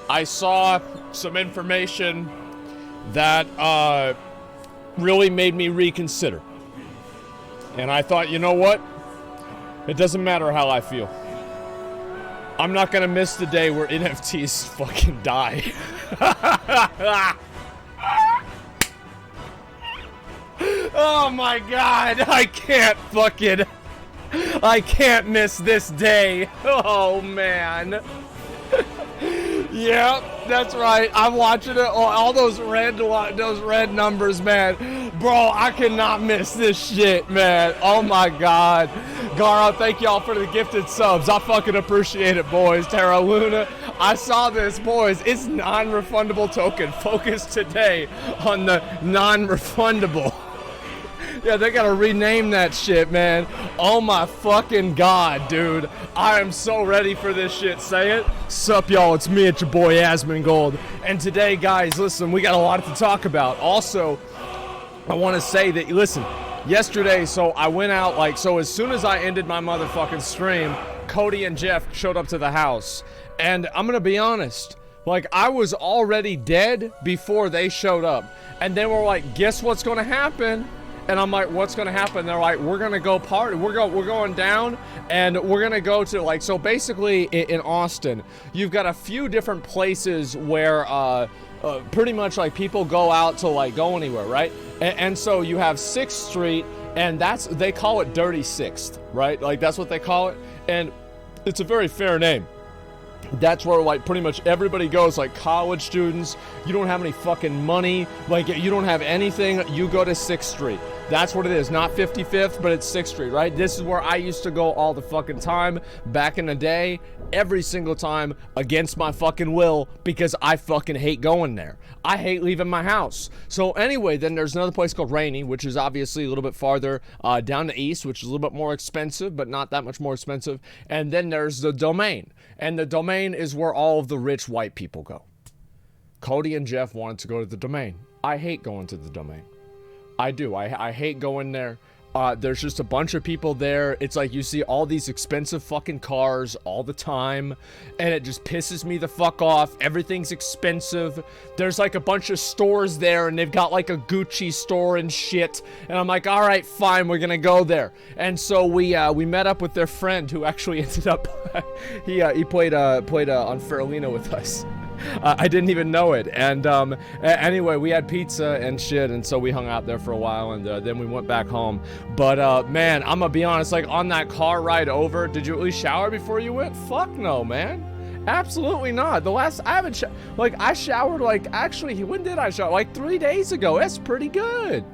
I saw some information that really made me reconsider. And I thought, you know what? It doesn't matter how I feel. I'm not gonna miss the day where NFTs fucking die. Oh my god, I can't miss this day. Oh man. Yep, that's right. I'm watching it. All those red numbers, man. Bro, I cannot miss this shit, man. Oh my god. Garo, thank y'all for the gifted subs. I fucking appreciate it, boys. Terra Luna, I saw this, boys. It's non-refundable token. Focus today on the non-refundable. Yeah, they gotta rename that shit, man. Oh my fucking god, dude. I am so ready for this shit. Say it. Sup, y'all? It's me, it's your boy Asmongold. And today, guys, listen, we got a lot to talk about. Also, I want to say that, listen, yesterday, so I went out, so as soon as I ended my motherfucking stream, Cody and Jeff showed up to the house. And I'm gonna be honest, I was already dead before they showed up. And they were like, guess what's gonna happen? And I'm like, what's gonna happen? They're like, we're gonna go party. We're going down, and we're gonna go to so basically in Austin, you've got a few different places where pretty much people go out to go anywhere, right? And so you have 6th Street, and they call it Dirty 6th, right? That's what they call it, and it's a very fair name. That's where pretty much everybody goes, college students. You don't have any fucking money, you don't have anything, you go to 6th Street. That's what it is, not 55th, but it's 6th Street, right? This is where I used to go all the fucking time back in the day, every single time, against my fucking will, because I fucking hate going there. I hate leaving my house. So anyway, then there's another place called Rainy, which is obviously a little bit farther down the east, which is a little bit more expensive, but not that much more expensive. And then there's the Domain. And the Domain is where all of the rich white people go. Cody and Jeff wanted to go to the Domain. I hate going to the Domain. I do. I hate going there. There's just a bunch of people there. It's you see all these expensive fucking cars all the time, and it just pisses me the fuck off. Everything's expensive. There's a bunch of stores there, and they've got a Gucci store and shit. And I'm like, all right, fine, we're gonna go there. And so we met up with their friend who actually ended up he played on Feralino with us. I didn't even know it. And anyway, we had pizza and shit, and so we hung out there for a while, and then we went back home. But man, I'm gonna be honest, on that car ride over, did you at least shower before you went? Fuck no, man. Absolutely not. I haven't I showered actually, when did I shower? 3 days ago. That's pretty good.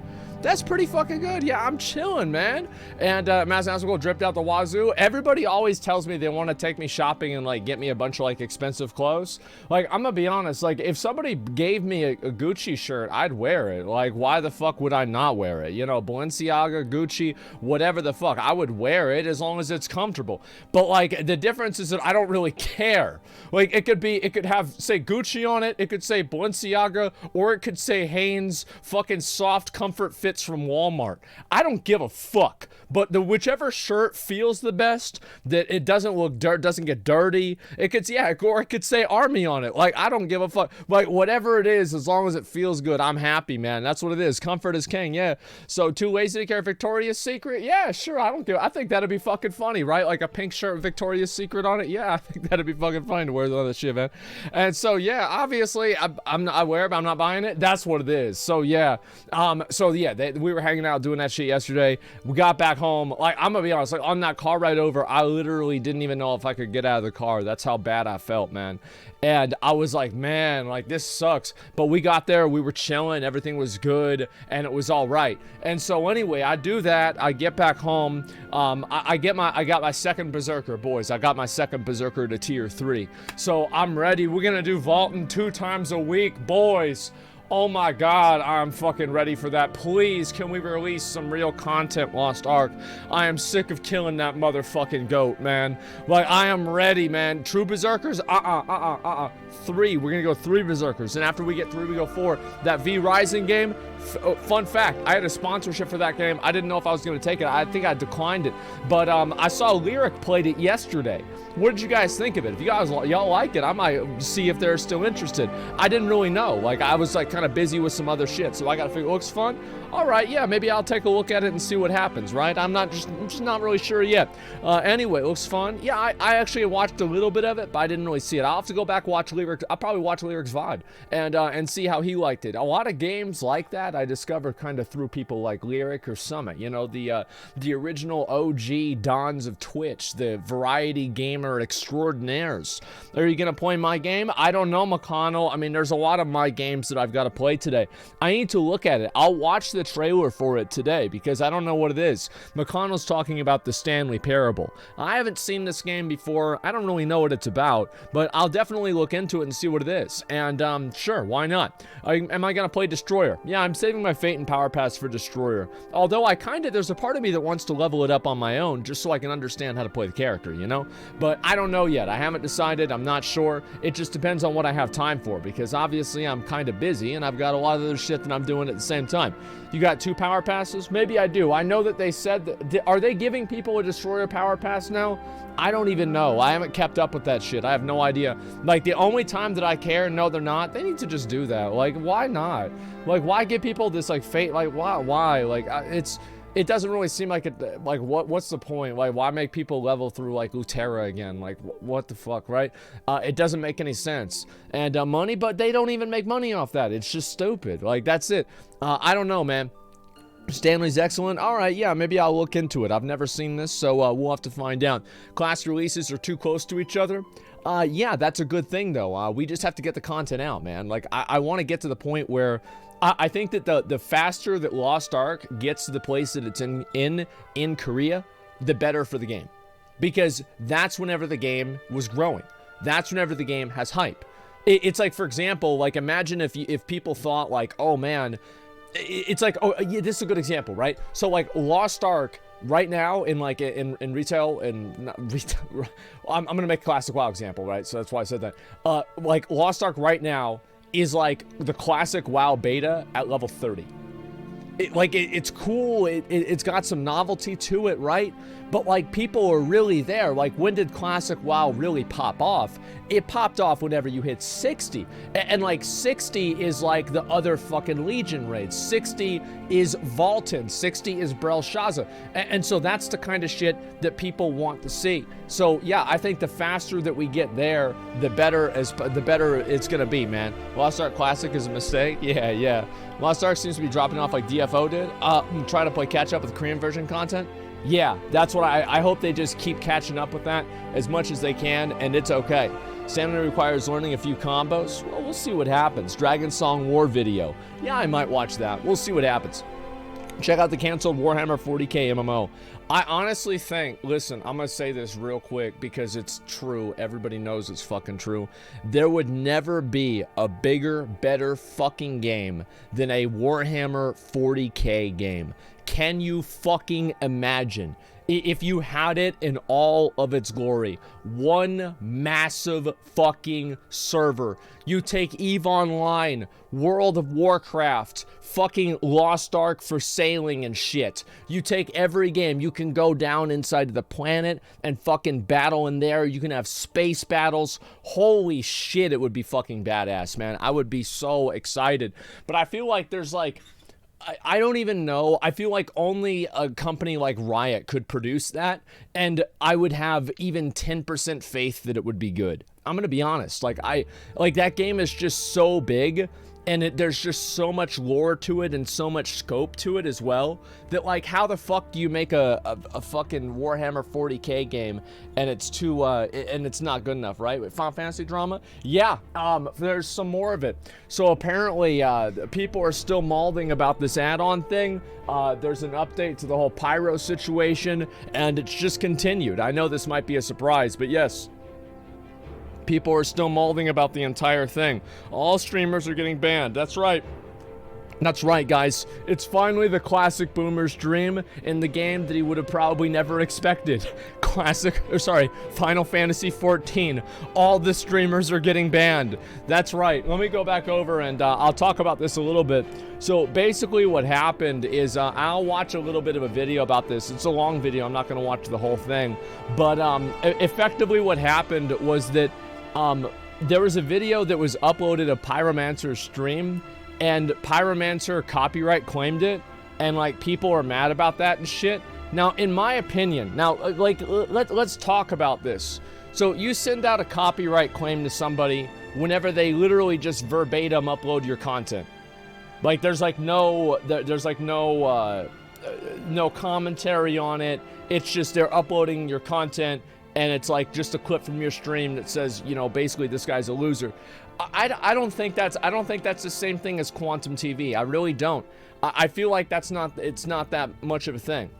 That's pretty fucking good. Yeah, I'm chilling, man. And Asmongold dripped out the wazoo. Everybody always tells me they want to take me shopping and get me a bunch of expensive clothes. I'm gonna be honest, if somebody gave me a Gucci shirt, I'd wear it. Why the fuck would I not wear it? You know, Balenciaga, Gucci, whatever the fuck, I would wear it as long as it's comfortable. But the difference is that I don't really care. It could have, say, Gucci on it, it could say Balenciaga, or it could say Hanes fucking soft comfort fit from Walmart. I don't give a fuck. But whichever shirt feels the best, that it doesn't look doesn't get dirty. It could, yeah, or it could say Army on it. I don't give a fuck. Whatever it is, as long as it feels good, I'm happy, man. That's what it is. Comfort is king, yeah. So too lazy to care Victoria's Secret? Yeah, sure. I think that'd be fucking funny, right? A pink shirt with Victoria's Secret on it. Yeah, I think that'd be fucking funny to wear all that shit, man. And so yeah, obviously I wear it, but I'm not buying it. That's what it is. So yeah, we were hanging out doing that shit yesterday. We got back home. I'm gonna be honest, on that car ride over, I literally didn't even know if I could get out of the car. That's how bad I felt, man. And I was like, man, this sucks. But we got there, we were chilling, everything was good, and it was all right. And so anyway, I do that. I get back home. I got my second Berserker, boys. I got my second Berserker to tier 3. So I'm ready. We're gonna do vaulting 2 times a week, boys. Oh my god, I'm fucking ready for that. Please, can we release some real content, Lost Ark? I am sick of killing that motherfucking goat, man. Like, I am ready, man. True Berserkers? 3. We're gonna go 3 Berserkers. And after we get 3, we go 4. That V Rising game, fun fact, I had a sponsorship for that game. I didn't know if I was gonna take it. I think I declined it. But I saw Lyric played it yesterday. What did you guys think of it? If y'all like it, I might see if they're still interested. I didn't really know. Like, I was like kind of busy with some other shit, so I gotta figure, it looks fun. All right, yeah, maybe I'll take a look at it and see what happens, right? I'm just not really sure yet. Anyway, it looks fun. Yeah, I actually watched a little bit of it, but I didn't really see it. I'll have to go back watch Lyric. I'll probably watch Lyric's VOD and see how he liked it. A lot of games like that I discovered kind of through people like Lyric or Summit. You know, the original OG dons of Twitch, the variety gamer extraordinaires. Are you gonna play my game? I don't know, McConnell. I mean, there's a lot of my games that I've got to play today. I need to look at it. I'll watch the trailer for it today because I don't know what it is. McConnell's talking about the Stanley Parable. I haven't seen this game before. I don't really know what it's about, but I'll definitely look into it and see what it is. And sure, why not? Am I gonna play Destroyer? Yeah, I'm saving my Fate and Power Pass for Destroyer. Although there's a part of me that wants to level it up on my own just so I can understand how to play the character, you know? But I don't know yet. I haven't decided. I'm not sure. It just depends on what I have time for because obviously I'm kind of busy and I've got a lot of other shit that I'm doing at the same time. You got 2 power passes? Maybe I do. I know that they said that, are they giving people a Destroyer power pass now? I don't even know. I haven't kept up with that shit. I have no idea. Like, the only time that I care, no, they're not. They need to just do that. Like, why not? Like, why give people this, like, fate? Like, why? Like, it doesn't really seem like it, like, what's the point? Like, why make people level through, like, Lutera again? Like, what the fuck, right? It doesn't make any sense. And money, but they don't even make money off that. It's just stupid. Like, that's it. I don't know, man. Stanley's excellent. All right, yeah, maybe I'll look into it. I've never seen this, so we'll have to find out. Class releases are too close to each other. Yeah, that's a good thing, though. We just have to get the content out, man. Like, I want to get to the point where I think that the faster that Lost Ark gets to the place that it's in Korea, the better for the game. Because that's whenever the game was growing. That's whenever the game has hype. It's like, for example, like, imagine if people thought, like, oh, man, it's like, oh, yeah, this is a good example, right? So, like, Lost Ark right now in retail, and not retail, I'm gonna make a classic WoW example, right? So that's why I said that. Like, Lost Ark right now is like the classic WoW beta at level 30. It's cool. It's got some novelty to it, right? But, like, people are really there. Like, when did classic WoW really pop off? It popped off whenever you hit 60. And like, 60 is like the other fucking Legion raids. 60 is Vaulton. 60 is Belshazzar. And so that's the kind of shit that people want to see. So, yeah, I think the faster that we get there, the better it's gonna be, man. Lost Ark Classic is a mistake? Yeah. Lost Ark seems to be dropping off like DFO did. Try to play catch up with Korean version content. Yeah, that's what I hope they just keep catching up with that as much as they can, and it's okay. Stamina requires learning a few combos. Well, we'll see what happens. Dragon Song War video. Yeah, I might watch that. We'll see what happens. Check out the canceled Warhammer 40k MMO. I honestly think, listen, I'm going to say this real quick because it's true. Everybody knows it's fucking true. There would never be a bigger, better fucking game than a Warhammer 40k game. Can you fucking imagine if you had it in all of its glory? One massive fucking server. You take EVE Online, World of Warcraft, fucking Lost Ark for sailing and shit. You take every game, you can go down inside the planet and fucking battle in there. You can have space battles. Holy shit, it would be fucking badass, man. I would be so excited. But I feel like there's like, I don't even know. I feel like only a company like Riot could produce that, and I would have even 10% faith that it would be good. I'm gonna be honest. Like, that game is just so big, and there's just so much lore to it and so much scope to it as well, that, like, how the fuck do you make a fucking Warhammer 40k game and it's too and it's not good enough, right? With Final Fantasy drama, yeah, there's some more of it. So apparently people are still mauling about this add-on thing. There's an update to the whole pyro situation, and it's just continued. I know this might be a surprise, but yes, people are still mauling about the entire thing. All streamers are getting banned. That's right. That's right, guys. It's finally the classic boomer's dream in the game that he would have probably never expected. Final Fantasy 14. All the streamers are getting banned. That's right. Let me go back over and I'll talk about this a little bit. So basically what happened is I'll watch a little bit of a video about this. It's a long video. I'm not going to watch the whole thing. But effectively what happened was that there was a video that was uploaded of Pyromancer's stream, and Pyromancer copyright claimed it, and like people are mad about that and shit. Now, in my opinion, let's talk about this. So you send out a copyright claim to somebody whenever they literally just verbatim upload your content. Like there's no commentary on it. It's just they're uploading your content, and it's like just a clip from your stream that says, you know, basically this guy's a loser. I don't think that's the same thing as Quantum TV. I really don't. I feel like it's not that much of a thing.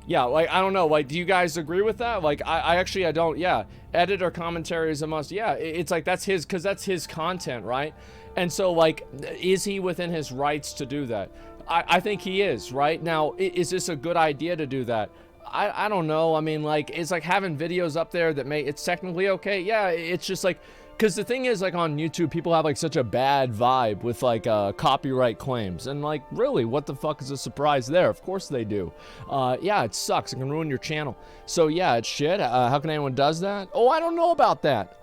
Yeah, like, I don't know, like, do you guys agree with that? Like, I don't, yeah. Editor commentary is a must, yeah. It's like, that's his content, right? And so, like, is he within his rights to do that? I think he is, right? Now, is this a good idea to do that? I don't know. I mean, like, it's like having videos up there that it's technically okay. Yeah, it's just like, because the thing is, like, on YouTube, people have, like, such a bad vibe with, like, copyright claims. And, like, really, what the fuck is a surprise there? Of course they do. Yeah, it sucks. It can ruin your channel. So, yeah, it's shit. How can anyone does that? Oh, I don't know about that.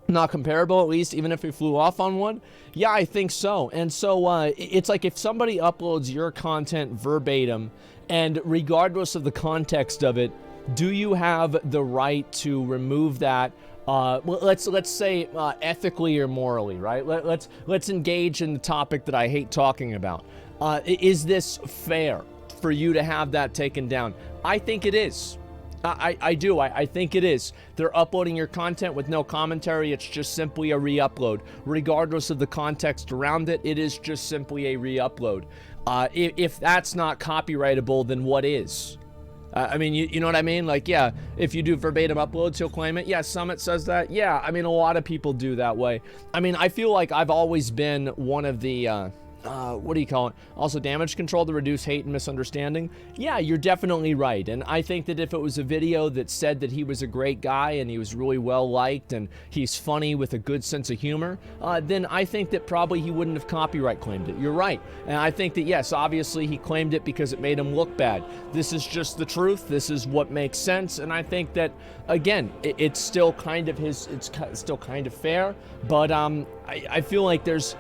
Not comparable, at least, even if we flew off on one? Yeah, I think so. And so, it's like if somebody uploads your content verbatim, and regardless of the context of it, do you have the right to remove that? Let's say ethically or morally, right? Let's engage in the topic that I hate talking about. Is this fair for you to have that taken down? I think it is. I do. I think it is. They're uploading your content with no commentary. It's just simply a re-upload. Regardless of the context around it, it is just simply a re-upload. If that's not copyrightable, then what is? I mean, you know what I mean? Like, yeah, if you do verbatim uploads, he'll claim it. Yeah, Summit says that. Yeah, I mean, a lot of people do that way. I mean, I feel like I've always been one of the, what do you call it? Also, damage control to reduce hate and misunderstanding. Yeah, you're definitely right. And I think that if it was a video that said that he was a great guy and he was really well liked and he's funny with a good sense of humor, then I think that probably he wouldn't have copyright claimed it. You're right. And I think that, yes, obviously he claimed it because it made him look bad. This is just the truth. This is what makes sense. And I think that, again, it's still kind of still kind of fair. But I feel like there's...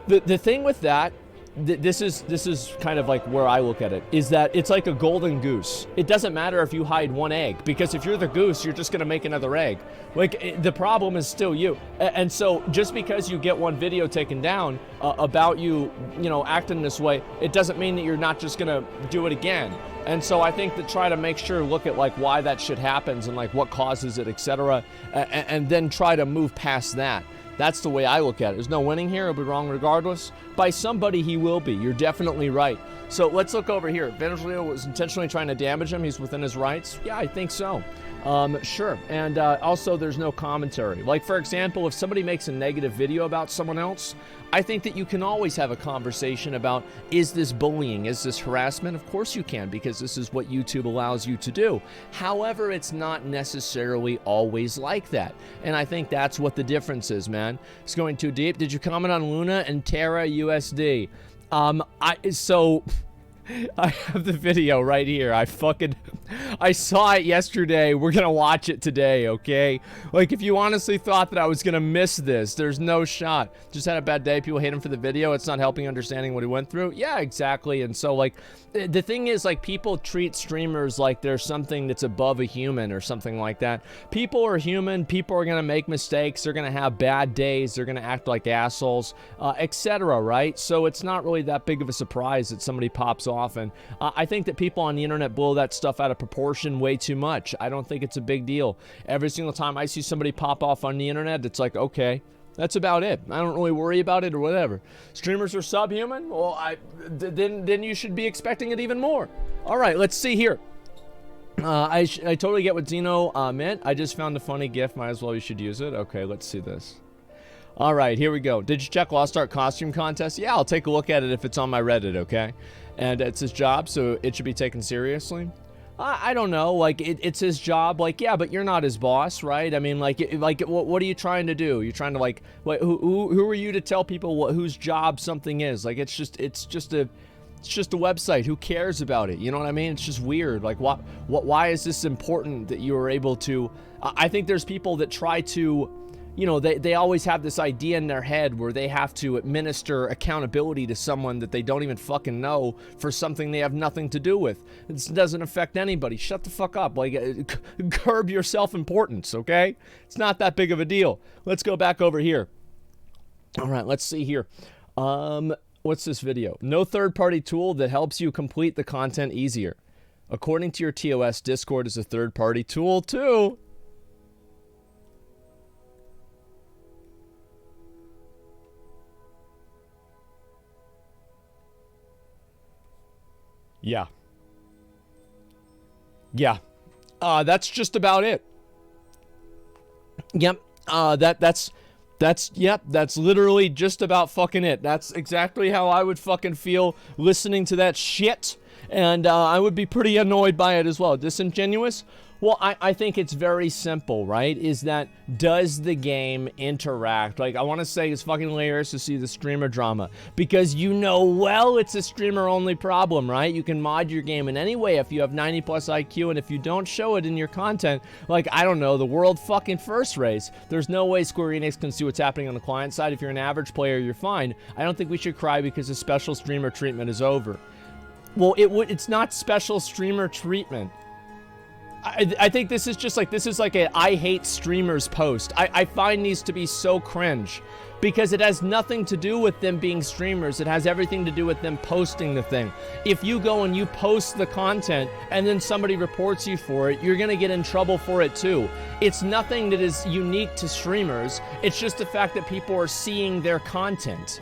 The thing with that, this is kind of like where I look at it, is that it's like a golden goose. It doesn't matter if you hide one egg, because if you're the goose, you're just going to make another egg. Like, the problem is still you. And so just because you get one video taken down about you know, acting this way, it doesn't mean that you're not just going to do it again. And so I think to try to make sure, look at like why that shit happens and like what causes it, etc., and then try to move past that. That's the way I look at it. There's no winning here. It'll be wrong regardless. By somebody, he will be. You're definitely right. So let's look over here. Venezuela was intentionally trying to damage him. He's within his rights. Yeah, I think so. Sure. And also, there's no commentary. Like, for example, if somebody makes a negative video about someone else, I think that you can always have a conversation about, is this bullying? Is this harassment? Of course you can, because this is what YouTube allows you to do. However, it's not necessarily always like that. And I think that's what the difference is, man. It's going too deep. Did you comment on Luna and Terra USD? So... I have the video right here. I saw it yesterday. We're gonna watch it today, okay? Like, if you honestly thought that I was gonna miss this, there's no shot. Just had a bad day. People hate him for the video. It's not helping understanding what he went through. Yeah, exactly. And so, like, the thing is, like, people treat streamers like they're something that's above a human or something like that. People are human. People are gonna make mistakes. They're gonna have bad days. They're gonna act like assholes, etc., right? So it's not really that big of a surprise that somebody pops off. And I think that people on the internet blow that stuff out of proportion way too much. I don't think it's a big deal. Every single time I see somebody pop off on the internet, it's like, okay, that's about it. I don't really worry about it or whatever. Streamers are subhuman? Well, then you should be expecting it even more. All right, let's see here. I totally get what Zeno meant. I just found a funny GIF. Might as well you should use it. Okay, let's see this. All right, here we go. Did you check Lost Ark costume contest? Yeah, I'll take a look at it if it's on my Reddit, okay? And it's his job, so it should be taken seriously. I don't know, like, it's his job, like, yeah, but you're not his boss, right? I mean, like what are you trying to do? You're trying to, like who are you to tell people whose job something is? Like, it's just a website. Who cares about it? You know what I mean? It's just weird. Like, why is this important that you are able to... I think there's people that try to... You know, they always have this idea in their head where they have to administer accountability to someone that they don't even fucking know for something they have nothing to do with. This doesn't affect anybody. Shut the fuck up. Like, curb your self-importance, okay? It's not that big of a deal. Let's go back over here. All right, let's see here. What's this video? No third-party tool that helps you complete the content easier. According to your TOS, Discord is a third-party tool, too. Yeah. Yeah. That's just about it. Yep. That's literally just about fucking it. That's exactly how I would fucking feel listening to that shit. And I would be pretty annoyed by it as well. Disingenuous? Well, I think it's very simple, right? Is that, does the game interact? Like, I want to say it's fucking hilarious to see the streamer drama. Because you know well it's a streamer-only problem, right? You can mod your game in any way if you have 90+ IQ, and if you don't show it in your content, like, I don't know, the world fucking first race, there's no way Square Enix can see what's happening on the client side. If you're an average player, you're fine. I don't think we should cry because the special streamer treatment is over. Well, it's not special streamer treatment. I think this is just like, this is like a I hate streamers post. I find these to be so cringe because it has nothing to do with them being streamers. It has everything to do with them posting the thing. If you go and you post the content and then somebody reports you for it, you're gonna get in trouble for it too. It's nothing that is unique to streamers. It's just the fact that people are seeing their content.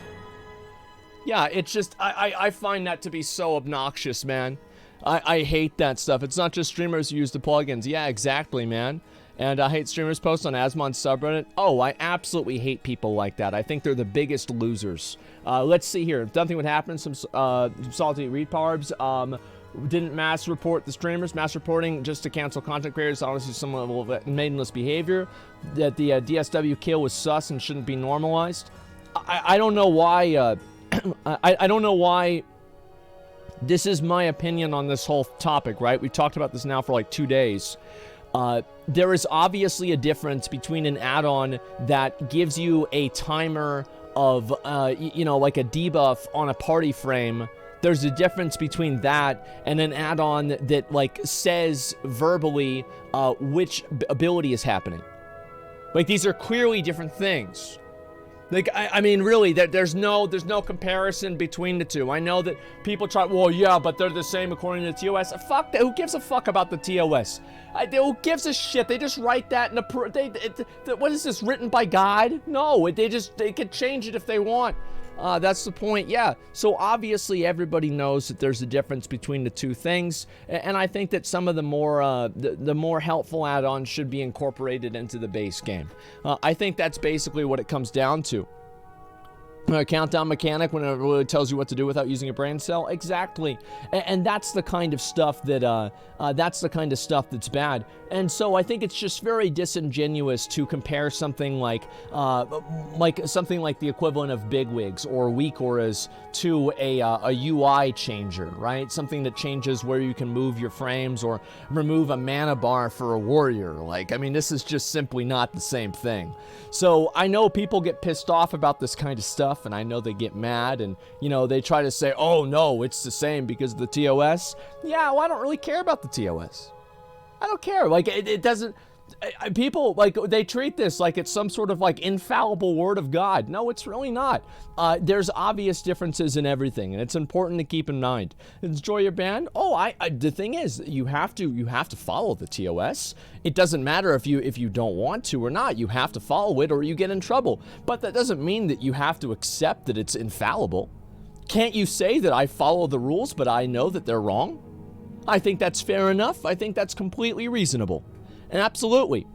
Yeah, it's just, I find that to be so obnoxious, man. I hate that stuff. It's not just streamers who use the plugins. Yeah, exactly, man. And I hate streamers post on Asmongold subreddit. Oh, I absolutely hate people like that. I think they're the biggest losers. Let's see here. If nothing would happen, some salty retarbs didn't mass report the streamers. Mass reporting just to cancel content creators. Honestly, some level of maidenless behavior. That the DSW kill was sus and shouldn't be normalized. I don't know why... I don't know why... This is my opinion on this whole topic, right? We've talked about this now for like 2 days. There is obviously a difference between an add-on that gives you a timer of, you know, like a debuff on a party frame. There's a difference between that and an add-on that, like, says verbally which ability is happening. Like, these are clearly different things. Like, I mean, really, there's no comparison between the two. I know that people try, well, yeah, but they're the same according to the TOS. Fuck that. Who gives a fuck about the TOS? Who gives a shit? They just write that in a... what is this, written by God? No, they could change it if they want. That's the point, yeah. So obviously everybody knows that there's a difference between the two things, and I think that some of the more helpful add-ons should be incorporated into the base game. I think that's basically what it comes down to. Countdown mechanic when it really tells you what to do without using a brain cell. Exactly, and that's the kind of stuff that that's bad. And so I think it's just very disingenuous to compare something like the equivalent of bigwigs or weak auras to a UI changer, right? Something that changes where you can move your frames or remove a mana bar for a warrior. Like, I mean, this is just simply not the same thing. So I know people get pissed off about this kind of stuff, and I know they get mad, and, you know, they try to say, oh no, it's the same because of the TOS. Yeah, well, I don't really care about the TOS. I don't care. Like, it doesn't... people, like, they treat this like it's some sort of, like, infallible word of God. No, it's really not. There's obvious differences in everything, and it's important to keep in mind. Enjoy your band? Oh, the thing is, you have to follow the TOS. It doesn't matter if you don't want to or not. You have to follow it or you get in trouble. But that doesn't mean that you have to accept that it's infallible. Can't you say that I follow the rules, but I know that they're wrong? I think that's fair enough. I think that's completely reasonable. And absolutely.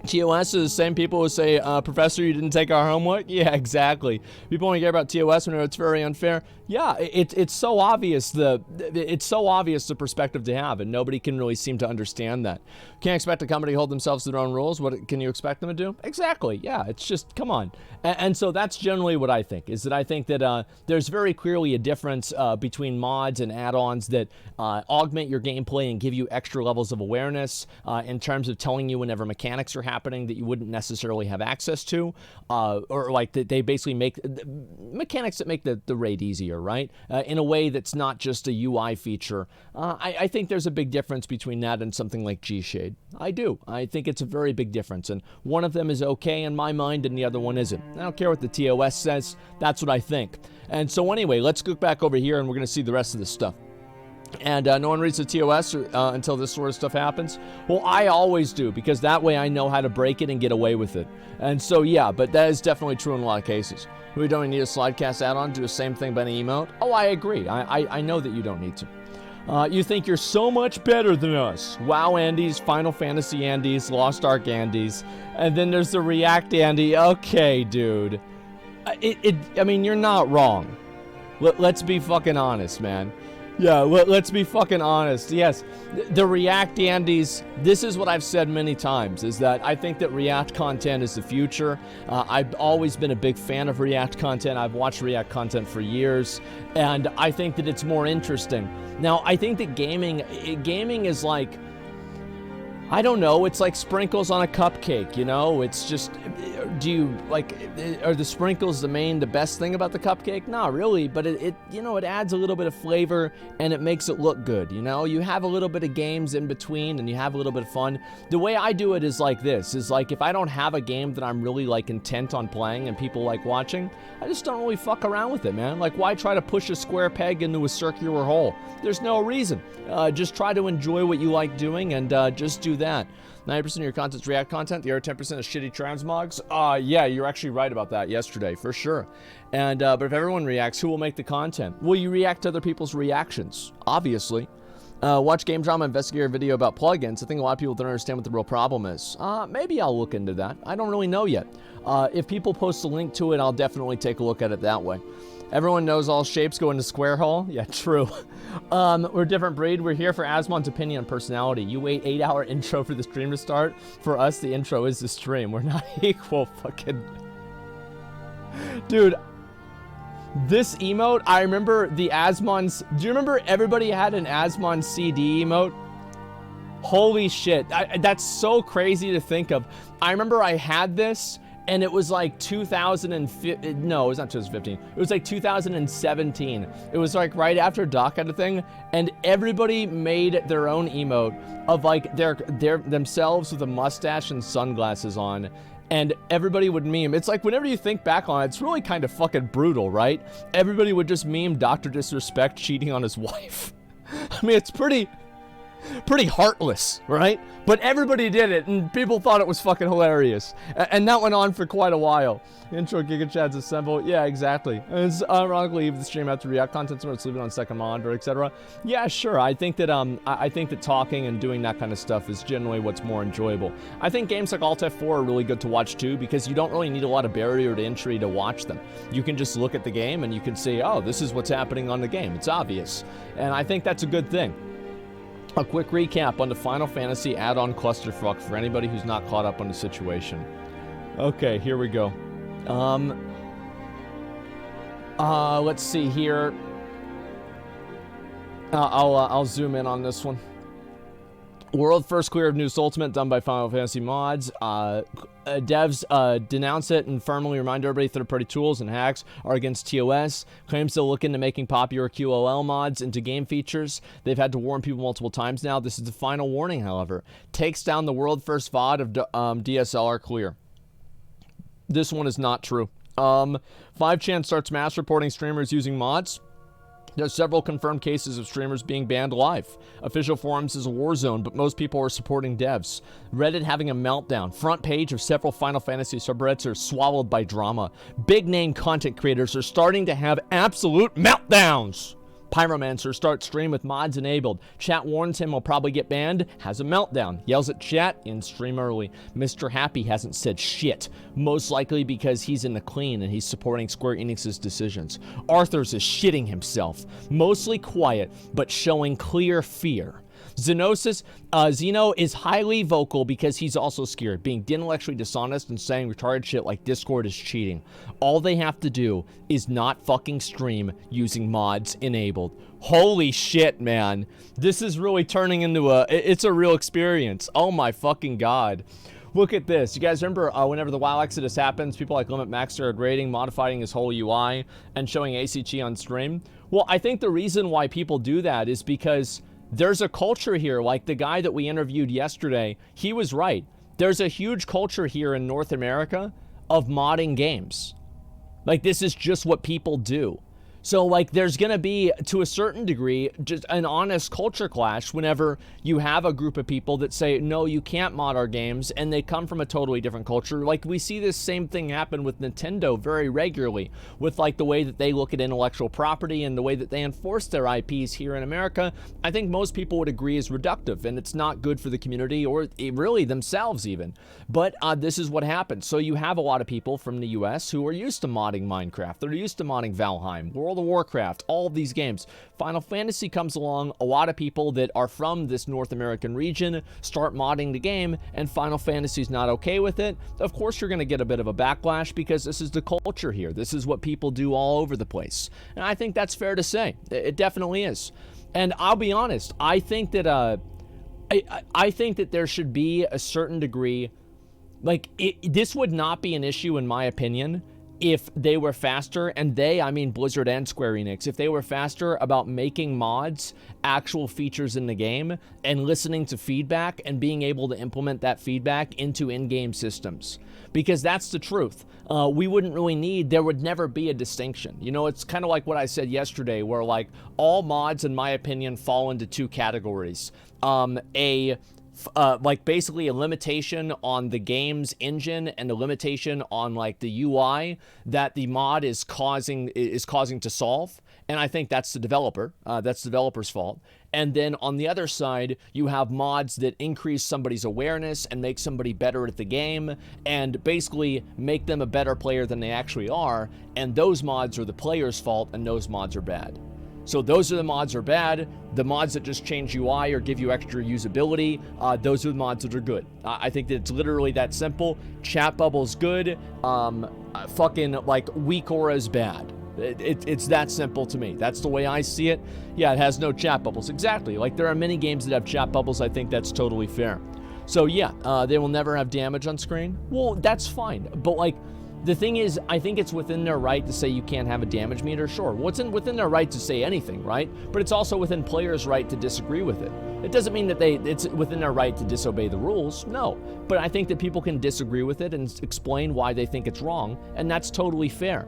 TOS is the same people who say, Professor, you didn't take our homework? Yeah, exactly. People only care about TOS when it's very unfair. Yeah, it's so obvious the perspective to have, and nobody can really seem to understand that. Can't expect a company to hold themselves to their own rules. What can you expect them to do? Exactly. Yeah, it's just, come on. And so that's generally what I think, is that I think that there's very clearly a difference between mods and add-ons that augment your gameplay and give you extra levels of awareness in terms of telling you whenever mechanics are happening that you wouldn't necessarily have access to, or like they basically make mechanics that make the raid easier, right? In a way that's not just a UI feature. I think there's a big difference between that and something like G-Shade. I do. I think it's a very big difference, and one of them is okay in my mind and the other one isn't. I don't care what the TOS says, that's what I think. And so anyway, let's go back over here and we're going to see the rest of this stuff. And no one reads the TOS until this sort of stuff happens. Well, I always do, because that way I know how to break it and get away with it. And so, yeah, but that is definitely true in a lot of cases. We don't need a slidecast add-on to do the same thing by an emote. Oh, I agree. I know that you don't need to. You think you're so much better than us. WoW Andes, Final Fantasy Andes, Lost Ark Andes, and then there's the React Andy. Okay, dude. I mean, you're not wrong. Let's be fucking honest, man. Yeah, let's be fucking honest. Yes, the React Andes, this is what I've said many times, is that I think that React content is the future. I've always been a big fan of React content. I've watched React content for years, and I think that it's more interesting. Now, I think that gaming is like, I don't know, it's like sprinkles on a cupcake, you know? It's just, do you, like, are the sprinkles the best thing about the cupcake? Not really, but it you know, it adds a little bit of flavor and it makes it look good, you know? You have a little bit of games in between and you have a little bit of fun. The way I do it is like this, is like if I don't have a game that I'm really like intent on playing and people like watching, I just don't really fuck around with it, man. Like, why try to push a square peg into a circular hole? There's no reason. Just try to enjoy what you like doing and just do that. 90% of your content's React content, the other 10% is shitty transmogs. Yeah, you're actually right about that yesterday, for sure. And but if everyone reacts, who will make the content? Well, you react to other people's reactions, obviously. Watch Game Drama Investigator video about plugins. I think a lot of people don't understand what the real problem is. Maybe I'll look into that. I don't really know yet. If people post a link to it, I'll definitely take a look at it that way. Everyone knows all shapes go into square hole? Yeah, true. We're a different breed. We're here for Asmon's opinion and personality. You wait 8-hour intro for the stream to start. For us, the intro is the stream. We're not equal, fucking... Dude, this emote, I remember the Asmon's... Do you remember everybody had an Asmon CD emote? Holy shit. That's so crazy to think of. I remember I had this... And it was like 2015, no, it was not 2015. It was like 2017. It was like right after Doc kind of thing. And everybody made their own emote of like their themselves with a mustache and sunglasses on. And everybody would meme. It's like whenever you think back on it, it's really kind of fucking brutal, right? Everybody would just meme Dr. Disrespect cheating on his wife. I mean, it's pretty heartless, right? But everybody did it, and people thought it was fucking hilarious. And that went on for quite a while. Intro Giga Chads assemble. Yeah, exactly. And it's ironically, if the stream after React content, so let's leave it on second monitor, etc. Yeah, sure. I think that talking and doing that kind of stuff is generally what's more enjoyable. I think games like Alt F4 are really good to watch too, because you don't really need a lot of barrier to entry to watch them. You can just look at the game and you can see, oh, this is what's happening on the game. It's obvious. And I think that's a good thing. A quick recap on the Final Fantasy add-on clusterfuck for anybody who's not caught up on the situation. Okay, here we go. Let's see here. I'll zoom in on this one. World first clear of Noose Ultimate done by Final Fantasy Mods. Devs denounce it and firmly remind everybody third-party tools and hacks are against TOS. Claims they'll look into making popular QOL mods into game features. They've had to warn people multiple times now. This is the final warning, however. Takes down the world first VOD of DSLR clear. This one is not true. 5chan starts mass reporting streamers using mods. There's several confirmed cases of streamers being banned live. Official forums is a war zone, but most people are supporting devs. Reddit having a meltdown. Front page of several Final Fantasy subreddits are swallowed by drama. Big name content creators are starting to have absolute meltdowns. Pyromancer starts stream with mods enabled. Chat warns him he'll probably get banned. Has a meltdown. Yells at chat. In stream early. Mr. Happy hasn't said shit. Most likely because he's in the clean and he's supporting Square Enix's decisions. Arthur's is shitting himself. Mostly quiet, but showing clear fear. Zeno is highly vocal because he's also scared, being intellectually dishonest and saying retarded shit like Discord is cheating. All they have to do is not fucking stream using mods enabled. Holy shit, man. This is really turning into it's a real experience. Oh my fucking god. Look at this. You guys remember whenever the WoW Exodus happens, people like Limit Max started grading, modifying his whole UI, and showing ACG on stream? Well, I think the reason why people do that is because there's a culture here, like the guy that we interviewed yesterday, he was right. There's a huge culture here in North America of modding games. Like, this is just what people do. So, like, there's going to be, to a certain degree, just an honest culture clash whenever you have a group of people that say, no, you can't mod our games, and they come from a totally different culture. Like, we see this same thing happen with Nintendo very regularly, with, like, the way that they look at intellectual property and the way that they enforce their IPs here in America. I think most people would agree is reductive, and it's not good for the community, or really themselves even. But this is what happens. So you have a lot of people from the US who are used to modding Minecraft. They're used to modding Valheim, World of Warcraft, all of these games. Final Fantasy comes along, a lot of people that are from this North American region start modding the game, and Final Fantasy's not okay with it. Of course you're going to get a bit of a backlash because this is the culture here. This is what people do all over the place. And I think that's fair to say. It definitely is. And I'll be honest, I think that I think that there should be a certain degree, like, this would not be an issue in my opinion if they were faster, and I mean Blizzard and Square Enix, if they were faster about making mods actual features in the game and listening to feedback and being able to implement that feedback into in-game systems. Because that's the truth. We wouldn't really need, there would never be a distinction. You know, it's kind of like what I said yesterday, where like all mods, in my opinion, fall into two categories. Like basically a limitation on the game's engine and a limitation on like the UI that the mod is causing to solve. And I think that's the developer. That's the developer's fault. And then on the other side, you have mods that increase somebody's awareness and make somebody better at the game and basically make them a better player than they actually are. And those mods are the player's fault, and those mods are bad. So those are the mods that are bad. The mods that just change UI or give you extra usability, those are the mods that are good. I think that it's literally that simple. Chat bubble's good. Fucking like weak aura is bad. It's that simple to me. That's the way I see it. Yeah, it has no chat bubbles. Exactly. Like there are many games that have chat bubbles. I think that's totally fair. So yeah, they will never have damage on screen. Well, that's fine. But like, the thing is, I think it's within their right to say you can't have a damage meter. Sure, within their right to say anything, right? But it's also within players' right to disagree with it. It doesn't mean that it's within their right to disobey the rules. No, but I think that people can disagree with it and explain why they think it's wrong, and that's totally fair.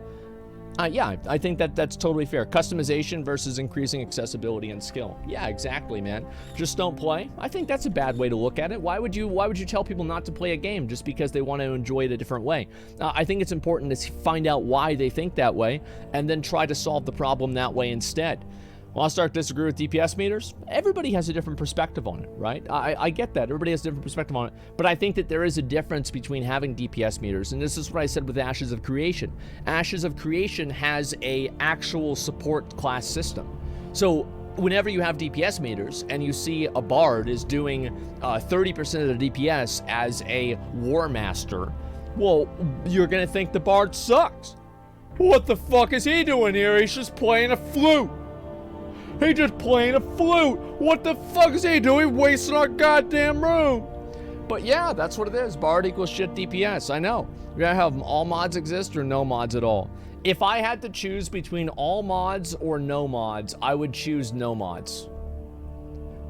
Yeah, I think that's totally fair. Customization versus increasing accessibility and skill. Yeah, exactly, man. Just don't play. I think that's a bad way to look at it. Why would you tell people not to play a game just because they want to enjoy it a different way? I think it's important to find out why they think that way and then try to solve the problem that way instead. Well, I'll start to disagree with DPS meters. Everybody has a different perspective on it, right? I get that. Everybody has a different perspective on it. But I think that there is a difference between having DPS meters, and this is what I said with Ashes of Creation. Ashes of Creation has a actual support class system. So whenever you have DPS meters and you see a bard is doing 30% of the DPS as a War Master, well, you're going to think the bard sucks. What the fuck is he doing here? He's just playing a flute. He just playing a flute. What the fuck is he doing? Wasting our goddamn room. But yeah, that's what it is. Bard equals shit DPS. I know. You're gonna have all mods exist or no mods at all. If I had to choose between all mods or no mods, I would choose no mods.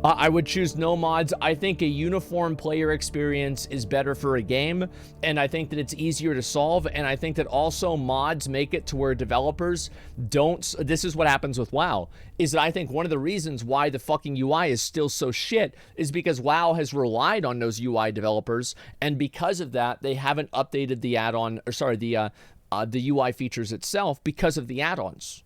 I would choose no mods. I think a uniform player experience is better for a game, and I think that it's easier to solve, and I think that also mods make it to where developers don't. This is what happens with WoW, is that I think one of the reasons why the fucking UI is still so shit is because WoW has relied on those UI developers, and because of that, they haven't updated the add-on, or sorry, the UI features itself because of the add-ons.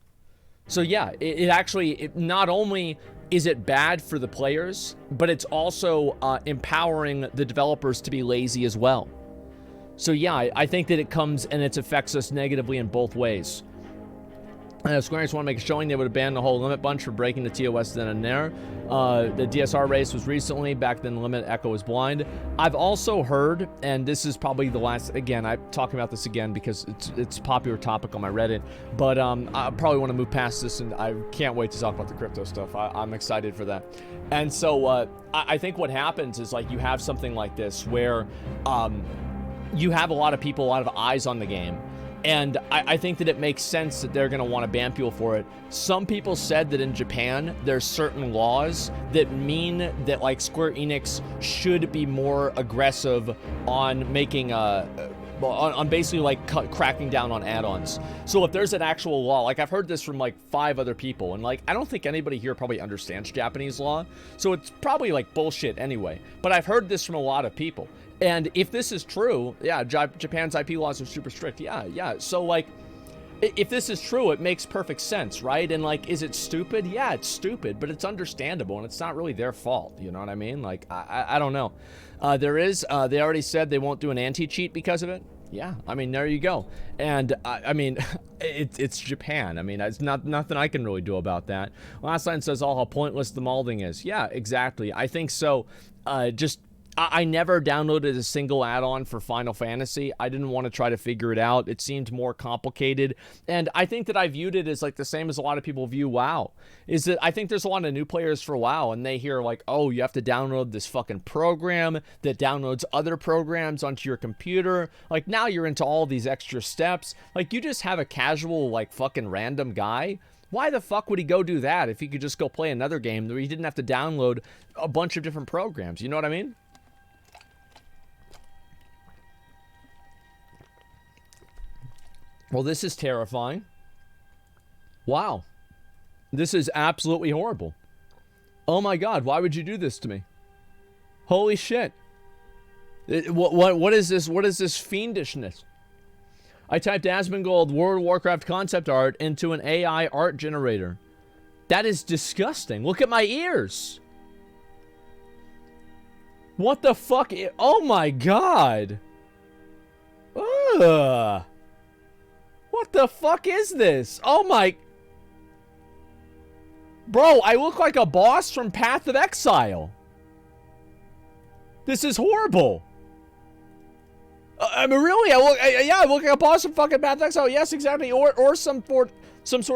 So yeah, it actually, not only is it bad for the players, but it's also empowering the developers to be lazy as well. So yeah, I think that it comes and it affects us negatively in both ways. Square Enix want to make a showing they would have banned the whole Limit bunch for breaking the TOS then and there. The DSR race was recently, back then Limit Echo was blind. I've also heard, and this is probably the last, again, I'm talking about this again because it's a popular topic on my Reddit, but I probably want to move past this, and I can't wait to talk about the crypto stuff. I'm excited for that. And so I think what happens is, like, you have something like this where you have a lot of people, a lot of eyes on the game. And I think that it makes sense that they're going to want to ban people for it. Some people said that in Japan, there's certain laws that mean that, like, Square Enix should be more aggressive on making on basically, like, cracking down on add-ons. So if there's an actual law, like, I've heard this from, like, 5 other people, and, like, I don't think anybody here probably understands Japanese law, so it's probably, like, bullshit anyway. But I've heard this from a lot of people. And if this is true, yeah, Japan's IP laws are super strict. Yeah. So, like, if this is true, it makes perfect sense, right? And, like, is it stupid? Yeah, it's stupid, but it's understandable, and it's not really their fault. You know what I mean? Like, I don't know. They already said they won't do an anti-cheat because of it. Yeah, I mean, there you go. And, I mean, it's Japan. I mean, it's nothing I can really do about that. Last line says, how pointless the molding is. Yeah, exactly. I think so. I never downloaded a single add-on for Final Fantasy. I didn't want to try to figure it out. It seemed more complicated. And I think that I viewed it as, like, the same as a lot of people view WoW. Is that I think there's a lot of new players for WoW, and they hear, like, oh, you have to download this fucking program that downloads other programs onto your computer. Like, now you're into all these extra steps. Like, you just have a casual, like, fucking random guy. Why the fuck would he go do that if he could just go play another game where he didn't have to download a bunch of different programs? You know what I mean? Well, this is terrifying. Wow. This is absolutely horrible. Oh my god, why would you do this to me? Holy shit. What is this? What is this fiendishness? I typed Asmongold World of Warcraft concept art into an AI art generator. That is disgusting. Look at my ears. What the fuck? Oh my god. Ugh. What the fuck is this? Oh my... Bro, I look like a boss from Path of Exile. This is horrible. I mean, really? I look like a boss from fucking Path of Exile. Yes, exactly. Or some sort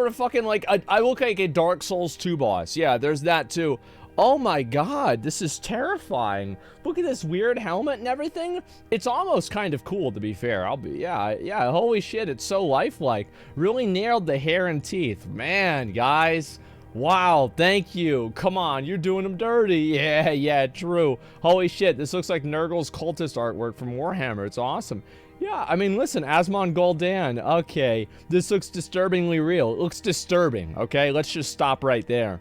of fucking, like, I look like a Dark Souls 2 boss. Yeah, there's that too. Oh my god, this is terrifying. Look at this weird helmet and everything. It's almost kind of cool, to be fair. Yeah, holy shit, it's so lifelike. Really nailed the hair and teeth. Man, guys. Wow, thank you. Come on, you're doing them dirty. Yeah, true. Holy shit, this looks like Nurgle's cultist artwork from Warhammer. It's awesome. Yeah, I mean, listen, Asmongold. Okay, this looks disturbingly real. It looks disturbing, okay? Let's just stop right there.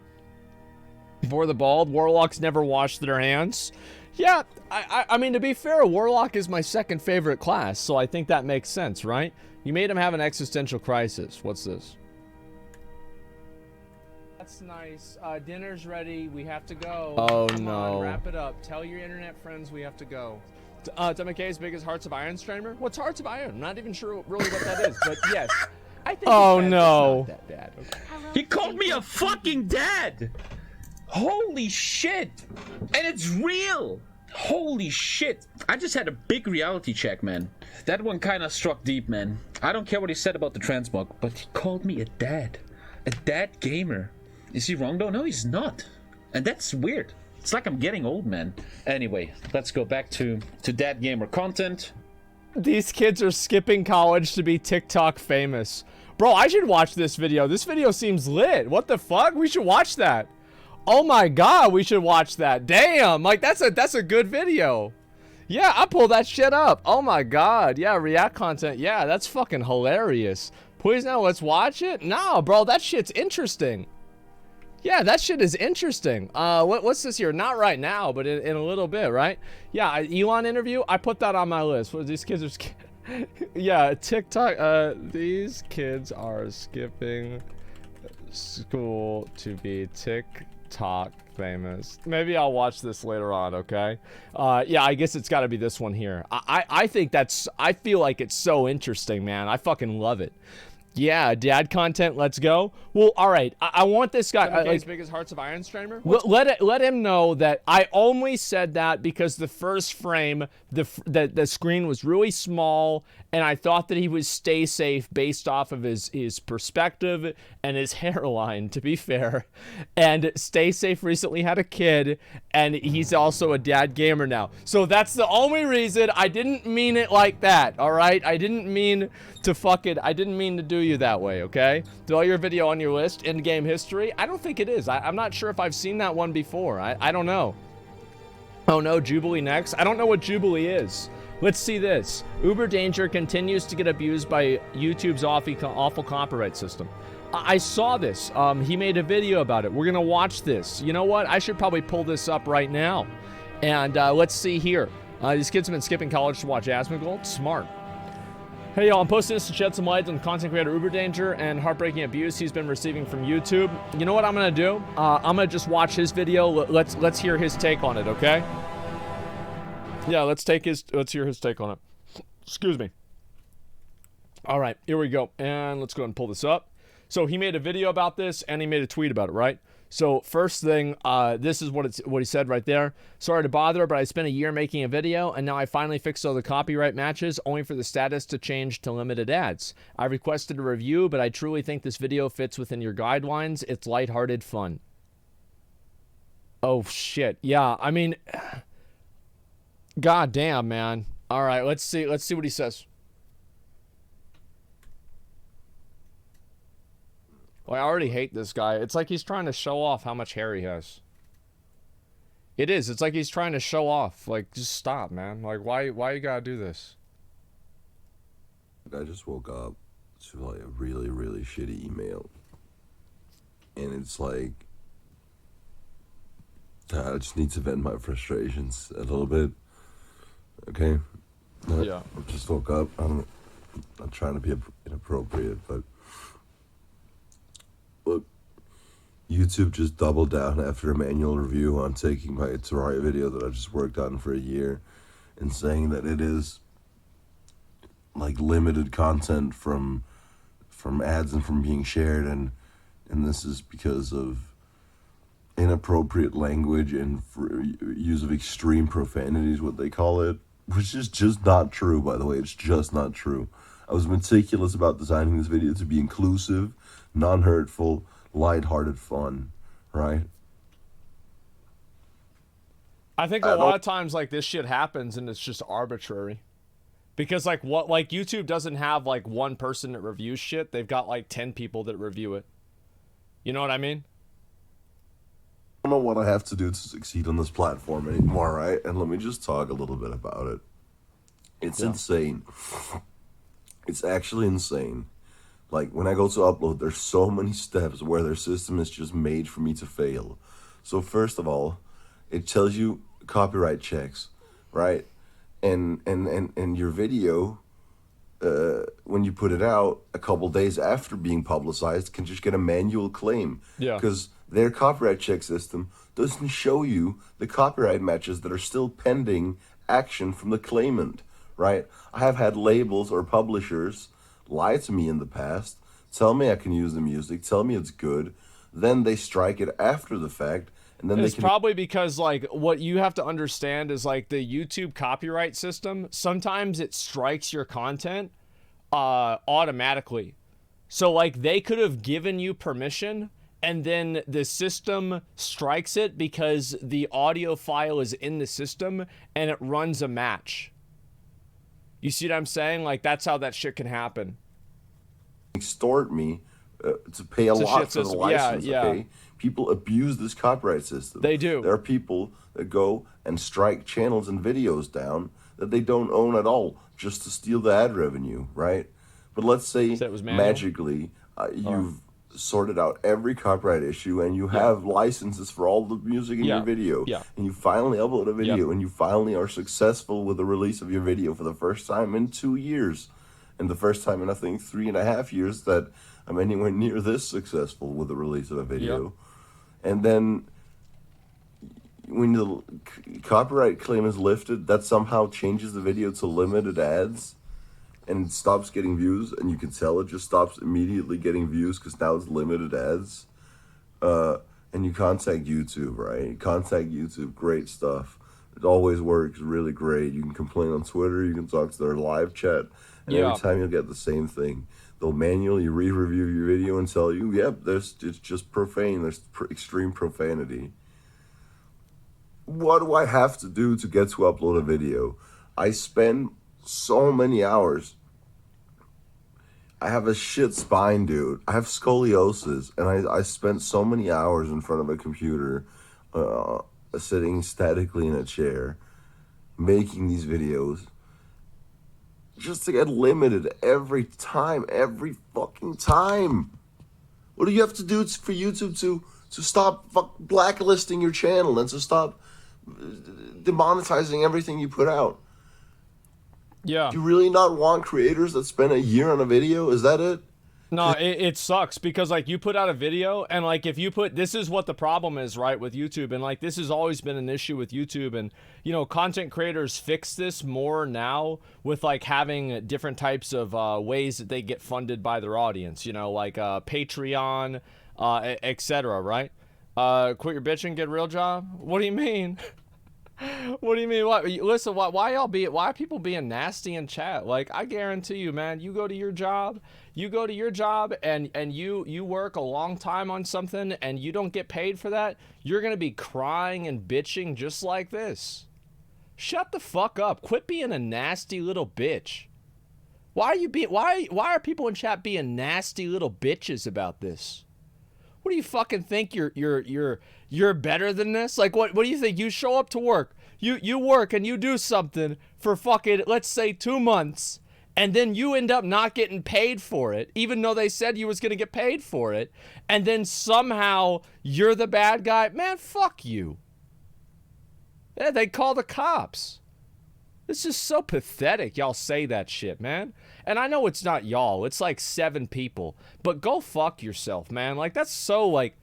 For the bald, warlocks never wash their hands. Yeah, I mean, to be fair, warlock is my second favorite class, so I think that makes sense, right? You made him have an existential crisis. What's this? That's nice. Dinner's ready. We have to go. Oh, come no. On, wrap it up. Tell your internet friends we have to go. McKay's biggest Hearts of Iron streamer? What's Hearts of Iron? I'm not even sure really what that is, but yes. I think no. It's not that bad. Okay. He called me a fucking dad! Holy shit! And it's real! Holy shit! I just had a big reality check, man. That one kind of struck deep, man. I don't care what he said about the transmog, but he called me a dad. A dad gamer. Is he wrong though? No, he's not. And that's weird. It's like I'm getting old, man. Anyway, let's go back to dad gamer content. These kids are skipping college to be TikTok famous. Bro, I should watch this video. This video seems lit. What the fuck? We should watch that. Oh my god, we should watch that. Damn, like that's a good video. Yeah, I pull that shit up. Oh my god. Yeah, react content. Yeah, that's fucking hilarious. Please now, let's watch it. No, bro, that shit's interesting. Yeah, that shit is interesting. What's this here? Not right now, but in a little bit, right? Yeah, Elon interview. I put that on my list. What, these kids are yeah, TikTok. These kids are skipping School to be TikTok famous. Maybe I'll watch this later on, okay? Yeah, I guess it's got to be this one here. I think that's, I feel like it's so interesting, man. I fucking love it. Yeah, dad content, let's go. Well, all right, I want this guy. Like, Like, as big as Hearts of Iron streamer? let him know that I only said that because the first frame, the screen was really small, and I thought that he would stay safe based off of his perspective and his hairline, to be fair. And Stay Safe recently had a kid, and he's also a dad gamer now. So that's the only reason. I didn't mean it like that, all right? I didn't mean to I didn't mean to do you that way, okay? Throw your video on your list, in-game history? I don't think it is. I'm not sure if I've seen that one before. I don't know. Oh no, Jubilee next? I don't know what Jubilee is. Let's see this. Uber Danger continues to get abused by YouTube's awful copyright system. I saw this. He made a video about it. We're gonna watch this. You know what? I should probably pull this up right now. And let's see here. These kids have been skipping college to watch Asmongold. Smart. Hey y'all, I'm posting this to shed some light on content creator Uber Danger and heartbreaking abuse he's been receiving from YouTube. You know what I'm gonna do? I'm gonna just watch his video. Let's hear his take on it, okay? Yeah, let's hear his take on it. Excuse me. All right, here we go. And let's go ahead and pull this up. So he made a video about this and he made a tweet about it, right? So first thing, this is what he said right there. Sorry to bother, but I spent a year making a video, and now I finally fixed all the copyright matches, only for the status to change to limited ads. I requested a review, but I truly think this video fits within your guidelines. It's lighthearted fun. Oh, shit. Yeah, I mean... God damn, man. All right, let's see what he says. Well, I already hate this guy. It's like he's trying to show off how much hair he has. It is. It's like he's trying to show off. Like, just stop, man. Like, why you gotta do this? I just woke up to like a really, really shitty email. And it's like, I just need to vent my frustrations a little bit. Okay? Yeah. I just woke up. I'm not trying to be inappropriate, but look, YouTube just doubled down after a manual review on taking my Terraria video that I just worked on for a year and saying that it is like limited content from ads and from being shared, and this is because of inappropriate language and use of extreme profanity is what they call it, which is just not true, by the way. It's just not true. I was meticulous about designing this video to be inclusive, non-hurtful, lighthearted fun, right? I think a lot of times like this shit happens and it's just arbitrary. Because like YouTube doesn't have like one person that reviews shit. They've got like 10 people that review it. You know what I mean? I don't know what I have to do to succeed on this platform anymore, right? And let me just talk a little bit about it. It's insane. It's actually insane. Like, when I go to upload, there's so many steps where their system is just made for me to fail. So first of all, it tells you copyright checks, right? And your video, when you put it out a couple days after being publicized, can just get a manual claim. Yeah. Because their copyright check system doesn't show you the copyright matches that are still pending action from the claimant, right? I have had labels or publishers lie to me in the past, tell me I can use the music, tell me it's good, then they strike it after the fact, and then it's probably because like what you have to understand is like the YouTube copyright system, sometimes it strikes your content automatically. So like they could have given you permission and then the system strikes it because the audio file is in the system and it runs a match. You see what I'm saying? Like, that's how that shit can happen. Extort me to pay a lot for the license, okay? People abuse this copyright system. They do. There are people that go and strike channels and videos down that they don't own at all just to steal the ad revenue, right? But let's say magically you've sorted out every copyright issue and you have licenses for all the music in your video, and you finally upload a video and you finally are successful with the release of your video for the first time in 2 years, And the first time in, I think, 3.5 years that I'm anywhere near this successful with the release of a video. Yep. And then when the copyright claim is lifted, that somehow changes the video to limited ads and it stops getting views, and you can tell it just stops immediately getting views because now it's limited ads. And you contact YouTube, right? Contact YouTube, great stuff. It always works really great. You can complain on Twitter, you can talk to their live chat, and every time you'll get the same thing. They'll manually re-review your video and tell you, yep, it's just profane, there's extreme profanity. What do I have to do to get to upload a video? I spend so many hours. I have a shit spine, dude. I have scoliosis, and I spent so many hours in front of a computer, sitting statically in a chair, making these videos, just to get limited every fucking time. What do you have to do for YouTube to stop blacklisting your channel and to stop demonetizing everything you put out? Yeah. Do you really not want creators that spend a year on a video? Is that it? No, it sucks because, like, you put out a video and, like, if you put, this is what the problem is, right, with YouTube, and, like, this has always been an issue with YouTube, and, you know, content creators fix this more now with, like, having different types of ways that they get funded by their audience, you know, like Patreon, etc., right? Quit your bitching, get a real job? What do you mean? What do you mean? What? Listen, why are people being nasty in chat? Like, I guarantee you, man, you go to your job, and you work a long time on something and you don't get paid for that, you're gonna be crying and bitching just like this. Shut the fuck up. Quit being a nasty little bitch. Why are people in chat being nasty little bitches about this? What do you fucking think? You're better than this? Like, what do you think? You show up to work, you work and you do something for fucking, let's say, 2 months, and then you end up not getting paid for it, even though they said you was gonna get paid for it, and then somehow you're the bad guy? Man, fuck you. Yeah, they call the cops. This is so pathetic. Y'all say that shit, man. And I know it's not y'all. It's like 7 people. But go fuck yourself, man. Like, that's so, like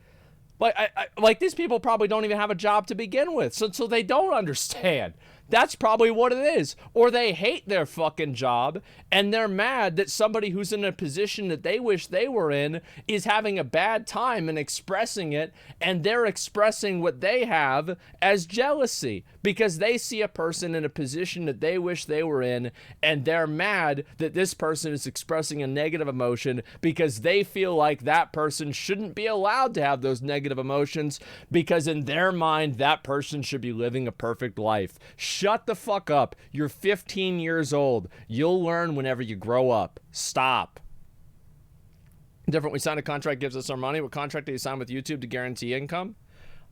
these people probably don't even have a job to begin with. So they don't understand. That's probably what it is. Or they hate their fucking job, and they're mad that somebody who's in a position that they wish they were in is having a bad time and expressing it, and they're expressing what they have as jealousy because they see a person in a position that they wish they were in, and they're mad that this person is expressing a negative emotion because they feel like that person shouldn't be allowed to have those negative emotions because in their mind, that person should be living a perfect life. Shut the fuck up. You're 15 years old. You'll learn whenever you grow up. Stop. Different. We signed a contract, gives us our money. What contract do you sign with YouTube to guarantee income?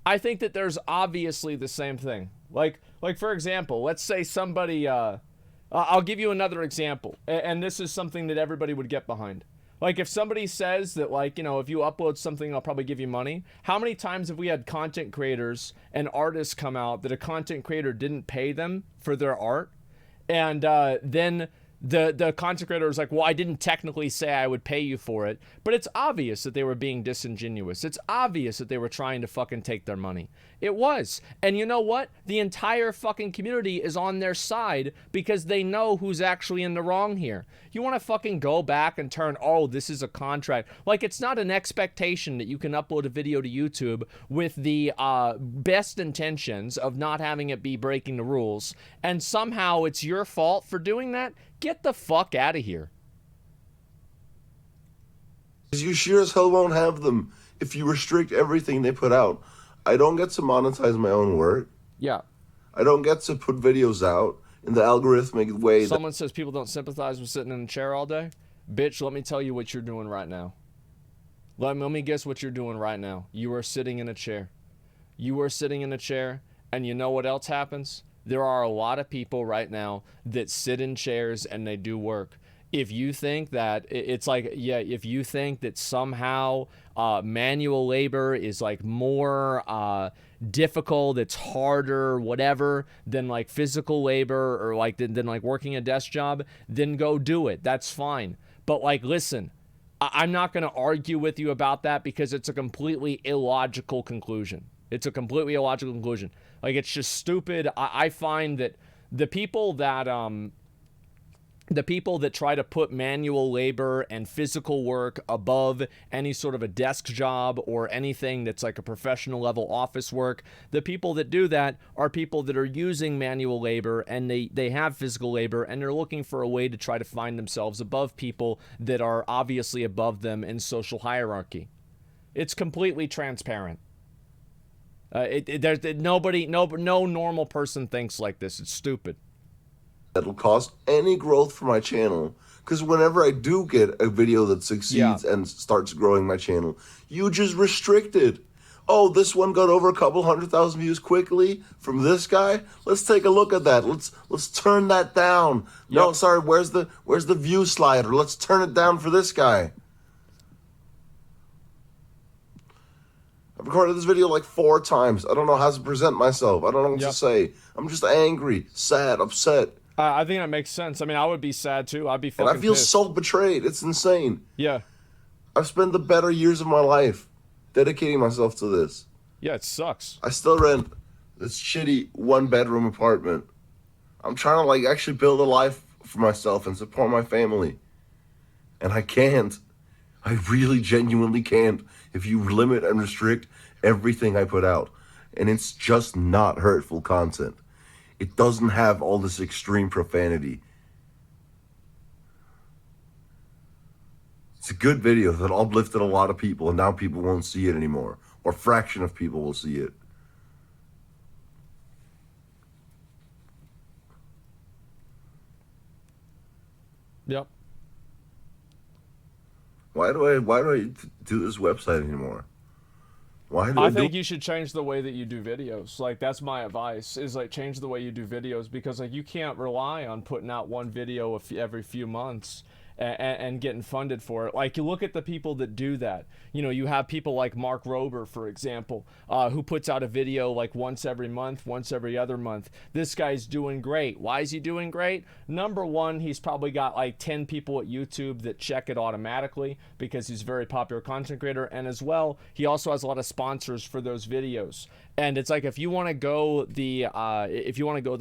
I think that there's obviously the same thing. Like for example, let's say somebody, I'll give you another example. And this is something that everybody would get behind. Like, if somebody says that, like, you know, if you upload something, I'll probably give you money. How many times have we had content creators and artists come out that a content creator didn't pay them for their art? And then the content creator was like, well, I didn't technically say I would pay you for it. But it's obvious that they were being disingenuous. It's obvious that they were trying to fucking take their money. It was. And you know what? The entire fucking community is on their side because they know who's actually in the wrong here. You want to fucking go back and turn, oh, this is a contract. Like, it's not an expectation that you can upload a video to YouTube with the best intentions of not having it be breaking the rules, and somehow it's your fault for doing that. Get the fuck out of here. Because you sure as hell won't have them if you restrict everything they put out. I don't get to monetize my own work. Yeah. I don't get to put videos out in the algorithmic way. Someone says people don't sympathize with sitting in a chair all day. Bitch, let me tell you what you're doing right now. Let me guess what you're doing right now. You are sitting in a chair. You are sitting in a chair, and you know what else happens? There are a lot of people right now that sit in chairs and they do work. if you think that it's like, yeah, if you think that somehow manual labor is like more difficult, it's harder, whatever, than like physical labor or like than like working a desk job, then go do it. That's fine. But like, listen, I'm not going to argue with you about that because it's a completely illogical conclusion. It's a completely illogical conclusion. Like, it's just stupid. I find that the people that try to put manual labor and physical work above any sort of a desk job or anything that's like a professional level office work, the people that do that are people that are using manual labor and they have physical labor and they're looking for a way to try to find themselves above people that are obviously above them in social hierarchy. It's completely transparent. No normal person thinks like this. It's stupid. That'll cost any growth for my channel, because whenever I do get a video that succeeds and starts growing my channel, you just restrict it. Oh, this one got over a couple 100,000 views quickly from this guy. Let's take a look at that. Let's turn that down. Yep. No, sorry, where's the view slider? Let's turn it down for this guy. I've recorded this video like 4 times. I don't know how to present myself. I don't know what to say. I'm just angry, sad, upset. I think that makes sense. I mean, I would be sad too. I'd be fucking And I feel pissed. so betrayed. It's insane. Yeah. I've spent the better years of my life dedicating myself to this. Yeah, it sucks. I still rent this shitty 1-bedroom apartment. I'm trying to like actually build a life for myself and support my family. And I can't. I really genuinely can't if you limit and restrict everything I put out. And it's just not hurtful content. It doesn't have all this extreme profanity. It's a good video that uplifted a lot of people, and now people won't see it anymore. Or a fraction of people will see it. Yep. Why do I do this website anymore? Why do I think you should change the way that you do videos. Like, that's my advice, is like change the way you do videos, because like you can't rely on putting out one video every few months and getting funded for it. Like, you look at the people that do that. You know, you have people like Mark Rober, for example, who puts out a video like once every month, once every other month. This guy's doing great. Why is he doing great? Number one, he's probably got like 10 people at YouTube that check it automatically because he's a very popular content creator. And as well, he also has a lot of sponsors for those videos. And it's like, if you want to go the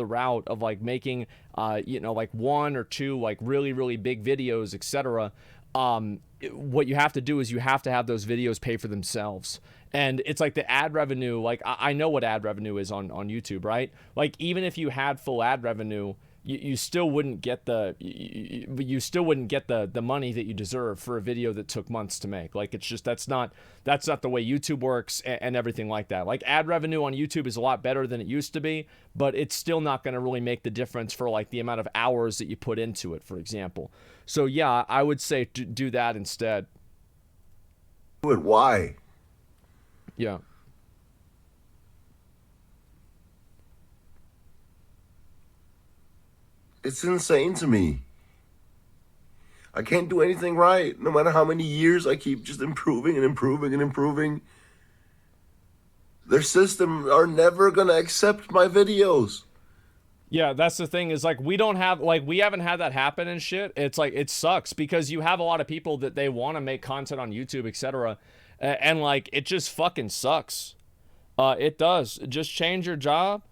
route of like making you know, like 1 or 2 like really big videos, etc., what you have to do is you have to have those videos pay for themselves. And it's like the ad revenue, like I know what ad revenue is on YouTube, right? Like, even if you had full ad revenue, you still wouldn't get the money that you deserve for a video that took months to make. Like, it's just that's not the way YouTube works and everything like that. Like, ad revenue on YouTube is a lot better than it used to be, but it's still not going to really make the difference for like the amount of hours that you put into it, for example. So yeah, I would say do that instead. But why? Yeah. It's insane to me. I can't do anything right, no matter how many years I keep just improving and improving and improving. Their system are never gonna accept my videos. Yeah, that's the thing, is like we haven't had that happen and shit. It's like, it sucks because you have a lot of people that they want to make content on YouTube, etc. And like, it just fucking sucks. It does. Just change your job.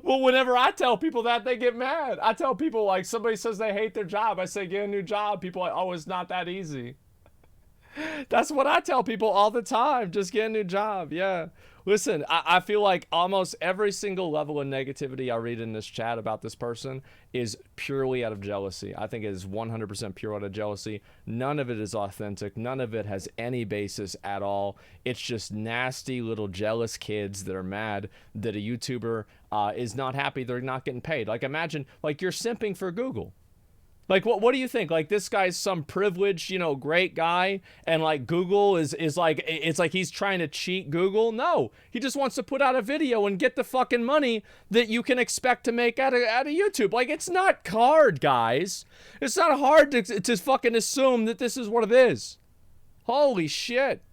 Well, whenever I tell people that, they get mad. I tell people, like, somebody says they hate their job, I say, get a new job. People are like, oh, it's not that easy. That's what I tell people all the time. Just get a new job. Yeah. Listen, I feel like almost every single level of negativity I read in this chat about this person is purely out of jealousy. I think it is 100% pure out of jealousy. None of it is authentic. None of it has any basis at all. It's just nasty little jealous kids that are mad that a YouTuber is not happy they're not getting paid. Like, imagine, like, you're simping for Google. Like, what do you think? Like, this guy's some privileged, you know, great guy, and like Google is like, it's like he's trying to cheat Google. No, he just wants to put out a video and get the fucking money that you can expect to make out of YouTube. Like, it's not hard, guys. It's not hard to fucking assume that this is what it is. Holy shit.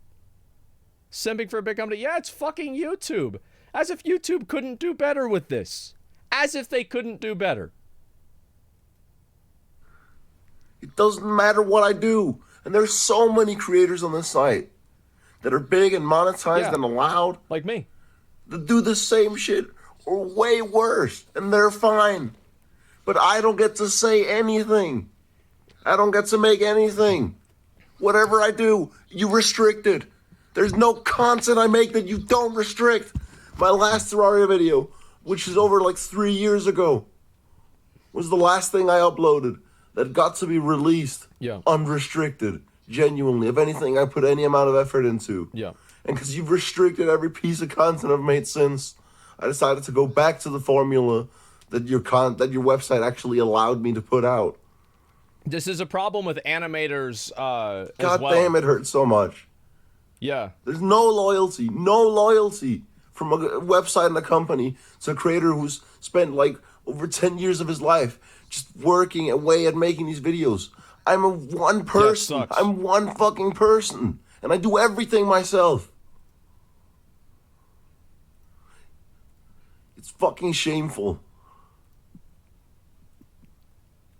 Simping for a big company. Yeah, it's fucking YouTube. As if YouTube couldn't do better with this. As if they couldn't do better. It doesn't matter what I do. And there's so many creators on this site that are big and monetized and allowed. Like me. That do the same shit or way worse. And they're fine. But I don't get to say anything. I don't get to make anything. Whatever I do, you restrict it. There's no content I make that you don't restrict. My last Terraria video, which is over like 3 years ago, was the last thing I uploaded that got to be released unrestricted, genuinely, if anything I put any amount of effort into. Yeah. And because you've restricted every piece of content I've made since, I decided to go back to the formula that your website actually allowed me to put out. This is a problem with animators God damn, it hurts so much. Yeah. There's no loyalty from a website and a company to a creator who's spent like over 10 years of his life just working away at making these videos. I'm one person. Yeah, I'm one fucking person. And I do everything myself. It's fucking shameful.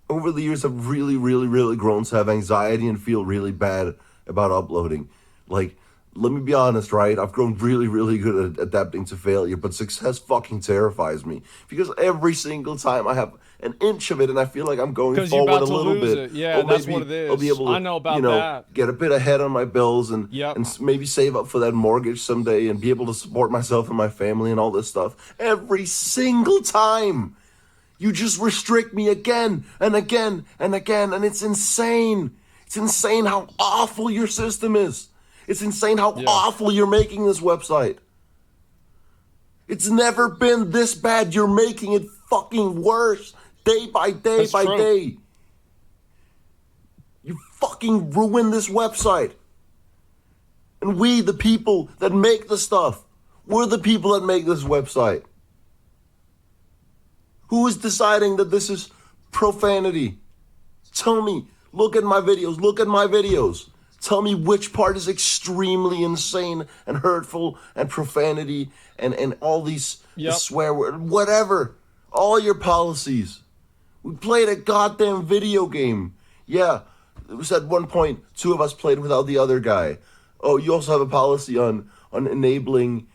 Over the years, I've really grown to have anxiety and feel really bad about uploading. Like, let me be honest, right? I've grown really good at adapting to failure, but success fucking terrifies me. Because every single time I have an inch of it and I feel like I'm going forward a little bit. Yeah, that's what it is. I'll be able to, I know about that. Get a bit ahead on my bills and maybe save up for that mortgage someday and be able to support myself and my family and all this stuff. Every single time, you just restrict me again and again and again, and it's insane. It's insane how awful your system is. It's insane how awful you're making this website. It's never been this bad. You're making it fucking worse day by day by day. You fucking ruined this website. And we, the people that make the stuff, we're the people that make this website. Who is deciding that this is profanity? Tell me. Look at my videos. Tell me which part is extremely insane and hurtful and profanity and all these swear words, whatever. All your policies. We played a goddamn video game. Yeah, it was at one point 2 of us played without the other guy. Oh, you also have a policy on enabling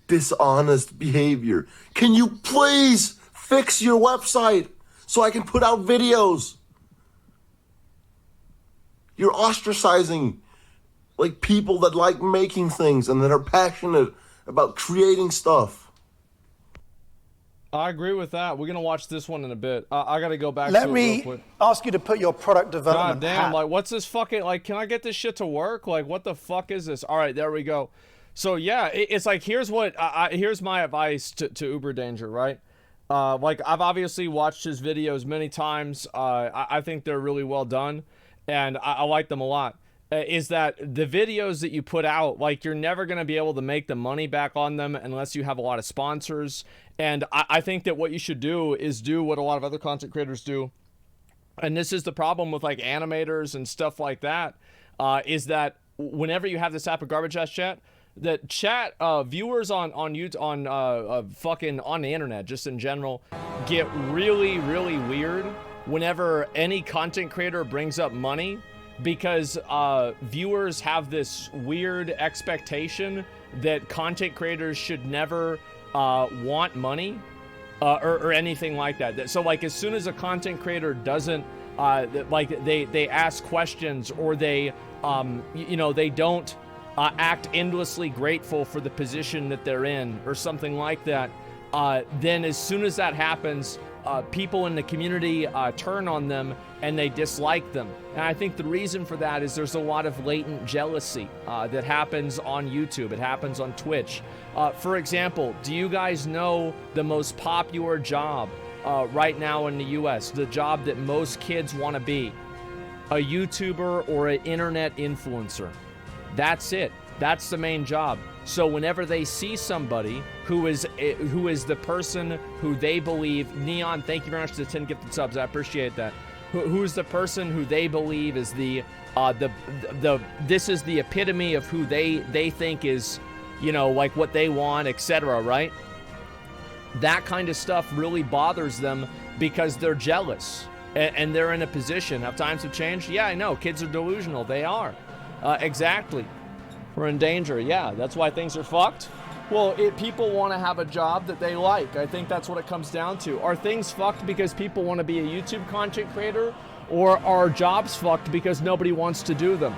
dishonest behavior. Can you please fix your website so I can put out videos? You're ostracizing like people that like making things and that are passionate about creating stuff. I agree with that. We're gonna watch this one in a bit. I gotta go back. Let me ask you to put your product development. God damn! Like, what's this fucking like? Can I get this shit to work? Like, what the fuck is this? All right, there we go. So yeah, it's like here's what here's my advice to Uber Danger, right? Like I've obviously watched his videos many times. I think they're really well done. And I like them a lot, is that the videos that you put out, like you're never going to be able to make the money back on them unless you have a lot of sponsors. And I think that what you should do is do what a lot of other content creators do. And this is the problem with like animators and stuff like that, is that whenever you have this type of garbage ass chat, that chat viewers on YouTube, on fucking on the internet, just in general, get really weird whenever any content creator brings up money, because viewers have this weird expectation that content creators should never want money or anything like that. So like as soon as a content creator doesn't like they ask questions or they they don't act endlessly grateful for the position that they're in or something like that, then as soon as that happens, people in the community turn on them and they dislike them. And I think the reason for that is there's a lot of latent jealousy that happens on YouTube. It happens on Twitch. For example, do you guys know the most popular job right now in the US, the job that most kids want to be. A YouTuber or an internet influencer. That's it. That's the main job. So whenever they see somebody who is the person who they believe, Neon, thank you very much for the 10 gifted subs, I appreciate that. Who's the person who they believe is this is the epitome of who they think is, you know, like what they want, etc., right? That kind of stuff really bothers them because they're jealous and they're in a position. Have times have changed? Yeah, I know. Kids are delusional. They are. Exactly. We're in danger. Yeah, that's why things are fucked. Well, people want to have a job that they like. I think that's what it comes down to. Are things fucked because people want to be a YouTube content creator? Or are jobs fucked because nobody wants to do them?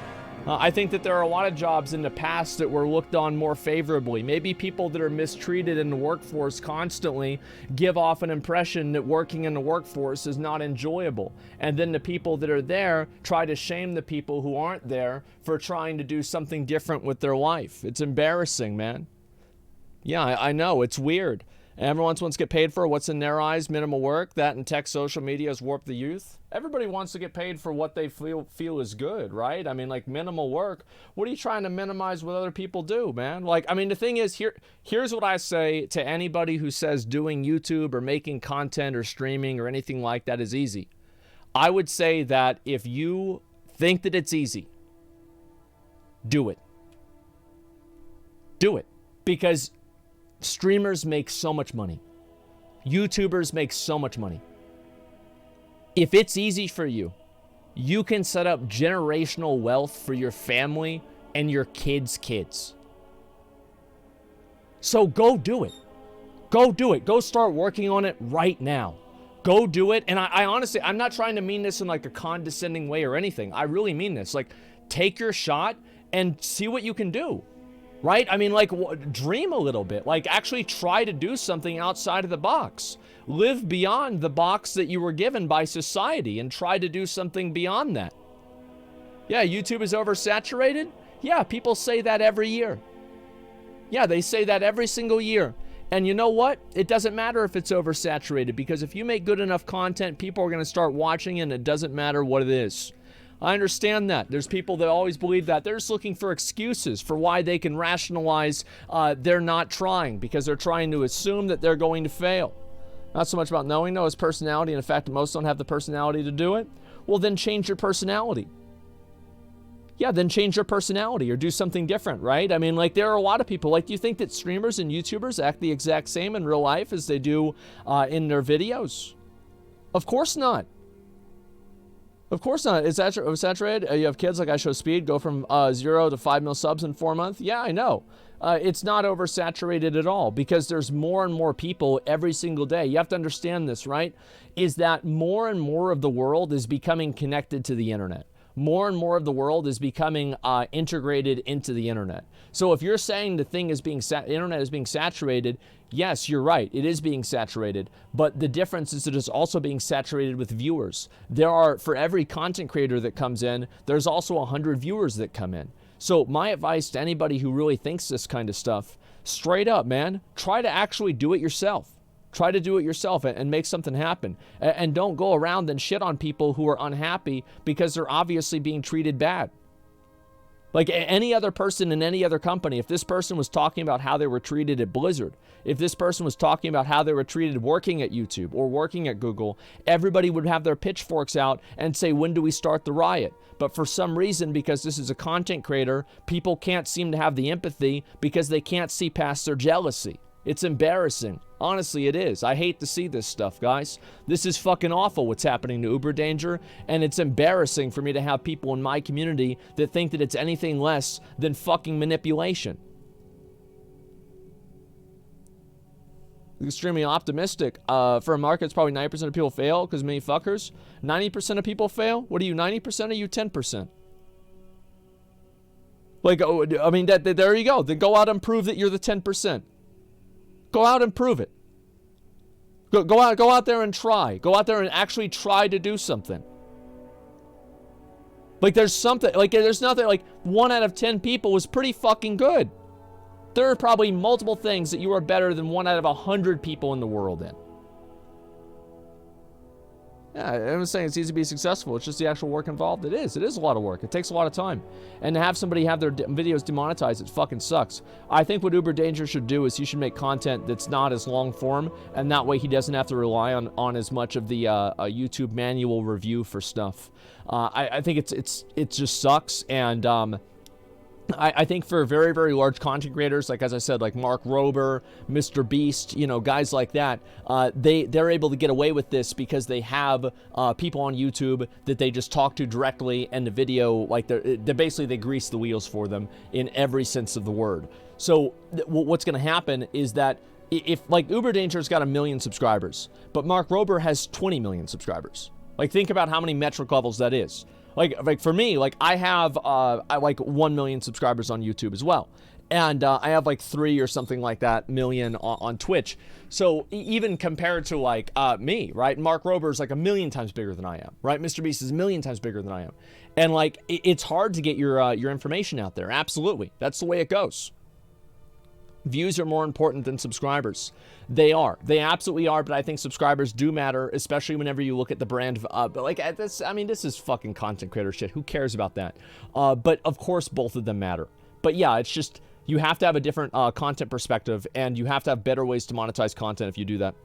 I think that there are a lot of jobs in the past that were looked on more favorably. Maybe people that are mistreated in the workforce constantly give off an impression that working in the workforce is not enjoyable. And then the people that are there try to shame the people who aren't there for trying to do something different with their life. It's embarrassing, man. Yeah, I know, it's weird. Everyone wants to get paid for what's in their eyes, minimal work. That and tech social media has warped the youth. Everybody wants to get paid for what they feel is good, right? I mean, like minimal work. What are you trying to minimize what other people do, man? Like, I mean, the thing is, here's what I say to anybody who says doing YouTube or making content or streaming or anything like that is easy. I would say that if you think that it's easy, do it. Do it. Because streamers make so much money. YouTubers make so much money. If it's easy for you, you can set up generational wealth for your family and your kids' kids. So go do it. Go do it. Go start working on it right now. Go do it. And I honestly, I'm not trying to mean this in like a condescending way or anything. I really mean this. Like, take your shot and see what you can do. Right? I mean, like, dream a little bit. Like, actually try to do something outside of the box. Live beyond the box that you were given by society and try to do something beyond that. Yeah, YouTube is oversaturated? Yeah, people say that every year. Yeah, they say that every single year. And you know what? It doesn't matter if it's oversaturated, because if you make good enough content, people are going to start watching, and it doesn't matter what it is. I understand that. There's people that always believe that. They're just looking for excuses for why they can rationalize they're not trying, because they're trying to assume that they're going to fail. Not so much about knowing, though, as personality, and the fact that most don't have the personality to do it. Well, then change your personality. Yeah, then change your personality or do something different, right? I mean, like, there are a lot of people. Like, do you think that streamers and YouTubers act the exact same in real life as they do in their videos? Of course not. Of course not. It's saturated. You have kids, like I show Speed, go from 0 to 5 mil subs in 4 months. Yeah, I know. It's not oversaturated at all, because there's more and more people every single day. You have to understand this, right? Is that more and more of the world is becoming connected to the internet. More and more of the world is becoming integrated into the internet. So if you're saying the thing is being internet is being saturated, yes, you're right. It is being saturated. But the difference is that it's also being saturated with viewers. There are, for every content creator that comes in, there's also 100 viewers that come in. So my advice to anybody who really thinks this kind of stuff, straight up, man, try to actually do it yourself. Try to do it yourself and make something happen. And don't go around and shit on people who are unhappy because they're obviously being treated bad. Like any other person in any other company, if this person was talking about how they were treated at Blizzard, if this person was talking about how they were treated working at YouTube or working at Google, everybody would have their pitchforks out and say, when do we start the riot? But for some reason, because this is a content creator, people can't seem to have the empathy because they can't see past their jealousy. It's embarrassing. Honestly, it is. I hate to see this stuff, guys. This is fucking awful what's happening to Uber Danger, and it's embarrassing for me to have people in my community that think that it's anything less than fucking manipulation. Extremely optimistic. For a market, it's probably 90% of people fail because many fuckers. 90% of people fail? What are you, 90% or are you 10%? Like, oh, I mean, there you go. Then go out and prove that you're the 10%. Go out and prove it. Go out there and try. Go out there and actually try to do something. Like, there's something, like, there's nothing, like, 1 out of 10 people was pretty fucking good. There are probably multiple things that you are better than 1 out of 100 people in the world in. Yeah, I'm saying it's easy to be successful. It's just the actual work involved. It is a lot of work. It takes a lot of time. And to have somebody have their videos demonetized, it fucking sucks. I think what Uber Danger should do is he should make content that's not as long form, and that way he doesn't have to rely on as much of the YouTube manual review for stuff. I think it just sucks, and I think for very, very large content creators, like as I said, like Mark Rober, Mr. Beast, you know, guys like that, they're able to get away with this because they have people on YouTube that they just talk to directly, and the video, like they're basically, they grease the wheels for them in every sense of the word. So what's going to happen is that if like Uber Danger's got 1 million subscribers, but Mark Rober has 20 million subscribers. Like think about how many metric levels that is. Like for me, like I have like 1 million subscribers on YouTube as well, and I have like 3 or something like that million on Twitch. So even compared to like me, right? Mark Rober is like 1 million times bigger than I am, right? Mr. Beast is 1 million times bigger than I am, and like it's hard to get your information out there. Absolutely, that's the way it goes. Views are more important than subscribers. They absolutely are, but I think subscribers do matter, especially whenever you look at the brand. But like this, I mean, this is fucking content creator shit. Who cares about that? But of course, both of them matter. But yeah, it's just, you have to have a different content perspective, and you have to have better ways to monetize content if you do that.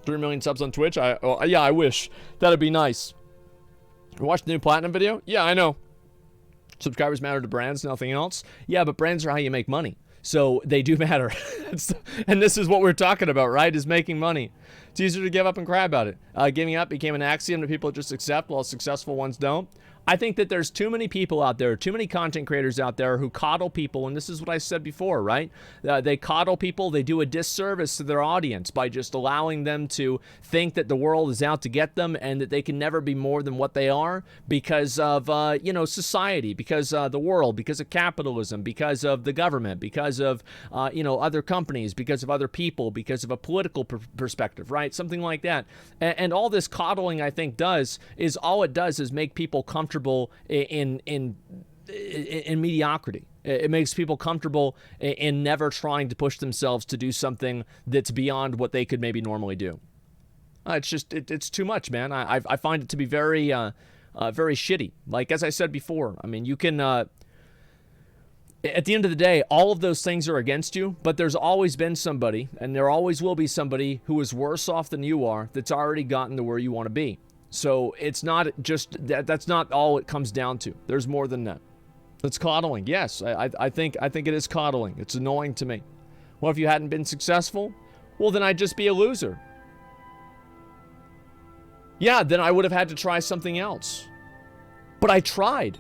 3 million subs on Twitch? Yeah, I wish. That'd be nice. You watched the new Platinum video? Yeah, I know. Subscribers matter to brands, nothing else. Yeah, but brands are how you make money. So they do matter. And this is what we're talking about, right? Is making money. It's easier to give up and cry about it. Giving up became an axiom that people just accept while successful ones don't. I think that there's too many people out there, too many content creators out there who coddle people, and this is what I said before, right? They coddle people, they do a disservice to their audience by just allowing them to think that the world is out to get them and that they can never be more than what they are because of, you know, society, because the world, because of capitalism, because of the government, because of, you know, other companies, because of other people, because of a political perspective, right? Something like that. And all this coddling, I think, does is make people comfortable in mediocrity. It makes people comfortable in never trying to push themselves to do something that's beyond what they could maybe normally do. It's just, it's too much, man. I find it to be very, very shitty. Like, as I said before, I mean, you can, at the end of the day, all of those things are against you, but there's always been somebody, and there always will be somebody who is worse off than you are that's already gotten to where you want to be. So it's not just that's not all it comes down to. There's more than that. It's coddling. Yes, I think it is coddling. It's annoying to me. Well, if you hadn't been successful, well, then I'd just be a loser. Yeah, then I would have had to try something else. But I tried.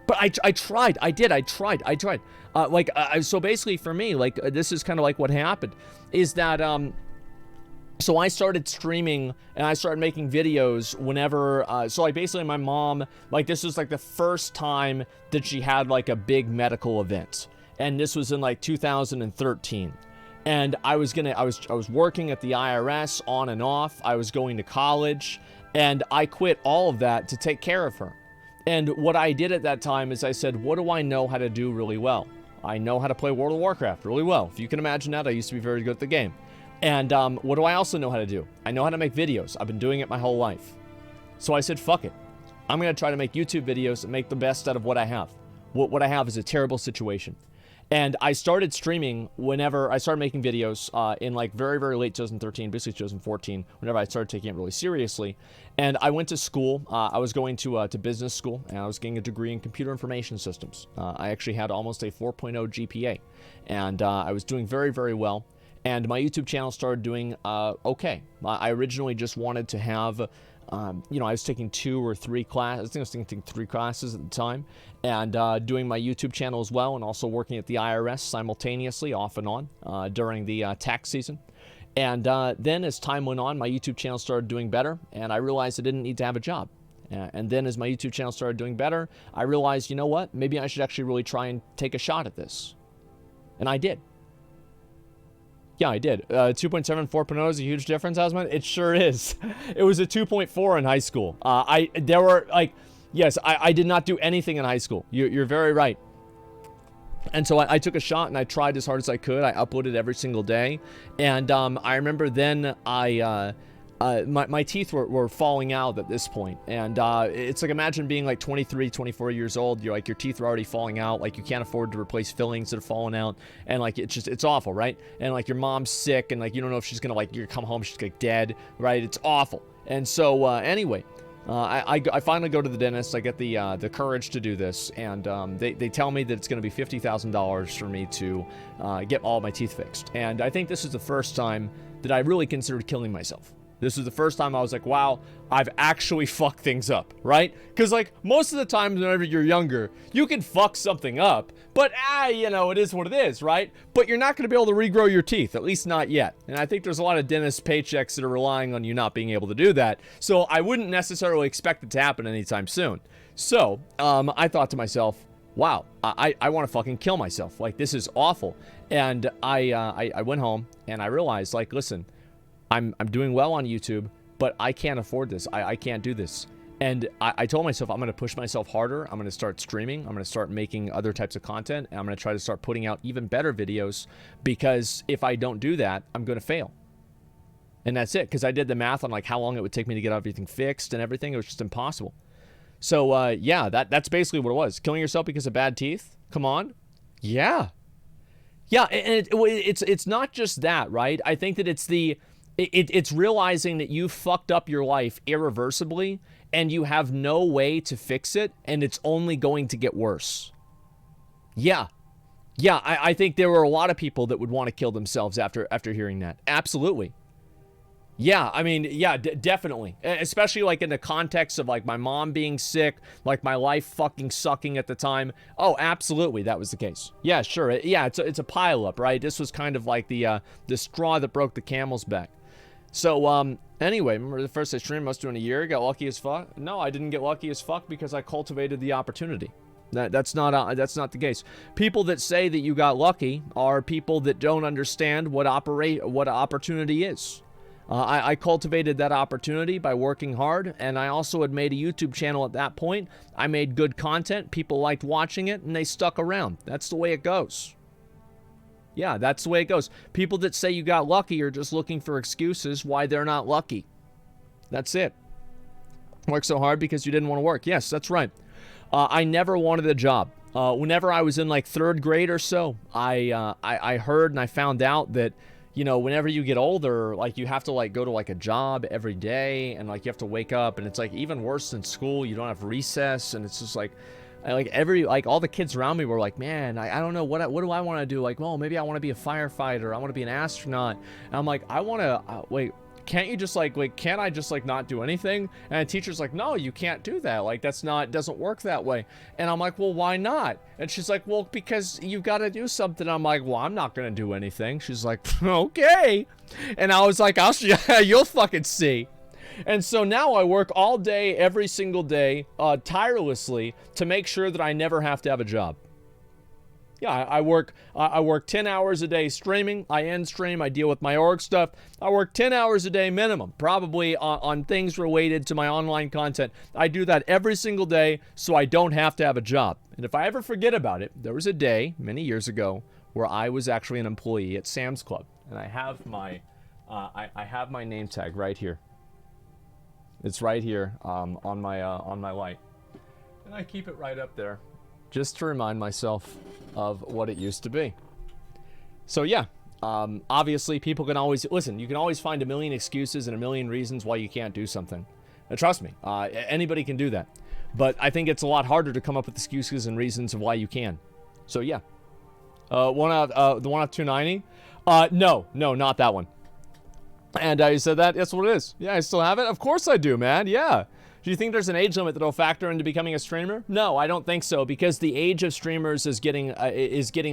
But I tried. I did. I tried. So basically for me, like, this is kind of like what happened is that, so I started streaming and I started making videos whenever, so like basically my mom, like this was like the first time that she had like a big medical event. And this was in like 2013. And I was working at the IRS on and off. I was going to college and I quit all of that to take care of her. And what I did at that time is I said, what do I know how to do really well? I know how to play World of Warcraft really well. If you can imagine that, I used to be very good at the game. And what do I also know how to do? I know how to make videos. I've been doing it my whole life. So I said, fuck it. I'm going to try to make YouTube videos and make the best out of what I have. What I have is a terrible situation. And I started streaming whenever I started making videos in like very, very late 2013, basically 2014, whenever I started taking it really seriously. And I went to school. I was going to business school, and I was getting a degree in computer information systems. I actually had almost a 4.0 GPA, and I was doing very, very well. And my YouTube channel started doing okay. I originally just wanted to have, you know, I was taking 2 or 3 classes. I think I was taking 3 classes at the time, and doing my YouTube channel as well, and also working at the IRS simultaneously, off and on, during the tax season. And then as time went on, my YouTube channel started doing better, and I realized I didn't need to have a job. And then as my YouTube channel started doing better, I realized, you know what? Maybe I should actually really try and take a shot at this. And I did. Yeah, I did. 2.7 4.0 is a huge difference, Asmongold. It sure is. It was a 2.4 in high school. There were like, yes, I did not do anything in high school. You're very right. And so I took a shot and I tried as hard as I could. I uploaded every single day. And I remember then I my teeth were falling out at this point. And it's like, imagine being like 23, 24 years old. You're like, your teeth are already falling out. Like, you can't afford to replace fillings that are falling out. And like, it's awful, right? And like, your mom's sick, and like, you don't know if she's gonna like, you come home, she's like dead, right? It's awful. And so anyway, I finally go to the dentist. I get the courage to do this, and they tell me that it's going to be $50,000 for me to get all my teeth fixed. And I think this is the first time that I really considered killing myself. This is the first time I was like, wow, I've actually fucked things up, right? Because, like, most of the times whenever you're younger, you can fuck something up, but, you know, it is what it is, right? But you're not going to be able to regrow your teeth, at least not yet. And I think there's a lot of dentist paychecks that are relying on you not being able to do that. So I wouldn't necessarily expect it to happen anytime soon. So I thought to myself, wow, I want to fucking kill myself. Like, this is awful. And I went home and I realized, like, listen, I'm doing well on YouTube, but I can't afford this. I can't do this. And I told myself I'm going to push myself harder. I'm going to start streaming. I'm going to start making other types of content. And I'm going to try to start putting out even better videos, because if I don't do that, I'm going to fail. And that's it, because I did the math on like how long it would take me to get everything fixed and everything. It was just impossible. So yeah, that's basically what it was. Killing yourself because of bad teeth? Come on. Yeah. Yeah, and it's not just that, right? I think that it's realizing that you fucked up your life irreversibly and you have no way to fix it, and it's only going to get worse. Yeah. Yeah, I think there were a lot of people that would want to kill themselves after hearing that. Absolutely. Yeah, I mean, yeah, definitely. Especially like in the context of like my mom being sick, like my life fucking sucking at the time. Oh, absolutely, that was the case. Yeah, sure. Yeah, it's a pile up, right? This was kind of like the straw that broke the camel's back. So, anyway, remember the first I streamed, I was doing a year, got lucky as fuck? No, I didn't get lucky as fuck because I cultivated the opportunity. That's not the case. People that say that you got lucky are people that don't understand what opportunity is. I cultivated that opportunity by working hard, and I also had made a YouTube channel at that point. I made good content, people liked watching it, and they stuck around. That's the way it goes. Yeah, that's the way it goes. People that say you got lucky are just looking for excuses why they're not lucky. That's it. Work so hard because you didn't want to work. Yes, that's right. I never wanted a job. Whenever I was in like 3rd grade or so, I heard and I found out that, you know, whenever you get older, like you have to like go to like a job every day, and like you have to wake up, and it's like even worse than school. You don't have recess, and it's just like all the kids around me were like, man, I don't know, what do I want to do? Like, well, maybe I want to be a firefighter. I want to be an astronaut. And I'm like, I want to, wait, can't you just like, wait, can't I just like not do anything? And the teacher's like, no, you can't do that. Like, doesn't work that way. And I'm like, well, why not? And she's like, well, because you've got to do something. I'm like, well, I'm not going to do anything. She's like, okay. And I was like, you'll fucking see. And so now I work all day, every single day, tirelessly to make sure that I never have to have a job. Yeah, I work 10 hours a day streaming. I end stream. I deal with my org stuff. I work 10 hours a day minimum, probably on things related to my online content. I do that every single day so I don't have to have a job. And if I ever forget about it, there was a day many years ago where I was actually an employee at Sam's Club, and I have my I have my name tag right here. It's right here on my light, and I keep it right up there, just to remind myself of what it used to be. So yeah, obviously people can always listen. You can always find a million excuses and a million reasons why you can't do something. Trust me, anybody can do that. But I think it's a lot harder to come up with excuses and reasons of why you can. So yeah, the one out 290. No, not that one. And I said that's what it is. Yeah, I still have it. Of course I do, man. Yeah. Do you think there's an age limit that'll factor into becoming a streamer? No, I don't think so, because the age of streamers is getting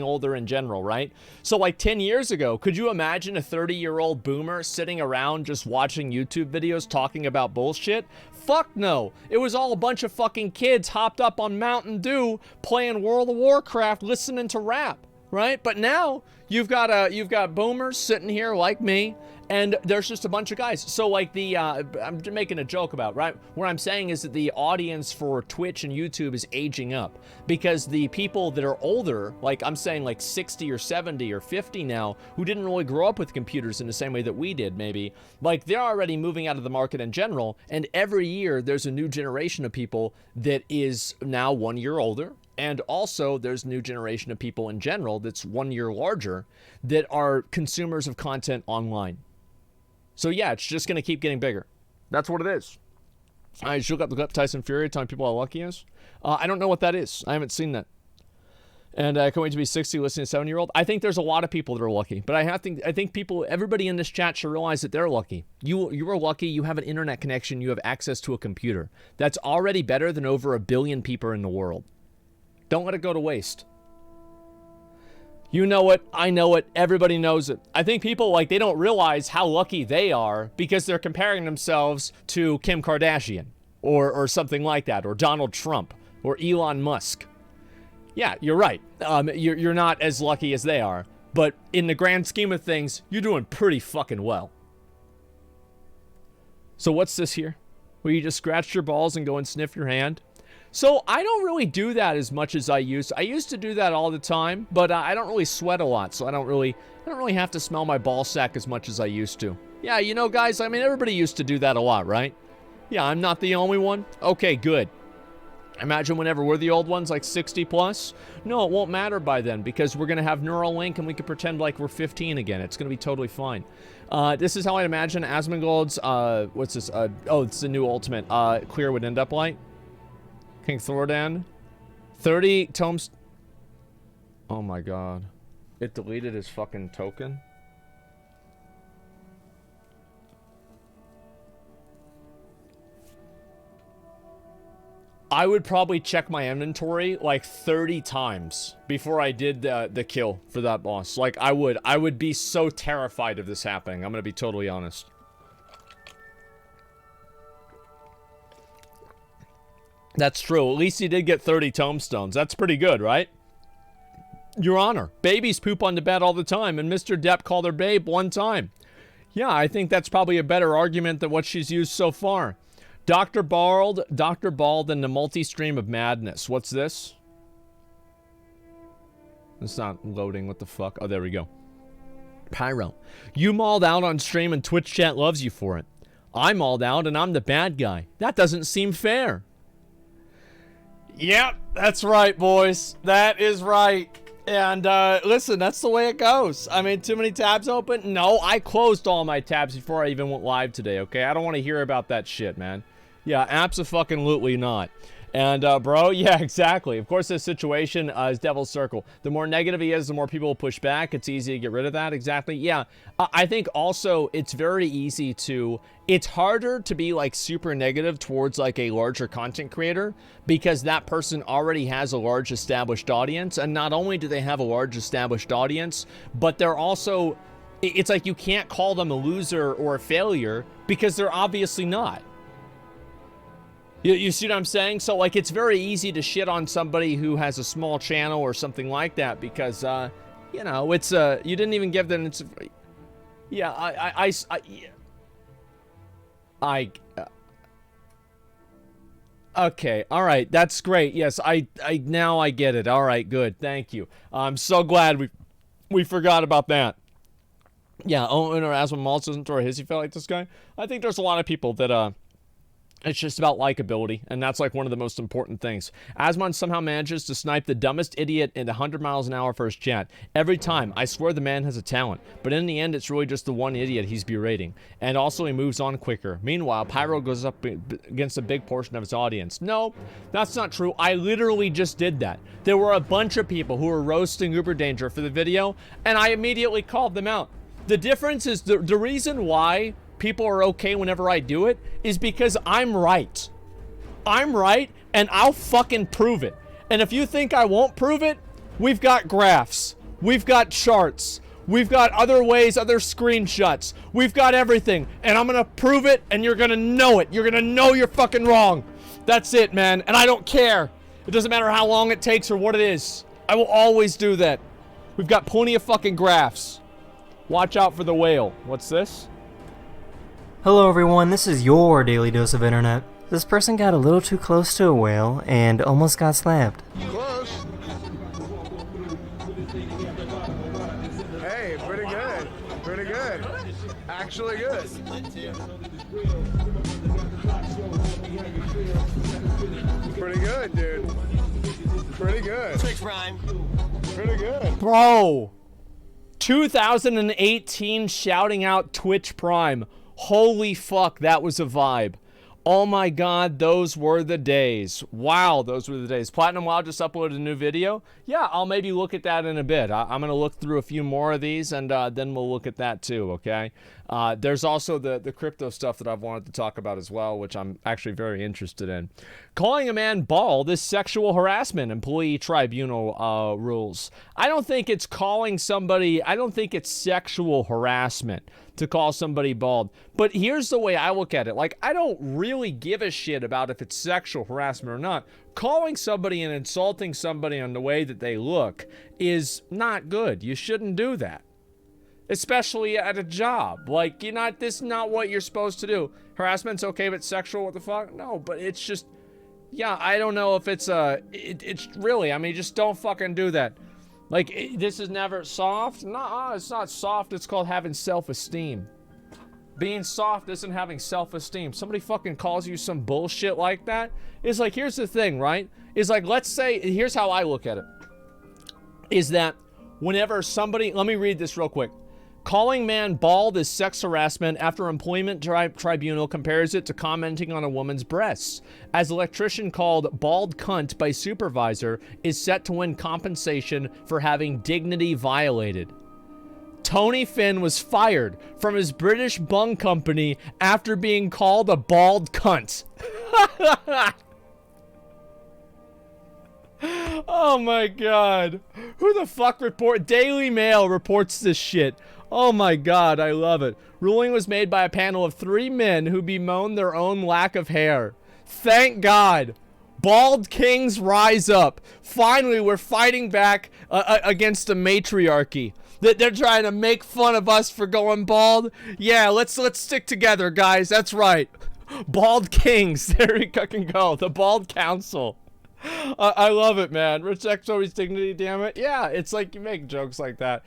older in general, right? So like 10 years ago, could you imagine a 30-year-old boomer sitting around just watching YouTube videos talking about bullshit? Fuck no. It was all a bunch of fucking kids hopped up on Mountain Dew playing World of Warcraft, listening to rap. right? But now you've got boomers sitting here like me, and there's just a bunch of guys. So like I'm making a joke about, right? What I'm saying is that the audience for Twitch and YouTube is aging up because the people that are older, like I'm saying like 60 or 70 or 50 now, who didn't really grow up with computers in the same way that we did maybe, like they're already moving out of the market in general. And every year there's a new generation of people that is now 1 year older. And also there's a new generation of people in general that's 1 year larger that are consumers of content online. So yeah, it's just going to keep getting bigger. That's what it is. I shook up the clip Tyson Fury telling people how lucky he is. I don't know what that is. I haven't seen that. And I can't wait to be 60 listening to a 7-year-old. I think there's a lot of people that are lucky. But I think people, everybody in this chat should realize that they're lucky. You are lucky. You have an internet connection. You have access to a computer. That's already better than over 1 billion people in the world. Don't let it go to waste. You know it, I know it, everybody knows it. I think people, like, they don't realize how lucky they are because they're comparing themselves to Kim Kardashian or something like that, or Donald Trump or Elon Musk. Yeah, you're right. You're not as lucky as they are, but in the grand scheme of things, you're doing pretty fucking well. So what's this here? Where you just scratch your balls and go and sniff your hand? So I don't really do that as much as I used. I used to do that all the time, but I don't really sweat a lot, so I don't really have to smell my ball sack as much as I used to. Yeah, you know, guys, I mean, everybody used to do that a lot, right? Yeah, I'm not the only one. Okay, good. Imagine whenever we're the old ones, like 60 plus. No, it won't matter by then because we're going to have Neuralink and we can pretend like we're 15 again. It's going to be totally fine. This is how I imagine Asmongold's, what's this? Oh, it's the new ultimate. Clear would end up like. King Thordan. 30 tomes. Oh my god. It deleted his fucking token. I would probably check my inventory like 30 times before I did the kill for that boss. Like I would be so terrified of this happening. I'm gonna be totally honest. That's true. At least he did get 30 tombstones. That's pretty good, right? Your Honor, babies poop on the bed all the time, and Mr. Depp called her babe one time. Yeah, I think that's probably a better argument than what she's used so far. Dr. Bald and the multi-stream of madness. What's this? It's not loading. What the fuck? Oh, there we go. Pyro. You mauled out on stream and Twitch chat loves you for it. I mauled out and I'm the bad guy. That doesn't seem fair. Yep, that's right, boys. That is right. And listen, that's the way it goes. I mean, too many tabs open? No, I closed all my tabs before I even went live today, okay? I don't want to hear about that shit, man. Yeah, abso-fucking-lutely not. And, bro, yeah, exactly. Of course, this situation is Devil's Circle. The more negative he is, the more people will push back. It's easy to get rid of that. Exactly. Yeah. I think also it's very easy to... It's harder to be, like, super negative towards, like, a larger content creator because that person already has a large established audience. And not only do they have a large established audience, but they're also... It's like you can't call them a loser or a failure because they're obviously not. You see what I'm saying? So, like, it's very easy to shit on somebody who has a small channel or something like that because, you know, it's, you didn't even give them, it's, yeah, okay, all right, that's great. Yes, now I get it. All right, good, thank you. I'm so glad we forgot about that. Yeah, Owen or Asmon Maltz isn't or hissy felt like this guy. I think there's a lot of people that, it's just about likability, and that's like one of the most important things. Asmon somehow manages to snipe the dumbest idiot at 100 miles an hour for his chat. Every time, I swear the man has a talent, but in the end, it's really just the one idiot he's berating. And also, he moves on quicker. Meanwhile, Pyro goes up against a big portion of his audience. No, that's not true. I literally just did that. There were a bunch of people who were roasting Uber Danger for the video, and I immediately called them out. The difference is the reason why people are okay whenever I do it is because I'm right. I'm right, and I'll fucking prove it. And if you think I won't prove it, we've got graphs. We've got charts. We've got other ways, other screenshots. We've got everything. And I'm gonna prove it, and you're gonna know it. You're gonna know you're fucking wrong. That's it, man. And I don't care. It doesn't matter how long it takes or what it is. I will always do that. We've got plenty of fucking graphs. Watch out for the whale. What's this? Hello everyone, this is your daily dose of internet. This person got a little too close to a whale and almost got slapped. Close. Hey, pretty good. Pretty good. Actually good. Pretty good, dude. Pretty good. Twitch Prime. Pretty good. Bro. 2018 shouting out Twitch Prime. Holy fuck, that was a vibe. Oh my god, those were the days. Wow, those were the days. Platinum Wow just uploaded a new video. Yeah, I'll maybe look at that in a bit. I'm going to look through a few more of these, and then we'll look at that too, okay? There's also the crypto stuff that I've wanted to talk about as well, which I'm actually very interested in. Calling a man bald is sexual harassment, employee tribunal rules. I don't think it's calling somebody, I don't think it's sexual harassment to call somebody bald. But here's the way I look at it. Like, I don't really give a shit about if it's sexual harassment or not. Calling somebody and insulting somebody on the way that they look is not good. You shouldn't do that. Especially at a job. Like, this is not what you're supposed to do. Harassment's okay, but sexual, what the fuck? No, but it's just, yeah, I don't know if it's it's really, I mean, just don't fucking do that. Like, this is never soft? No, it's not soft. It's called having self-esteem. Being soft isn't having self-esteem. Somebody fucking calls you some bullshit like that. It's like, here's the thing, right? Is like, let's say, here's how I look at it. Is that whenever somebody, let me read this real quick. Calling man bald is sex harassment after employment tribunal compares it to commenting on a woman's breasts. As electrician called bald cunt by supervisor is set to win compensation for having dignity violated. Tony Finn was fired from his British bung company after being called a bald cunt. Oh my god. Who the fuck Daily Mail reports this shit. Oh my god, I love it. Ruling was made by a panel of 3 men who bemoaned their own lack of hair. Thank God. Bald kings rise up. Finally, we're fighting back against the matriarchy. They're trying to make fun of us for going bald. Yeah, let's stick together, guys. That's right. Bald kings. There we can go. The Bald Council. I love it, man. Respect somebody's dignity, damn it. Yeah, it's like you make jokes like that.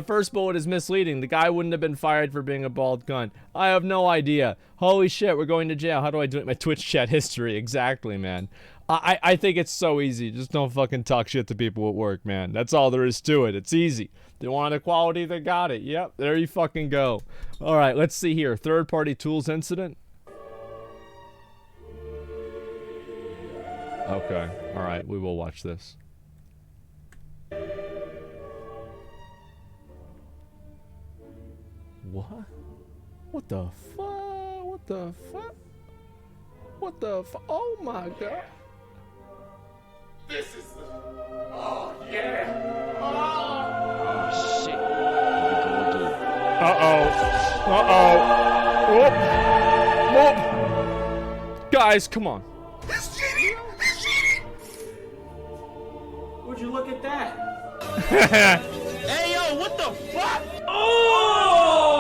First bullet is misleading. The guy wouldn't have been fired for being a bald cunt. I have no idea. Holy shit, we're going to jail. How do I do it? My Twitch chat history. Exactly, man. I think it's so easy. Just don't fucking talk shit to people at work, man. That's all there is to it. It's easy. They want equality, they got it. Yep, there you fucking go. All right, let's see here. Third-party tools incident. Okay, all right, we will watch this. What? What the fuck? What the fuck? What the fuck? Oh my god. This is the... Oh, yeah. Oh, shit. Uh-oh. Uh-oh. Whoop. Whoop. Guys, come on. It's cheating! It's cheating! Would you look at that? Hey, yo, what the fuck? Oh!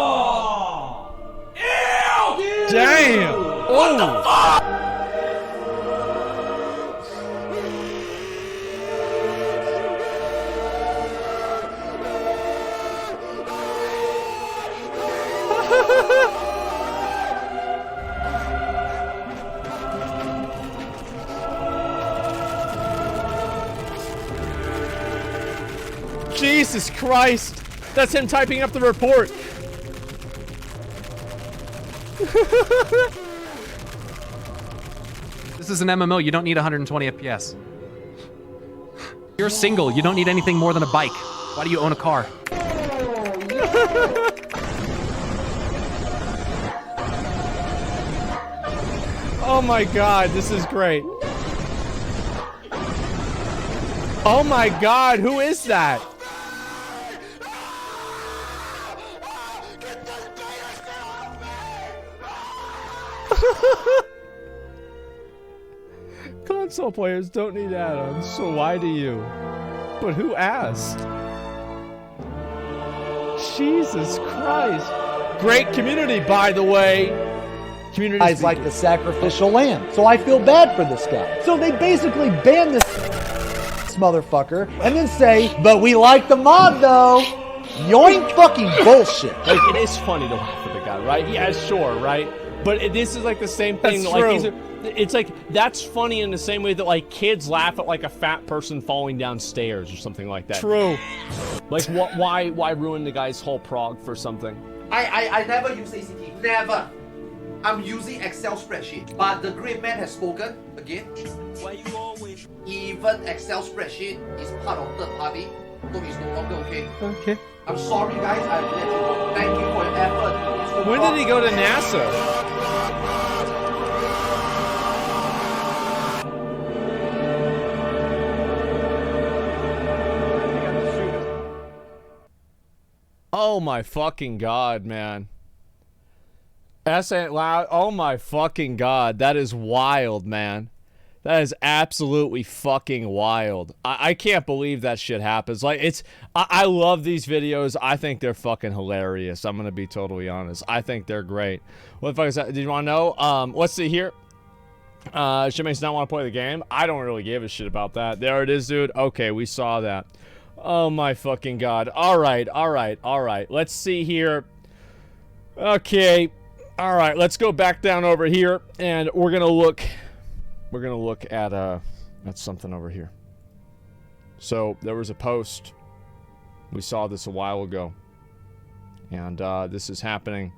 Ew! Damn! What the fuck? Jesus Christ! That's him typing up the report. This is an MMO, you don't need 120 FPS. You're single, you don't need anything more than a bike. Why do you own a car? Oh my god, this is great. Oh my god, who is that? Console players don't need add-ons, so why do you? But who asked? Jesus Christ. Great community, by the way. Community Guy's like the sacrificial lamb. So I feel bad for this guy. So they basically ban this motherfucker and then say, but we like the mod though. Yoink fucking bullshit. Like, it is funny to laugh at the guy, right? Yeah, sure, right? But this is like the same thing. That's like, true. It's like, that's funny in the same way that like kids laugh at like a fat person falling down stairs or something like that. True. Like, why ruin the guy's whole prog for something? I never use ACT. Never. I'm using Excel spreadsheet. But the great man has spoken again. Why you always? Even Excel spreadsheet is part of third party, so it's no longer okay. Okay. I'm sorry, guys. I let you go. Thank you for your effort. When did he go to NASA? Oh my fucking god, man. S ain't loud. Oh my fucking god. That is wild, man. That is absolutely fucking wild. I can't believe that shit happens. Like, it's... I love these videos. I think they're fucking hilarious. I'm gonna be totally honest. I think they're great. What the fuck is that? Did you want to know? Let's see here. Shit makes not want to play the game. I don't really give a shit about that. There it is, dude. Okay, we saw that. Oh my fucking god. Alright, alright, alright. Let's see here. Okay. Alright, let's go back down over here, and we're gonna look at something over here. So there was a post. We saw this a while ago, and this is happening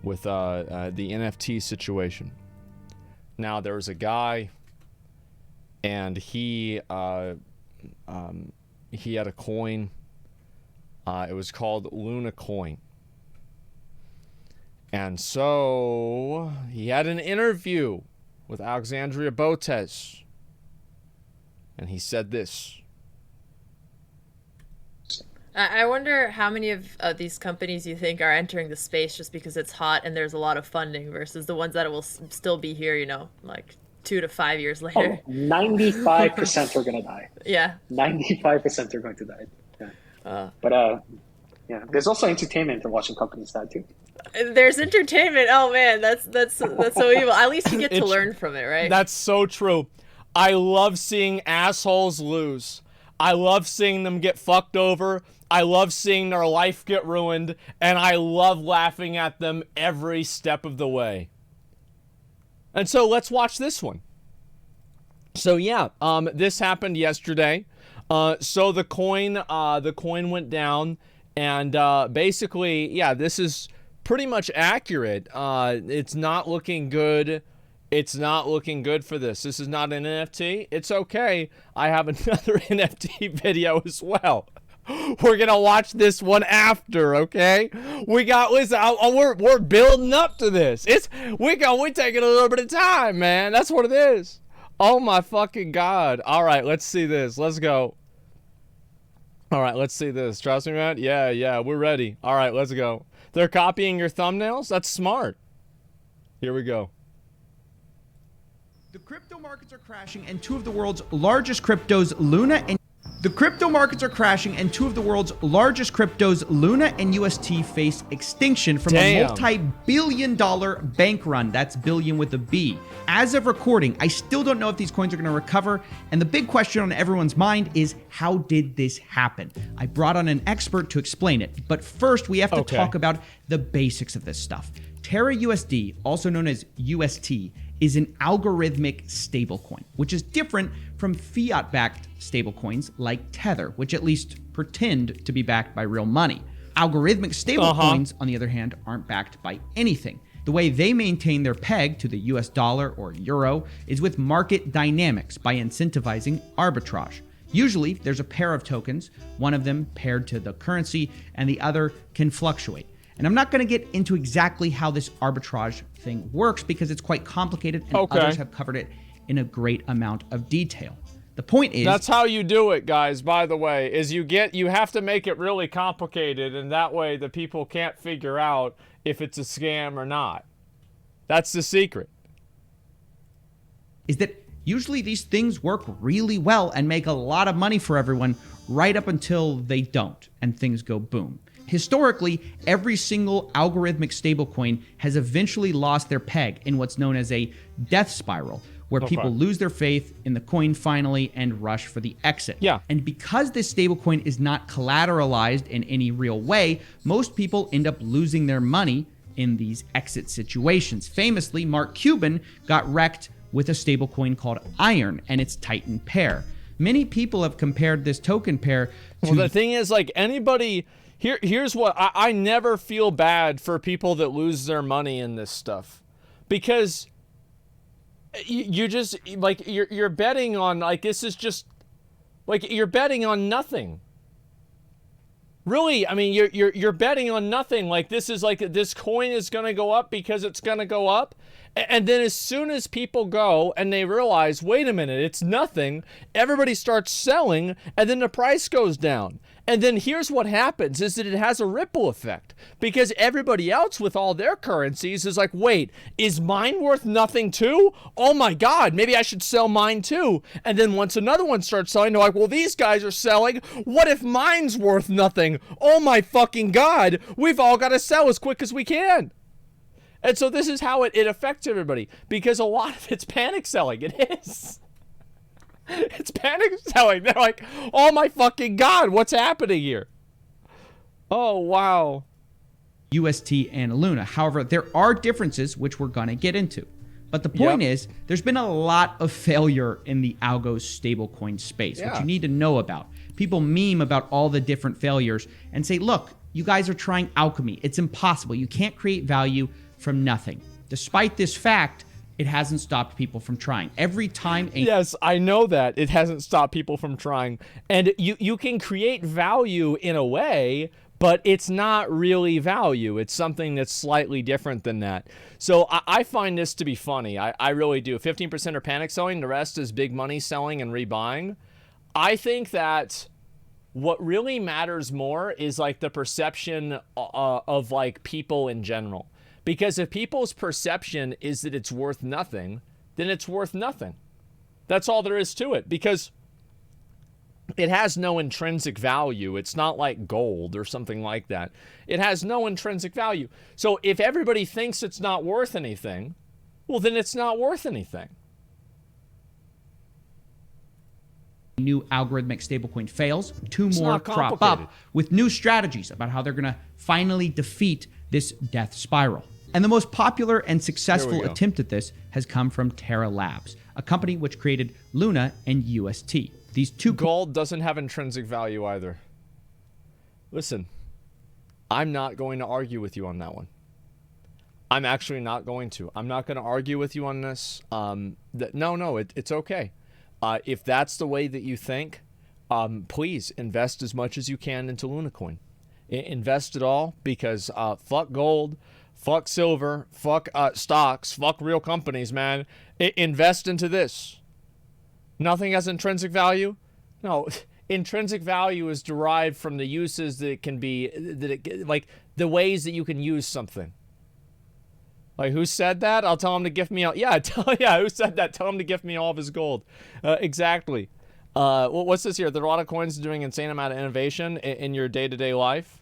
with the NFT situation. Now there was a guy, and he had a coin. It was called Luna Coin. And so he had an interview with Alexandria Botes, and he said this. I wonder how many of these companies you think are entering the space just because it's hot and there's a lot of funding versus the ones that will still be here, you know, like 2 to 5 years later. 95% are gonna die. Yeah. 95% are going to die. Yeah. But yeah, there's also entertainment in watching companies die too. There's entertainment. Oh man, that's so evil. At least you get to learn from it, right? That's so true. I love seeing assholes lose. I love seeing them get fucked over. I love seeing their life get ruined, and I love laughing at them every step of the way. And so let's watch this one. So yeah, this happened yesterday. So the coin went down, and basically, yeah, this is pretty much accurate. It's not looking good. It's not looking good for this. This is not an NFT. It's okay. I have another NFT video as well. We're gonna watch this one after, okay? We're building up to this. We're taking a little bit of time, man. That's what it is. Oh my fucking god. All right, let's see this. Let's go. All right, let's see this. Trust me, man. Yeah, we're ready. All right, let's go. They're copying your thumbnails? That's smart. Here we go. The crypto markets are crashing, and two of the world's largest cryptos, Luna and UST, face extinction from a multi-billion-dollar bank run. That's billion with a B. As of recording, I still don't know if these coins are going to recover, and the big question on everyone's mind is, how did this happen? I brought on an expert to explain it, but first we have to talk about the basics of this stuff. Terra USD, also known as UST, is an algorithmic stablecoin, which is different from fiat-backed stablecoins like Tether, which at least pretend to be backed by real money. Algorithmic stablecoins, on the other hand, aren't backed by anything. The way they maintain their peg to the US dollar or euro is with market dynamics by incentivizing arbitrage. Usually, there's a pair of tokens, one of them paired to the currency, and the other can fluctuate. And I'm not going to get into exactly how this arbitrage thing works because it's quite complicated, and others have covered it in a great amount of detail. The point is, that's how you do it, guys, by the way, is you have to make it really complicated, and that way the people can't figure out if it's a scam or not. That's the secret. Is that usually these things work really well and make a lot of money for everyone right up until they don't and things go boom. Historically, every single algorithmic stablecoin has eventually lost their peg in what's known as a death spiral, where people lose their faith in the coin finally and rush for the exit. Yeah. And because this stablecoin is not collateralized in any real way, most people end up losing their money in these exit situations. Famously, Mark Cuban got wrecked with a stablecoin called Iron and its Titan pair. Many people have compared this token pair to... Well, the thing is, like, anybody... Here's what... I never feel bad for people that lose their money in this stuff. Because... You just, like, you're betting on, like, this is just, like, you're betting on nothing. Really, I mean, you're betting on nothing. Like, this is like, this coin is going to go up because it's going to go up. And then as soon as people go and they realize, wait a minute, it's nothing, everybody starts selling, and then the price goes down. And then here's what happens is that it has a ripple effect, because everybody else with all their currencies is like, wait, is mine worth nothing too? Oh my God, maybe I should sell mine too. And then once another one starts selling, they're like, well, these guys are selling. What if mine's worth nothing? Oh my fucking God, we've all got to sell as quick as we can. And so this is how it affects everybody, because a lot of it's panic selling. It is. It's panic selling. They're like, oh my fucking God, what's happening here? Oh, wow. UST and Luna. However, there are differences which we're going to get into. But the point is, there's been a lot of failure in the algo stablecoin space, which you need to know about. People meme about all the different failures and say, look, you guys are trying alchemy. It's impossible. You can't create value from nothing. Despite this fact, it hasn't stopped people from trying. Every time Yes, I know that. It hasn't stopped people from trying. And you can create value in a way, but it's not really value. It's something that's slightly different than that. So I find this to be funny. I really do. 15% are panic selling. The rest is big money selling and rebuying. I think that what really matters more is like the perception of like people in general. Because if people's perception is that it's worth nothing, then it's worth nothing. That's all there is to it, because it has no intrinsic value. It's not like gold or something like that. It has no intrinsic value. So if everybody thinks it's not worth anything, well, then it's not worth anything. New algorithmic stablecoin fails, two more crop up with new strategies about how they're going to finally defeat this death spiral. And the most popular and successful attempt at this has come from Terra Labs, a company which created Luna and UST. These two... Gold doesn't have intrinsic value either. Listen, I'm not going to argue with you on that one. I'm actually not going to. I'm not going to argue with you on this. It's okay. If that's the way that you think, please invest as much as you can into LunaCoin. Invest it all, because fuck gold, fuck silver, fuck stocks, fuck real companies, man. Invest into this. Nothing has intrinsic value? No, intrinsic value is derived from the uses that it can be, like the ways that you can use something. Like, who said that? I'll tell him to gift me all. Yeah, who said that? Tell him to gift me all of his gold. Exactly. What's this here? There are a lot of coins doing insane amount of innovation in your day-to-day life.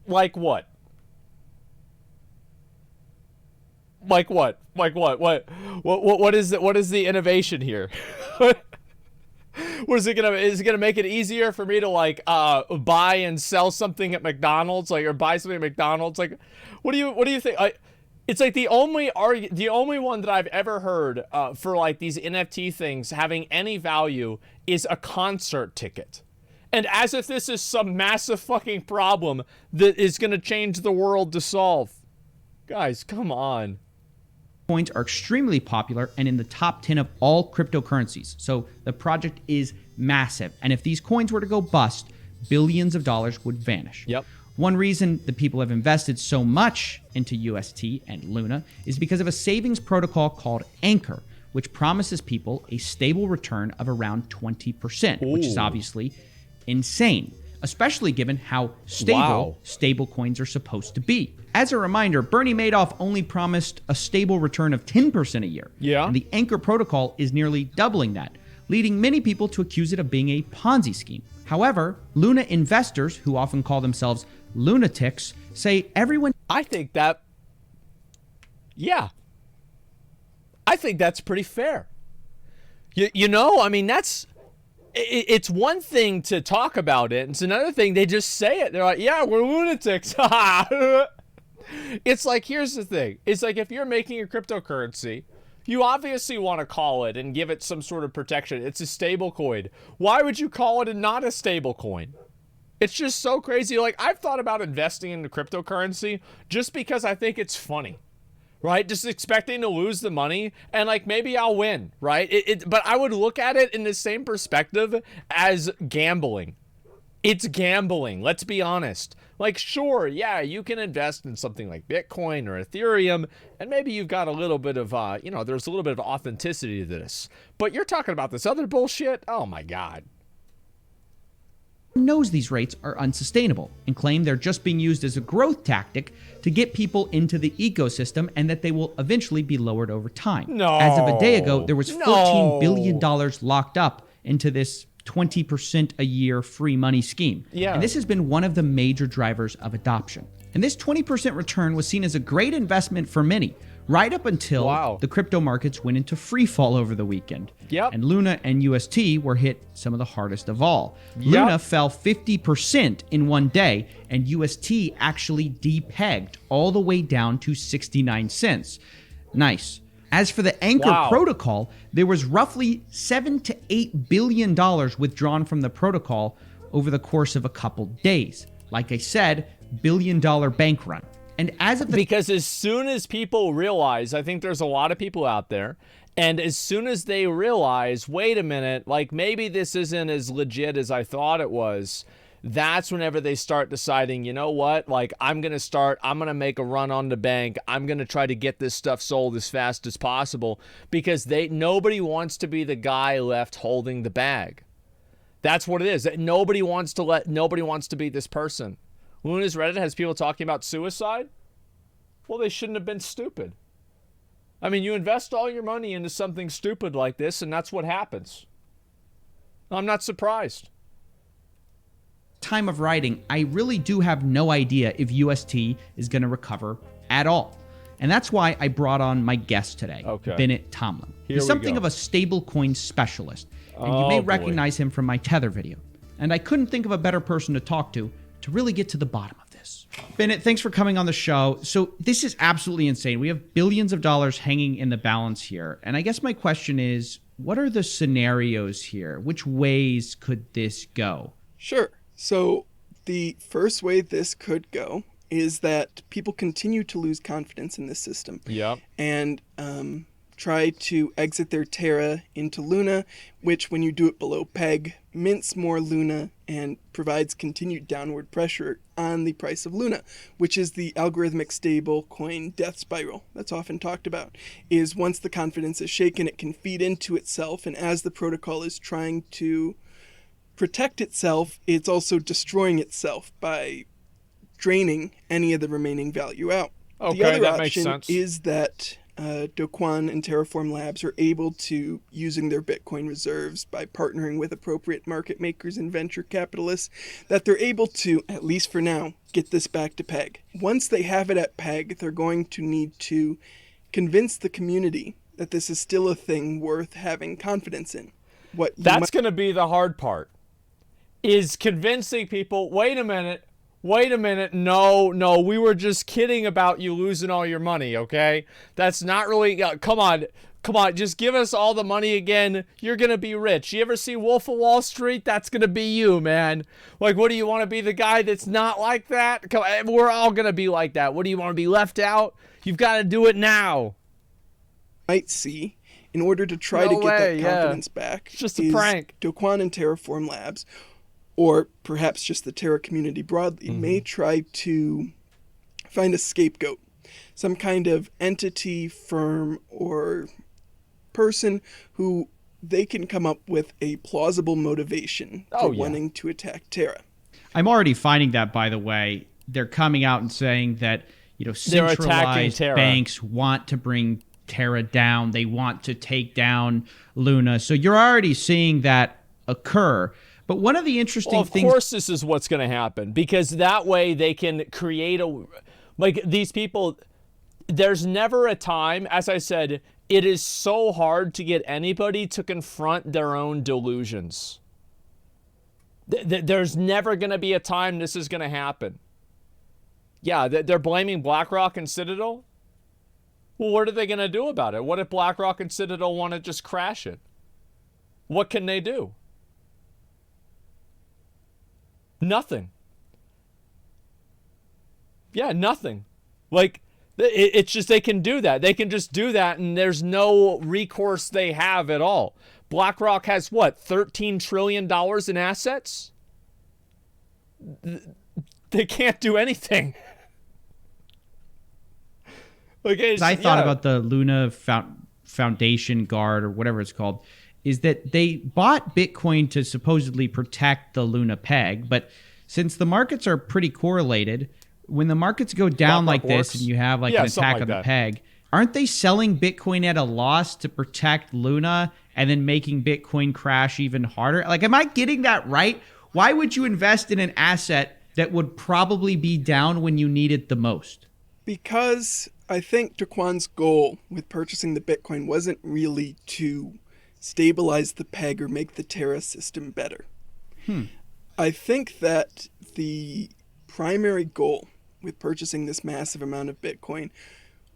Like what? Like what? Like what? What is the innovation here? What is it gonna? Is it gonna make it easier for me to like buy and sell something at McDonald's, like, or buy something at McDonald's? Like, what do you think? It's like the only one that I've ever heard for like these NFT things having any value is a concert ticket. And as if this is some massive fucking problem that is going to change the world to solve. Guys, come on. Coins are extremely popular and in the top 10 of all cryptocurrencies. So the project is massive. And if these coins were to go bust, billions of dollars would vanish. Yep. One reason the people have invested so much into UST and Luna is because of a savings protocol called Anchor, which promises people a stable return of around 20%, which is obviously insane, especially given how stable coins are supposed to be. As a reminder, Bernie Madoff only promised a stable return of 10% a year. Yeah. And the Anchor protocol is nearly doubling that. leading many people to accuse it of being a Ponzi scheme. However, Luna investors, who often call themselves lunatics, say everyone... I think that... Yeah. I think that's pretty fair. You know, I mean, that's... It's one thing to talk about it. It's another thing, they just say it. They're like, yeah, we're lunatics. It's like, here's the thing. It's like if you're making a cryptocurrency... You obviously want to call it and give it some sort of protection. It's a stable coin. Why would you call it not a stable coin? It's just so crazy. Like, I've thought about investing in the cryptocurrency just because I think it's funny, right? Just expecting to lose the money and like maybe I'll win, right? But I would look at it in the same perspective as gambling. It's gambling. Let's be honest. Like, sure, yeah, you can invest in something like Bitcoin or Ethereum, and maybe you've got a little bit of, you know, there's a little bit of authenticity to this. But you're talking about this other bullshit? Oh, my God. Knows these rates are unsustainable and claim they're just being used as a growth tactic to get people into the ecosystem and that they will eventually be lowered over time. No. As of a day ago, there was $14 billion locked up into this 20% a year free money scheme. Yeah. And this has been one of the major drivers of adoption. And this 20% return was seen as a great investment for many, right up until the crypto markets went into free fall over the weekend. Yep. And Luna and UST were hit some of the hardest of all. Luna fell 50% in one day, and UST actually depegged all the way down to 69 cents. Nice. As for the Anchor protocol, there was roughly $7 to $8 billion withdrawn from the protocol over the course of a couple days. Like I said, billion-dollar bank run. And as of because as soon as people realize, I think there's a lot of people out there, and as soon as they realize, wait a minute, like maybe this isn't as legit as I thought it was, that's whenever they start deciding, you know what, like I'm going to make a run on the bank. I'm going to try to get this stuff sold as fast as possible because nobody wants to be the guy left holding the bag. That's what it is. Nobody wants to be this person. Luna's Reddit has people talking about suicide. Well, they shouldn't have been stupid. I mean, you invest all your money into something stupid like this and that's what happens. I'm not surprised. Time of writing, I really do have no idea if UST is going to recover at all. And that's why I brought on my guest today, Bennett Tomlin. He's something of a stablecoin specialist, and you may recognize him from my Tether video. And I couldn't think of a better person to talk to really get to the bottom of this. Bennett, thanks for coming on the show. So this is absolutely insane. We have billions of dollars hanging in the balance here. And I guess my question is, what are the scenarios here? Which ways could this go? Sure. So the first way this could go is that people continue to lose confidence in this system. Yep. And try to exit their Terra into Luna, which when you do it below peg, mints more Luna and provides continued downward pressure on the price of Luna, which is the algorithmic stable coin death spiral that's often talked about. Is once the confidence is shaken, it can feed into itself, and as the protocol is trying to protect itself, it's also destroying itself by draining any of the remaining value out. Okay, the other that option makes sense. is that Do Kwon and Terraform Labs are able to, using their Bitcoin reserves by partnering with appropriate market makers and venture capitalists, that they're able to, at least for now, get this back to peg. Once they have it at peg, they're going to need to convince the community that this is still a thing worth having confidence in. That's going to be the hard part, is convincing people, wait a minute, no, we were just kidding about you losing all your money, okay? That's not really, come on, just give us all the money again. You're going to be rich. You ever see Wolf of Wall Street? That's going to be you, man. Like, what do you want to be, the guy that's not like that? Come on, we're all going to be like that. What do you want to be, left out? You've got to do it now. Might see, in order to try to get that confidence back, it's just a prank. Do Kwon and Terraform Labs, or perhaps just the Terra community broadly, may try to find a scapegoat, some kind of entity, firm, or person who they can come up with a plausible motivation for wanting to attack Terra. I'm already finding that, by the way. They're coming out and saying that, centralized banks want to bring Terra down. They want to take down Luna. So you're already seeing that occur. But one of the interesting things... Of course this is what's going to happen, because that way they can create a... Like, these people... There's never a time, as I said, it is so hard to get anybody to confront their own delusions. There's never going to be a time this is going to happen. Yeah, they're blaming BlackRock and Citadel. Well, what are they going to do about it? What if BlackRock and Citadel want to just crash it? What can they do? Nothing. Yeah, nothing. Like, it's just they can do that. They can just do that, and there's no recourse they have at all. BlackRock has, what, $13 trillion in assets? They can't do anything. Like, I thought about the Luna Foundation Guard, or whatever it's called, is that they bought Bitcoin to supposedly protect the Luna peg, but since the markets are pretty correlated, when the markets go down like this and you have like an attack on the peg, aren't they selling Bitcoin at a loss to protect Luna and then making Bitcoin crash even harder? Like, am I getting that right? Why would you invest in an asset that would probably be down when you need it the most? Because I think Daquan's goal with purchasing the Bitcoin wasn't really to stabilize the peg or make the Terra system better. I think that the primary goal with purchasing this massive amount of Bitcoin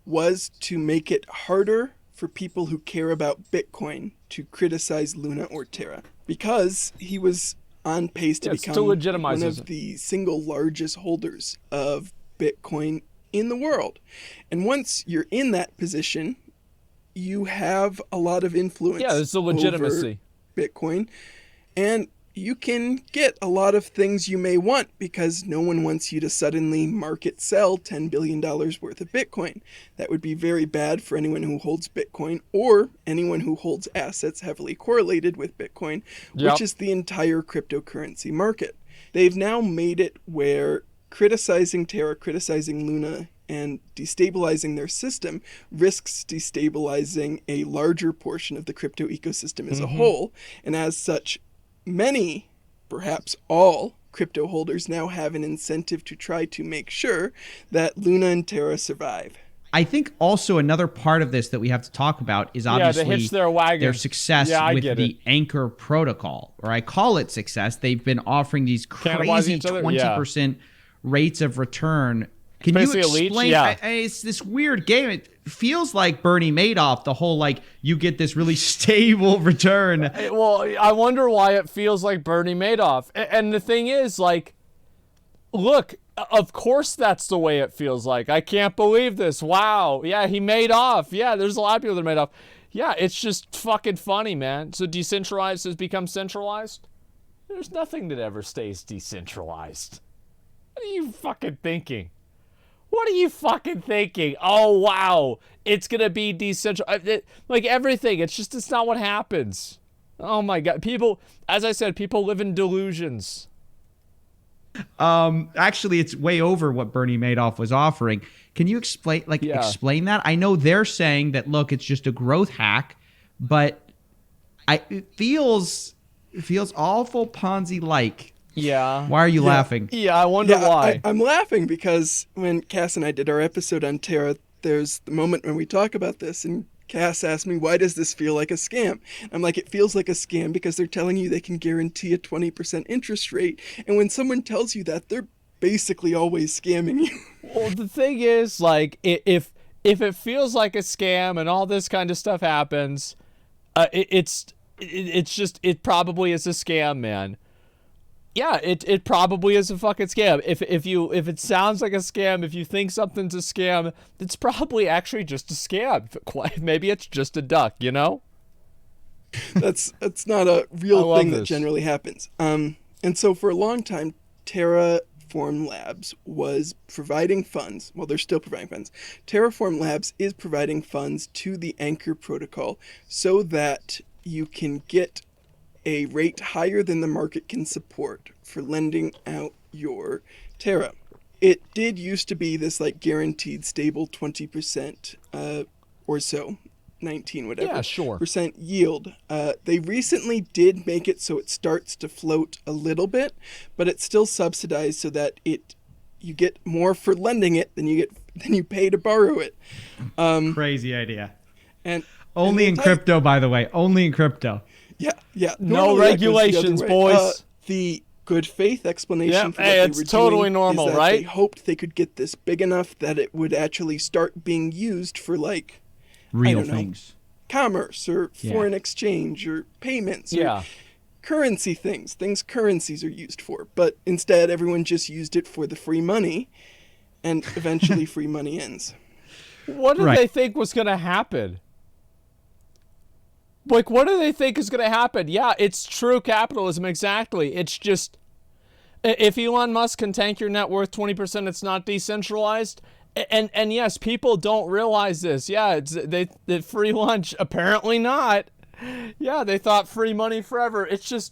was to make it harder for people who care about Bitcoin to criticize Luna or Terra, because he was on pace to become one of the single largest holders of Bitcoin in the world. And once you're in that position, you have a lot of influence. Yeah, it's the legitimacy. Over Bitcoin, and you can get a lot of things you may want, because no one wants you to suddenly market sell $10 billion worth of Bitcoin. That would be very bad for anyone who holds Bitcoin or anyone who holds assets heavily correlated with Bitcoin, which is the entire cryptocurrency market. They've now made it where criticizing Terra, criticizing Luna, and destabilizing their system risks destabilizing a larger portion of the crypto ecosystem as a whole. And as such, many, perhaps all, crypto holders now have an incentive to try to make sure that Luna and Terra survive. I think also another part of this that we have to talk about is obviously their success with the Anchor protocol, or I call it success. They've been offering these crazy 20% rates of return. Can you explain? It's this weird game. It feels like Bernie Madoff, the whole, like, you get this really stable return. Well, I wonder why it feels like Bernie Madoff. And the thing is, like, look, of course that's the way it feels like. I can't believe this. Wow. Yeah, he made off. Yeah, there's a lot of people that made off. Yeah, it's just fucking funny, man. So decentralized has become centralized? There's nothing that ever stays decentralized. What are you fucking thinking? What are you fucking thinking? Oh, wow. It's going to be decentralized. Like everything. It's not what happens. Oh, my God. People, as I said, people live in delusions. Actually, it's way over what Bernie Madoff was offering. Can you explain that? I know they're saying that, look, it's just a growth hack, but it feels awful Ponzi-like. Yeah. Why are you laughing? Yeah, I wonder why. I'm laughing because when Cass and I did our episode on Terra, there's the moment when we talk about this, and Cass asked me, why does this feel like a scam? I'm like, it feels like a scam because they're telling you they can guarantee a 20% interest rate, and when someone tells you that, they're basically always scamming you. Well, the thing is, like, if it feels like a scam and all this kind of stuff happens, it probably is a scam, man. Yeah, it probably is a fucking scam. If it sounds like a scam, if you think something's a scam, it's probably actually just a scam. Maybe it's just a duck, you know? That's not a real thing that generally happens. And so for a long time, Terraform Labs was providing funds. Well, they're still providing funds. Terraform Labs is providing funds to the Anchor protocol so that you can get a rate higher than the market can support for lending out your Terra. It did used to be this like guaranteed stable 20% or so, 19 whatever. Yeah, sure. Percent yield. They recently did make it so it starts to float a little bit, but it's still subsidized so that you get more for lending it than you pay to borrow it. Crazy idea. And only in crypto, by the way. Only in crypto. Yeah. No Normally that goes the other regulations, way. boys. The good faith explanation for what hey, they it's were totally doing normal, is that right? they hoped they could get this big enough that it would actually start being used for like real things, commerce or foreign exchange or payments or currency things currencies are used for. But instead, everyone just used it for the free money, and eventually free money ends. What did they think was going to happen? Like, what do they think is going to happen? Yeah, it's true capitalism, exactly. It's just, if Elon Musk can tank your net worth 20%, it's not decentralized. And yes, people don't realize this. Yeah, they free lunch, apparently not. Yeah, they thought free money forever. It's just,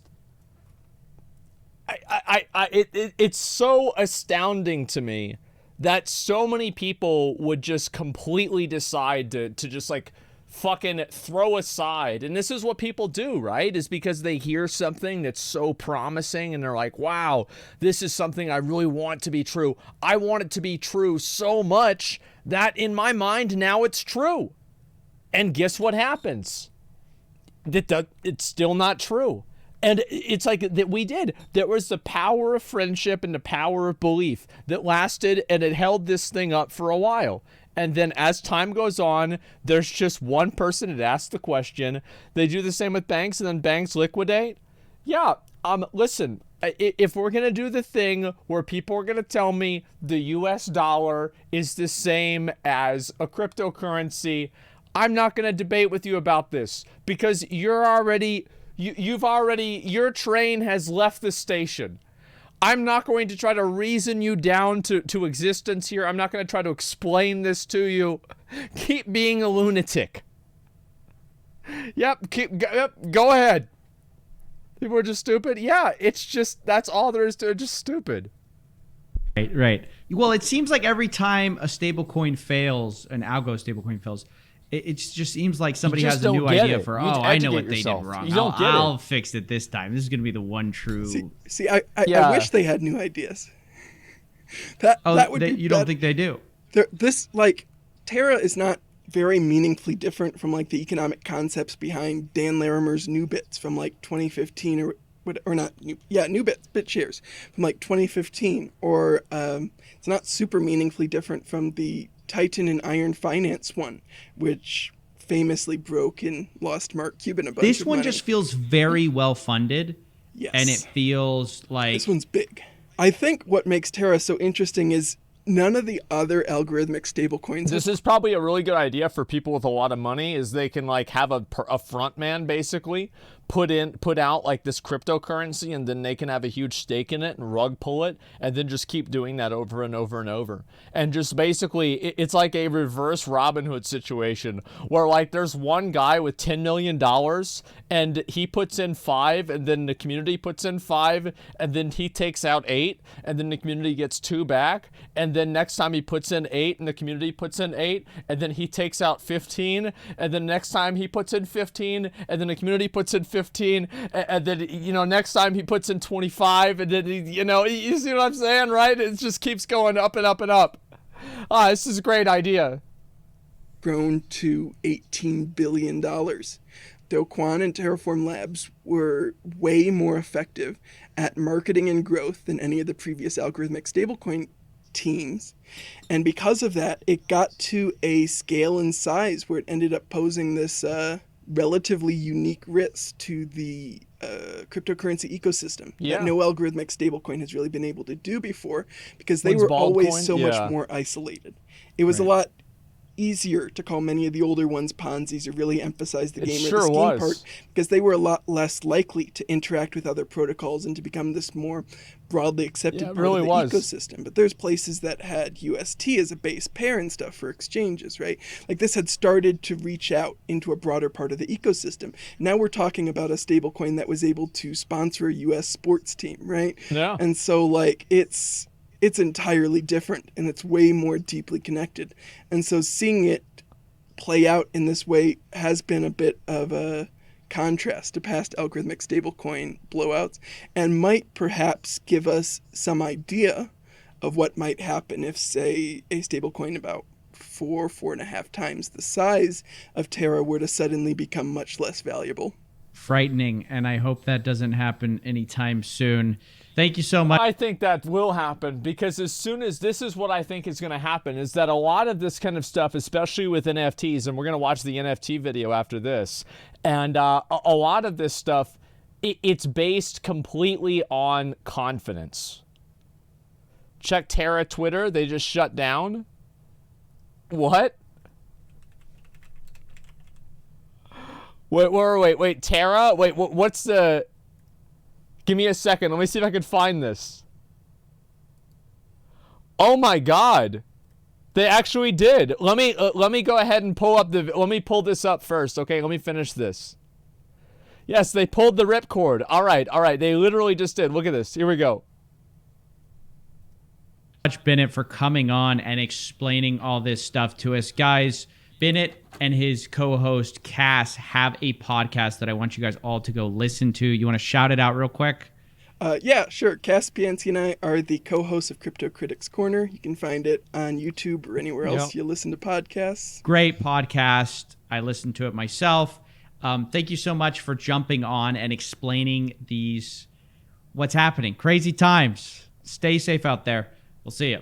it's so astounding to me that so many people would just completely decide to just like fucking throw aside. And this is what people do, right? Is because they hear something that's so promising and they're like, wow, this is something I really want to be true. I want it to be true so much that in my mind now it's true. And guess what happens? It's still not true. And it's like that we did. There was the power of friendship and the power of belief that lasted, and it held this thing up for a while. And then as time goes on, there's just one person that asks the question. They do the same with banks, and then banks liquidate. Yeah, listen, if we're going to do the thing where people are going to tell me the US dollar is the same as a cryptocurrency, I'm not going to debate with you about this, because you're already... your train has left the station. I'm not going to try to reason you down to existence here. I'm not going to try to explain this to you. Keep being a lunatic. Yep, go ahead. People are just stupid. Yeah, it's just, that's all there is to it, just stupid. Right. Well, it seems like every time a stablecoin fails, an algo stablecoin fails, it just seems like somebody has a new idea for, I know what they did wrong. I'll fix it this time. This is going to be the one true... See, I wish they had new ideas. That would be... You don't think they do? This, like, Terra is not very meaningfully different from, like, the economic concepts behind Dan Larimer's New Bits from, like, 2015 or not, New Bits, BitShares from, like, 2015. Or it's not super meaningfully different from the Titan and Iron Finance one, which famously broke and lost Mark Cuban a bunch This of one money. just feels very well funded. Yes. And it feels like... This one's big. I think what makes Terra so interesting is none of the other algorithmic stablecoins... This is probably a really good idea for people with a lot of money, is they can like have a front man basically put out like this cryptocurrency, and then they can have a huge stake in it and rug pull it, and then just keep doing that over and over and over. And just basically, it's like a reverse Robin Hood situation where like there's one guy with $10 million and he puts in 5, and then the community puts in 5, and then he takes out 8, and then the community gets 2 back, and then next time he puts in 8 and the community puts in 8, and then he takes out 15, and then next time he puts in 15, and then the community puts in 15, and then, you know, next time he puts in 25, and then, you know, you see what I'm saying, right? It just keeps going up and up and up. This is a great idea. Grown to $18 billion. Do Kwon and Terraform Labs were way more effective at marketing and growth than any of the previous algorithmic stablecoin teams. And because of that, it got to a scale and size where it ended up posing this relatively unique risk to the cryptocurrency ecosystem that no algorithmic stablecoin has really been able to do before, because they were always so much more isolated. It was a lot easier to call many of the older ones Ponzi's or really emphasize the game or the scheme part, because they were a lot less likely to interact with other protocols and to become this more broadly accepted part of the ecosystem. But there's places that had UST as a base pair and stuff for exchanges, right? Like this had started to reach out into a broader part of the ecosystem. Now we're talking about a stablecoin that was able to sponsor a US sports team, right? Yeah. And so like it's entirely different, and it's way more deeply connected. And so seeing it play out in this way has been a bit of a contrast to past algorithmic stablecoin blowouts, and might perhaps give us some idea of what might happen if, say, a stablecoin about 4.5 times the size of Terra were to suddenly become much less valuable. Frightening, and I hope that doesn't happen anytime soon. Thank you so much. I think that will happen, because as soon as this is what I think is going to happen, is that a lot of this kind of stuff, especially with NFTs, and we're going to watch the NFT video after this, and a lot of this stuff, it's based completely on confidence. Check Terra Twitter, they just shut down. What? Wait, Terra? Wait, what's the... Give me a second. Let me see if I can find this. Oh my god. They actually did. Let me go ahead and pull up the... Let me pull this up first, okay? Let me finish this. Yes, they pulled the ripcord. All right. They literally just did. Look at this. Here we go. Much Bennett for coming on and explaining all this stuff to us. Guys, Bennett and his co-host Cass have a podcast that I want you guys all to go listen to. You want to shout it out real quick? Yeah, sure. Cass, Piancy, and I are the co-hosts of Crypto Critics Corner. You can find it on YouTube or anywhere else you listen to podcasts. Great podcast. I listened to it myself. Thank you so much for jumping on and explaining what's happening. Crazy times. Stay safe out there. We'll see you.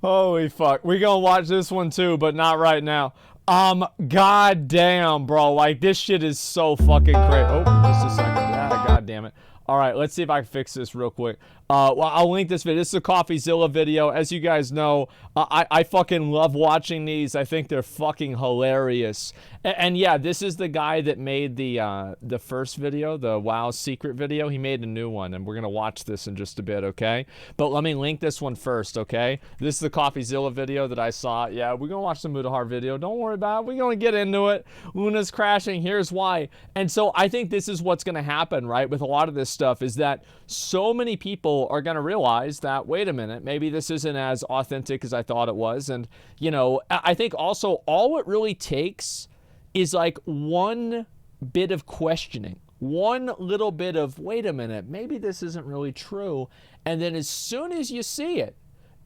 Holy fuck. We're gonna watch this one too, but not right now. God damn, bro. Like, this shit is so fucking crazy. Oh, just a second. Ah, god damn it. Alright, let's see if I can fix this real quick. Well, I'll link this video. This is a CoffeeZilla video. As you guys know, I fucking love watching these. I think they're fucking hilarious. And yeah, this is the guy that made the first video, the WoW secret video. He made a new one, and we're going to watch this in just a bit, okay? But let me link this one first, okay? This is the CoffeeZilla video that I saw. Yeah, we're going to watch the Mutahar video. Don't worry about it. We're going to get into it. Luna's crashing. Here's why. And so I think this is what's going to happen, right, with a lot of this stuff, is that so many people are going to realize that, wait a minute, maybe this isn't as authentic as I thought it was. And, you know, I think also all it really takes is like one bit of questioning, one little bit of, wait a minute, maybe this isn't really true. And then as soon as you see it,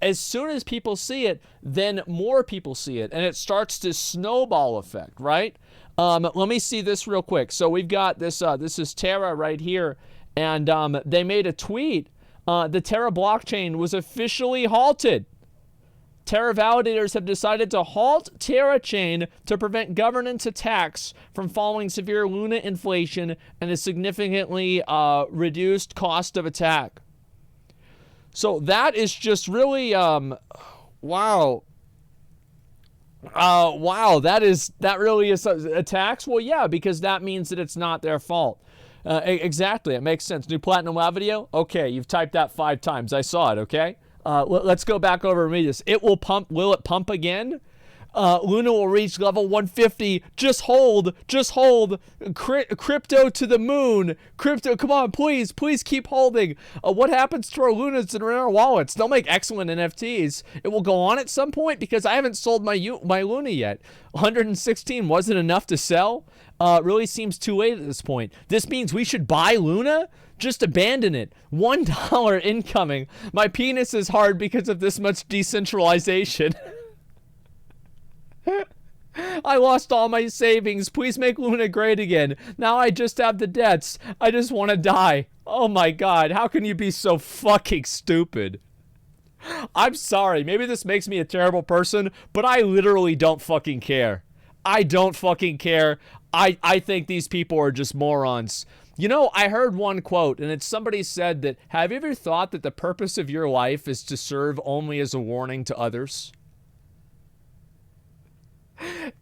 as soon as people see it, then more people see it. And it starts this snowball effect, right? Let me see this real quick. So we've got this, this is Terra right here. And they made a tweet. The Terra blockchain was officially halted. Terra validators have decided to halt Terra chain to prevent governance attacks from following severe Luna inflation and a significantly reduced cost of attack. So that is just really, wow. Wow, that really is attacks? Well, yeah, because that means that it's not their fault. Exactly, it makes sense. New Platinum WoW video? Okay, you've typed that 5 times. I saw it, okay? Let's go back over and read this. It will pump. Will it pump again? Luna will reach level 150. Just hold. Crypto to the moon. Crypto, come on, please keep holding. What happens to our Lunas that are in our wallets? They'll make excellent NFTs. It will go on at some point because I haven't sold my Luna yet. 116 wasn't enough to sell. Really seems too late at this point. This means we should buy Luna? Just abandon it. $1 incoming. My penis is hard because of this much decentralization. I lost all my savings. Please make Luna great again. Now I just have the debts. I just want to die. Oh my god, how can you be so fucking stupid? I'm sorry, maybe this makes me a terrible person, but I literally don't fucking care. I don't fucking care. I think these people are just morons. You know, I heard one quote, and it's somebody said that, have you ever thought that the purpose of your life is to serve only as a warning to others?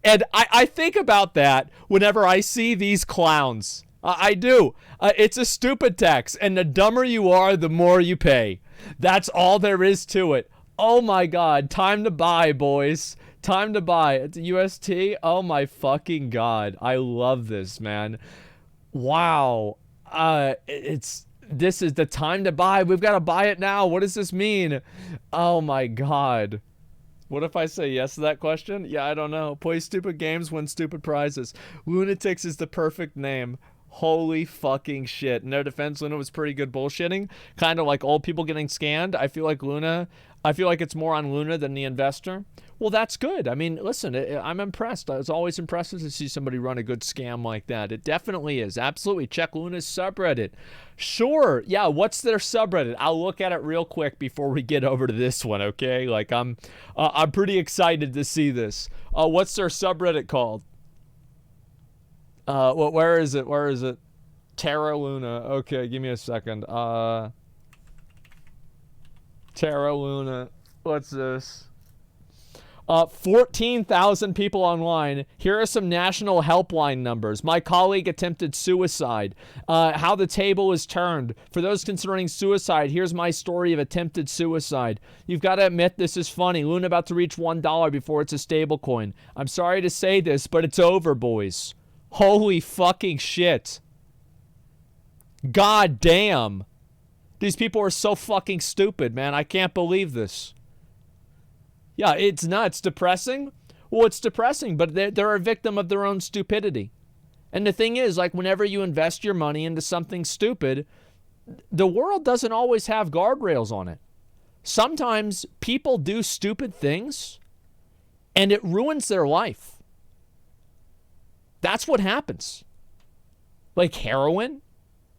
And I think about that whenever I see these clowns. I do. It's a stupid tax, and the dumber you are, the more you pay. That's all there is to it. Oh my god, time to buy, boys. Time to buy. It's a UST. Oh my fucking god. I love this, man. Wow. This is the time to buy. We've got to buy it now. What does this mean? Oh my god. What if I say yes to that question? Yeah, I don't know. Play stupid games, win stupid prizes. Lunatics is the perfect name. Holy fucking shit. In their defense, Luna was pretty good bullshitting. Kind of like old people getting scanned. I feel like it's more on Luna than the investor. Well, that's good. I mean, listen, I'm impressed. It's always impressive to see somebody run a good scam like that. It definitely is. Absolutely. Check Luna's subreddit. Sure. Yeah, what's their subreddit? I'll look at it real quick before we get over to this one, okay? Like, I'm pretty excited to see this. What's their subreddit called? Where is it? Where is it? Terra Luna. Okay, give me a second. Terra Luna. What's this? 14,000 people online. Here are some national helpline numbers. My colleague attempted suicide. How the table is turned. For those considering suicide, here's my story of attempted suicide. You've got to admit this is funny. Luna about to reach $1 before it's a stable coin. I'm sorry to say this, but it's over, boys. Holy fucking shit. God damn. These people are so fucking stupid, man. I can't believe this. Yeah, it's nuts. Depressing? Well, it's depressing, but they're a victim of their own stupidity. And the thing is, like, whenever you invest your money into something stupid, the world doesn't always have guardrails on it. Sometimes people do stupid things, and it ruins their life. That's what happens. Like heroin?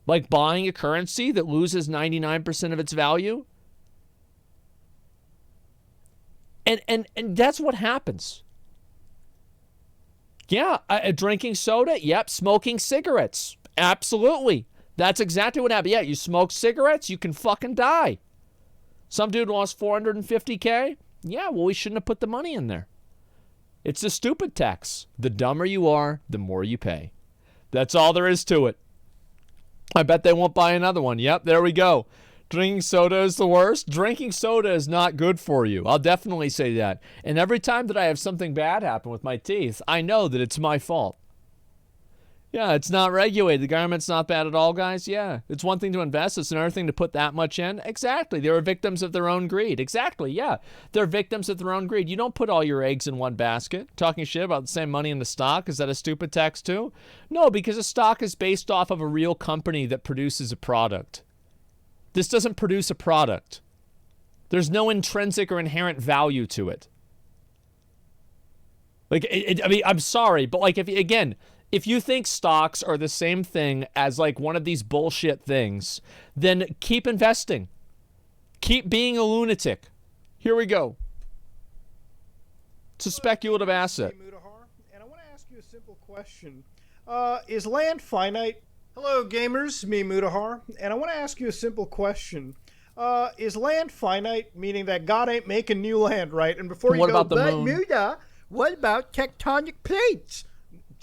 Like buying a currency that loses 99% of its value? And that's what happens. Yeah, drinking soda? Yep. Smoking cigarettes? Absolutely. That's exactly what happened. Yeah, you smoke cigarettes, you can fucking die. Some dude lost $450K? Yeah, well, we shouldn't have put the money in there. It's a stupid tax. The dumber you are, the more you pay. That's all there is to it. I bet they won't buy another one. Yep, there we go. Drinking soda is the worst. Drinking soda is not good for you. I'll definitely say that. And every time that I have something bad happen with my teeth, I know that it's my fault. Yeah, it's not regulated. The government's not bad at all, guys. Yeah, it's one thing to invest. It's another thing to put that much in. Exactly. They were victims of their own greed. Exactly, yeah. They're victims of their own greed. You don't put all your eggs in one basket. Talking shit about the same money in the stock. Is that a stupid tax too? No, because a stock is based off of a real company that produces a product. This doesn't produce a product. There's no intrinsic or inherent value to it. Like, I mean, I'm sorry, but like, if you think stocks are the same thing as like one of these bullshit things, then keep investing. Keep being a lunatic. Here we go. It's a speculative asset. And I want to ask you a simple question. Is land finite? Hello, gamers. Me, Mutahar. And I want to ask you a simple question. Is land finite, meaning that God ain't making new land, right? And before you what go, about the but moon? Muta, what about tectonic plates?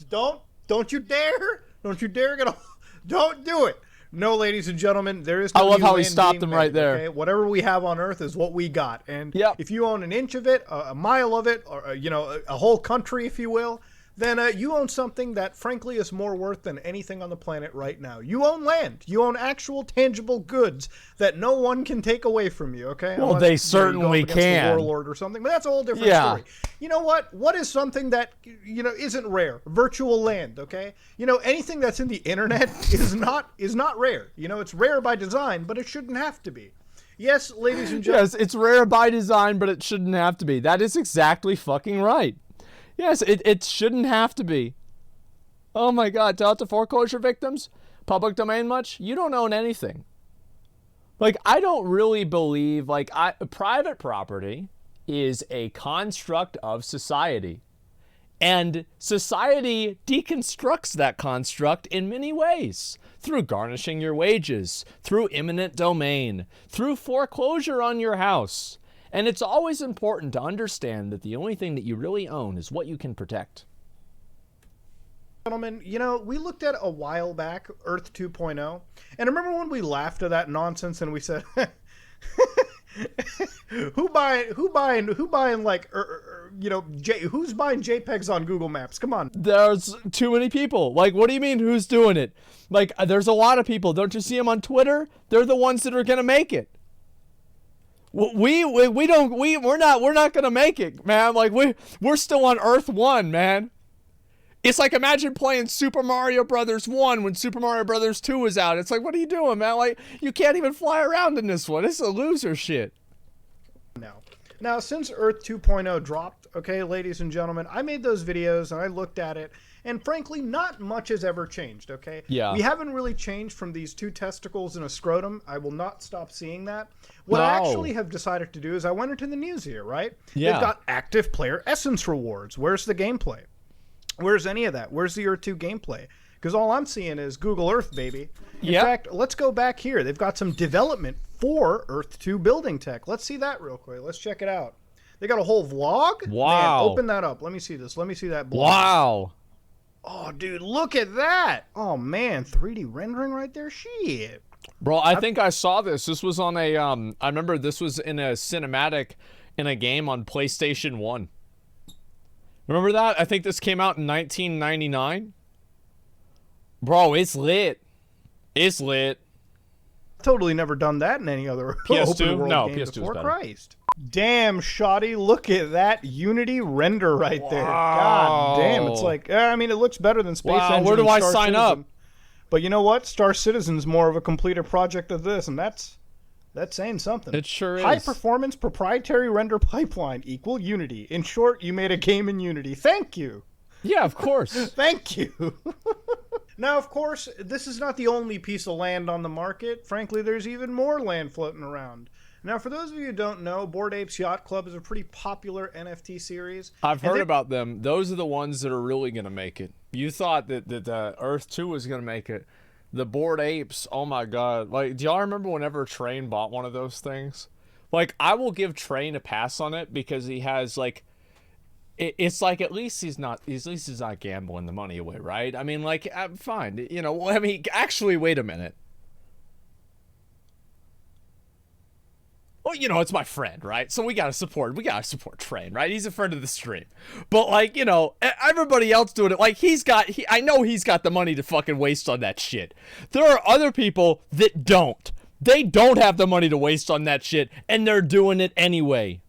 Don't you dare! Don't you dare get off! Don't do it! No, ladies and gentlemen, there is no I love new how he land stopped being him right made, there. okay? Whatever we have on Earth is what we got, and if you own an inch of it, a mile of it, or a whole country, if you will, then you own something that, frankly, is more worth than anything on the planet right now. You own land. You own actual, tangible goods that no one can take away from you, okay? Well, Unless, they you certainly go up against can. a warlord or something, but that's a whole different story. You know what? What is something that, isn't rare? Virtual land, okay? Anything that's in the internet is not rare. It's rare by design, but it shouldn't have to be. Yes, ladies and gentlemen. Yes, it's rare by design, but it shouldn't have to be. That is exactly fucking right. Yes, it shouldn't have to be. Oh my God, tell it to foreclosure victims? Public domain much? You don't own anything. Like, I don't really believe, private property is a construct of society. And society deconstructs that construct in many ways. Through garnishing your wages, through eminent domain, through foreclosure on your house. And it's always important to understand that the only thing that you really own is what you can protect. Gentlemen, we looked at a while back Earth 2.0, and remember when we laughed at that nonsense and we said, who's buying JPEGs on Google Maps? Come on. There's too many people. Like, what do you mean who's doing it? Like, there's a lot of people. Don't you see them on Twitter? They're the ones that are going to make it. We're not gonna make it, man. Like we're still on Earth 1, man. It's like, imagine playing Super Mario Brothers 1 when Super Mario Brothers 2 was out. It's like, what are you doing, man? Like, you can't even fly around in this one. This is a loser shit. Now, since Earth 2.0 dropped, okay, ladies and gentlemen, I made those videos and I looked at it, and frankly, not much has ever changed, okay? Yeah. We haven't really changed from these 2 testicles and a scrotum. I will not stop seeing that. What I actually have decided to do is I went into the news here, right? Yeah. They've got active player essence rewards. Where's the gameplay? Where's any of that? Where's the Earth 2 gameplay? Because all I'm seeing is Google Earth, baby. In fact, let's go back here. They've got some development for Earth 2 building tech. Let's see that real quick. Let's check it out. They got a whole vlog? Wow. Man, open that up. Let me see this. Let me see that blog. Wow. Oh, dude, look at that. Oh, man. 3D rendering right there? Shit. Bro, I think I saw this. This was on a, I remember this was in a cinematic in a game on PlayStation 1. Remember that? I think this came out in 1999. Bro, it's lit. It's lit. Totally never done that in any other PS2? open world No, game PS2 is before. better. Christ. Damn, shoddy. Look at that Unity render right there. Wow. God damn. It's like, I mean, it looks better than Space Engine. Where do and I Star sign Citizen. up? But you know what? Star Citizen's more of a completed project of this, and that's saying something. It sure is. High performance proprietary render pipeline equal Unity. In short, you made a game in Unity. Thank you. Yeah, of course. Thank you. Now, of course, this is not the only piece of land on the market. Frankly, there's even more land floating around. Now, for those of you who don't know, Bored Apes Yacht Club is a pretty popular NFT series. I've heard about them. Those are the ones that are really going to make it. You thought that Earth 2 was going to make it. The Bored Apes, oh my god. Like, do y'all remember whenever Train bought one of those things? Like, I will give Train a pass on it because he has, like, it's like at least he's not gambling the money away, right? I mean, like, fine. You know, I mean, actually, wait a minute. Well, you know, it's my friend, right? So we gotta support Train, right? He's a friend of the stream. But, like, you know, everybody else doing it, like, I know he's got the money to fucking waste on that shit. There are other people that don't. They don't have the money to waste on that shit, and they're doing it anyway.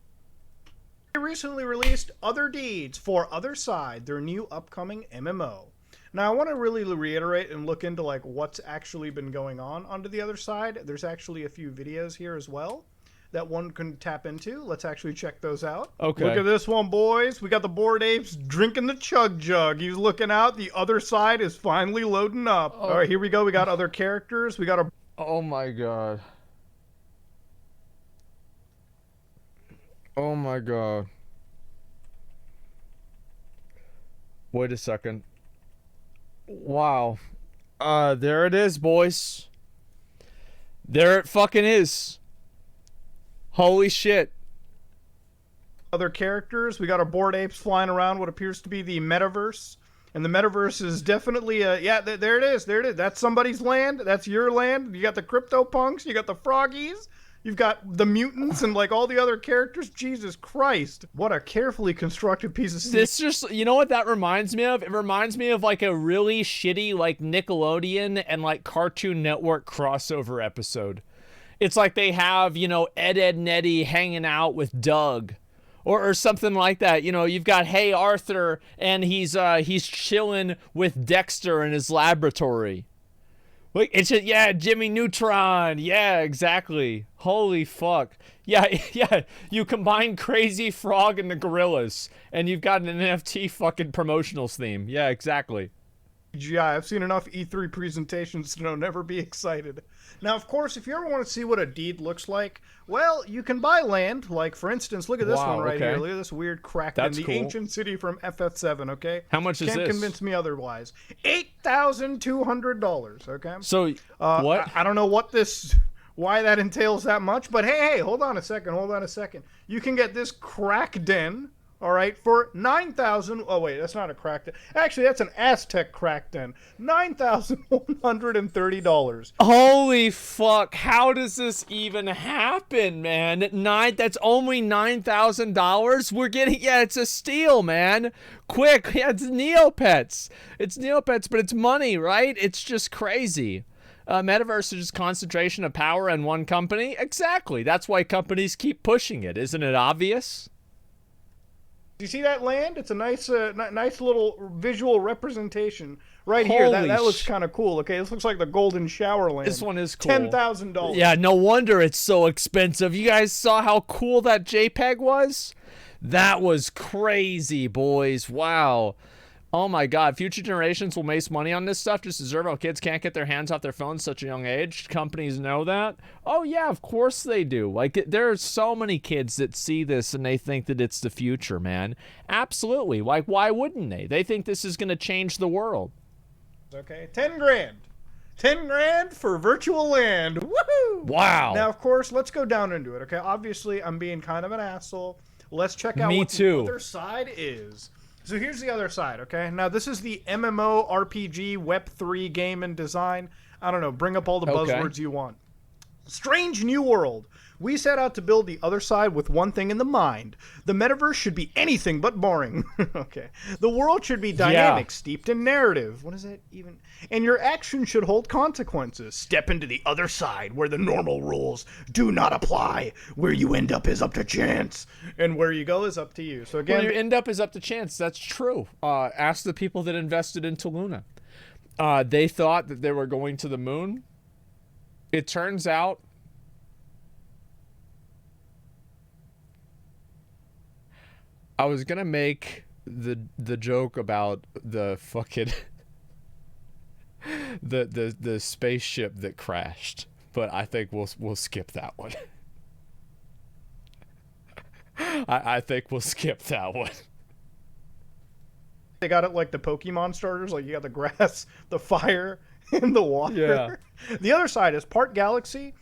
They recently released Other Deeds for Other Side, their new upcoming MMO. Now, I want to really reiterate and look into, like, what's actually been going on the other side. There's actually a few videos here as well that one can tap into. Let's actually check those out. Okay. Look at this one, boys. We got the Bored Apes drinking the chug jug. He's looking out. The other side is finally loading up. All right, here we go. We got other characters. We got a... Oh my god. Oh my god. Wait a second. Wow. There it is, boys. There it fucking is. Holy shit. Other characters. We got our Bored Apes flying around what appears to be the metaverse. And the metaverse is definitely, yeah, there it is. There it is. That's somebody's land. That's your land. You got the CryptoPunks. You got the Froggies. You've got the mutants and, like, all the other characters. Jesus Christ. What a carefully constructed piece of... This just, you know what that reminds me of? It reminds me of, like, a really shitty, like, Nickelodeon and, like, Cartoon Network crossover episode. It's like they have, you know, Ed, Edd n Eddy hanging out with Doug. Or something like that. You know, you've got Hey Arthur, and he's chilling with Dexter in his laboratory. Like, it's just, yeah, Jimmy Neutron. Yeah, exactly. Holy fuck. Yeah, yeah. You combine Crazy Frog and the Gorillas, and you've got an NFT fucking promotionals theme. Yeah, exactly. Yeah, I've seen enough E3 presentations to know never be excited. Now, of course, if you ever want to see what a deed looks like, well, you can buy land. Like, for instance, look at this one right here. Look at this weird crack in the ancient city from FF7, okay? How much is this? Can't convince me otherwise. $8,200, okay? So, what? I don't know what this... why that entails that much, but hey, hold on a second. You can get this crack den... all right, for $9,000. Oh, wait, that's not a crack den. Actually, that's an Aztec crack den. $9,130. Holy fuck. How does this even happen, man? That's only $9,000? We're getting, yeah, it's a steal, man. Quick. Yeah, it's Neopets. It's Neopets, but it's money, right? It's just crazy. Metaverse is just concentration of power in one company? Exactly. That's why companies keep pushing it. Isn't it obvious? Do you see that land? It's a nice nice little visual representation right here. That looks kind of cool. Okay, this looks like the Golden Shower land. This one is cool. $10,000. Yeah, no wonder it's so expensive. You guys saw how cool that JPEG was? That was crazy, boys. Wow. Oh my god, future generations will make money on this stuff. Just observe how kids can't get their hands off their phones at such a young age. Companies know that. Oh yeah, of course they do. Like, there are so many kids that see this and they think that it's the future, man. Absolutely. Like, why wouldn't they? They think this is going to change the world. Okay, 10 grand. 10 grand for virtual land. Woohoo! Wow. Now, of course, let's go down into it, okay? Obviously, I'm being kind of an asshole. Let's check out what the other side is. So here's the other side, okay? Now, this is the MMO RPG Web3 game and design. I don't know, bring up all the buzzwords you want. Strange New World. We set out to build the other side with one thing in the mind. The metaverse should be anything but boring. Okay. The world should be dynamic, steeped in narrative. What is it even? And your actions should hold consequences. Step into the other side where the normal rules do not apply. Where you end up is up to chance. And where you go is up to you. So again, where you end up is up to chance. That's true. Ask the people that invested into Luna. They thought that they were going to the moon. It turns out I was gonna make the joke about the fucking the spaceship that crashed, but I think we'll skip that one. I think we'll skip that one. They got it like the Pokemon starters, like you got the grass, the fire, and the water. Yeah. The other side is part galaxy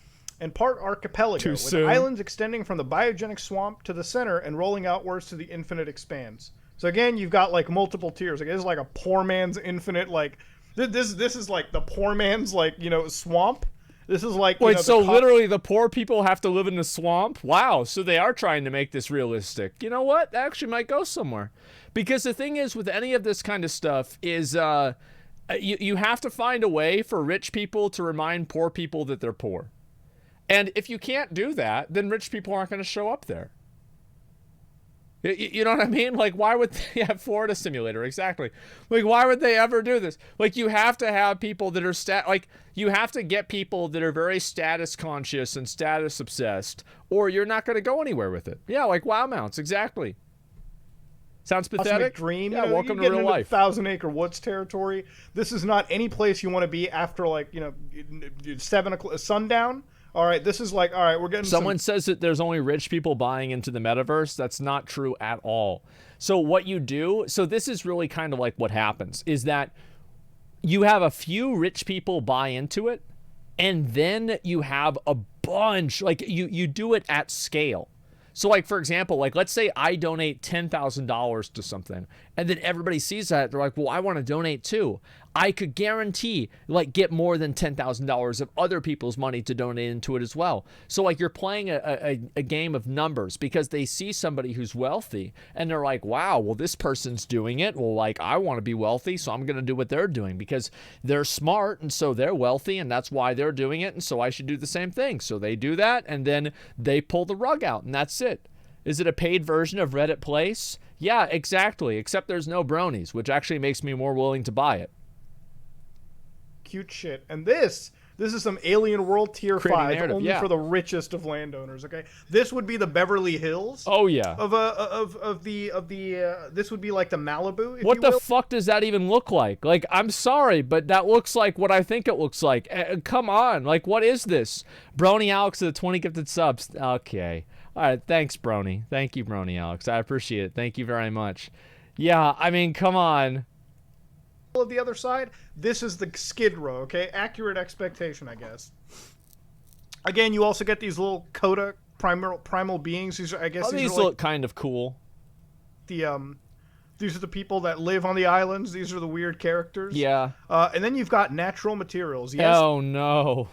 and part archipelago, with islands extending from the biogenic swamp to the center and rolling outwards to the infinite expanse. So again, you've got like multiple tiers. Like, this is like a poor man's infinite, like this is like the poor man's, like, you know, swamp. This is like, wait, so literally the poor people have to live in the swamp? Wow, so they are trying to make this realistic. You know what? That actually might go somewhere. Because the thing is with any of this kind of stuff is you have to find a way for rich people to remind poor people that they're poor. And if you can't do that, then rich people aren't going to show up there. You know what I mean? Like, why would they have Florida Simulator? Exactly. Like, why would they ever do this? Like, you have to have people that are you have to get people that are very status conscious and status obsessed, or you're not going to go anywhere with it. Yeah, like WoW mounts. Exactly. Sounds pathetic? Dream. Yeah, you know, welcome to real life. 1,000 Acre Woods territory. This is not any place you want to be after, like, you know, 7 o'clock, sundown. All right, this is like, all right, we're getting Someone says that there's only rich people buying into the metaverse. That's not true at all. So what you do, so this is really kind of like what happens, is that you have a few rich people buy into it, and then you have a bunch, like you do it at scale. So like, for example, like let's say I donate $10,000 to something, and then everybody sees that, they're like, well, I want to donate too. I could guarantee, like, get more than $10,000 of other people's money to donate into it as well. So like, you're playing a game of numbers because they see somebody who's wealthy and they're like, wow, well, this person's doing it. Well, like, I want to be wealthy, so I'm going to do what they're doing because they're smart and so they're wealthy and that's why they're doing it, and so I should do the same thing. So they do that and then they pull the rug out and that's it. Is it a paid version of Reddit Place? Yeah, exactly. Except there's no bronies, which actually makes me more willing to buy it. Cute shit. And this is some Alien World tier 5 only for the richest of landowners. Okay, this would be the Beverly Hills. Oh yeah. Of the this would be like the Malibu. If what you the will. Fuck does that even look like? Like, I'm sorry, but that looks like what I think it looks like. Come on, like, what is this? Brony Alex of the 20 gifted subs. Okay, all right, thanks, Brony. Thank you, Brony Alex. I appreciate it. Thank you very much. Yeah, I mean, come on. Of the other side, this is the Skid Row, okay? Accurate expectation, I guess. Again, you also get these little coda primal beings. These are, I guess, these look kind of cool. These are the people that live on the islands. These are the weird characters. Yeah. And then you've got natural materials. Yes. Oh no.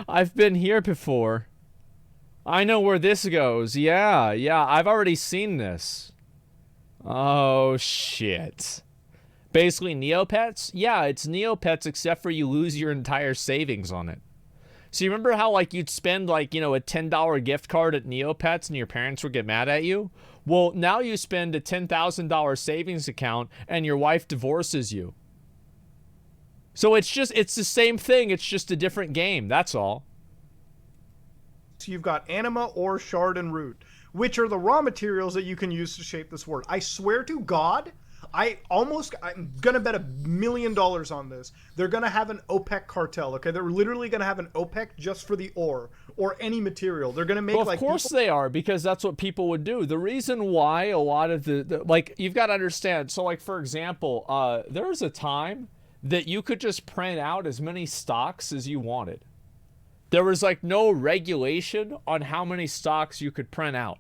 I've been here before. I know where this goes. Yeah, I've already seen this. Oh shit. Basically, Neopets? Yeah, it's Neopets except for you lose your entire savings on it. So you remember how, like, you'd spend, like, you know, a $10 gift card at Neopets and your parents would get mad at you? Well, now you spend a $10,000 savings account and your wife divorces you. So it's the same thing, it's just a different game, that's all. So you've got anima, ore, shard, and root, which are the raw materials that you can use to shape this world. I swear to God, I'm gonna bet $1 million on this. They're gonna have an OPEC cartel, okay? They're literally gonna have an OPEC just for the ore or any material. They're gonna make, well, of course they are, because that's what people would do. The reason why a lot of the like, you've got to understand. So, like, for example, there was a time that you could just print out as many stocks as you wanted. There was, like, no regulation on how many stocks you could print out.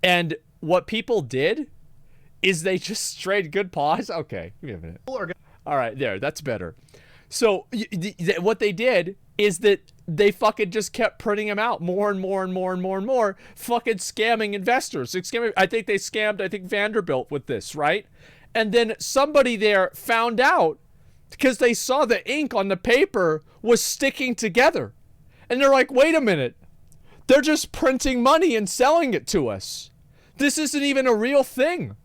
And what people did is they just straight good pause. Okay, give me a minute. All right, there, that's better. So what they did is that they fucking just kept printing them out more and more and more and more and more, fucking scamming investors. I think they scammed, Vanderbilt with this, right? And then somebody there found out because they saw the ink on the paper was sticking together. And they're like, wait a minute. They're just printing money and selling it to us. This isn't even a real thing.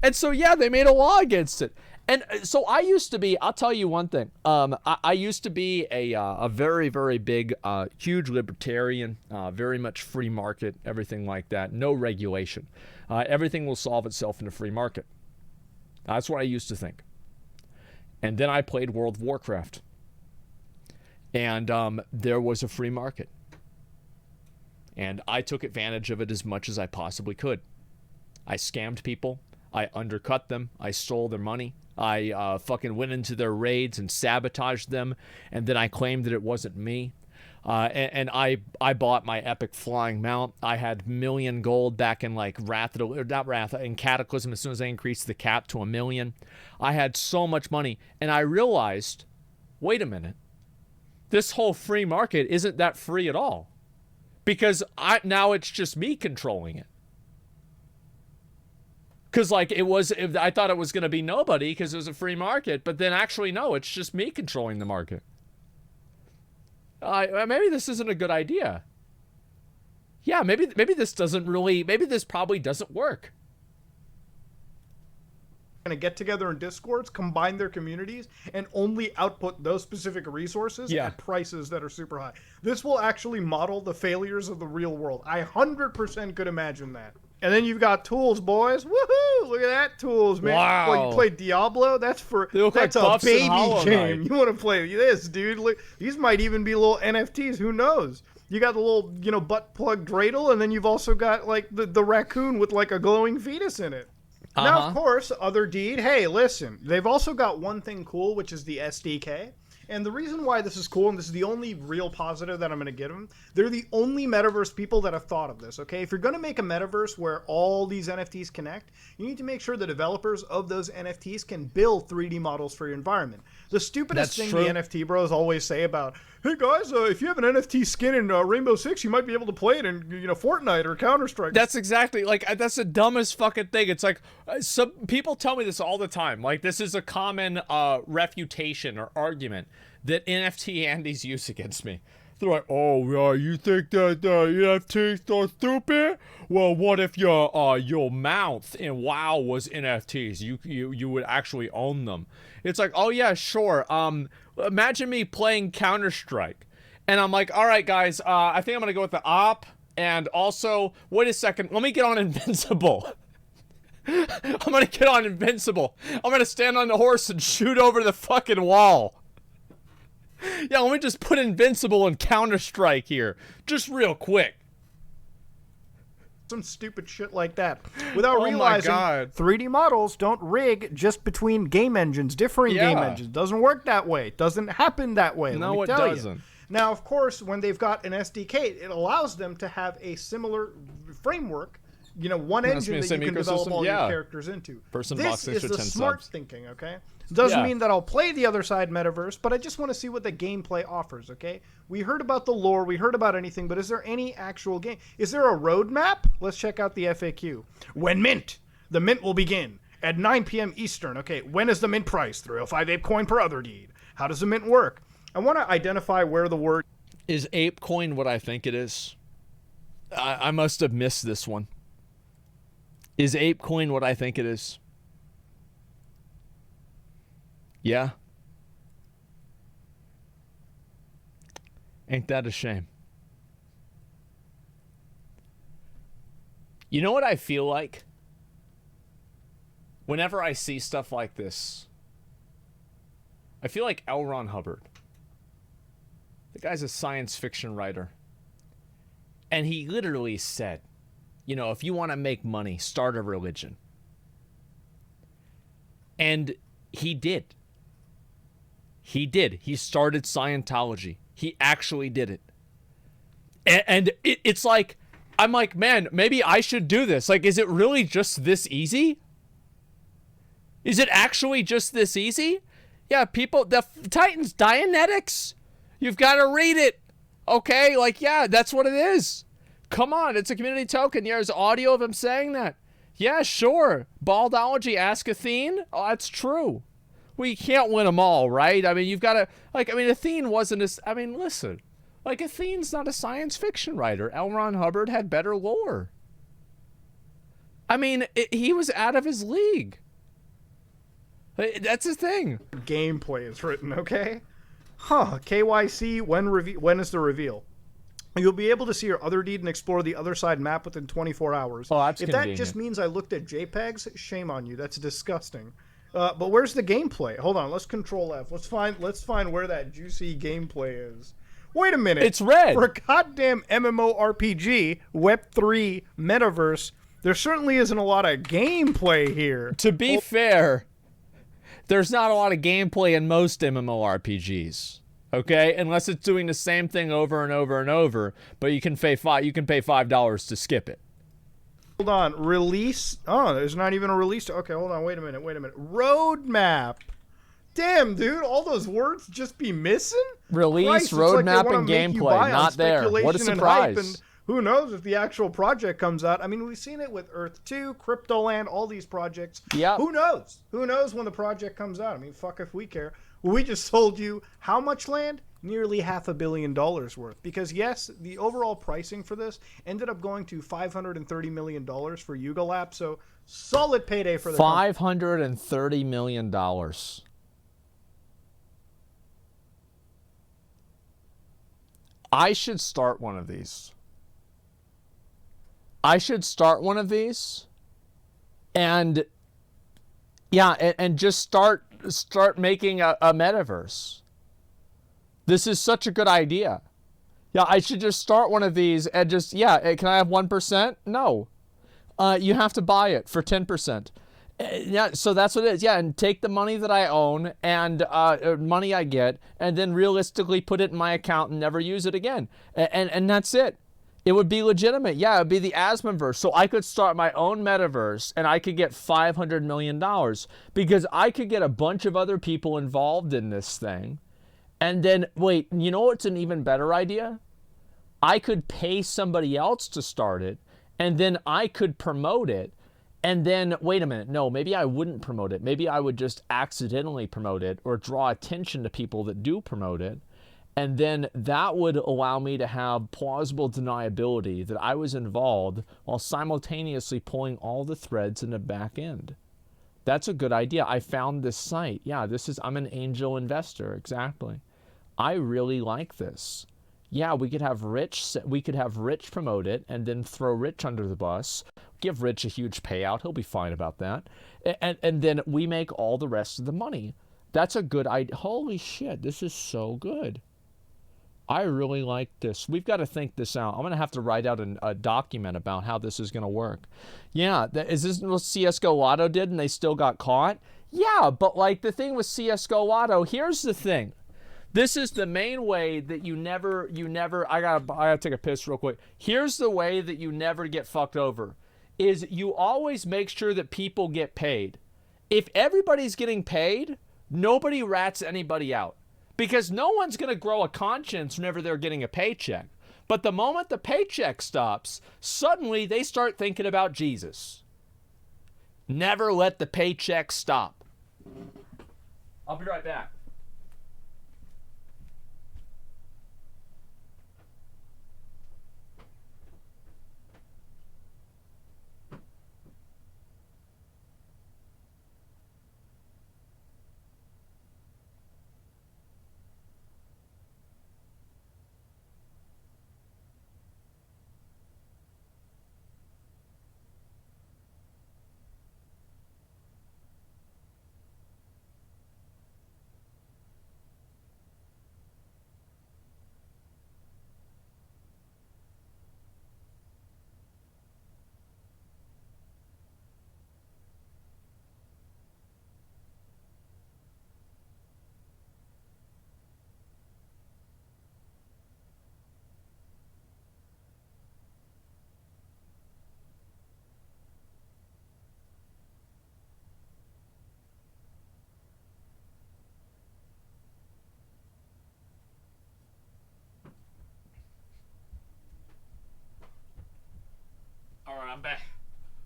And so, yeah, they made a law against it. And so I used to be, I'll tell you one thing. I used to be a very, very big, huge libertarian, very much free market, everything like that. No regulation. Everything will solve itself in a free market. That's what I used to think. And then I played World of Warcraft. And there was a free market. And I took advantage of it as much as I possibly could. I scammed people. I undercut them. I stole their money. I fucking went into their raids and sabotaged them. And then I claimed that it wasn't me. And I bought my epic flying mount. I had 1 million gold back in, like, in Cataclysm as soon as I increased the cap to 1 million. I had so much money. And I realized, wait a minute. This whole free market isn't that free at all. Because now it's just me controlling it. Because, like, I thought it was going to be nobody because it was a free market. But then actually, no, it's just me controlling the market. Maybe this isn't a good idea. Yeah, maybe this probably doesn't work. Going to get together in Discords, combine their communities, and only output those specific resources at prices that are super high. This will actually model the failures of the real world. I 100% could imagine that. And then you've got tools, boys. Woohoo! Look at that, tools, man. Wow. Well, you play Diablo? That's like a baby game. You want to play this, dude. Look, these might even be little NFTs. Who knows? You got the little, butt plug dreidel, and then you've also got, like, the raccoon with, like, a glowing fetus in it. Now, of course, other deed. Hey, listen. They've also got one thing cool, which is the SDK. And the reason why this is cool, and this is the only real positive that I'm going to give them, they're the only metaverse people that have thought of this, okay? If you're going to make a metaverse where all these NFTs connect, you need to make sure the developers of those NFTs can build 3D models for your environment. The stupidest thing the NFT bros always say about, hey guys, if you have an NFT skin in Rainbow Six, you might be able to play it in Fortnite or Counter-Strike. That's exactly, like, that's the dumbest fucking thing. It's like, some people tell me this all the time. Like, this is a common refutation or argument that NFT Andes use against me. They're like, oh, yeah, you think that NFTs are stupid? Well, what if your mouth in WoW was NFTs? You would actually own them. It's like, oh yeah, sure. Imagine me playing Counter-Strike, and I'm like, all right, guys, I think I'm gonna go with the op, and also, wait a second, let me get on Invincible. I'm gonna get on Invincible. I'm gonna stand on the horse and shoot over the fucking wall. Yeah, let me just put Invincible and Counter-Strike here. Just real quick. Some stupid shit like that. Without realizing, 3D models don't rig just between game engines, differing game engines. Doesn't work that way. Doesn't happen that way. No, it doesn't. Now, of course, when they've got an SDK, it allows them to have a similar framework, one engine that you can develop all your characters into. This is the smart thinking, okay? Doesn't mean that I'll play the other side metaverse, but I just want to see what the gameplay offers, okay? We heard about the lore, we heard about anything, but is there any actual game? Is there a roadmap? Let's check out the FAQ. When mint, the mint will begin. at 9 p.m. Eastern. Okay, when is the mint price? 305 ape coin per other deed. How does the mint work? I want to identify where the word... Is ape coin what I think it is? I must have missed this one. Is ape coin what I think it is? Yeah. Ain't that a shame? You know what I feel like? Whenever I see stuff like this, I feel like L. Ron Hubbard. The guy's a science fiction writer. And he literally said, you know, if you want to make money, start a religion. And he did. He did. He started Scientology. He actually did it. And it's like, I'm like, man, maybe I should do this. Like, is it really just this easy? Is it actually just this easy? Yeah, people, the Titans, Dianetics. You've got to read it. Okay, like, yeah, that's what it is. Come on, it's a community token. Yeah, there's audio of him saying that. Yeah, sure. Baldology, ask Athene. Oh, that's true. Well, you can't win them all, right? I mean, you've got to, like, I mean, Athene wasn't as, I mean, listen. Like, Athene's not a science fiction writer. L. Ron Hubbard had better lore. I mean, he was out of his league. That's the thing. Gameplay is written, okay? Huh, KYC, when is the reveal? You'll be able to see your other deed and explore the other side map within 24 hours. Oh, that's If convenient. that just means I looked at JPEGs, shame on you. That's disgusting. But where's the gameplay? Hold on, let's Control F. Let's find where that juicy gameplay is. Wait a minute. It's red. For a goddamn MMORPG, Web3, Metaverse, there certainly isn't a lot of gameplay here. To be fair, there's not a lot of gameplay in most MMORPGs. Okay, unless it's doing the same thing over and over and over, but you can pay $5 to skip it. Hold on, release. Oh, there's not even a release. Okay, hold on. Wait a minute. Roadmap. Damn, dude, all those words just be missing. Release, Christ, roadmap, like and gameplay. Not there. What a surprise. And who knows if the actual project comes out? I mean, we've seen it with Earth 2, Cryptoland, all these projects. Yeah. Who knows? Who knows when the project comes out? I mean, fuck if we care. We just told you how much land? Nearly $500 million worth. Because yes, the overall pricing for this ended up going to $530 million for Yuga Lab. So solid payday for the $530 million. I should start one of these. And yeah, and just start making a metaverse. This is such a good idea. Yeah, I should just start one of these and just, yeah, can I have 1%? No. You have to buy it for 10%. Yeah, so that's what it is. Yeah, and take the money that I own and money I get and then realistically put it in my account and never use it again. And that's it. It would be legitimate. Yeah, it would be the Asmonverse. So I could start my own metaverse and I could get $500 million because I could get a bunch of other people involved in this thing. And then, wait, you know what's an even better idea? I could pay somebody else to start it, and then I could promote it, and then, wait a minute, no, maybe I wouldn't promote it. Maybe I would just accidentally promote it or draw attention to people that do promote it, and then that would allow me to have plausible deniability that I was involved while simultaneously pulling all the threads in the back end. That's a good idea. I found this site. Yeah, I'm an angel investor, exactly. I really like this. Yeah, we could have Rich promote it and then throw Rich under the bus. Give Rich a huge payout. He'll be fine about that. And then we make all the rest of the money. That's a good idea. Holy shit, this is so good. I really like this. We've got to think this out. I'm going to have to write out a document about how this is going to work. Yeah, is this what CSGO Lotto did and they still got caught? Yeah, but like the thing with CSGO Lotto, here's the thing. This is the main way that you never, I gotta take a piss real quick. Here's the way that you never get fucked over, is you always make sure that people get paid. If everybody's getting paid, nobody rats anybody out. Because no one's gonna grow a conscience whenever they're getting a paycheck. But the moment the paycheck stops, suddenly they start thinking about Jesus. Never let the paycheck stop. I'll be right back. All right, I'm back.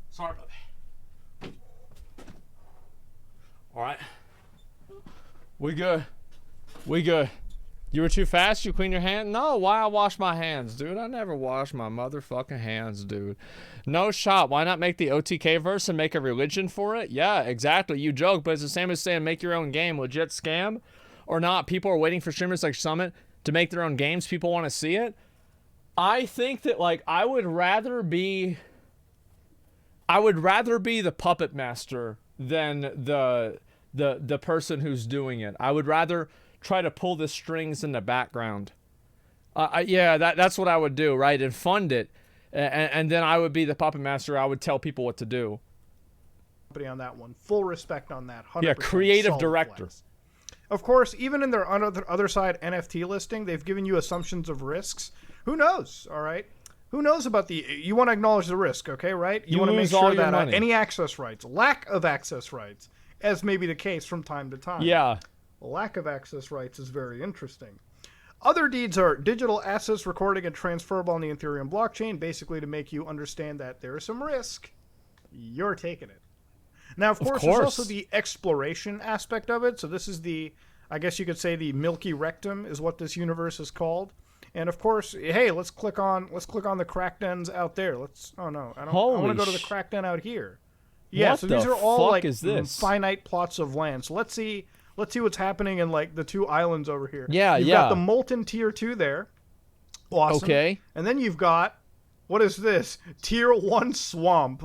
Sorry about that. All right. We good. We good. You were too fast? You clean your hand? No, why I wash my hands, dude? I never wash my motherfucking hands, dude. No shot. Why not make the OTK verse and make a religion for it? Yeah, exactly. You joke, but it's the same as saying make your own game. Legit scam or not? People are waiting for streamers like Summit to make their own games. People want to see it. I think that, like, I would rather be the puppet master than the person who's doing it. I would rather try to pull the strings in the background. Yeah, that's what I would do, right? And fund it. And then I would be the puppet master. I would tell people what to do. On that one. Full respect on that. 100% Yeah, creative director. Flex. Of course, even in their other side NFT listing, they've given you assumptions of risks. Who knows, all right? Who knows about you want to acknowledge the risk, okay, right? You want to make sure that any access rights, lack of access rights, as may be the case from time to time. Yeah. Lack of access rights is very interesting. Other deeds are digital assets recording and transferable on the Ethereum blockchain, basically to make you understand that there is some risk. You're taking it. Now, of course, there's also the exploration aspect of it. So this is I guess you could say the Milky Rectum is what this universe is called. And of course, hey, let's click on the crack dens out there. I want to go to the crack den out here. Yeah, so these are all like finite plots of land. So let's see what's happening in like the two islands over here. Yeah, you've got the Molten Tier 2 there. Awesome. Okay. And then you've got, what is this? Tier 1 Swamp.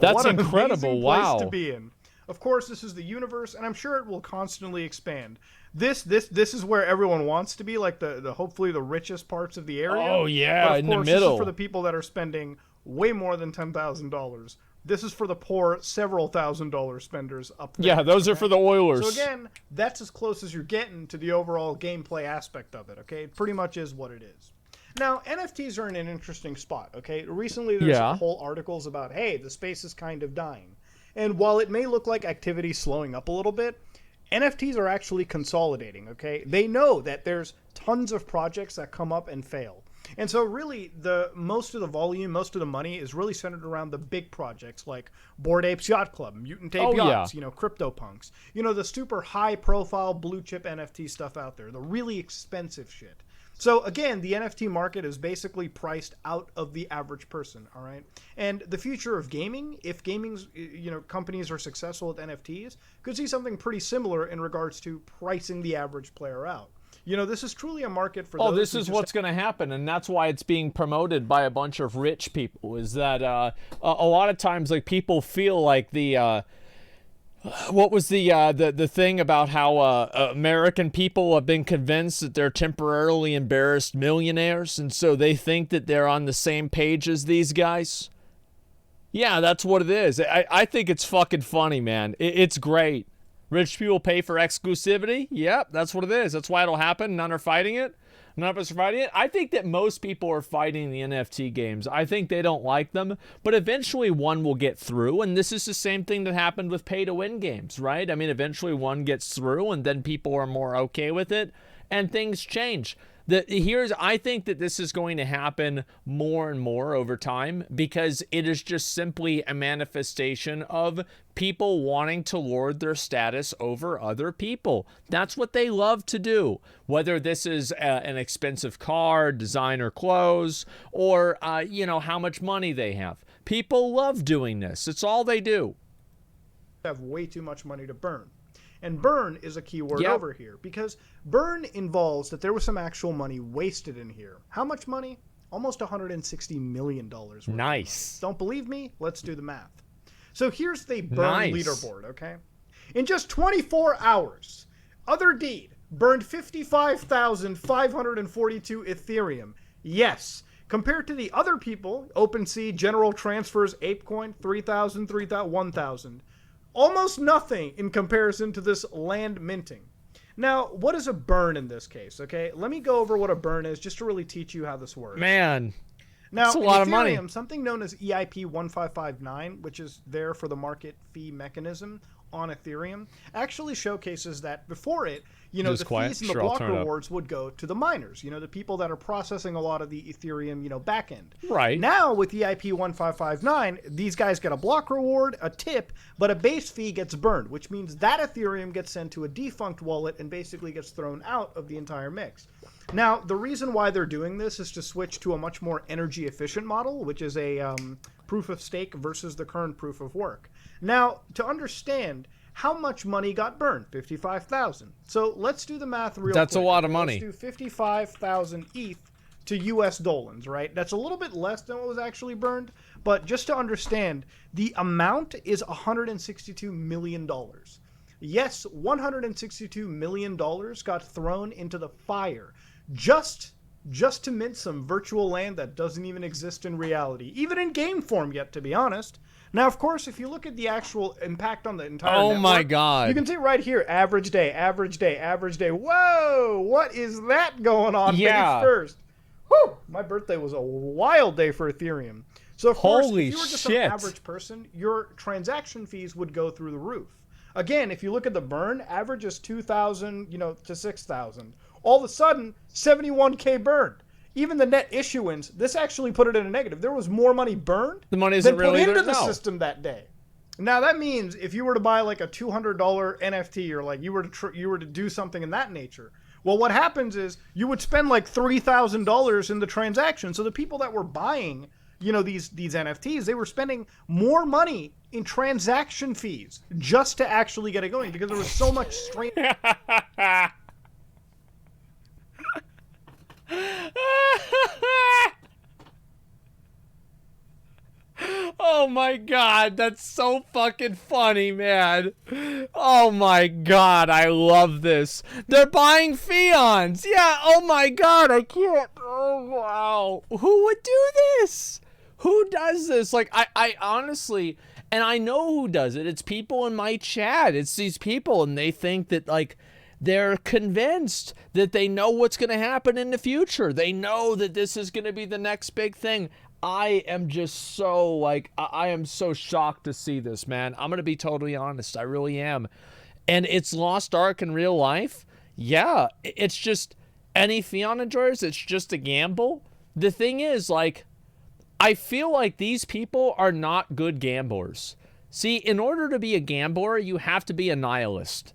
That's incredible. Wow. Place to be in. Of course, this is the universe, and I'm sure it will constantly expand. This is where everyone wants to be, like the hopefully the richest parts of the area. Oh yeah, but of in course, the middle. This is for the people that are spending way more than $10,000. This is for the poor, several $1,000 spenders up there. Yeah, those are for the Oilers. So again, that's as close as you're getting to the overall gameplay aspect of it. Okay, it pretty much is what it is. Now, NFTs are in an interesting spot. Okay, recently there's whole articles about, hey, the space is kind of dying. And while it may look like activity's slowing up a little bit, NFTs are actually consolidating, okay? They know that there's tons of projects that come up and fail. And so really, most of the volume, most of the money is really centered around the big projects like Bored Apes Yacht Club, Mutant Ape Yachts, CryptoPunks. The super high-profile blue-chip NFT stuff out there, the really expensive shit. So again, the NFT market is basically priced out of the average person, all right? And the future of gaming, if companies are successful with NFTs, could see something pretty similar in regards to pricing the average player out. This is truly a market for those. Oh, this is what's going to happen, and that's why it's being promoted by a bunch of rich people, is that a lot of times, like, people feel like what was the thing about how American people have been convinced that they're temporarily embarrassed millionaires, and so they think that they're on the same page as these guys? Yeah, that's what it is. I think it's fucking funny, man. It's great. Rich people pay for exclusivity? Yep, that's what it is. That's why it'll happen. None are fighting it. None of us are fighting it. I think that most people are fighting the NFT games. I think they don't like them, but eventually one will get through, and this is the same thing that happened with pay-to-win games, right? I mean, eventually one gets through, and then people are more okay with it, and things change. I think that this is going to happen more and more over time because it is just simply a manifestation of people wanting to lord their status over other people. That's what they love to do. Whether this is an expensive car, designer clothes, or, how much money they have. People love doing this. It's all they do. Have way too much money to burn. And burn is a key word over here because burn involves that there was some actual money wasted in here. How much money? Almost $160 million. Nice. Don't believe me? Let's do the math. So here's the burn leaderboard, okay? In just 24 hours, Other Deed burned 55,542 Ethereum. Yes. Compared to the other people, OpenSea, General Transfers, ApeCoin, 3,000, 1,000. Almost nothing in comparison to this land minting. Now, what is a burn in this case, okay? Let me go over what a burn is just to really teach you how this works. Man, now, that's a lot of money. Something known as EIP 1559, which is there for the market fee mechanism on Ethereum, actually showcases that before it, the fees and the block rewards would go to the miners, the people that are processing a lot of the Ethereum, back end. Right. Now, with EIP 1559, these guys get a block reward, a tip, but a base fee gets burned, which means that Ethereum gets sent to a defunct wallet and basically gets thrown out of the entire mix. Now, the reason why they're doing this is to switch to a much more energy efficient model, which is a proof of stake versus the current proof of work. Now, to understand how much money got burned, 55,000. So let's do the math real quick. That's a lot of money. Let's do 55,000 ETH to US dolans, right? That's a little bit less than what was actually burned, but just to understand, the amount is $162 million. Yes, $162 million got thrown into the fire just to mint some virtual land that doesn't even exist in reality, even in game form yet, to be honest. Now, of course, if you look at the actual impact on the entire network, my God. You can see right here, average day, average day, average day. Whoa, what is that going on? May 1st. Woo, my birthday was a wild day for Ethereum. So, of course, if you were just an average person, your transaction fees would go through the roof. Again, if you look at the burn, average is 2,000, to 6,000. All of a sudden, 71K burned. Even the net issuance, this actually put it in a negative. There was more money burned than put into the system that day. Now that means if you were to buy like a $200 NFT or like you were to do something in that nature, well, what happens is you would spend like $3,000 in the transaction. So the people that were buying, these NFTs, they were spending more money in transaction fees just to actually get it going because there was so much strain. Oh my God, that's so fucking funny, man. Oh my God, I love this. They're buying Fions. Yeah, oh my God, I can't. Oh, wow. Who would do this? Who does this? Like, I honestly, and I know who does it. It's people in my chat. It's these people, and they think that, like, they're convinced that they know what's going to happen in the future. They know that this is going to be the next big thing. I am just so, like, I am so shocked to see this, man. I'm going to be totally honest. I really am. And it's Lost Ark in real life. Yeah, it's just any Fion enjoyers. It's just a gamble. The thing is, like, I feel like these people are not good gamblers. See, in order to be a gambler, you have to be a nihilist.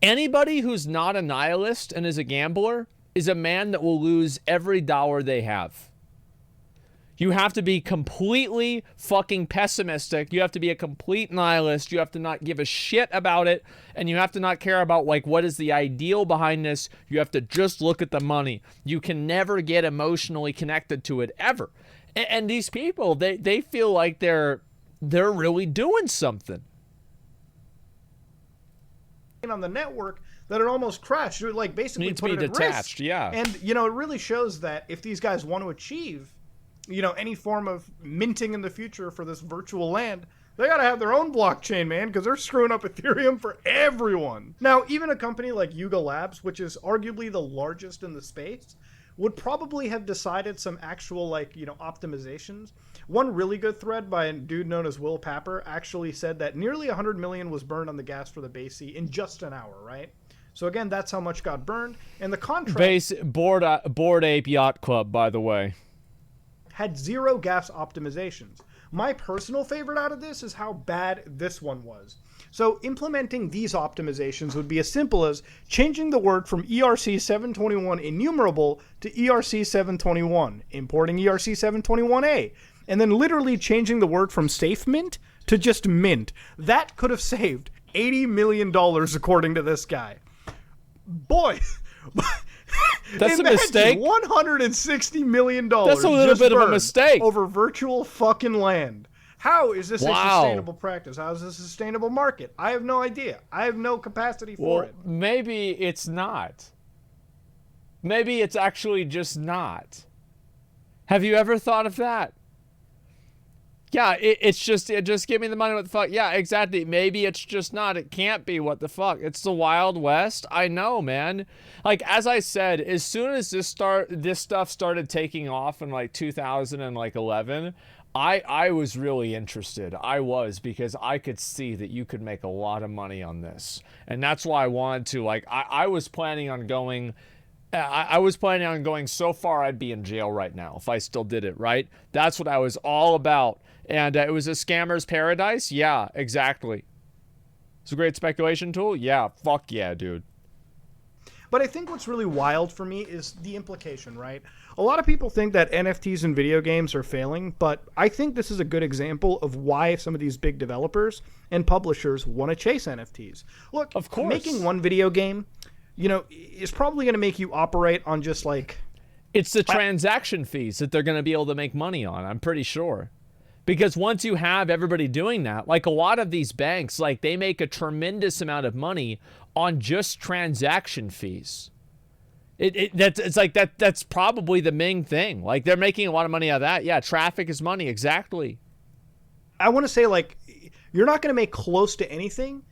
Anybody who's not a nihilist and is a gambler is a man that will lose every dollar they have. You have to be completely fucking pessimistic. You have to be a complete nihilist. You have to not give a shit about it. And you have to not care about, like, what is the ideal behind this. You have to just look at the money. You can never get emotionally connected to it, ever. And these people, they feel like they're really doing something. On the network that it almost crashed. It like basically needs put to be it detached, at risk. yeah. And it really shows that if these guys want to achieve, any form of minting in the future for this virtual land, they gotta have their own blockchain, man, because they're screwing up Ethereum for everyone. Now, even a company like Yuga Labs, which is arguably the largest in the space, would probably have decided some actual, like, optimizations. One really good thread by a dude known as Will Papper actually said that nearly 100 million was burned on the gas for the base C in just an hour, right? So again, that's how much got burned. And the contract Bored Ape Yacht Club, by the way, had 0 gas optimizations. My personal favorite out of this is how bad this one was. So implementing these optimizations would be as simple as changing the word from ERC 721 enumerable to ERC 721, importing ERC 721A, and then literally changing the word from safe mint to just mint. That could have saved $80 million according to this guy. Boy, that's a mistake. $160 million. That's a little bit of a mistake over virtual fucking land. How is this a sustainable practice? How is this a sustainable market? I have no idea. I have no capacity for it. Maybe it's not. Maybe it's actually just not. Have you ever thought of that? Yeah, it just give me the money, what the fuck? Yeah, exactly. Maybe it's just not. It can't be, what the fuck? It's the Wild West. I know, man. Like, as I said, as soon as this stuff started taking off in like 2011, I was really interested. I was, because I could see that you could make a lot of money on this. And that's why I wanted to, like, I was planning on going... I was planning on going so far I'd be in jail right now if I still did it, right? That's what I was all about. And it was a scammer's paradise? Yeah, exactly. It's a great speculation tool? Yeah, fuck yeah, dude. But I think what's really wild for me is the implication, right? A lot of people think that NFTs in video games are failing, but I think this is a good example of why some of these big developers and publishers want to chase NFTs. Look, of course, making one video game, you know, is probably going to make you operate on just like... It's the transaction fees that they're going to be able to make money on, I'm pretty sure. Because once you have everybody doing that, like a lot of these banks, like they make a tremendous amount of money on just transaction fees. That's probably the main thing. Like they're making a lot of money out of that. Yeah, traffic is money, exactly. I want to say, like, you're not going to make close to anything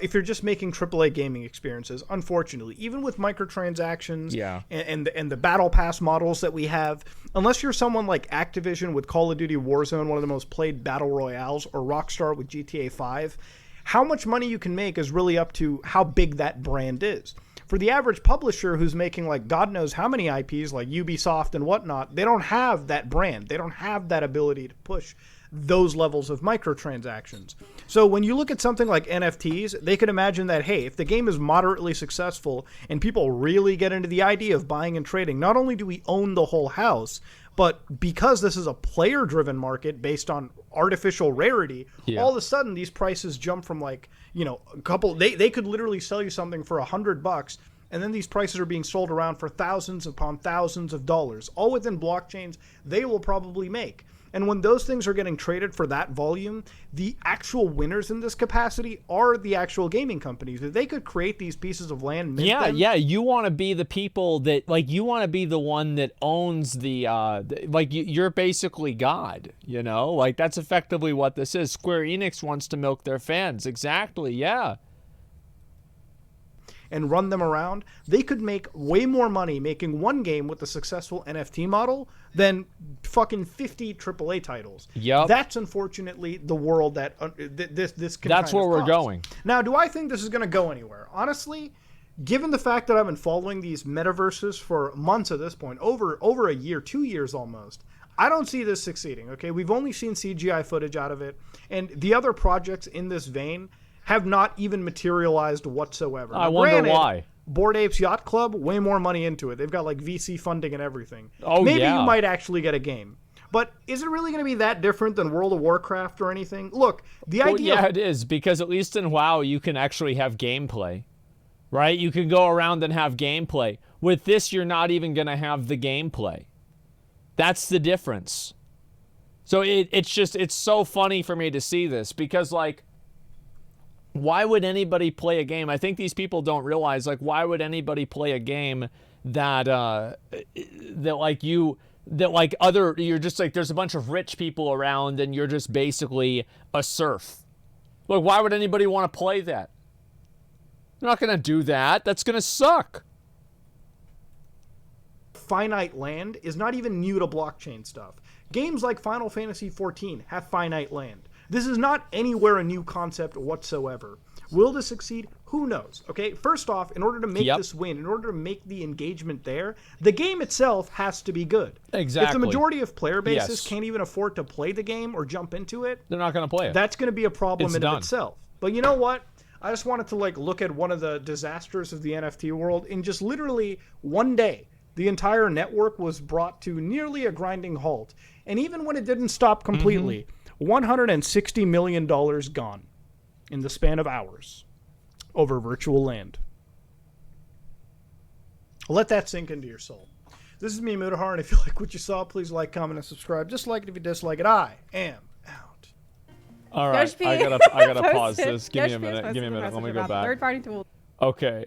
if you're just making AAA gaming experiences, unfortunately. Even with microtransactions and the battle pass models that we have, unless you're someone like Activision with Call of Duty Warzone, one of the most played battle royales, or Rockstar with GTA 5, how much money you can make is really up to how big that brand is. For the average publisher who's making like God knows how many IPs like Ubisoft and whatnot, they don't have that brand. They don't have that ability to push those levels of microtransactions. So when you look at something like NFTs, they could imagine that, hey, if the game is moderately successful and people really get into the idea of buying and trading, not only do we own the whole house, but because this is a player-driven market based on artificial rarity, all of a sudden these prices jump from like, you know, a couple, they could literally sell you something for $100, and then these prices are being sold around for thousands upon thousands of dollars, all within blockchains they will probably make. And when those things are getting traded for that volume, the actual winners in this capacity are the actual gaming companies. If they could create these pieces of land, mint them, you want to be the people that, like, you want to be the one that owns the like, you're basically God, you know? Like, that's effectively what this is. Square Enix wants to milk their fans. Exactly, yeah. And run them around, they could make way more money making one game with a successful NFT model than fucking 50 AAA titles. Yep. That's unfortunately the world that this can That's where we're going. Now, do I think this is going to go anywhere? Honestly, given the fact that I've been following these metaverses for months at this point, over a year, 2 years almost, I don't see this succeeding, okay? We've only seen CGI footage out of it, and the other projects in this vein have not even materialized whatsoever. I wonder why. Bored Apes Yacht Club, way more money into it. They've got like VC funding and everything. Oh, Maybe you might actually get a game. But is it really going to be that different than World of Warcraft or anything? Look, the idea... Yeah, it is, because at least in WoW, you can actually have gameplay, right? You can go around and have gameplay. With this, you're not even going to have the gameplay. That's the difference. So it's so funny for me to see this, because, like, why would anybody play a game? I think these people don't realize, like, why would anybody play a game that you're just like, there's a bunch of rich people around and you're just basically a serf. Like, why would anybody want to play that? They're not going to do that. That's going to suck. Finite land is not even new to blockchain stuff. Games like Final Fantasy XIV have finite land. This is not anywhere a new concept whatsoever. Will this succeed? Who knows? Okay, first off, in order to make this win, in order to make the engagement there, the game itself has to be good. Exactly. If the majority of player bases can't even afford to play the game or jump into it, they're not going to play it. That's going to be a problem in of itself. But you know what? I just wanted to like look at one of the disasters of the NFT world. In just literally one day, the entire network was brought to nearly a grinding halt. And even when it didn't stop completely, $160 million gone in the span of hours over virtual land. Let that sink into your soul. This is me, Mutahar, and if you like what you saw, please like, comment, and subscribe. Dislike it if you dislike it. I am out. All right, I gotta pause this. Give me a minute. Let me go back. Third-party tool. Okay.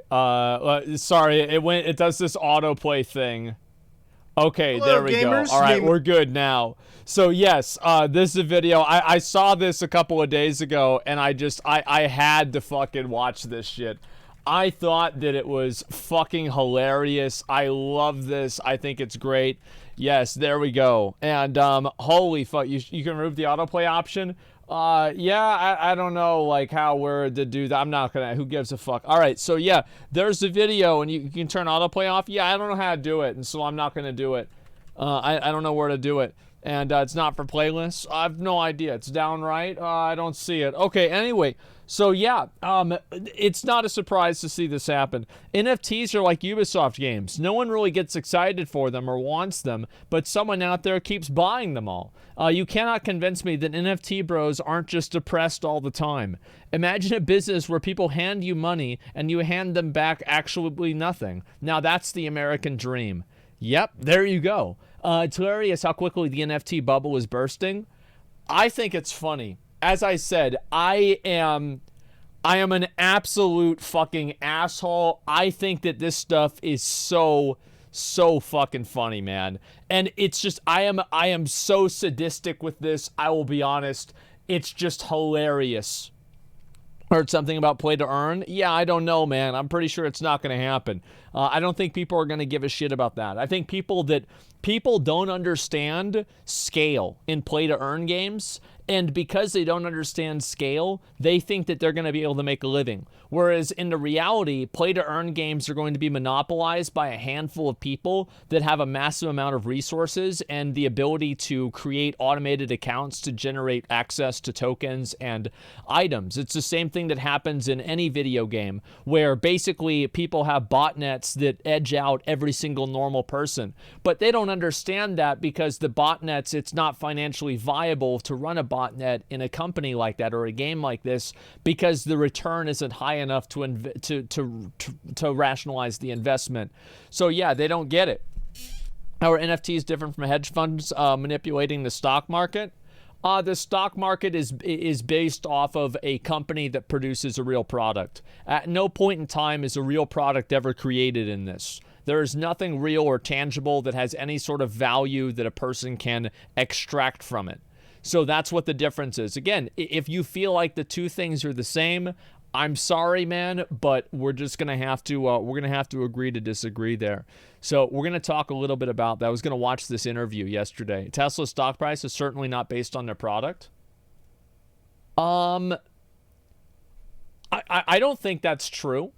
Sorry. It does this autoplay thing. Okay, Hello, there we gamers. go. All right, we're good now. So yes, this is a video. I saw this a couple of days ago, and I had to fucking watch this shit. I thought that it was fucking hilarious. I love this. I think it's great. Yes, there we go. And holy fuck, you can remove the autoplay option. Yeah, I don't know, like, how we're to do that. I'm not gonna, who gives a fuck? All right, so yeah, there's the video, and you can turn autoplay off. Yeah, I don't know how to do it, and so I'm not gonna do it. I don't know where to do it. And it's not for playlists. I have no idea. It's downright. I don't see it. Okay, anyway. So yeah, it's not a surprise to see this happen. NFTs are like Ubisoft games. No one really gets excited for them or wants them, but someone out there keeps buying them all. You cannot convince me that NFT bros aren't just depressed all the time. Imagine a business where people hand you money and you hand them back actually nothing. Now that's the American dream. Yep, there you go. It's hilarious how quickly the NFT bubble is bursting. I think it's funny. As I said, I am an absolute fucking asshole. I think that this stuff is so fucking funny, man. And it's just, I am so sadistic with this. I will be honest. It's just hilarious. Heard something about play to earn? Yeah, I don't know, man. I'm pretty sure it's not going to happen. I don't think people are going to give a shit about that. I think people don't understand scale in play to earn games, and because they don't understand scale, they think that they're going to be able to make a living. Whereas in the reality, play to earn games are going to be monopolized by a handful of people that have a massive amount of resources and the ability to create automated accounts to generate access to tokens and items. It's the same thing that happens in any video game, where basically people have botnets that edge out every single normal person. But they don't understand that because the botnets, it's not financially viable to run a botnet in a company like that or a game like this, because the return isn't high enough to rationalize the investment. So yeah, they don't get it. How are NFTs different from hedge funds manipulating the stock market? The stock market is based off of a company that produces a real product. At no point in time is a real product ever created in this. There is nothing real or tangible that has any sort of value that a person can extract from it. So that's what the difference is. Again, if you feel like the two things are the same, I'm sorry, man, but we're just gonna have to agree to disagree there. So we're gonna talk a little bit about that. I was gonna watch this interview yesterday. Tesla's stock price is certainly not based on their product. I don't think that's true.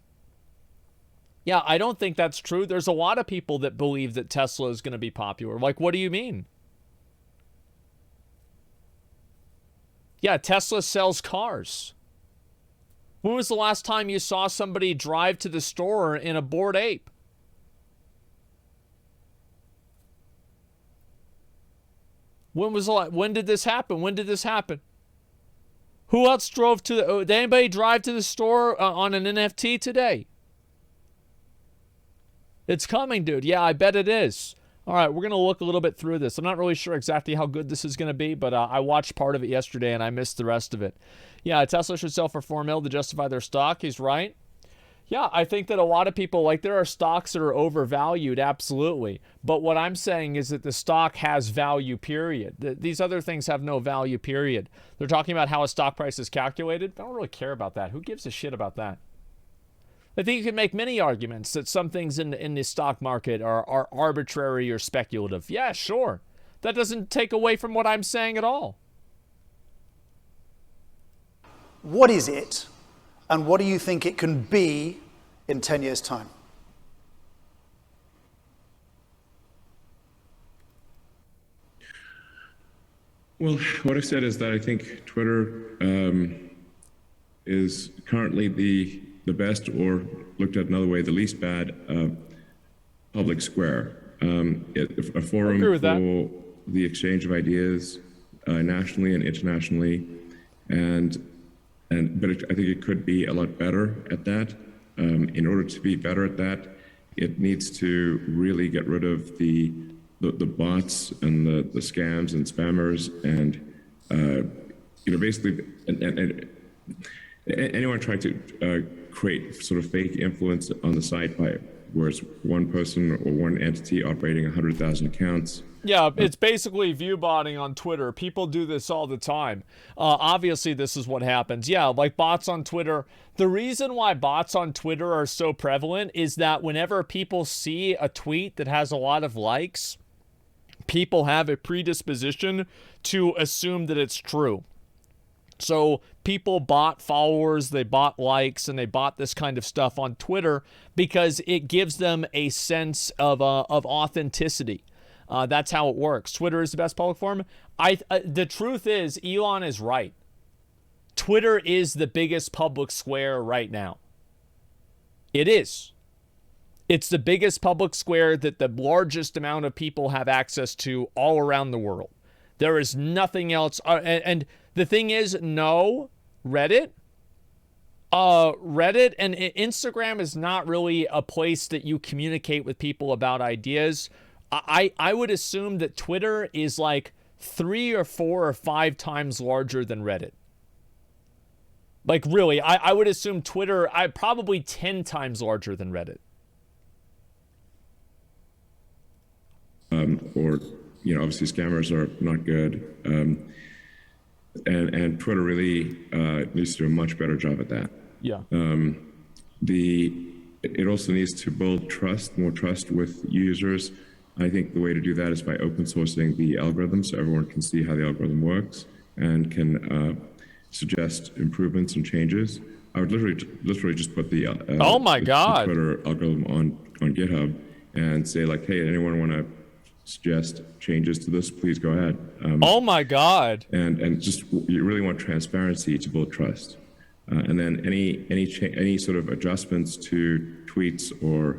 Yeah, I don't think that's true. There's a lot of people that believe that Tesla is gonna be popular. Like, what do you mean? Yeah, Tesla sells cars. When was the last time you saw somebody drive to the store in a Bored Ape? When did this happen? When did this happen? Who else drove to the... Did anybody drive to the store on an NFT today? It's coming, dude. Yeah, I bet it is. All right, we're going to look a little bit through this. I'm not really sure exactly how good this is going to be, but I watched part of it yesterday and I missed the rest of it. Yeah, Tesla should sell for $4 million to justify their stock. He's right. Yeah, I think that a lot of people, like, there are stocks that are overvalued, absolutely. But what I'm saying is that the stock has value, period. These other things have no value, period. They're talking about how a stock price is calculated. I don't really care about that. Who gives a shit about that? I think you can make many arguments that some things in the stock market are arbitrary or speculative. Yeah, sure. That doesn't take away from what I'm saying at all. What is it And what do you think it can be in 10 years' time? Well, what I've said is that I think Twitter is currently the best, or looked at another way, the least bad public square. A forum for the exchange of ideas nationally and internationally, but I think it could be a lot better at that. In order to be better at that, it needs to really get rid of the bots and the scams and spammers and basically and anyone trying to create sort of fake influence on the site by where it's one person or one entity operating 100,000 accounts. Yeah, it's basically view botting on Twitter. People do this all the time. Obviously, this is what happens. Yeah, like bots on Twitter. The reason why bots on Twitter are so prevalent is that whenever people see a tweet that has a lot of likes, people have a predisposition to assume that it's true. So people bought followers, they bought likes, and they bought this kind of stuff on Twitter because it gives them a sense of authenticity. That's how it works. Twitter is the best public forum. The truth is, Elon is right. Twitter is the biggest public square right now. It is. It's the biggest public square that the largest amount of people have access to all around the world. There is nothing else. And the thing is, no, Reddit and Instagram is not really a place that you communicate with people about ideas. I would assume that Twitter is like 3 or 4 or 5 times larger than Reddit. Like really, I would assume Twitter, probably 10 times larger than Reddit. Or, obviously scammers are not good. And Twitter really needs to do a much better job at that. Yeah. It also needs to build more trust with users. I think the way to do that is by open sourcing the algorithm so everyone can see how the algorithm works and can suggest improvements and changes. I would literally just put the oh my God, the Twitter algorithm on GitHub and say like, hey, anyone want to suggest changes to this, please go ahead. Oh my God. And just, you really want transparency to build trust. And then any sort of adjustments to tweets or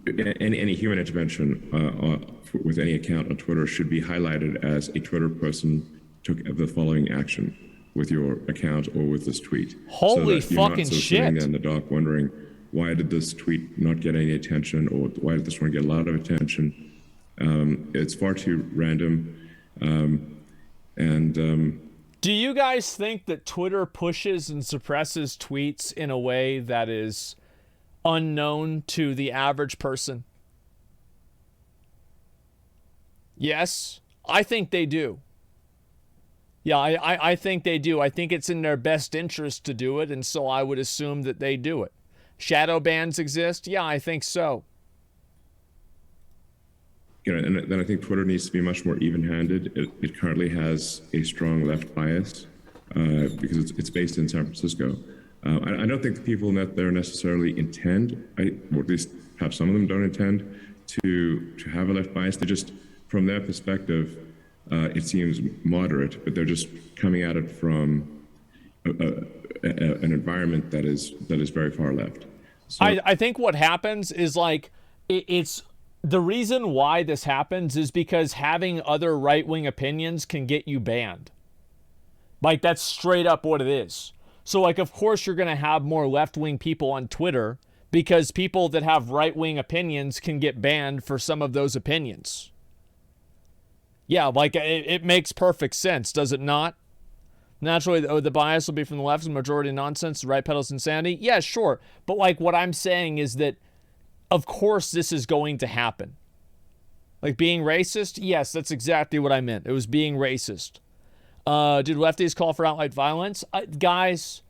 any human intervention with any account on Twitter should be highlighted as a Twitter person took the following action with your account or with this tweet. Holy so that you're fucking not shit. Sitting there in the dark wondering, why did this tweet not get any attention, or why did this one get a lot of attention? It's far too random. Do you guys think that Twitter pushes and suppresses tweets in a way that is unknown to the average person? Yes, I think they do. Yeah, I think they do. I think it's in their best interest to do it, and so I would assume that they do it. Shadow bans exist? Yeah, I think so. And then I think Twitter needs to be much more even-handed. It currently has a strong left bias because it's based in San Francisco. I don't think the people there necessarily intend, or at least perhaps some of them don't intend, to have a left bias. They just, from their perspective, it seems moderate, but they're just coming at it from an environment that is very far left. So, I think what happens is like it's the reason why this happens is because having other right-wing opinions can get you banned. Like that's straight up what it is. So like of course you're going to have more left-wing people on Twitter because people that have right-wing opinions can get banned for some of those opinions. Yeah, like it makes perfect sense, does it not? Naturally, the bias will be from the left, the majority nonsense, the right peddles insanity. Yeah, sure. But like what I'm saying is that, of course, this is going to happen. Like being racist? Yes, that's exactly what I meant. It was being racist. Did lefties call for outright violence? Guys,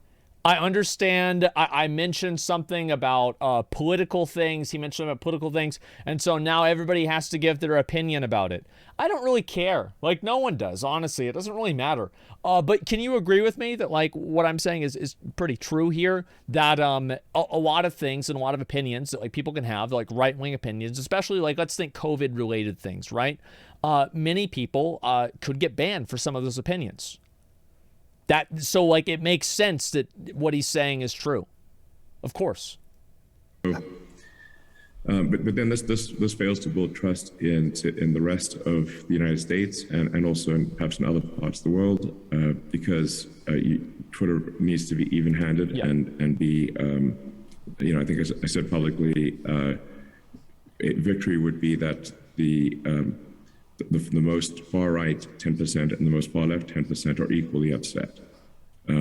I understand. I mentioned something about political things. He mentioned about political things. And so now everybody has to give their opinion about it. I don't really care. Like, no one does, honestly. It doesn't really matter. But can you agree with me that, like, what I'm saying is pretty true here? That a lot of things and a lot of opinions that, like, people can have, like, right-wing opinions, especially, like, let's think COVID-related things, right? Many people could get banned for some of those opinions. So, like, it makes sense that what he's saying is true. Of course. But then this fails to build trust in the rest of the United States and also perhaps in other parts of the world because Twitter needs to be even-handed and be, I think as I said publicly, victory would be that the most far right 10% and the most far left 10% are equally upset. I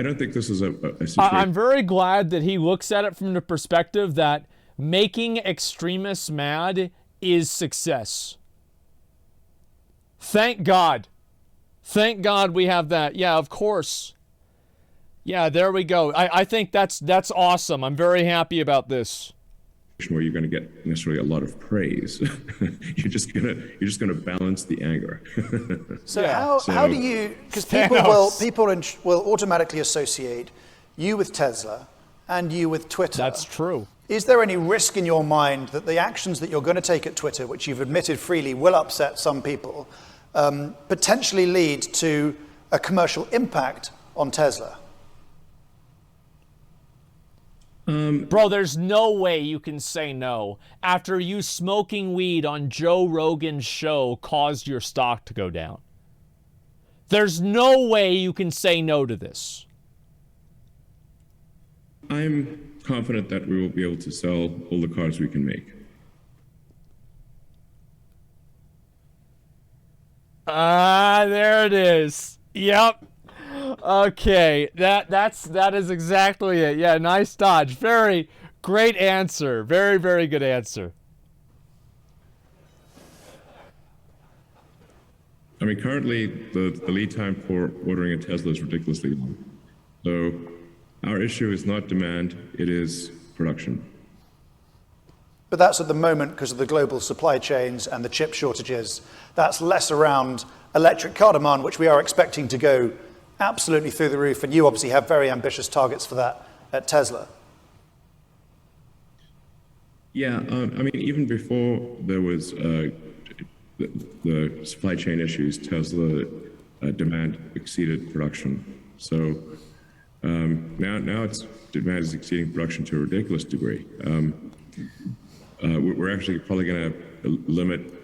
don't think this is a situation. I'm very glad that he looks at it from the perspective that making extremists mad is success. Thank God. Thank God we have that. Yeah, of course. Yeah, there we go. I think that's awesome. I'm very happy about this. Where you're going to get necessarily a lot of praise. you're just gonna balance the anger. So how do you, because people will automatically associate you with Tesla and you with Twitter. That's true. Is there any risk in your mind that the actions that you're going to take at Twitter, which you've admitted freely will upset some people, potentially lead to a commercial impact on Tesla? Bro, there's no way you can say no after you smoking weed on Joe Rogan's show caused your stock to go down. There's no way you can say no to this. I'm confident that we will be able to sell all the cars we can make. There it is. Yep. Okay, that is exactly it. Yeah, nice dodge. Very great answer. Very, very good answer. I mean, currently the lead time for ordering a Tesla is ridiculously long. So our issue is not demand, it is production. But that's at the moment because of the global supply chains and the chip shortages. That's less around electric car demand, which we are expecting to go absolutely through the roof, and you obviously have very ambitious targets for that at Tesla. Yeah, I mean, even before there was the supply chain issues, Tesla demand exceeded production. So now its demand is exceeding production to a ridiculous degree. We're actually probably going to limit.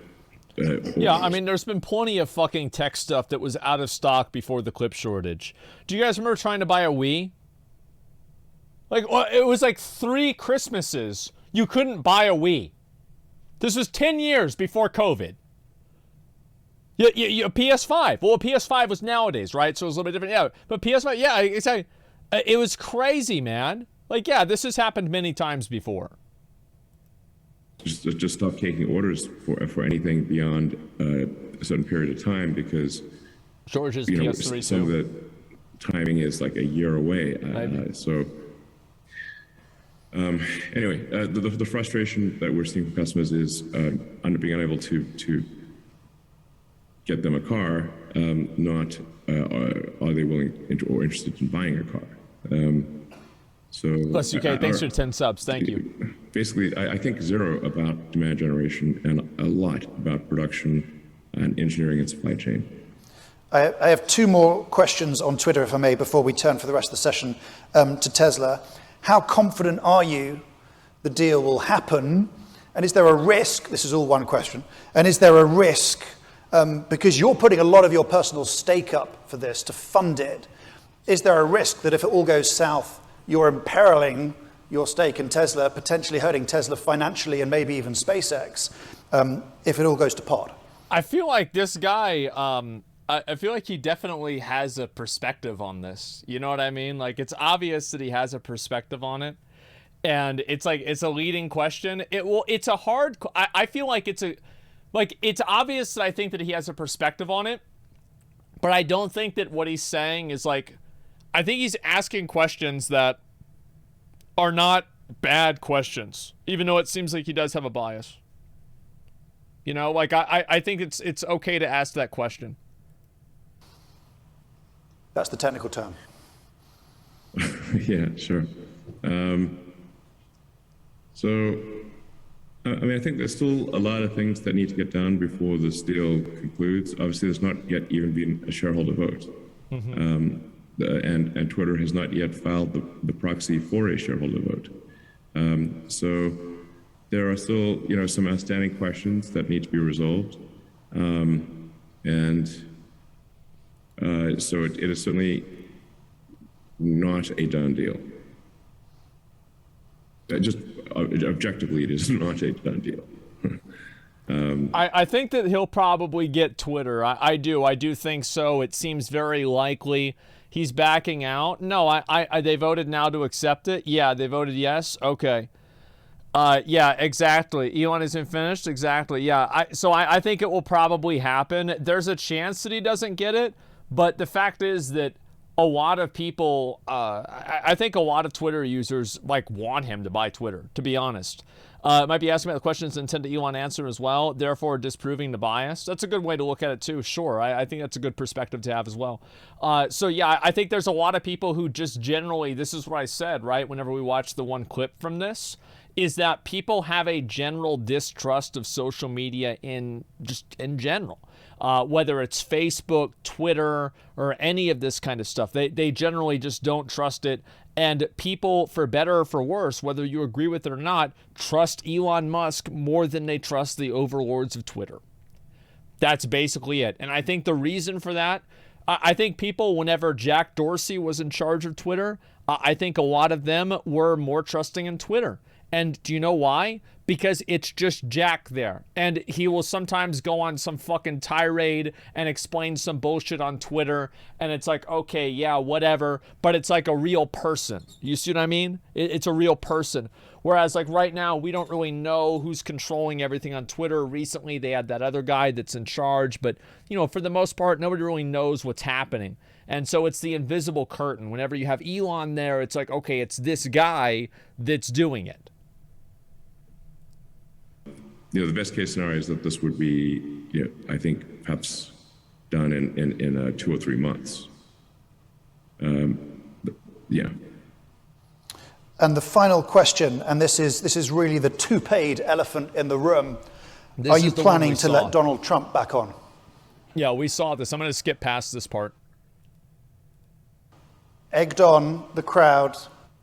Yeah, I mean, there's been plenty of fucking tech stuff that was out of stock before the clip shortage. Do you guys remember trying to buy a Wii? Like, it was like 3 Christmases you couldn't buy a Wii. This was 10 years before COVID. A PS5. Well, a PS5 was nowadays, right? So it was a little bit different. Yeah, but PS5, yeah, it's like, it was crazy, man. Like, yeah, this has happened many times before. Just stop taking orders for anything beyond a certain period of time because George's PS3 some of the timing is like a year away. Anyway, the frustration that we're seeing from customers is being unable to get them a car, not are they willing or interested in buying a car. Plus UK, thanks for 10 subs. Thank you. Basically, I think zero about demand generation and a lot about production and engineering and supply chain. I have 2 more questions on Twitter, if I may, before we turn for the rest of the session to Tesla. How confident are you the deal will happen? And is there a risk, this is all one question, and is there a risk, because you're putting a lot of your personal stake up for this to fund it, is there a risk that if it all goes south, you're imperiling your stake in Tesla, potentially hurting Tesla financially and maybe even SpaceX if it all goes to pot? I feel like this guy, I feel like he definitely has a perspective on this. You know what I mean? Like, it's obvious that he has a perspective on it. And it's like, it's a leading question. It's a hard, I feel like it's obvious that I think that he has a perspective on it. But I don't think that what he's saying is like, I think he's asking questions that are not bad questions, even though it seems like he does have a bias. You know, like I think it's okay to ask that question. That's the technical term. Yeah, sure. So, I mean, I think there's still a lot of things that need to get done before this deal concludes. Obviously, there's not yet even been a shareholder vote. And Twitter has not yet filed the proxy for a shareholder vote. So there are still, you know, some outstanding questions that need to be resolved. So it is certainly not a done deal. Just objectively, it is not a done deal. I think that he'll probably get Twitter. I do think so. It seems very likely. He's backing out. No, they voted now to accept it. Yeah, they voted yes. Okay. Yeah, exactly. Elon isn't finished. Exactly. Yeah. So I think it will probably happen. There's a chance that he doesn't get it, but the fact is that a lot of people, I think a lot of Twitter users like want him to buy Twitter, to be honest. Might be asking about the questions intended to Elon answer as well, therefore disproving the bias. That's a good way to look at it too, sure. I think that's a good perspective to have as well. So yeah, I think there's a lot of people who just generally, this is what I said, right, whenever we watch the one clip from this, is that people have a general distrust of social media in general. Whether it's Facebook, Twitter, or any of this kind of stuff. They generally just don't trust it. And people, for better or for worse, whether you agree with it or not, trust Elon Musk more than they trust the overlords of Twitter. That's basically it. And I think the reason for that, I think people, whenever Jack Dorsey was in charge of Twitter, I think a lot of them were more trusting in Twitter. And do you know why? Because it's just Jack there. And he will sometimes go on some fucking tirade and explain some bullshit on Twitter. And it's like, okay, yeah, whatever. But it's like a real person. You see what I mean? It's a real person. Whereas like right now, we don't really know who's controlling everything on Twitter. Recently, they had that other guy that's in charge. But, you know, for the most part, nobody really knows what's happening. And so it's the invisible curtain. Whenever you have Elon there, it's like, okay, it's this guy that's doing it. You know, the best case scenario is that this would be, you know, I think perhaps done in 2 or 3 months. Yeah. And the final question, and this is really the two-paid elephant in the room. Are you planning to let Donald Trump back on? Yeah, we saw this. I'm going to skip past this part. Egged on the crowd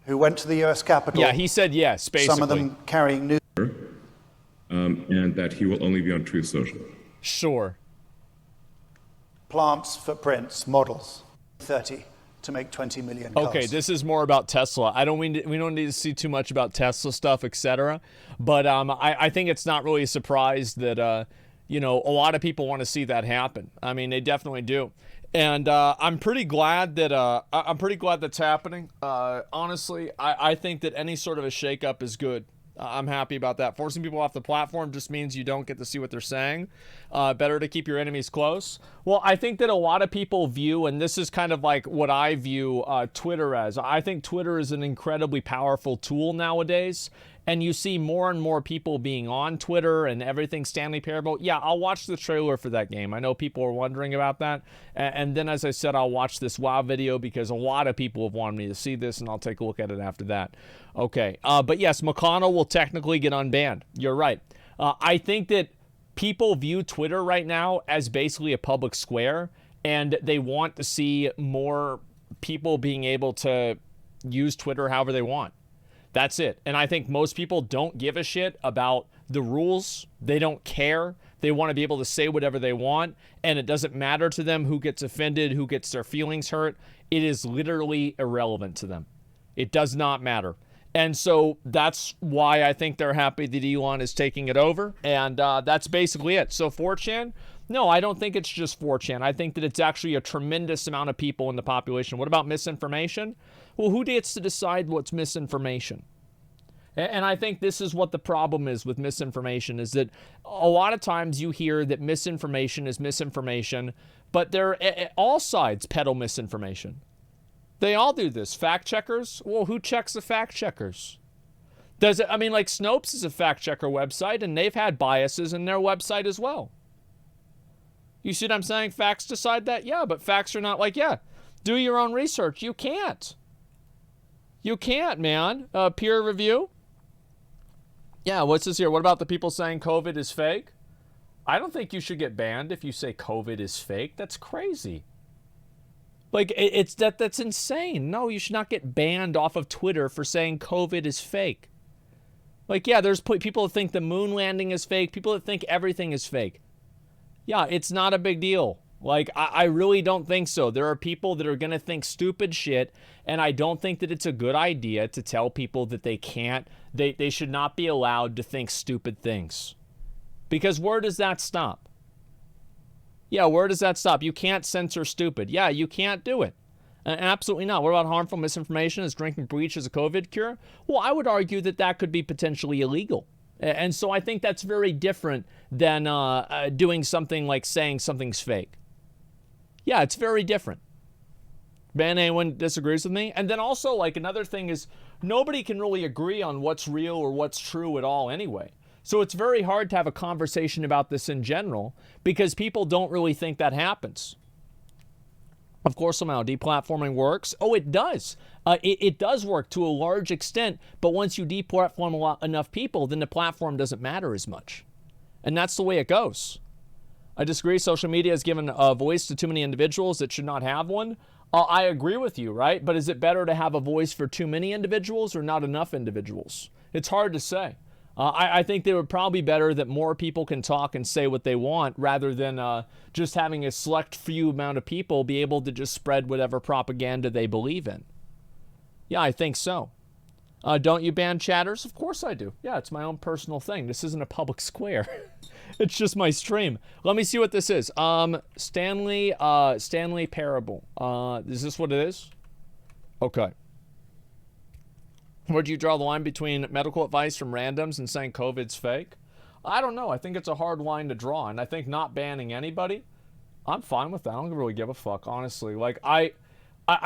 who went to the U.S. Capitol. Yeah, he said yes, basically. Some of them carrying news. And that he will only be on Truth Social. Sure. Plants, footprints, models. 30 to make 20 million cars. Okay, this is more about Tesla. We don't need to see too much about Tesla stuff, etc. But I think it's not really a surprise that you know, a lot of people want to see that happen. I mean, they definitely do. And I'm pretty glad that that's happening. Honestly, I think that any sort of a shakeup is good. I'm happy about that. Forcing people off the platform just means you don't get to see what they're saying. Better to keep your enemies close. Well, I think that a lot of people view, and this is kind of like what I view Twitter as. I think Twitter is an incredibly powerful tool nowadays. And you see more and more people being on Twitter and everything Stanley Parable. Yeah, I'll watch the trailer for that game. I know people are wondering about that. And then, as I said, I'll watch this WoW video because a lot of people have wanted me to see this, and I'll take a look at it after that. Okay, but yes, McConnell will technically get unbanned. You're right. I think that people view Twitter right now as basically a public square, and they want to see more people being able to use Twitter however they want. That's it. And I think most people don't give a shit about the rules. They don't care. They want to be able to say whatever they want, and it doesn't matter to them who gets offended, who gets their feelings hurt. It is literally irrelevant to them. It does not matter. And so that's why I think they're happy that Elon is taking it over, and that's basically it. So 4chan, no, I don't think it's just 4chan. I think that it's actually a tremendous amount of people in the population. What about misinformation? Well, who gets to decide what's misinformation? And I think this is what the problem is with misinformation, is that a lot of times you hear that misinformation is misinformation, but all sides peddle misinformation. They all do this. Fact checkers? Well, who checks the fact checkers? Does it, I mean, like Snopes is a fact checker website, and they've had biases in their website as well. You see what I'm saying? Facts decide that? Yeah, but facts are not like, yeah, do your own research. You can't. You can't, man. Peer review? Yeah, what's this here? What about the people saying COVID is fake? I don't think you should get banned if you say COVID is fake. That's crazy. Like, that's insane. No, you should not get banned off of Twitter for saying COVID is fake. Like, yeah, there's people that think the moon landing is fake. People that think everything is fake. Yeah, it's not a big deal. Like, I really don't think so. There are people that are going to think stupid shit, and I don't think that it's a good idea to tell people that they can't, they should not be allowed to think stupid things. Because where does that stop? Yeah, where does that stop? You can't censor stupid. Yeah, you can't do it. Absolutely not. What about harmful misinformation? Is drinking bleach as a COVID cure? Well, I would argue that that could be potentially illegal. And so I think that's very different than doing something like saying something's fake. Yeah, it's very different. Man, anyone disagrees with me? And then also, like, another thing is nobody can really agree on what's real or what's true at all anyway. So it's very hard to have a conversation about this in general because people don't really think that happens. Of course, somehow deplatforming works. Oh, it does. It does work to a large extent, but once you deplatform enough people, then the platform doesn't matter as much. And that's the way it goes. I disagree. Social media has given a voice to too many individuals that should not have one. I agree with you, right? But is it better to have a voice for too many individuals or not enough individuals? It's hard to say. I think they would probably be better that more people can talk and say what they want rather than just having a select few amount of people be able to just spread whatever propaganda they believe in. Yeah, I think so. Don't you ban chatters? Of course I do. Yeah, it's my own personal thing. This isn't a public square. It's just my stream. Let me see what this is. Stanley Parable. Is this what it is? Okay. Where do you draw the line between medical advice from randoms and saying COVID's fake? I don't know. I think it's a hard line to draw, and I think not banning anybody, I'm fine with that. I don't really give a fuck, honestly. Like, I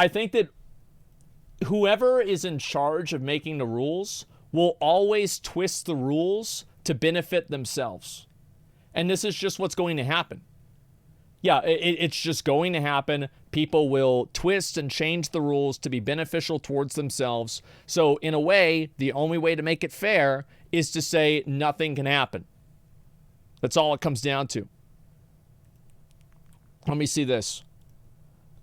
think that whoever is in charge of making the rules will always twist the rules to benefit themselves. And this is just what's going to happen. Yeah, it's just going to happen. People will twist and change the rules to be beneficial towards themselves. So in a way, the only way to make it fair is to say nothing can happen. That's all it comes down to. Let me see this.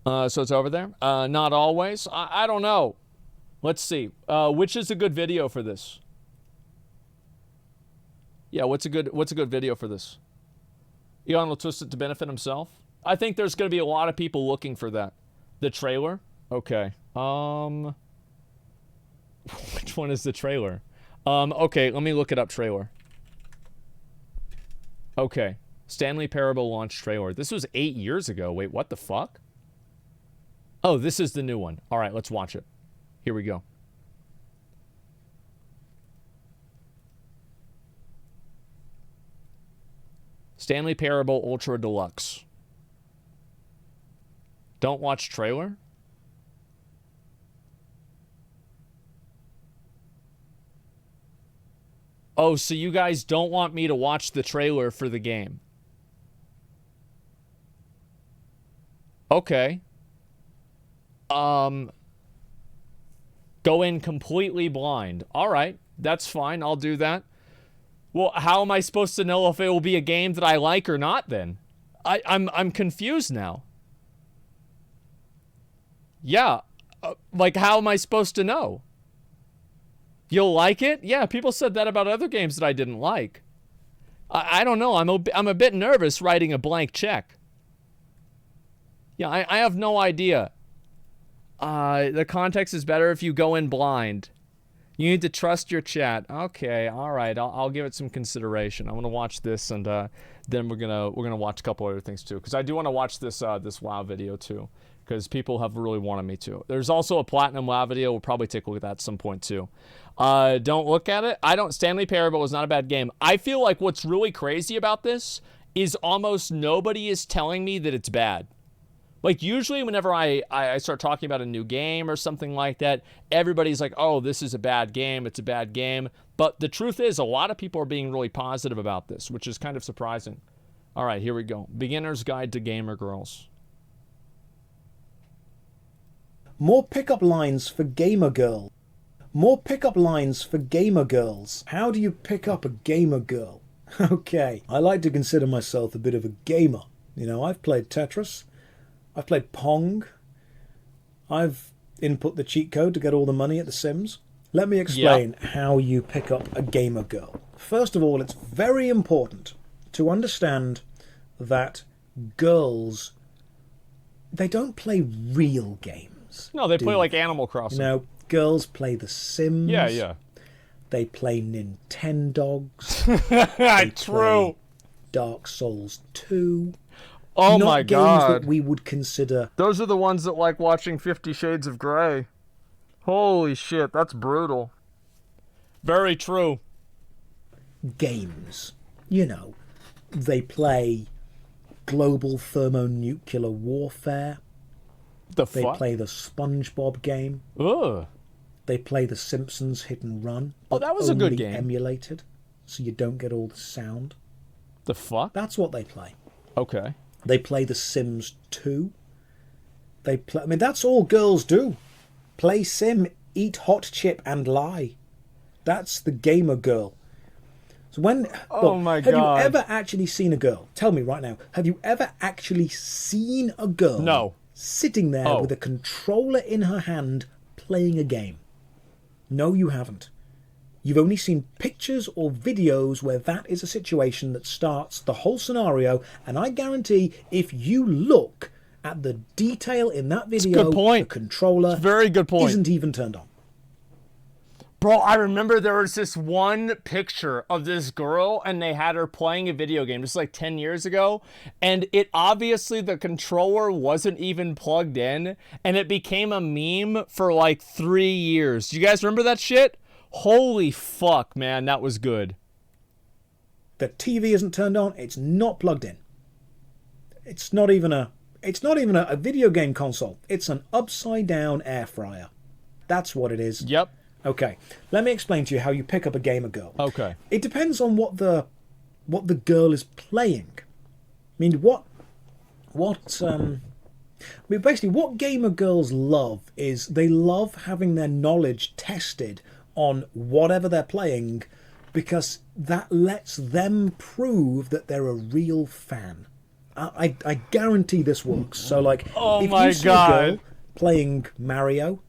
So it's over there? Not always. I don't know. Let's see. Which is a good video for this? Yeah, what's a good video for this? Elon will twist it to benefit himself. I think there's going to be a lot of people looking for that. The trailer? Okay. Which one is the trailer? Okay, let me look it up, trailer. Okay. Stanley Parable launch trailer. This was 8 years ago. Wait, what the fuck? Oh, this is the new one. All right, let's watch it. Here we go. Stanley Parable Ultra Deluxe. Don't watch trailer? Oh, so you guys don't want me to watch the trailer for the game. Okay. Go in completely blind. All right, that's fine. I'll do that. Well, how am I supposed to know if it will be a game that I like or not then? I'm confused now. Yeah, like how am I supposed to know? You'll like it? Yeah, people said that about other games that I didn't like. I don't know. I'm a bit nervous writing a blank check. Yeah, I have no idea. The context is better if you go in blind. You need to trust your chat. Okay, all right. I'll give it some consideration. I'm gonna watch this, and then we're gonna watch a couple other things too, because I do want to watch this this WoW video too, because people have really wanted me to. There's also a Platinum WoW video. We'll probably take a look at that at some point too. Don't look at it. Stanley Parable is not a bad game. I feel like what's really crazy about this is almost nobody is telling me that it's bad. Like, usually whenever I start talking about a new game or something like that, everybody's like, oh, this is a bad game, it's a bad game. But the truth is, a lot of people are being really positive about this, which is kind of surprising. All right, here we go. Beginner's Guide to Gamer Girls. More pickup lines for gamer girl. More pickup lines for gamer girls. How do you pick up a gamer girl? Okay, I like to consider myself a bit of a gamer. You know, I've played Tetris. I've played Pong. I've input the cheat code to get all the money at The Sims. Let me explain how you pick up a gamer girl. First of all, it's very important to understand that girls, they don't play real games. No, they play like Animal Crossing. You know, girls play The Sims. Yeah, yeah. They play Nintendogs. True. Play Dark Souls 2. Oh Not my games God. that we would consider. Those are the ones that like watching 50 Shades of Grey. Holy shit, that's brutal. Very true. Games. You know, they play Global Thermonuclear Warfare. They play the SpongeBob game. Ugh. They play the Simpsons Hit and Run. Oh, that was a good only game. Emulated, so you don't get all the sound. The fuck? That's what they play. Okay. They play The Sims 2. They play. I mean, that's all girls do. Play sim, eat hot chip, and lie. That's the gamer girl. So when my have God. you ever actually seen a girl? Tell me right now. Have you ever actually seen a girl? No. Sitting there with a controller in her hand playing a game? No, you haven't. You've only seen pictures or videos where that is a situation that starts the whole scenario, and I guarantee if you look at the detail in that video, good point. the controller Very good point. isn't even turned on. Bro, I remember there was this one picture of this girl and they had her playing a video game just like 10 years ago, and it obviously the controller wasn't even plugged in, and it became a meme for like 3 years. Do you guys remember that shit? Holy fuck, man, that was good. The TV isn't turned on, it's not plugged in. It's not even a video game console. It's an upside down air fryer. That's what it is. Yep. Okay, let me explain to you how you pick up a gamer girl. Okay. It depends on what the girl is playing. I mean, basically what gamer girls love is they love having their knowledge tested on whatever they're playing, because that lets them prove that they're a real fan. I guarantee this works. So like, if you see a girl playing Mario,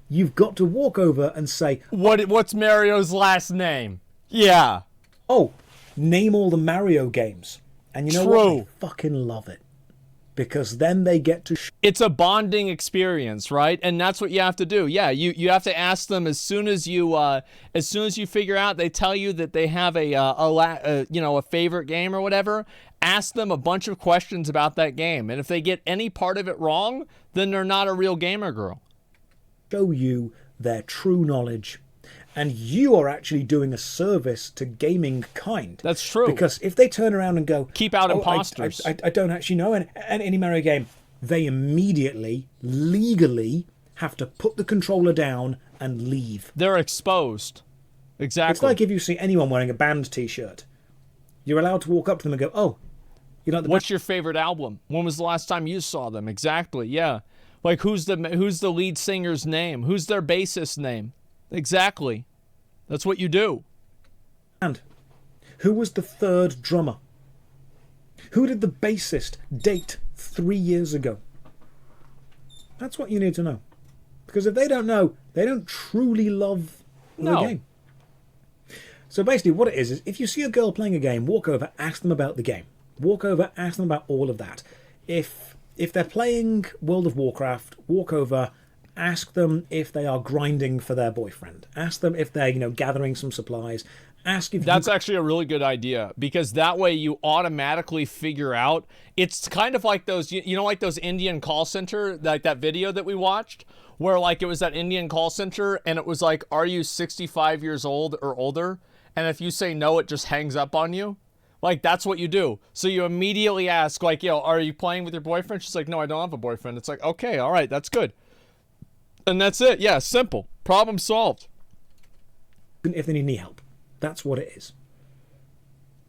you've got to walk over and say, what's Mario's last name? Yeah. Oh, name all the Mario games. And you know what? They fucking love it. Because then they get to... It's a bonding experience, right? And that's what you have to do. Yeah, you have to ask them as soon as you figure out, they tell you that they have a favorite game or whatever, ask them a bunch of questions about that game. And if they get any part of it wrong, then they're not a real gamer girl. Show you their true knowledge, and you are actually doing a service to gaming kind. That's true. Because if they turn around and go, keep out imposters. I don't actually know any Mario game, they immediately, legally, have to put the controller down and leave. They're exposed. Exactly. It's like if you see anyone wearing a band t-shirt, you're allowed to walk up to them and go, oh, you know, what's your favorite album? When was the last time you saw them? Exactly, yeah. Like, who's the lead singer's name? Who's their bassist name? Exactly. That's what you do. And who was the third drummer? Who did the bassist date 3 years ago? That's what you need to know. Because if they don't know, they don't truly love the game. So basically what it is if you see a girl playing a game, walk over, ask them about the game. Walk over, ask them about all of that. If they're playing World of Warcraft, walk over, ask them if they are grinding for their boyfriend. Ask them if they're, gathering some supplies. Ask if That's actually a really good idea, because that way you automatically figure out. It's kind of like those, like those Indian call center, like that video that we watched, where like it was that Indian call center and it was like, are you 65 years old or older? And if you say no, it just hangs up on you. Like, that's what you do. So you immediately ask, like, yo, are you playing with your boyfriend? She's like, no, I don't have a boyfriend. It's like, okay, all right, that's good. And that's it. Yeah, simple. Problem solved. If they need any help. That's what it is.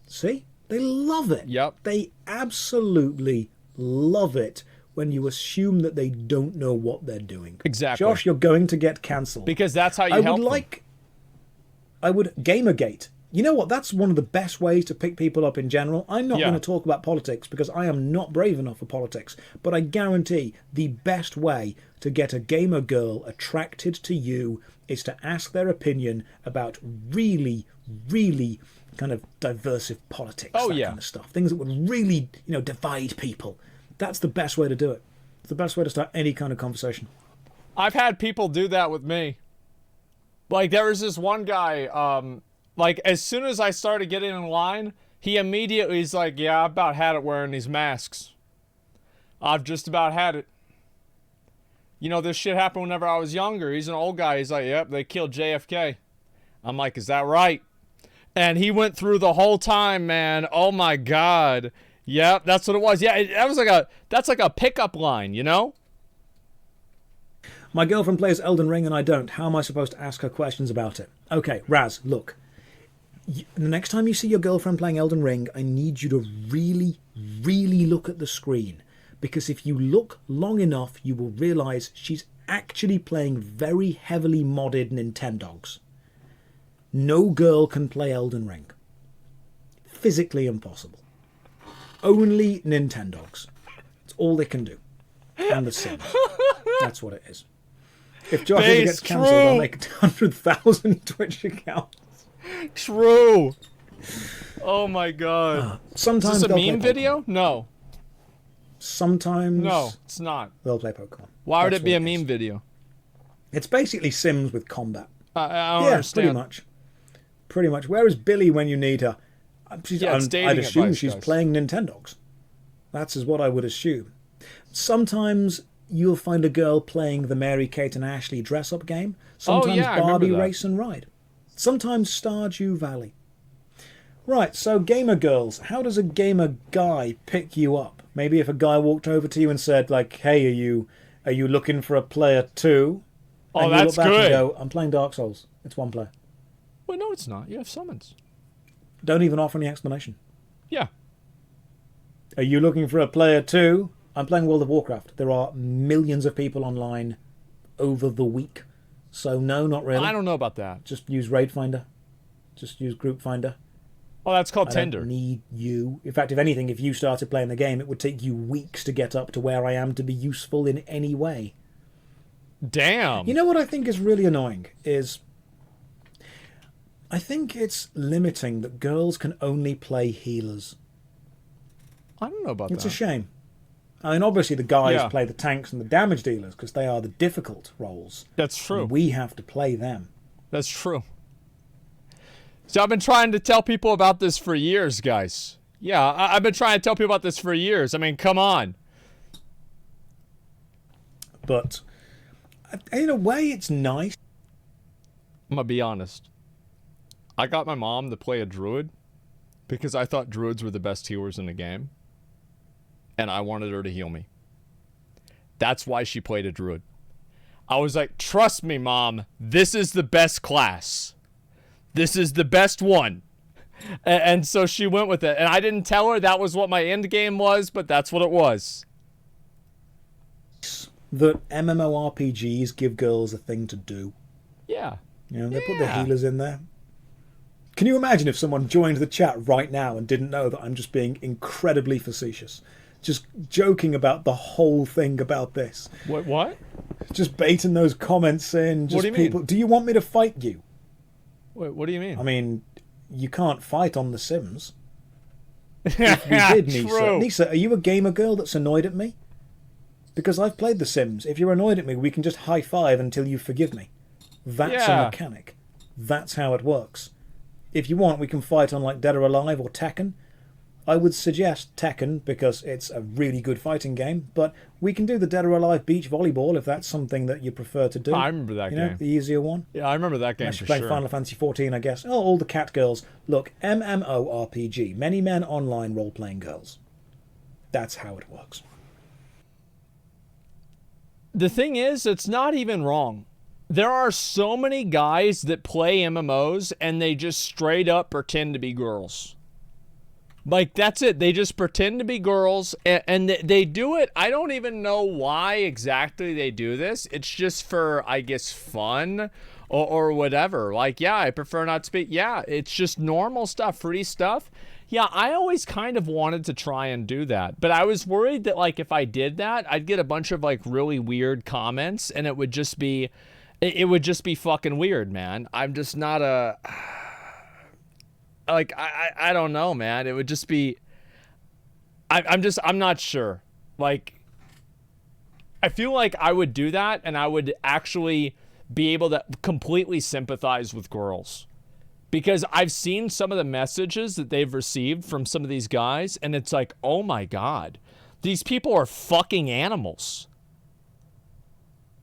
See? They love it. Yep. They absolutely love it when you assume that they don't know what they're doing. Exactly. Josh, you're going to get cancelled. Because that's how you help them. I would Gamergate. You know what? That's one of the best ways to pick people up in general. I'm not going to talk about politics because I am not brave enough for politics. But I guarantee the best way to get a gamer girl attracted to you is to ask their opinion about really, really kind of diversive politics. That kind of stuff. Things that would really, divide people. That's the best way to do it. It's the best way to start any kind of conversation. I've had people do that with me. Like, there was this one guy, like, as soon as I started getting in line, he immediately is like, yeah, I've about had it wearing these masks. I've just about had it. You know, this shit happened whenever I was younger. He's an old guy. He's like, yep, they killed JFK. I'm like, is that right? And he went through the whole time, man. Oh, my God. Yep, that's what it was. Yeah, that was like that's like a pickup line, you know? My girlfriend plays Elden Ring and I don't. How am I supposed to ask her questions about it? Okay, Raz, look. The next time you see your girlfriend playing Elden Ring, I need you to really, really look at the screen. Because if you look long enough, you will realise she's actually playing very heavily modded Nintendogs. No girl can play Elden Ring. Physically impossible. Only Nintendogs. That's all they can do. And The Sims. That's what it is. If Josh ever gets cancelled, I'll make 100,000 Twitch accounts. True. Oh my God. Sometimes is this a they'll meme play video? No. Sometimes. No, it's not. They'll play Pokemon. Why would it be a meme video? It's basically Sims with combat. I don't understand. Pretty much. Pretty much. Where is Billy when you need her? I'd assume she's playing Nintendogs. That's what I would assume. Sometimes you'll find a girl playing the Mary Kate and Ashley dress-up game. Sometimes Barbie Race and Ride. Sometimes Stardew Valley. Right, so gamer girls. How does a gamer guy pick you up? Maybe if a guy walked over to you and said, like, hey, are you looking for a player too? Oh, and that's you look back good. And go, I'm playing Dark Souls. It's one player. Well, no, it's not. You have summons. Don't even offer any explanation. Yeah. Are you looking for a player too? I'm playing World of Warcraft. There are millions of people online over the week. So no, not really. I don't know about that. Just use Raid Finder. Just use Group Finder. Oh, that's called I Tinder. Don't need you. In fact, if anything, if you started playing the game, it would take you weeks to get up to where I am to be useful in any way. Damn. You know what I think is really annoying is I think it's limiting that girls can only play healers. I don't know about that. It's a shame. I mean, obviously the guys play the tanks and the damage dealers because they are the difficult roles. That's true. And we have to play them. That's true. So I've been trying to tell people about this for years, guys. Yeah, I've been trying to tell people about this for years. I mean, come on. But in a way, it's nice. I'm going to be honest. I got my mom to play a druid because I thought druids were the best healers in the game. And I wanted her to heal me. That's why she played a druid. I was like, trust me, Mom, this is the best class. This is the best one. And so she went with it. And I didn't tell her that was what my end game was, but that's what it was. That MMORPGs give girls a thing to do. Yeah. You know, they put the healers in there. Can you imagine if someone joined the chat right now and didn't know that I'm just being incredibly facetious? Just joking about the whole thing about this. What? Just baiting those comments in. Just What do you people. mean? Do you want me to fight you? Wait, what do you mean? I mean, you can't fight on The Sims. If we did, Nisa. True. Nisa, are you a gamer girl that's annoyed at me? Because I've played The Sims. If you're annoyed at me, we can just high five until you forgive me. That's a mechanic. That's how it works. If you want, we can fight on like Dead or Alive or Tekken. I would suggest Tekken because it's a really good fighting game, but we can do the Dead or Alive beach volleyball if that's something that you prefer to do. I remember that game. The easier one. Yeah, I remember that game for playing sure. Final Fantasy XIV, I guess. Oh, all the cat girls. Look, MMORPG, many men online role-playing girls. That's how it works. The thing is, it's not even wrong. There are so many guys that play MMOs and they just straight up pretend to be girls. Like, that's it. They just pretend to be girls, and they do it. I don't even know why exactly they do this. It's just for, I guess, fun or whatever. Like, yeah, I prefer not to speak. Yeah, it's just normal stuff, free stuff. Yeah, I always kind of wanted to try and do that. But I was worried that, like, if I did that, I'd get a bunch of, like, really weird comments, and it would just be fucking weird, man. I'm just not a... Like, I don't know, man. It would just be... I'm not sure. Like, I feel like I would do that, and I would actually be able to completely sympathize with girls. Because I've seen some of the messages that they've received from some of these guys, and it's like, oh my God. These people are fucking animals.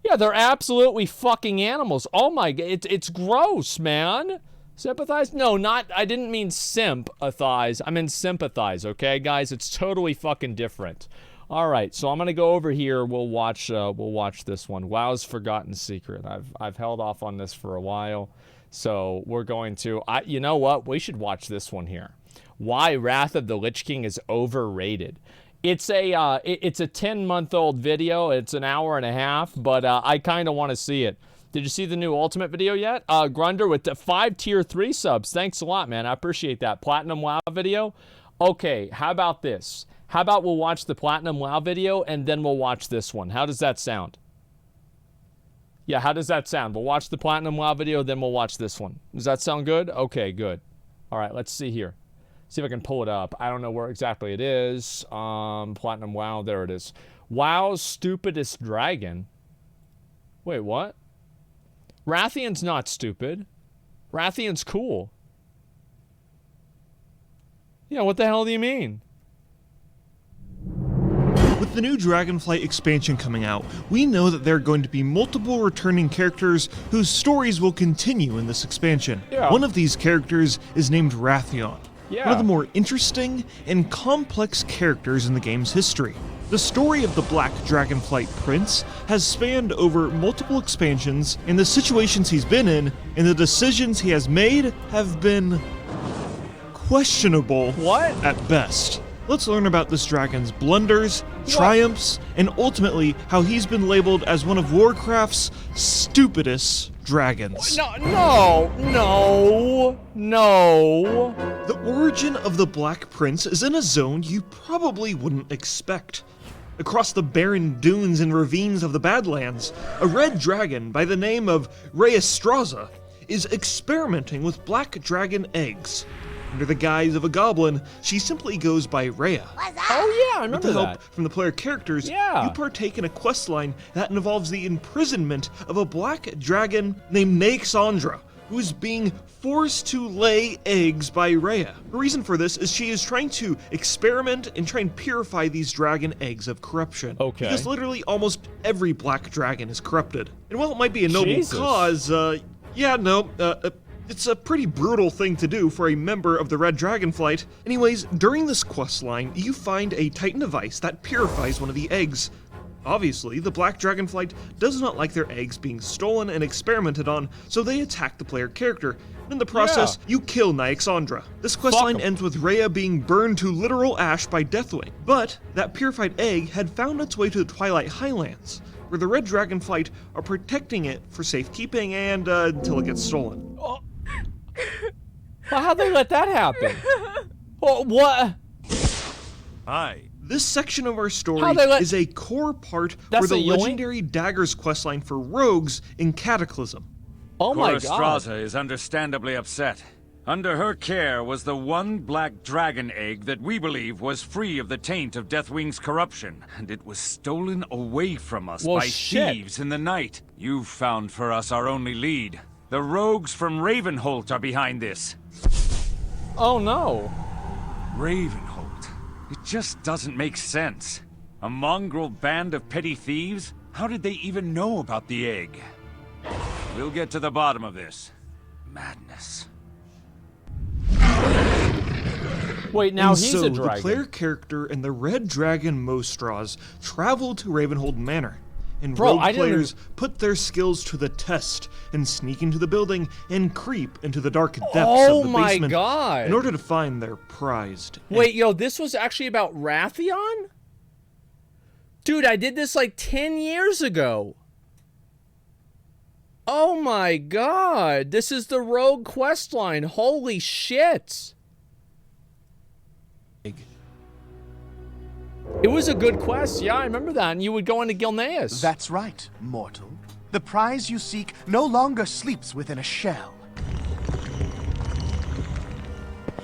Yeah, they're absolutely fucking animals. Oh my God, it's gross, man. Sympathize? No, I didn't mean simp-athize. I meant sympathize, okay, guys? It's totally fucking different. All right, so I'm gonna go over here. We'll watch this one. WoW's Forgotten Secret. I've held off on this for a while, so we're going to. You know what? We should watch this one here. Why Wrath of the Lich King is overrated. It's a 10-month-old video. It's an hour and a half, but I kind of want to see it. Did you see the new Ultimate video yet? Grunder with the 5 tier 3 subs. Thanks a lot, man. I appreciate that. Platinum WoW video. Okay, how about this? How about we'll watch the Platinum WoW video and then we'll watch this one? How does that sound? Yeah, how does that sound? We'll watch the Platinum WoW video, then we'll watch this one. Does that sound good? Okay, good. All right, let's see here. See if I can pull it up. I don't know where exactly it is. Platinum WoW, there it is. WoW's stupidest dragon. Wait, what? Rathian's not stupid. Rathian's cool. Yeah, what the hell do you mean? With the new Dragonflight expansion coming out, we know that there are going to be multiple returning characters whose stories will continue in this expansion. Yeah. One of these characters is named Rathian, Yeah. one of the more interesting and complex characters in the game's history. The story of the Black Dragonflight Prince has spanned over multiple expansions, and the situations he's been in and the decisions he has made have been questionable at best. Let's learn about this dragon's blunders, triumphs, and ultimately how he's been labeled as one of Warcraft's stupidest dragons. No. The origin of the Black Prince is in a zone you probably wouldn't expect. Across the barren dunes and ravines of the Badlands, a red dragon by the name of Rheastraza is experimenting with black dragon eggs. Under the guise of a goblin, she simply goes by Rhea. Oh yeah, I remember With the help that. from the player characters, you partake in a questline that involves the imprisonment of a black dragon named Naixandra, who is being forced to lay eggs by Rhea. The reason for this is she is trying to experiment and try and purify these dragon eggs of corruption. Okay. Because literally almost every black dragon is corrupted. And while it might be a noble Jesus. cause, it's a pretty brutal thing to do for a member of the Red Dragonflight. Anyways, during this questline, you find a Titan device that purifies one of the eggs. Obviously, the Black Dragonflight does not like their eggs being stolen and experimented on, so they attack the player character. In the process, you kill Naixandra. This questline ends with Rhea being burned to literal ash by Deathwing, but that purified egg had found its way to the Twilight Highlands, where the Red Dragonflight are protecting it for safekeeping and until it gets stolen. Well, how'd they let that happen? Well, what? Hi. This section of our story How'd they let- is a core part That's for the a yoink? legendary Daggers questline for rogues in Cataclysm. Oh my Rheastraza is understandably upset. Under her care was the one black dragon egg that we believe was free of the taint of Deathwing's corruption, and it was stolen away from us Well, by shit. thieves in the night. You've found for us our only lead. The rogues from Ravenholt are behind this. Oh no. Ravenholt. It just doesn't make sense. A mongrel band of petty thieves? How did they even know about the egg? We'll get to the bottom of this. Madness. Wait, now And he's so a dragon. the player character and the Red Dragon Mostraws travel to Ravenhold Manor, and Bro, rogue I didn't players put their skills to the test and sneak into the building and creep into the dark depths of the my basement God. in order to find their prized egg. Wait, yo, this was actually about Wrathion? Dude, I did this like 10 years ago. Oh my God. This is the rogue quest line. Holy shit. It was a good quest. Yeah, I remember that. And you would go into Gilneas. That's right, mortal. The prize you seek no longer sleeps within a shell.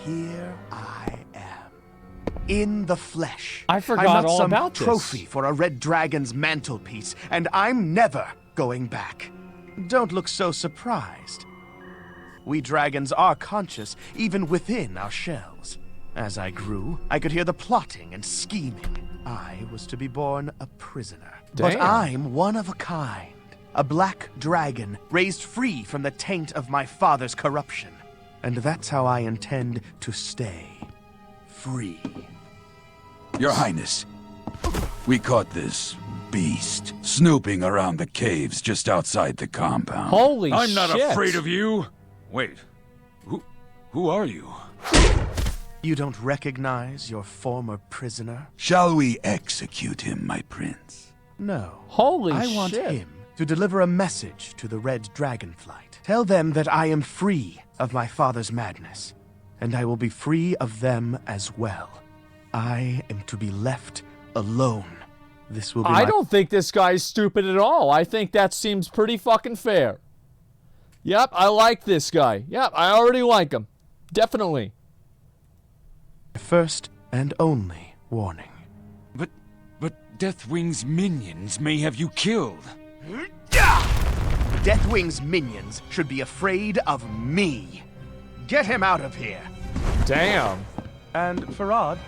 Here I am, in the flesh. I forgot I'm not all some about this. trophy for a red dragon's mantelpiece, and I'm never going back. Don't look so surprised. We dragons are conscious even within our shells. As I grew, I could hear the plotting and scheming. I was to be born a prisoner. But Damn. I'm one of a kind. A black dragon raised free from the taint of my father's corruption. And that's how I intend to stay. Free. Your Highness, we caught this beast snooping around the caves just outside the compound. Holy I'm not shit. afraid of you. Wait, who are you? You don't recognize your former prisoner? Shall we execute him, my prince? No. Holy I want shit. him to deliver a message to the Red Dragonflight. Tell them that I am free of my father's madness, and I will be free of them as well. I am to be left alone. This will be I don't think this guy's stupid at all. I think that seems pretty fucking fair. Yep, I like this guy. Yep, I already like him. Definitely. First and only warning. But Deathwing's minions may have you killed. Deathwing's minions should be afraid of me. Get him out of here. Damn. And Farad,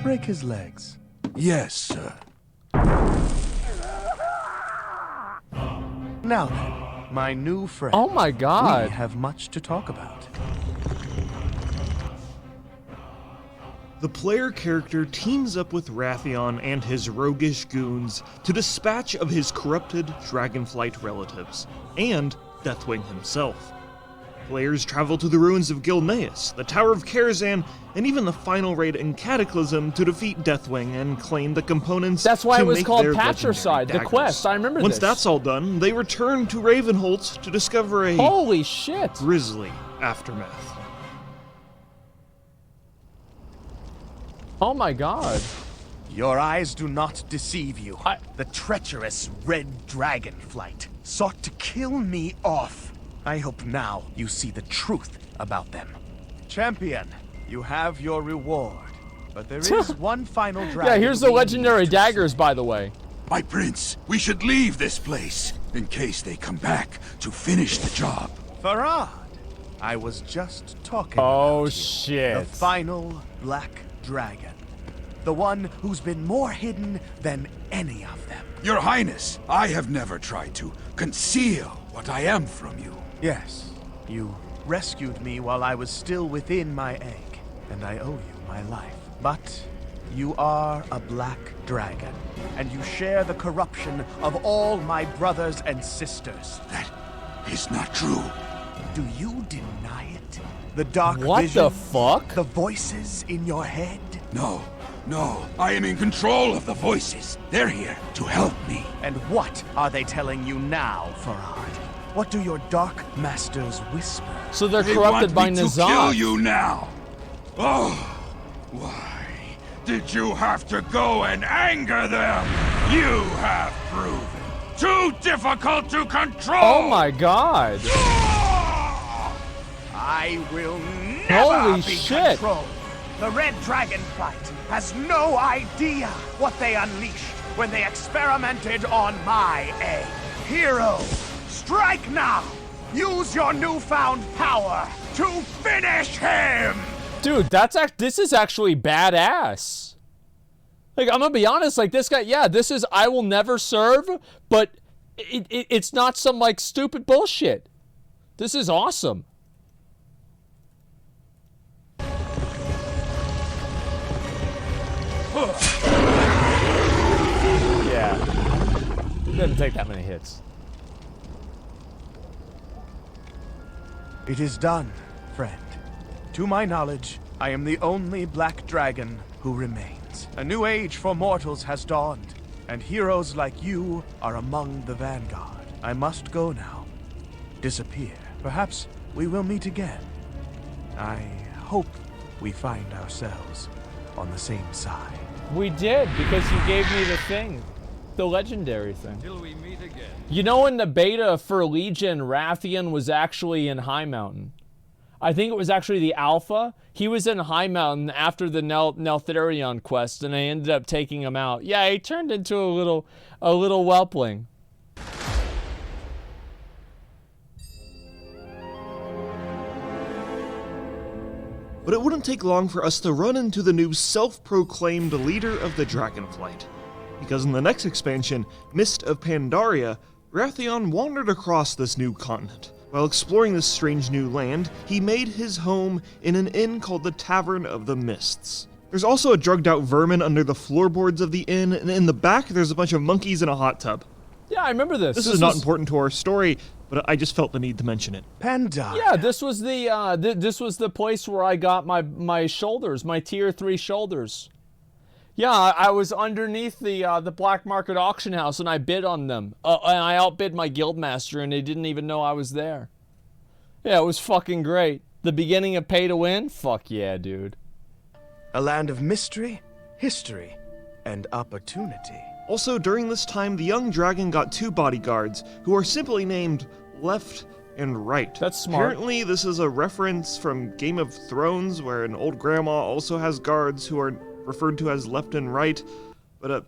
break his legs. Yes, sir. Now then, my new friend. Oh my God. We have much to talk about. The player character teams up with Wrathion and his roguish goons to dispatch of his corrupted Dragonflight relatives, and Deathwing himself. Players travel to the ruins of Gilneas, the Tower of Karazhan, and even the final raid in Cataclysm to defeat Deathwing and claim the components. That's why to it was make called their Patricide, the legendary quest. I daggers. remember Once this. that's all done, they return to Ravenholt to discover a Holy shit. grisly aftermath. Oh my God. Your eyes do not deceive you. The treacherous Red Dragonflight sought to kill me off. I hope now you see the truth about them. Champion, you have your reward. But there is one final dragon. Yeah, here's the legendary daggers, by the way. My prince, we should leave this place in case they come back to finish the job. Farad, I was just talking Oh about you. shit. The final black dragon. The one who's been more hidden than any of them. Your Highness, I have never tried to conceal what I am from you. Yes, you rescued me while I was still within my egg, and I owe you my life. But you are a black dragon, and you share the corruption of all my brothers and sisters. That is not true. Do you deny it? The dark What vision? the fuck? The voices in your head? No, I am in control of the voices. They're here to help me. And what are they telling you now, Farad? What do your dark masters whisper? So they're They corrupted by want me to Nizam. kill you now. Oh, why did you have to go and anger them? You have proven too difficult to control. Oh my God. I will never Holy be shit. controlled. The Red Dragonflight has no idea what they unleashed when they experimented on my egg. Hero, strike now! Use your newfound power to finish him! Dude, this is actually badass. Like, I'm gonna be honest, like, this guy, yeah, this is I will never serve, but it's not some, like, stupid bullshit. This is awesome. Yeah. It doesn't take that many hits. It is done, friend. To my knowledge, I am the only black dragon who remains. A new age for mortals has dawned, and heroes like you are among the vanguard. I must go now. Disappear. Perhaps we will meet again. I hope we find ourselves on the same side. We did, because you gave me the thing. The legendary thing. Till we meet again. You know, in the beta for Legion, Rathian was actually in High Mountain. I think it was actually the alpha. He was in High Mountain after the Neltharion quest, and I ended up taking him out. Yeah, he turned into a little whelpling. But it wouldn't take long for us to run into the new self-proclaimed leader of the Dragonflight. Because in the next expansion, Mist of Pandaria, Rathian wandered across this new continent. While exploring this strange new land, he made his home in an inn called the Tavern of the Mists. There's also a drugged-out vermin under the floorboards of the inn, and in the back there's a bunch of monkeys in a hot tub. Yeah, I remember this. This is not important to our story, but I just felt the need to mention it. Pandaria. Yeah, this was the this was the place where I got my shoulders, my tier 3 shoulders. Yeah, I was underneath the black market auction house, and I bid on them. And I outbid my guildmaster, and they didn't even know I was there. Yeah, it was fucking great. The beginning of pay to win? Fuck yeah, dude. A land of mystery, history, and opportunity. Also, during this time, the young dragon got 2 bodyguards, who are simply named Left and Right. That's smart. Apparently, this is a reference from Game of Thrones, where an old grandma also has guards who are referred to as Left and Right, but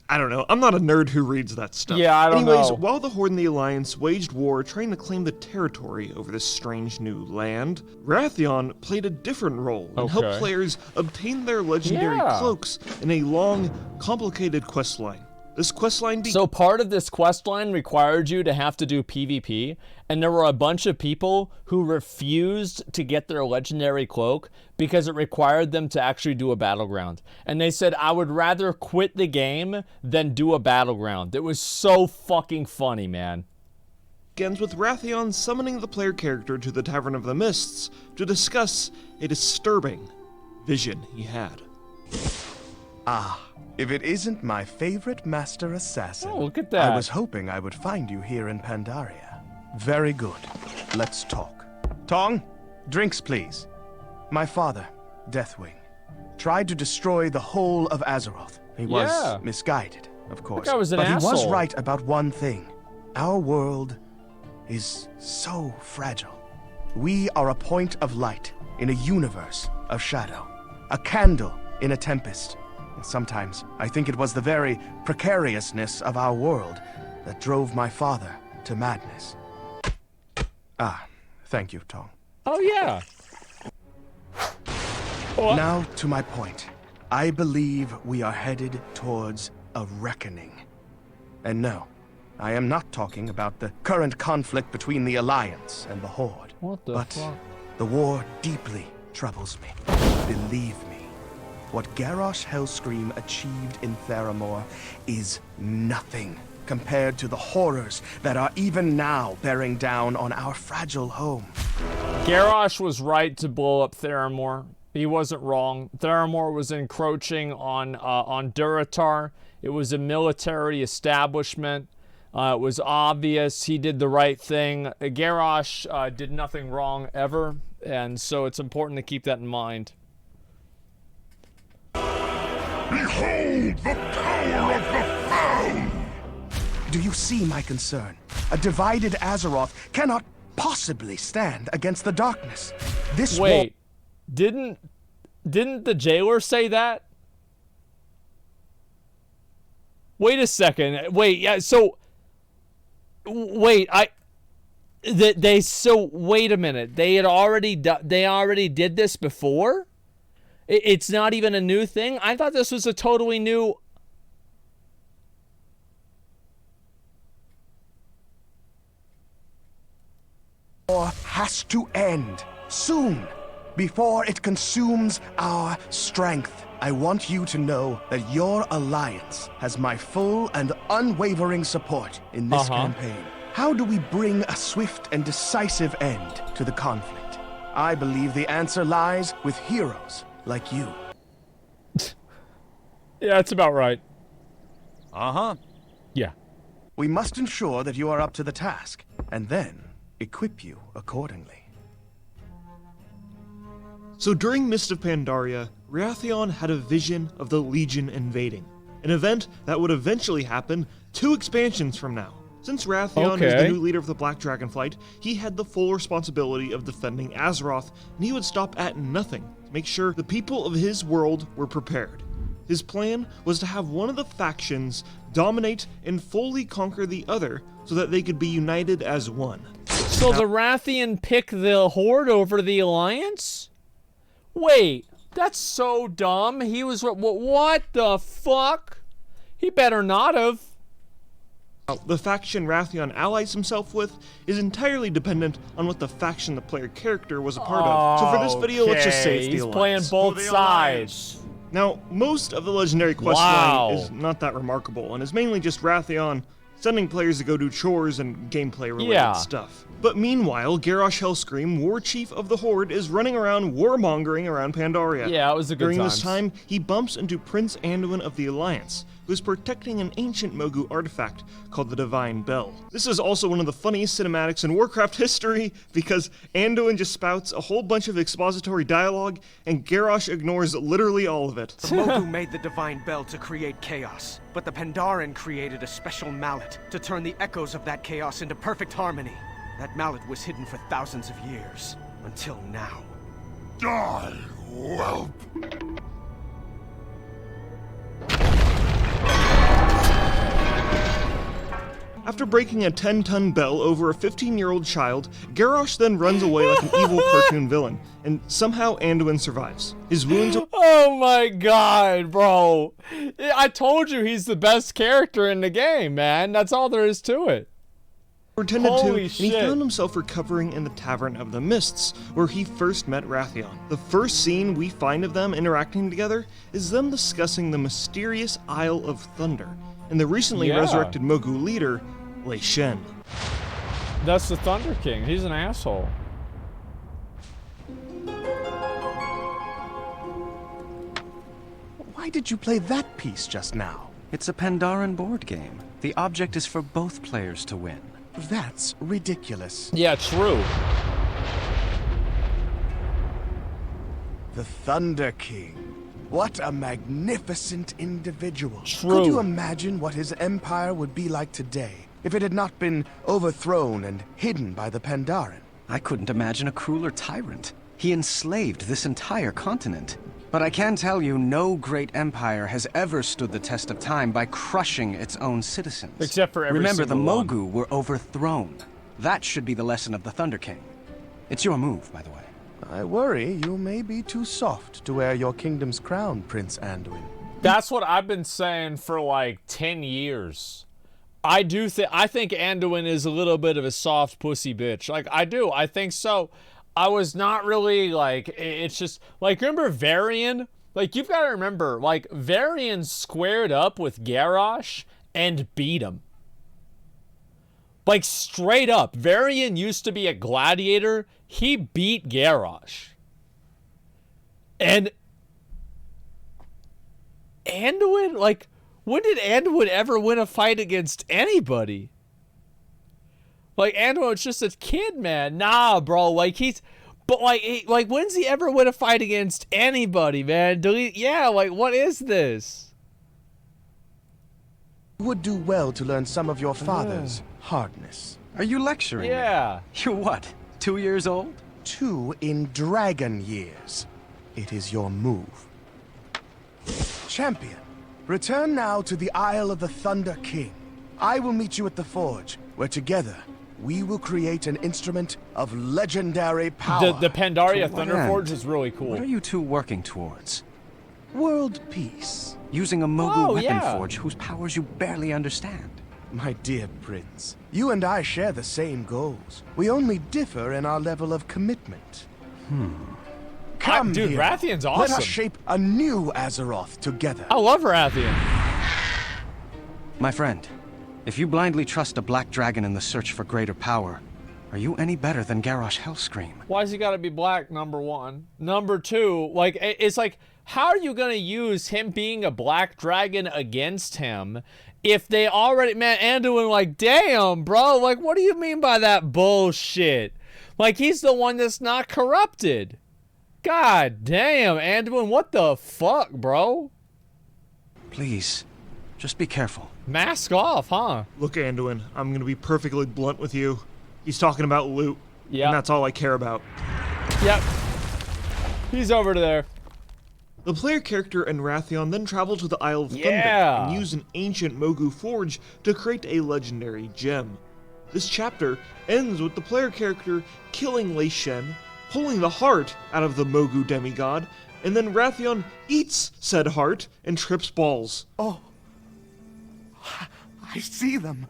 I don't know. I'm not a nerd who reads that stuff. Yeah, I don't Anyways, know. while the Horde and the Alliance waged war trying to claim the territory over this strange new land, Rathian played a different role and helped Okay. players obtain their legendary Yeah. cloaks in a long, complicated questline. This questline So part of this questline required you to have to do PvP, and there were a bunch of people who refused to get their legendary cloak because it required them to actually do a battleground. And they said, I would rather quit the game than do a battleground. It was so fucking funny, man. begins with Rathian summoning the player character to the Tavern of the Mists to discuss a disturbing vision he had. Ah, if it isn't my favorite master assassin. Oh, look at that. I was hoping I would find you here in Pandaria. Very good. Let's talk. Tong, drinks please. My father, Deathwing, tried to destroy the whole of Azeroth. He was misguided, of course. That guy was an but asshole. he was right about one thing. Our world is so fragile. We are a point of light in a universe of shadow. A candle in a tempest. Sometimes I think it was the very precariousness of our world that drove my father to madness. Ah, thank you, Tong. Oh, yeah. Now to my point. I believe we are headed towards a reckoning. And no, I am not talking about the current conflict between the Alliance and the Horde. What the But fuck? the war deeply troubles me. Believe me. What Garrosh Hellscream achieved in Theramore is nothing compared to the horrors that are even now bearing down on our fragile home. Garrosh was right to blow up Theramore. He wasn't wrong. Theramore was encroaching on Durotar. It was a military establishment. It was obvious he did the right thing. Garrosh did nothing wrong ever, and so it's important to keep that in mind. Behold the power of the found! Do you see my concern? A divided Azeroth cannot possibly stand against the darkness. This Wait, didn't the jailer say that? Wait a second. Wait, yeah, so wait, So wait a minute. They already did this before? It's not even a new thing? I thought this was a totally new... War has to end soon, before it consumes our strength. I want you to know that your alliance has my full and unwavering support in this campaign. How do we bring a swift and decisive end to the conflict? I believe the answer lies with heroes like you. Yeah, that's about right. Uh-huh. Yeah. We must ensure that you are up to the task, and then equip you accordingly. So during Mist of Pandaria, Wrathion had a vision of the Legion invading, an event that would eventually happen 2 expansions from now. Since Wrathion is the new leader of the Black Dragonflight, he had the full responsibility of defending Azeroth, and he would stop at nothing to make sure the people of his world were prepared. His plan was to have one of the factions dominate and fully conquer the other so that they could be united as one. So the Wrathion pick the Horde over the Alliance? Wait, that's so dumb. He was... What the fuck? He better not have. The faction Wrathion allies himself with is entirely dependent on what the faction the player character was a part of. So for this video, let's just say it's the Alliance. He's playing both sides. Now, most of the legendary quest line is not that remarkable, and is mainly just Wrathion sending players to go do chores and gameplay-related stuff. But meanwhile, Garrosh Hellscream, War Chief of the Horde, is running around warmongering around Pandaria. Yeah, it was a good During time. this time, he bumps into Prince Anduin of the Alliance, who is protecting an ancient Mogu artifact called the Divine Bell. This is also one of the funniest cinematics in Warcraft history, because Anduin just spouts a whole bunch of expository dialogue, and Garrosh ignores literally all of it. The Mogu made the Divine Bell to create chaos, but the Pandaren created a special mallet to turn the echoes of that chaos into perfect harmony. That mallet was hidden for thousands of years, until now. Die, whelp! After breaking a 10-ton bell over a 15-year-old child, Garrosh then runs away like an evil cartoon villain, and somehow Anduin survives. His wounds are... Oh my god, bro. I told you he's the best character in the game, man. That's all there is to it. Tended to, Holy and he shit. found himself recovering in the Tavern of the Mists, where he first met Wrathion. The first scene we find of them interacting together is them discussing the mysterious Isle of Thunder, and the recently resurrected Mogu leader, Lei Shen. That's the Thunder King. He's an asshole. Why did you play that piece just now? It's a Pandaren board game. The object is for both players to win. That's ridiculous. Yeah, true. The Thunder King. What a magnificent individual. True. Could you imagine what his empire would be like today if it had not been overthrown and hidden by the Pandaren? I couldn't imagine a crueler tyrant. He enslaved this entire continent. But I can tell you, no great empire has ever stood the test of time by crushing its own citizens. Except for every Remember, the single one. Mogu were overthrown. That should be the lesson of the Thunder King. It's your move, by the way. I worry you may be too soft to wear your kingdom's crown, Prince Anduin. That's what I've been saying for like 10 years. I think Anduin is a little bit of a soft pussy bitch. Like, I do. I think so. I was not really, like, it's just, like, remember Varian? Like, you've got to remember, like, Varian squared up with Garrosh and beat him. Like, straight up. Varian used to be a gladiator. He beat Garrosh. And Anduin, like, when did Anduin ever win a fight against anybody? Like, Anduin's just a kid, man. Nah, bro. Like, like, when's he ever win a fight against anybody, man? Yeah, like, what is this? You would do well to learn some of your father's hardness. Are you lecturing me? Yeah. You're what, 2 years old? 2 in dragon years. It is your move. Champion, return now to the Isle of the Thunder King. I will meet you at the Forge, where together we will create an instrument of legendary power. The Pandaria To what Thunderforge end? is really cool. What are you two working towards? World peace. Using a Mogu weapon forge whose powers you barely understand. My dear Prince, you and I share the same goals. We only differ in our level of commitment. Come dude, here. Rathian's Let awesome. us shape a new Azeroth together. I love Rathian. My friend, if you blindly trust a black dragon in the search for greater power, are you any better than Garrosh Hellscream? Why's he gotta be black, number one? Number two, like, it's like, how are you gonna use him being a black dragon against him if they already, man, Anduin, like, damn, bro, like, what do you mean by that bullshit? Like, he's the one that's not corrupted. God damn, Anduin, what the fuck, bro? Please, just be careful. Mask off, huh? Look, Anduin, I'm gonna be perfectly blunt with you. He's talking about loot. Yeah. And that's all I care about. Yep. He's over there. The player character and Rathian then travel to the Isle of Thunder Yeah. and use an ancient Mogu forge to create a legendary gem. This chapter ends with the player character killing Lei Shen, pulling the heart out of the Mogu demigod, and then Rathian eats said heart and trips balls. Oh, I see them.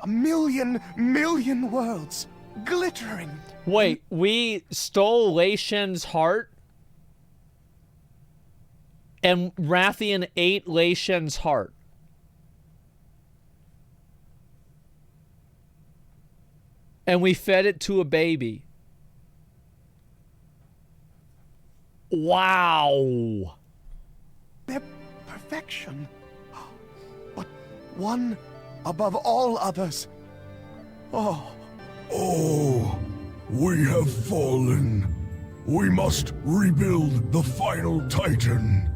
A million worlds glittering. Wait, we stole Lei Shen's heart? And Rathian ate Lei Shen's heart. And we fed it to a baby. Wow. Their perfection. But one above all others. Oh. Oh, we have fallen. We must rebuild the final Titan.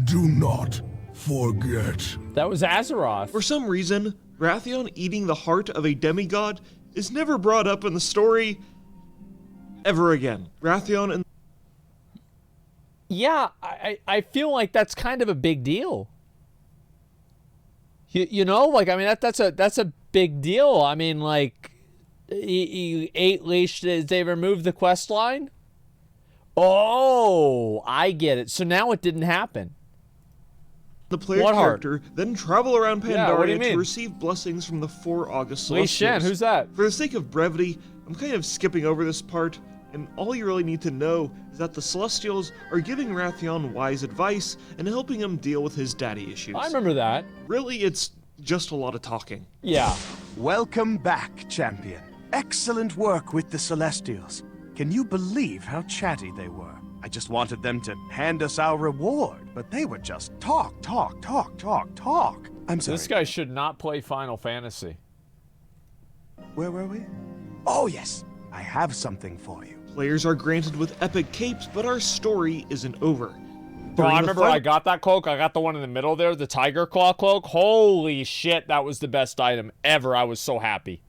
Do not forget. That was Azeroth. For some reason, Rathian eating the heart of a demigod is never brought up in the story ever again. Rathian and Yeah, I feel like that's kind of a big deal. You know, like, I mean, that's a big deal. I mean, like, he ate leash. Did they remove the quest line? Oh, I get it. So now it didn't happen. the player What heart? character then travel around Yeah, what do you Pandaria to mean? receive blessings from the 4 August Lei Celestials. Shen, who's that? For the sake of brevity, I'm kind of skipping over this part, and all you really need to know is that the Celestials are giving Rathian wise advice and helping him deal with his daddy issues. I remember that. Really, it's just a lot of talking. Yeah. Welcome back, champion. Excellent work with the Celestials. Can you believe how chatty they were? I just wanted them to hand us our reward, but they would just talk. I'm sorry. This guy should not play Final Fantasy. Where were we? Oh, yes. I have something for you. Players are granted with epic capes, but our story isn't over. Bro, I During the remember fight- I got that cloak. I got the one in the middle there, the Tiger Claw cloak. Holy shit, that was the best item ever. I was so happy.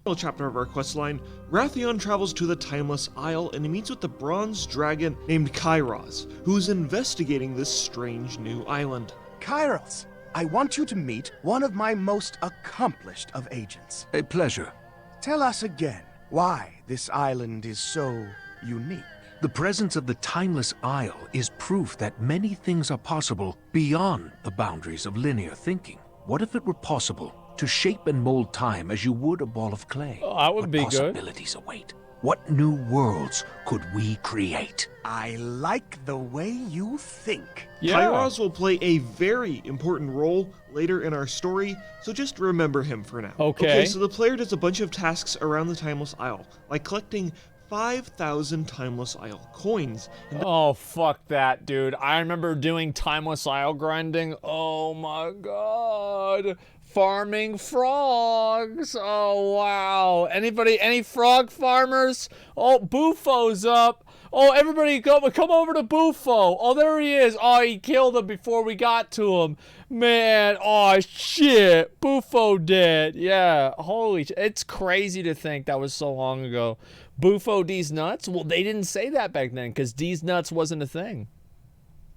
Final chapter of our questline, Rathian travels to the Timeless Isle and he meets with the bronze dragon named Kairos, who's investigating this strange new island. Kairos, I want you to meet one of my most accomplished of agents. A pleasure. Tell us again why this island is so unique. The presence of the Timeless Isle is proof that many things are possible beyond the boundaries of linear thinking. What if it were possible to shape and mold time as you would a ball of clay? Oh, that would What be good. possibilities await? What new worlds could we create? I like the way you think. Kairos will play a very important role later in our story, so just remember him for now. Okay. So the player does a bunch of tasks around the Timeless Isle, like collecting 5,000 Timeless Isle coins. Oh, fuck that, dude. I remember doing Timeless Isle grinding. Oh my god. Farming frogs. Oh, wow. Anybody, any frog farmers? Oh, Bufo's up. Oh, everybody come over to Bufo. Oh, there he is. Oh, he killed him before we got to him. Man, oh, shit. Bufo dead. Yeah, holy shit. It's crazy to think that was so long ago. Bufo D's nuts? Well, they didn't say that back then because D's nuts wasn't a thing.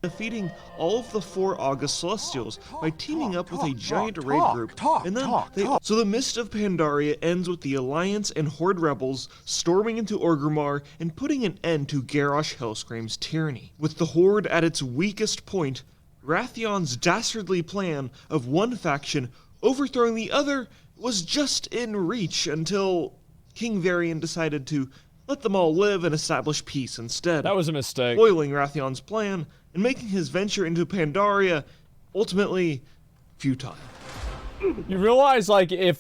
defeating all of the 4 August Celestials by teaming up with a giant raid group, and then so the Mist of Pandaria ends with the Alliance and Horde rebels storming into Orgrimmar and putting an end to Garrosh Hellscream's tyranny. With the Horde at its weakest point, Wrathion's dastardly plan of one faction overthrowing the other was just in reach until King Varian decided to let them all live and establish peace instead. That was a mistake. Foiling Wrathion's plan and making his venture into Pandaria ultimately futile. You realize, like, if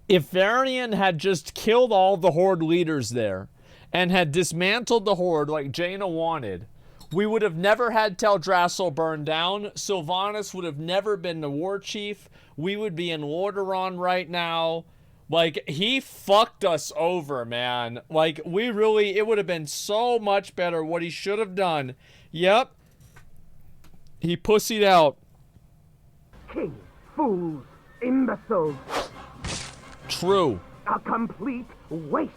Varian had just killed all the Horde leaders there and had dismantled the Horde like Jaina wanted, we would have never had Teldrassil burned down. Sylvanas would have never been the war chief. We would be in Lordaeron right now. Like, he fucked us over, man. Like, it would have been so much better what he should have done. Yep. He pussied out. King, fools, imbeciles. True. A complete waste.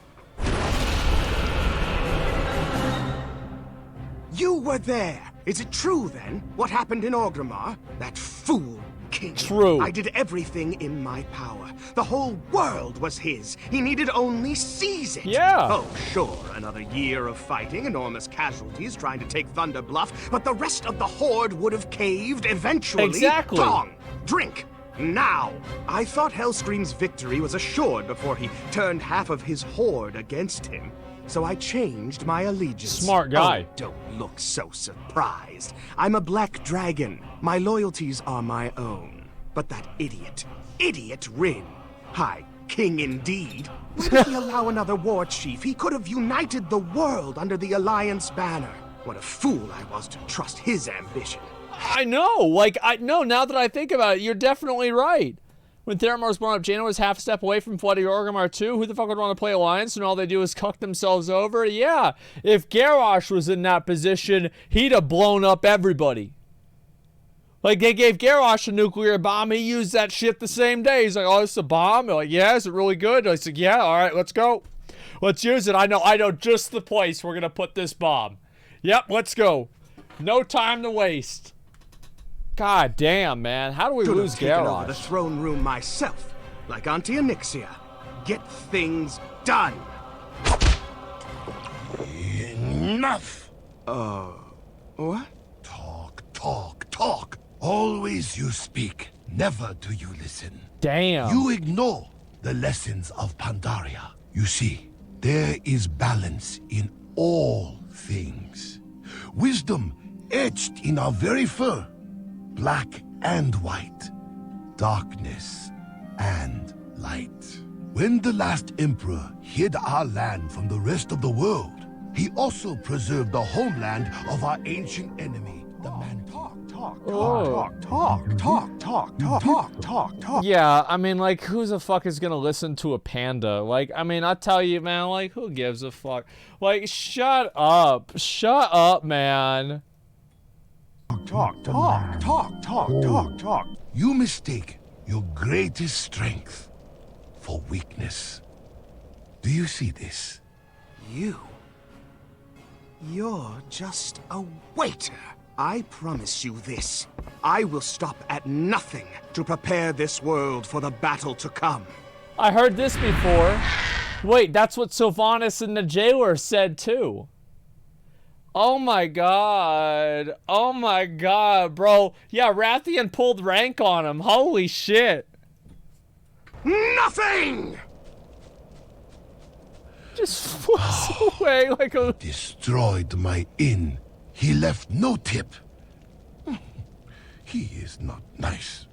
You were there. Is it true, then, what happened in Orgrimmar? That fool king. True. I did everything in my power. The whole world was his. He needed only seize it. Yeah. Oh, sure, another year of fighting, enormous casualties trying to take Thunder Bluff, but the rest of the Horde would have caved eventually. Exactly. Tong, drink, now. I thought Hellscream's victory was assured before he turned half of his Horde against him. So I changed my allegiance. Smart guy. Oh, don't look so surprised. I'm a black dragon. My loyalties are my own. But that idiot Rin. High king indeed. Why did he allow another war chief? He could have united the world under the Alliance banner. What a fool I was to trust his ambition. I know. Now that I think about it, you're definitely right. When Theramore was blown up, Jaina was half a step away from flooding Orgrimmar too. Who the fuck would want to play Alliance when all they do is cuck themselves over? Yeah, if Garrosh was in that position, he'd have blown up everybody. Like, they gave Garrosh a nuclear bomb. He used that shit the same day. He's like, oh, it's a bomb? They're like, yeah, is it really good? I said, yeah, all right, let's go. Let's use it. I know just the place we're going to put this bomb. Yep, let's go. No time to waste. God damn, man. How do we lose Garrosh? Over the throne room myself, like Auntie Onyxia. Get things done. Enough! What? Talk. Always you speak, never do you listen. Damn. You ignore the lessons of Pandaria. You see, there is balance in all things. Wisdom etched in our very fur. Black and white, darkness and light. When the last emperor hid our land from the rest of the world, he also preserved the homeland of our ancient enemy, the man. Talk. Yeah, I mean, like, who the fuck is gonna listen to a panda? Like, I mean, I tell you, man, like, who gives a fuck? Like, shut up, man. Talk. You mistake your greatest strength for weakness. Do you see this? You're just a waiter. I promise you this. I will stop at nothing to prepare this world for the battle to come. I heard this before. Wait, that's what Sylvanas and the jailer said too. Oh my god, bro. Yeah, Wrathion pulled rank on him. Holy shit. Nothing! Just flips away like a... Destroyed my inn. He left no tip. He is not nice.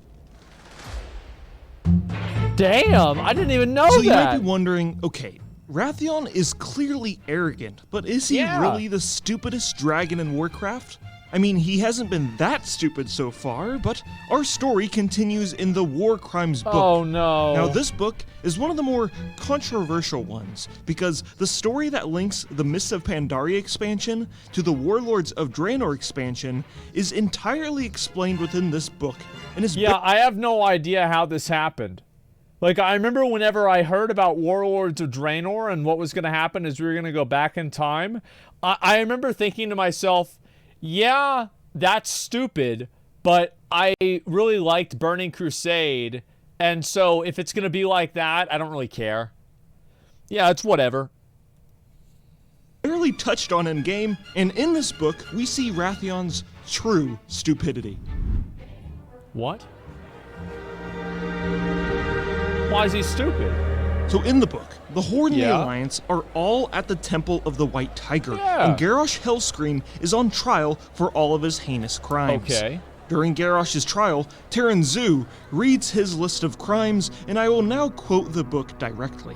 Damn, I didn't even know so that. You might be wondering, okay, Wrathion is clearly arrogant, but is he really the stupidest dragon in Warcraft? I mean, he hasn't been that stupid so far, but our story continues in the War Crimes book. Oh no. Now this book is one of the more controversial ones, because the story that links the Mists of Pandaria expansion to the Warlords of Draenor expansion is entirely explained within this book. And is I have no idea how this happened. Like, I remember whenever I heard about Warlords of Draenor and what was going to happen is we were going to go back in time, I remember thinking to myself, Yeah, that's stupid, but I really liked Burning Crusade, and so if it's going to be like that, I don't really care. Yeah, it's whatever. Barely touched on in game, and in this book, we see Rathion's true stupidity. What? Why is he stupid? So in the book, the Horde and the Yeah. Alliance are all at the Temple of the White Tiger, Yeah. and Garrosh Hellscream is on trial for all of his heinous crimes. Okay. During Garrosh's trial, Terran Zu reads his list of crimes, and I will now quote the book directly.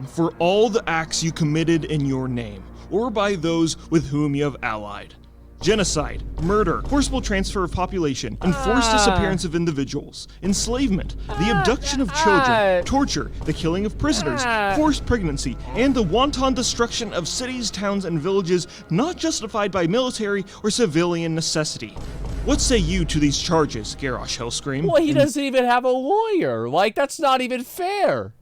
For all the acts you committed in your name, or by those with whom you have allied. Genocide, murder, forcible transfer of population, enforced disappearance of individuals, enslavement, the abduction of children, torture, the killing of prisoners, forced pregnancy, and the wanton destruction of cities, towns, and villages not justified by military or civilian necessity. What say you to these charges, Garrosh Hellscream? Well, he doesn't even have a lawyer. Like, that's not even fair.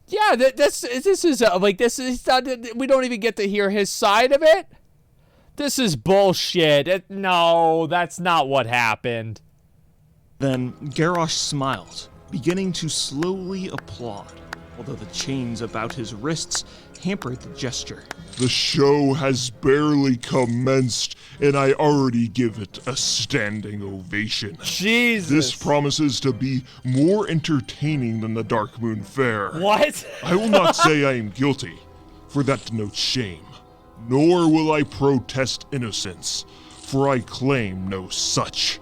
Yeah, this is not, we don't even get to hear his side of it. This is bullshit. No, that's not what happened. Then Garrosh smiled, beginning to slowly applaud, although the chains about his wrists hampered the gesture. The show has barely commenced, and I already give it a standing ovation. Jesus. This promises to be more entertaining than the Dark Moon Fair. What? I will not say I am guilty, for that denotes shame. Nor will I protest innocence, for I claim no such.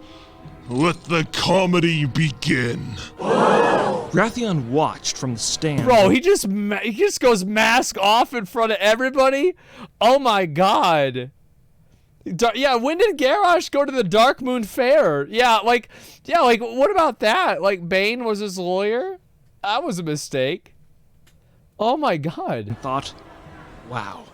Let the comedy begin. Rathion watched from the stand. Bro, he just goes mask off in front of everybody? Oh my god. Yeah, when did Garrosh go to the Dark Moon Fair? Yeah, like, what about that? Like, Bane was his lawyer? That was a mistake. Oh my god. Thought, wow.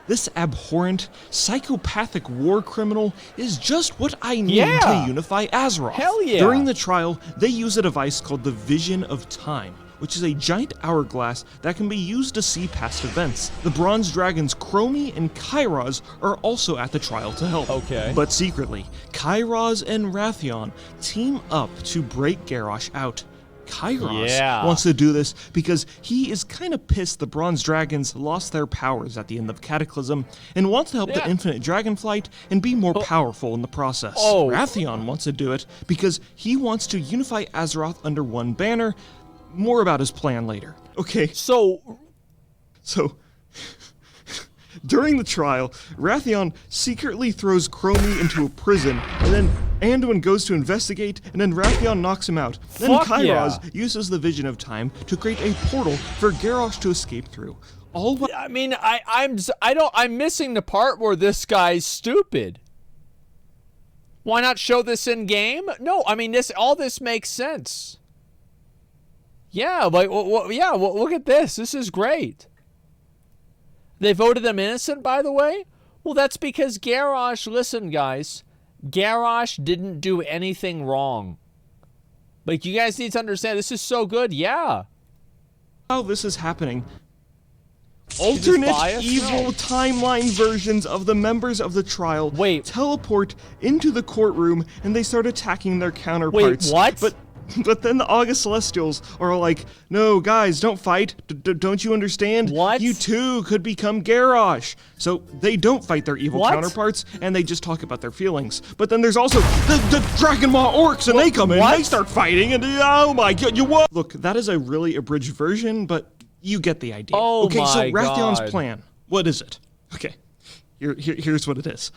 This abhorrent, psychopathic war criminal is just what I need to unify Azeroth. Hell yeah. During the trial, they use a device called the Vision of Time, which is a giant hourglass that can be used to see past events. The Bronze Dragons Chromie and Kairos are also at the trial to help. Okay. But secretly, Kairos and Rathion team up to break Garrosh out. Kairos wants to do this because he is kind of pissed the Bronze Dragons lost their powers at the end of Cataclysm and wants to help the Infinite Dragonflight and be more powerful in the process. Rathion wants to do it because he wants to unify Azeroth under one banner. More about his plan later. Okay. So during the trial, Rathion secretly throws Chromie into a prison, and then Anduin goes to investigate, and then Rathion knocks him out. Then Kairos uses the Vision of Time to create a portal for Garrosh to escape through. I mean, I'm missing the part where this guy's stupid. Why not show this in game? No, I mean, all this makes sense. Yeah, like, look at this. This is great. They voted him innocent, by the way? Well, that's because Garrosh, listen, guys, Garrosh didn't do anything wrong. Like, you guys need to understand, this is so good, yeah. While this is happening, alternate evil timeline versions of the members of the trial teleport into the courtroom and they start attacking their counterparts. Wait, what? But then the August Celestials are like, no, guys, don't fight. Don't you understand? What? You too could become Garrosh. So they don't fight their evil counterparts, and they just talk about their feelings. But then there's also the Dragon Maw orcs, and they come in, they start fighting, and oh my god, you what? Look, that is a really abridged version, but you get the idea. Okay, so Rathion's plan, what is it? Okay, here's what it is.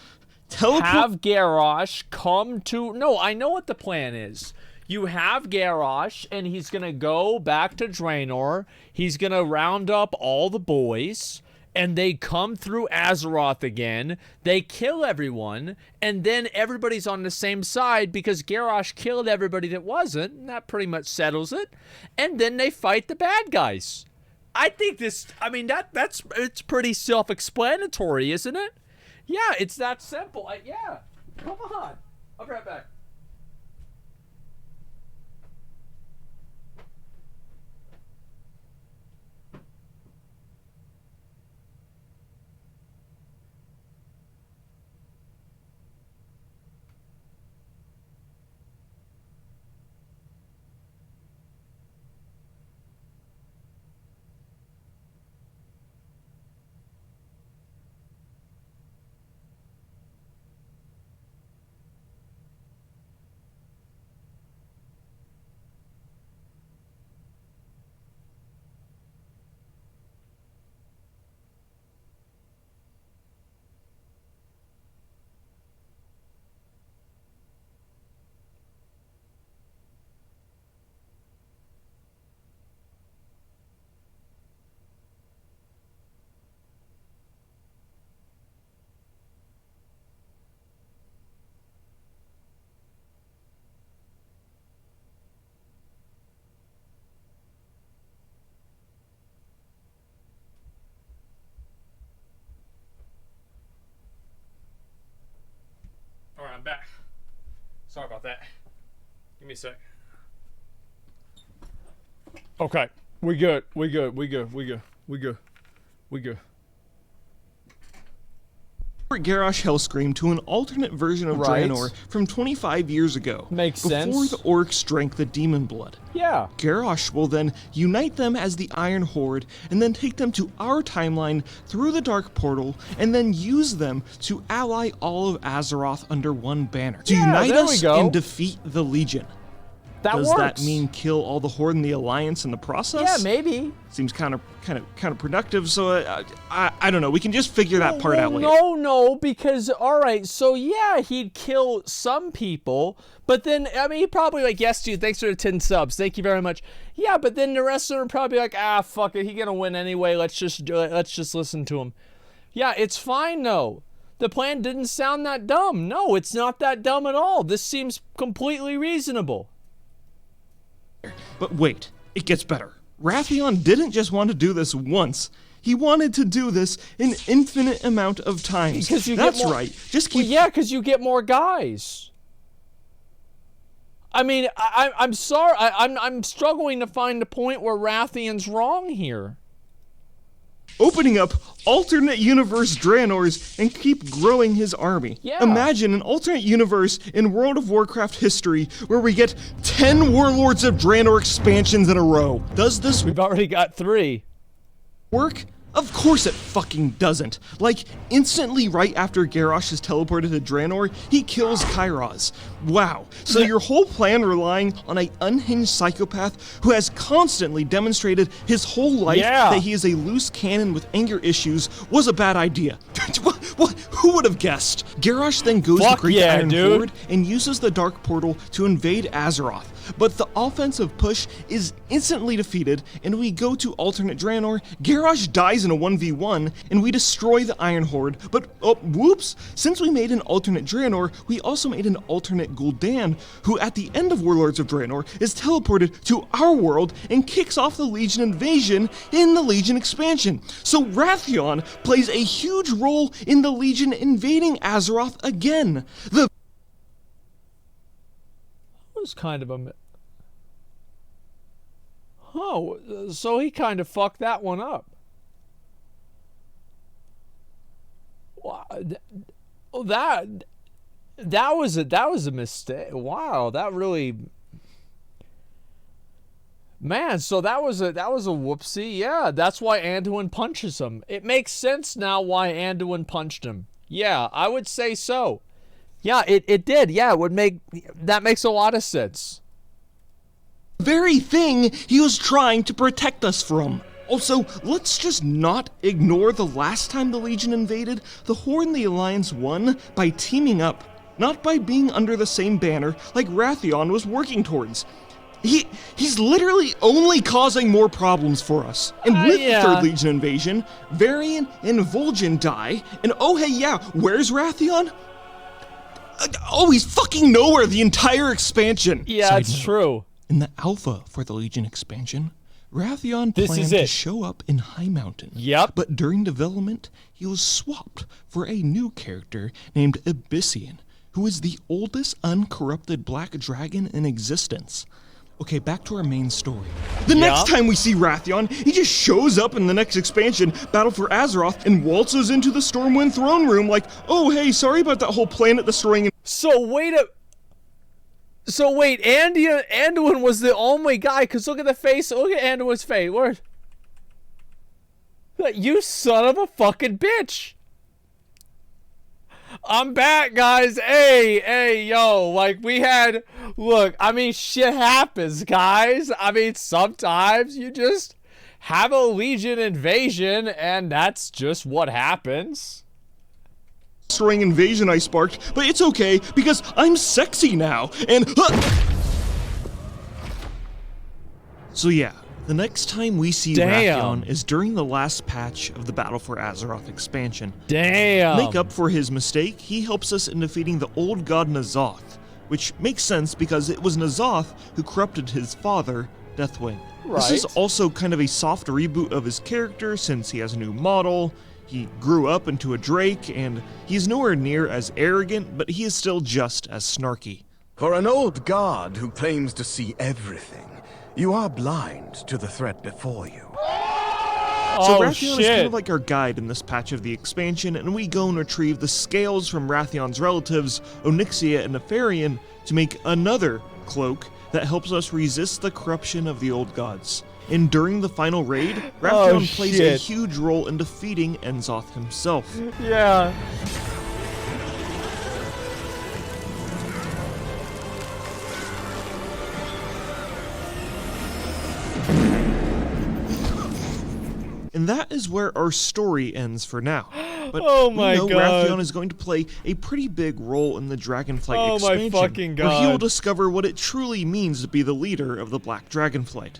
Have Garrosh come to... No, I know what the plan is. You have Garrosh, and he's going to go back to Draenor. He's going to round up all the boys, and they come through Azeroth again. They kill everyone, and then everybody's on the same side because Garrosh killed everybody that wasn't, and that pretty much settles it. And then they fight the bad guys. I think this... I mean, it's pretty self-explanatory, isn't it? Yeah, it's that simple. Yeah. Come on. I'll be right back. I'm back. Sorry about that. Give me a sec. Okay. We good. Garrosh Hellscream to an alternate version of Right. Draenor from 25 years ago. Makes before sense. the orcs drank the demon blood. Yeah. Garrosh will then unite them as the Iron Horde and then take them to our timeline through the Dark Portal and then use them to ally all of Azeroth under one banner. To unite there we us go. and defeat the Legion. Does that mean kill all the Horde and the Alliance in the process? Yeah, maybe. Seems kind of productive. So I don't know. We can just figure that part out later. No, because all right, so yeah, he'd kill some people, but then I mean, he'd probably like, yes, dude, thanks for the 10 subs, thank you very much. Yeah, but then the rest of them are probably like, fuck it, he's gonna win anyway. Let's just do it. Let's just listen to him. Yeah, it's fine though. The plan didn't sound that dumb. No, it's not that dumb at all. This seems completely reasonable. But wait, it gets better. Wrathion didn't just want to do this once. He wanted to do this an infinite amount of times. Because you That's get more, right. Just keep. Well, yeah, because you get more guys. I mean, I'm sorry. I'm struggling to find a point where Rathion's wrong here. Opening up alternate universe Draenors and keep growing his army. Yeah. Imagine an alternate universe in World of Warcraft history where we get 10 Warlords of Draenor expansions in a row. Does this We've already got 3. work? Of course it fucking doesn't. Like, instantly right after Garrosh is teleported to Draenor, he kills Kairos. Wow. So your whole plan relying on an unhinged psychopath who has constantly demonstrated his whole life that he is a loose cannon with anger issues was a bad idea. What? Who would have guessed? Garrosh then goes to Great Iron Horde and uses the Dark Portal to invade Azeroth. But the offensive push is instantly defeated, and we go to alternate Draenor. Garrosh dies in a 1v1, and we destroy the Iron Horde. But, whoops! Since we made an alternate Draenor, we also made an alternate Gul'dan, who at the end of Warlords of Draenor is teleported to our world and kicks off the Legion invasion in the Legion expansion. So Wrathion plays a huge role in the Legion invading Azeroth again. The was kind of a... Oh, so he kind of fucked that one up. Wow, that was a mistake. Wow, that really... Man, so that was a whoopsie. Yeah, that's why Anduin punches him. It makes sense now why Anduin punched him. Yeah, I would say so. Yeah, it did. Yeah, that makes a lot of sense. Very thing he was trying to protect us from. Also, let's just not ignore the last time the Legion invaded. The Horde and the Alliance won by teaming up, not by being under the same banner like Wrathion was working towards. He's literally only causing more problems for us. And with the Third Legion invasion, Varian and Vol'jin die, and oh hey yeah, where's Wrathion? Oh, he's fucking nowhere the entire expansion. Yeah, it's true. In the alpha for the Legion expansion, Wrathion planned to show up in High Mountain. Yep. But during development, he was swapped for a new character named Abyssian, who is the oldest uncorrupted black dragon in existence. Okay, back to our main story. The next time we see Wrathion, he just shows up in the next expansion, Battle for Azeroth, and waltzes into the Stormwind throne room like, oh hey, sorry about that whole planet destroying. So wait, Anduin was the only guy, because look at the face, look at Anduin's face, word. You son of a fucking bitch. I'm back, guys. Hey, yo, like we had, look, I mean, shit happens, guys. I mean, sometimes you just have a Legion invasion, and that's just what happens. Destroying invasion I sparked, but it's okay because I'm sexy now, and so yeah, the next time we see Wrathion is during the last patch of the Battle for Azeroth expansion. Damn. Make up for his mistake, he helps us in defeating the old god N'Zoth, which makes sense because it was N'Zoth who corrupted his father, Deathwing. This is also kind of a soft reboot of his character since he has a new model. He grew up into a Drake, and he's nowhere near as arrogant, but he is still just as snarky. For an old god who claims to see everything, you are blind to the threat before you. So Wrathion is kind of like our guide in this patch of the expansion, and we go and retrieve the scales from Wrathion's relatives, Onyxia and Nefarian, to make another cloak that helps us resist the corruption of the old gods. And during the final raid, Wrathion plays a huge role in defeating Enzoth himself. Yeah. And that is where our story ends for now. But oh my we know god. Wrathion is going to play a pretty big role in the Dragonflight expansion, my fucking god. where he will discover what it truly means to be the leader of the Black Dragonflight.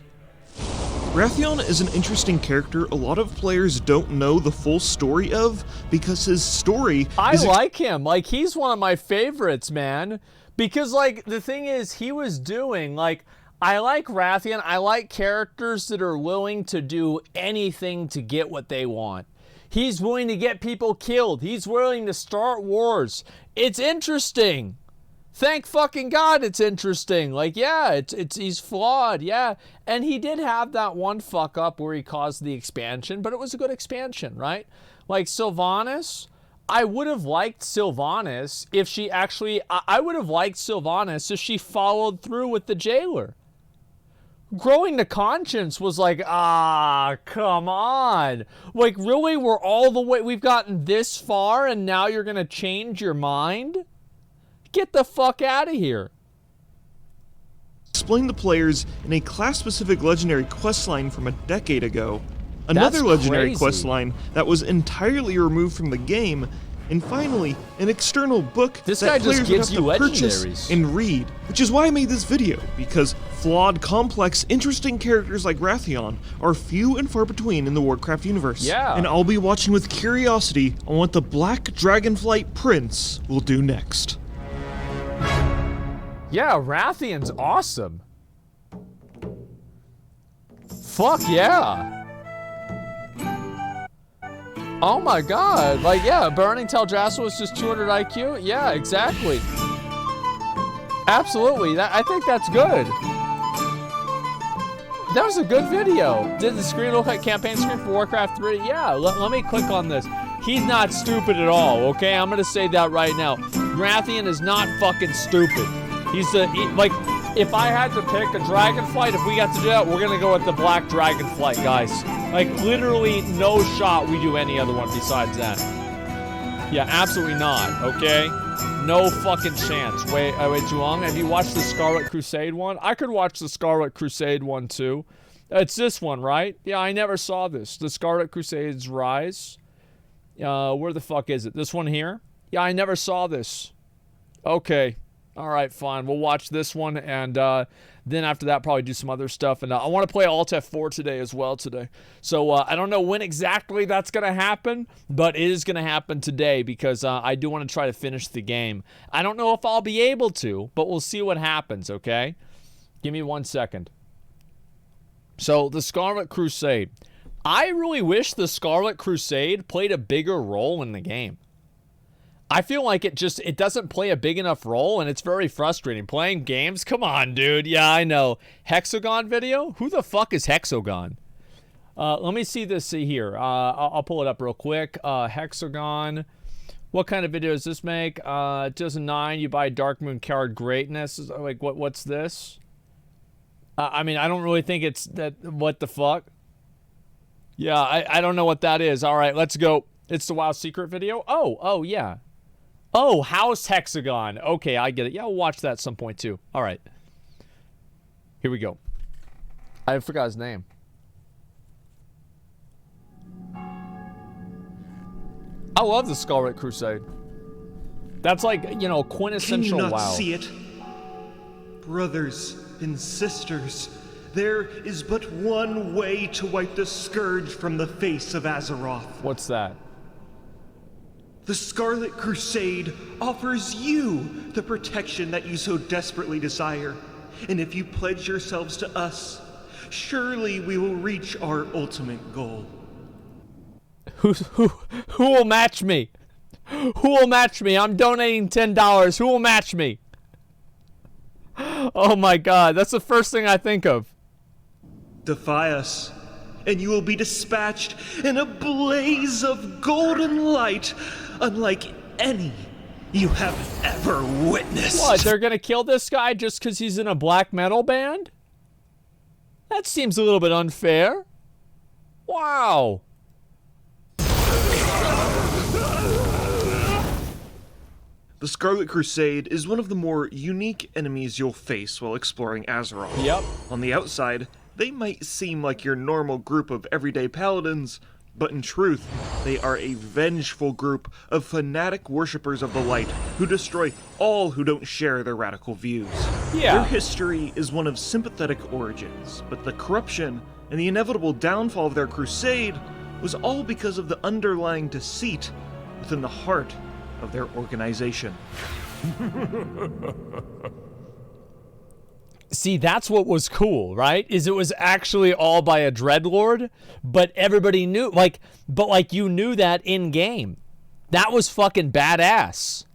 Wrathion is an interesting character a lot of players don't know the full story of, because his story I like him. Like, he's one of my favorites, man. Because, like, the thing is, he was doing, like, I like Wrathion. I like characters that are willing to do anything to get what they want. He's willing to get people killed. He's willing to start wars. It's interesting. Thank fucking God it's interesting. Like, yeah, he's flawed, yeah. And he did have that one fuck up where he caused the expansion, but it was a good expansion, right? Like, Sylvanas, I would have liked Sylvanas if she actually, I would have liked Sylvanas if she followed through with the jailer. Growing the conscience was like, come on. Like, really, we're all the way, we've gotten this far and now you're gonna change your mind? Get the fuck out of here. Explain to players in a class-specific legendary questline from a decade ago, another legendary questline that was entirely removed from the game, and finally, an external book this that guy players just would gives have you to purchase legendaries. and read, which is why I made this video, because flawed, complex, interesting characters like Wrathion are few and far between in the Warcraft universe. Yeah. And I'll be watching with curiosity on what the Black Dragonflight Prince will do next. Yeah, Wrathion's awesome. Fuck yeah. Oh my god. Like, yeah, Burning Teldrassil was just 200 IQ? Yeah, exactly. Absolutely. I think that's good. That was a good video. Did the screen look like campaign screen for Warcraft 3? Yeah, let me click on this. He's not stupid at all, okay? I'm gonna say that right now. Wrathion is not fucking stupid. Like, if I had to pick a Dragonflight, if we got to do that, we're gonna go with the Black Dragonflight, guys. Like, literally no shot we do any other one besides that. Yeah, absolutely not, okay? No fucking chance. Wait, Zhuang, have you watched the Scarlet Crusade one? I could watch the Scarlet Crusade one, too. It's this one, right? Yeah, I never saw this. The Scarlet Crusade's Rise. Where the fuck is it? This one here? Yeah, I never saw this. Okay. All right, fine. We'll watch this one, and then after that, probably do some other stuff. And I want to play Alt F4 today as well today. So I don't know when exactly that's going to happen, but it is going to happen today because I do want to try to finish the game. I don't know if I'll be able to, but we'll see what happens, okay? Give me 1 second. So, the Scarlet Crusade. I really wish the Scarlet Crusade played a bigger role in the game. I feel like it doesn't play a big enough role, and it's very frustrating. Playing games? Come on, dude. Yeah, I know. Hexagon video? Who the fuck is Hexagon? Let me see this here. I'll pull it up real quick. Hexagon. What kind of video does this make? 2009, you buy Dark Moon Coward Greatness. Like, what's this? I mean, I don't really think it's that. What the fuck? Yeah, I don't know what that is. All right, let's go. It's the WoW Secret video? Oh, yeah. Oh, House Hexagon. Okay, I get it. Yeah, we'll watch that at some point, too. All right. Here we go. I forgot his name. I love the Scarlet Crusade. That's like, you know, quintessential WoW. Can you not WoW. see it? Brothers and sisters, there is but one way to wipe the scourge from the face of Azeroth. What's that? The Scarlet Crusade offers you the protection that you so desperately desire. And if you pledge yourselves to us, surely we will reach our ultimate goal. Who will match me? Who will match me? I'm donating $10. Who will match me? Oh my god, that's the first thing I think of. Defy us, and you will be dispatched in a blaze of golden light, unlike any you have ever witnessed. What, they're gonna kill this guy just because he's in a black metal band? That seems a little bit unfair. Wow. The Scarlet Crusade is one of the more unique enemies you'll face while exploring Azeroth. Yep. On the outside, they might seem like your normal group of everyday paladins, but in truth, they are a vengeful group of fanatic worshippers of the light who destroy all who don't share their radical views. Yeah. Their history is one of sympathetic origins, but the corruption and the inevitable downfall of their crusade was all because of the underlying deceit within the heart of their organization. See, that's what was cool, right? Is it was actually all by a dreadlord, but everybody knew, but you knew that in game. That was fucking badass.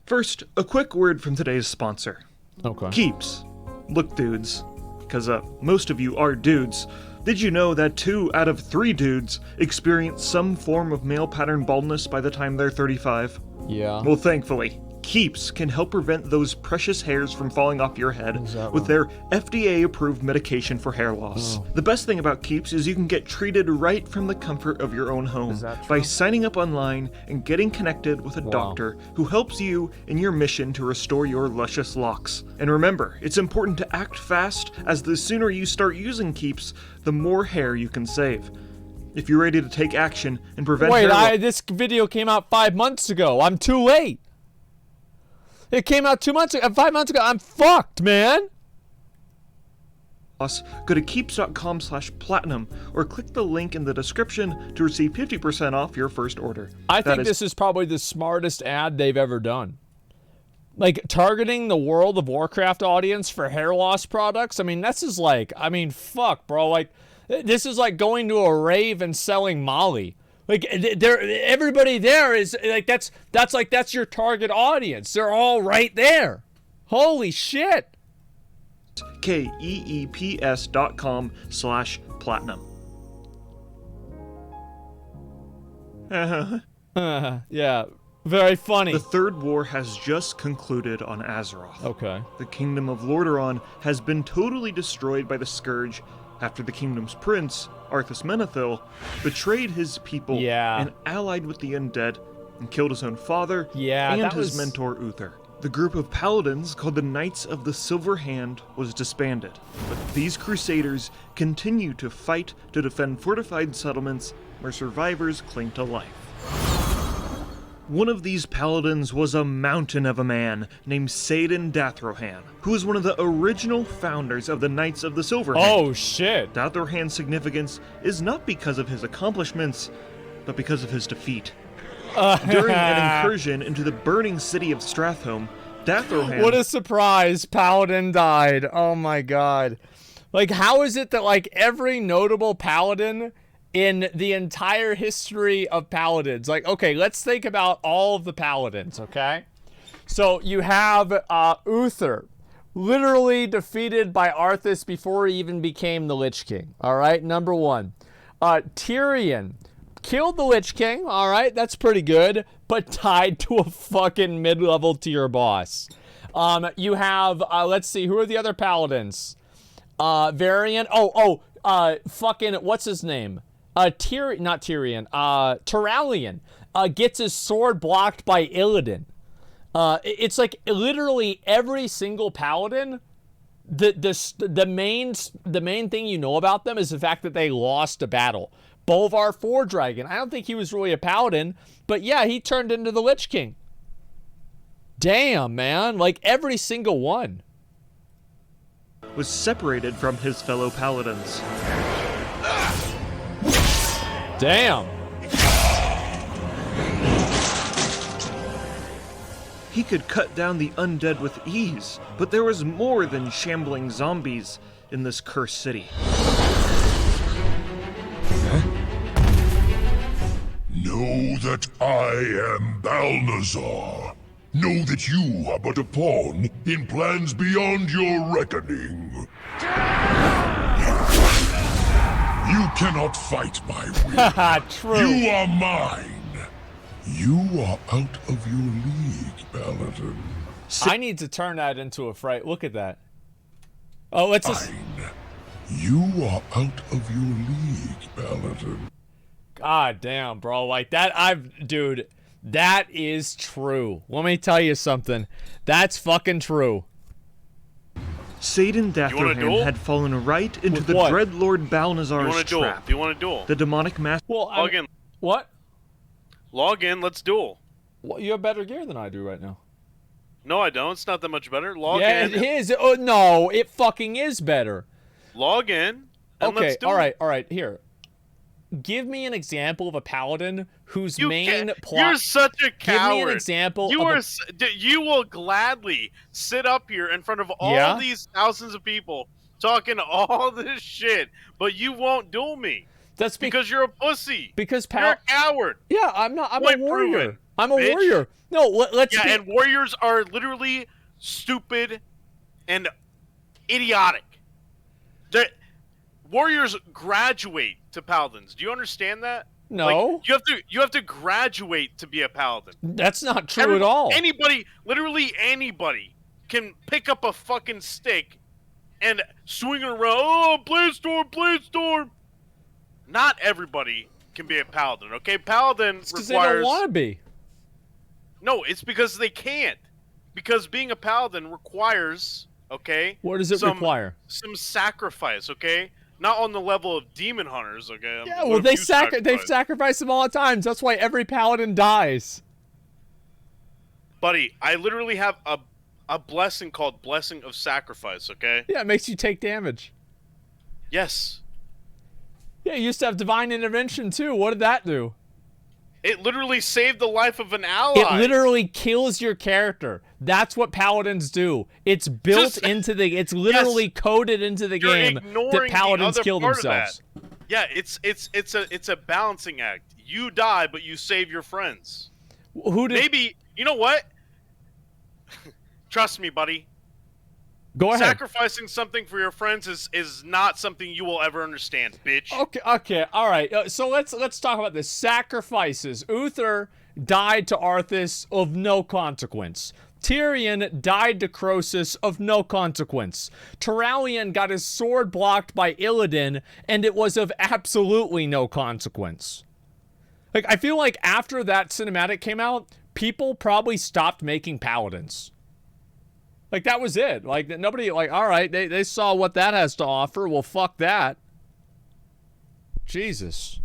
First, a quick word from today's sponsor. Okay. Keeps. Look, dudes, because most of you are dudes. Did you know that 2 out of 3 dudes experience some form of male pattern baldness by the time they're 35? Yeah. Well, thankfully, Keeps can help prevent those precious hairs from falling off your head with their FDA-approved medication for hair loss. Oh. The best thing about Keeps is you can get treated right from the comfort of your own home by signing up online and getting connected with a doctor who helps you in your mission to restore your luscious locks. And remember, it's important to act fast, as the sooner you start using Keeps, the more hair you can save. If you're ready to take action and prevent hair loss— this video came out 5 months ago. I'm too late. It came out 5 months ago. I'm fucked, man. Go to keeps.com/platinum or click the link in the description to receive 50% off your first order. I think this is probably the smartest ad they've ever done. Like, targeting the World of Warcraft audience for hair loss products. I mean, this is like, fuck, bro. Like, this is like going to a rave and selling Molly. Like, everybody there is like, that's your target audience. They're all right there. Holy shit. keeps.com/platinum. Yeah, very funny. The Third War has just concluded on Azeroth. Okay. The Kingdom of Lordaeron has been totally destroyed by the Scourge after the kingdom's prince, Arthas Menethil, betrayed his people and allied with the undead and killed his own father and his mentor Uther. The group of paladins called the Knights of the Silver Hand was disbanded, but these crusaders continue to fight to defend fortified settlements where survivors cling to life. One of these paladins was a mountain of a man named Saidan Dathrohan, who was one of the original founders of the Knights of the Silver Hand. Oh shit! Dathrohan's significance is not because of his accomplishments, but because of his defeat. During an incursion into the burning city of Stratholme, Dathrohan— What a surprise, Paladin died. Oh my god. Like, how is it that, like, every notable Paladin in the entire history of Paladins— like, okay, let's think about all of the Paladins, okay? So, you have Uther, literally defeated by Arthas before he even became the Lich King, alright? Number 1. Tyrion killed the Lich King, alright, that's pretty good, but tied to a fucking mid-level tier boss. You have, let's see, who are the other Paladins? Varian, fucking, what's his name? Turalyon, gets his sword blocked by Illidan. It's like, literally every single Paladin, the main thing you know about them is the fact that they lost a battle. Bolvar Fordragon, I don't think he was really a Paladin, but yeah, he turned into the Lich King. Damn, man, like every single one was separated from his fellow Paladins. Damn. He could cut down the undead with ease, but there was more than shambling zombies in this cursed city. Huh? Know that I am Balnazar. Know that you are but a pawn in plans beyond your reckoning. You cannot fight my will. True. You are mine. You are out of your league, Paladin. I need to turn that into a fright. Look at that. Oh, it's a... You are out of your league, Paladin. God damn, bro. Like that, dude, that is true. Let me tell you something. That's fucking true. Satan Datherham had fallen right into the Dreadlord Balnazar's trap. Do you want to duel? The demonic master. Well, log in. What? Log in. Let's duel. Well, you have better gear than I do right now. No, I don't. It's not that much better. Log yeah, in. It is. Oh no, it fucking is better. Log in. And Okay. let's duel. All right. Here. Give me an example of a paladin whose main plot. You're such a coward. Give me an example. You will gladly sit up here in front of all these thousands of people talking all this shit, but you won't duel me. That's because you're a pussy. Because you're a coward. Yeah, I'm not. I'm Point a warrior. proven, I'm a bitch. warrior. No, let's. Yeah, and warriors are literally stupid and idiotic. Warriors graduate to paladins. Do you understand that? No. Like, you have to graduate to be a paladin. That's not true at all. Anybody, literally anybody, can pick up a fucking stick and swing it around. Oh, Blazestorm, Blazestorm. Not everybody can be a paladin. Okay, paladin requires. They don't want to be. No, it's because they can't. Because being a paladin requires, okay. What does it require? Some sacrifice, okay. Not on the level of demon hunters, okay? Yeah, well, they've sacrificed them all the times. That's why every paladin dies. Buddy, I literally have a blessing called Blessing of Sacrifice, okay? Yeah, it makes you take damage. Yes. Yeah, you used to have Divine Intervention, too. What did that do? It literally saved the life of an ally. It literally kills your character. That's what paladins do. It's built into the. It's literally coded into the game that paladins kill themselves. Yeah, it's a balancing act. You die, but you save your friends. Maybe you know what? Trust me, buddy. Go ahead. Sacrificing something for your friends is not something you will ever understand, bitch. Okay, all right. So let's talk about this. Sacrifices. Uther died to Arthas of no consequence. Tyrion died to Croesus of no consequence. Turalyon got his sword blocked by Illidan, and it was of absolutely no consequence. Like, I feel like after that cinematic came out, people probably stopped making paladins. Like, that was it. Like, nobody, like, all right, they saw what that has to offer. Well, fuck that. Jesus.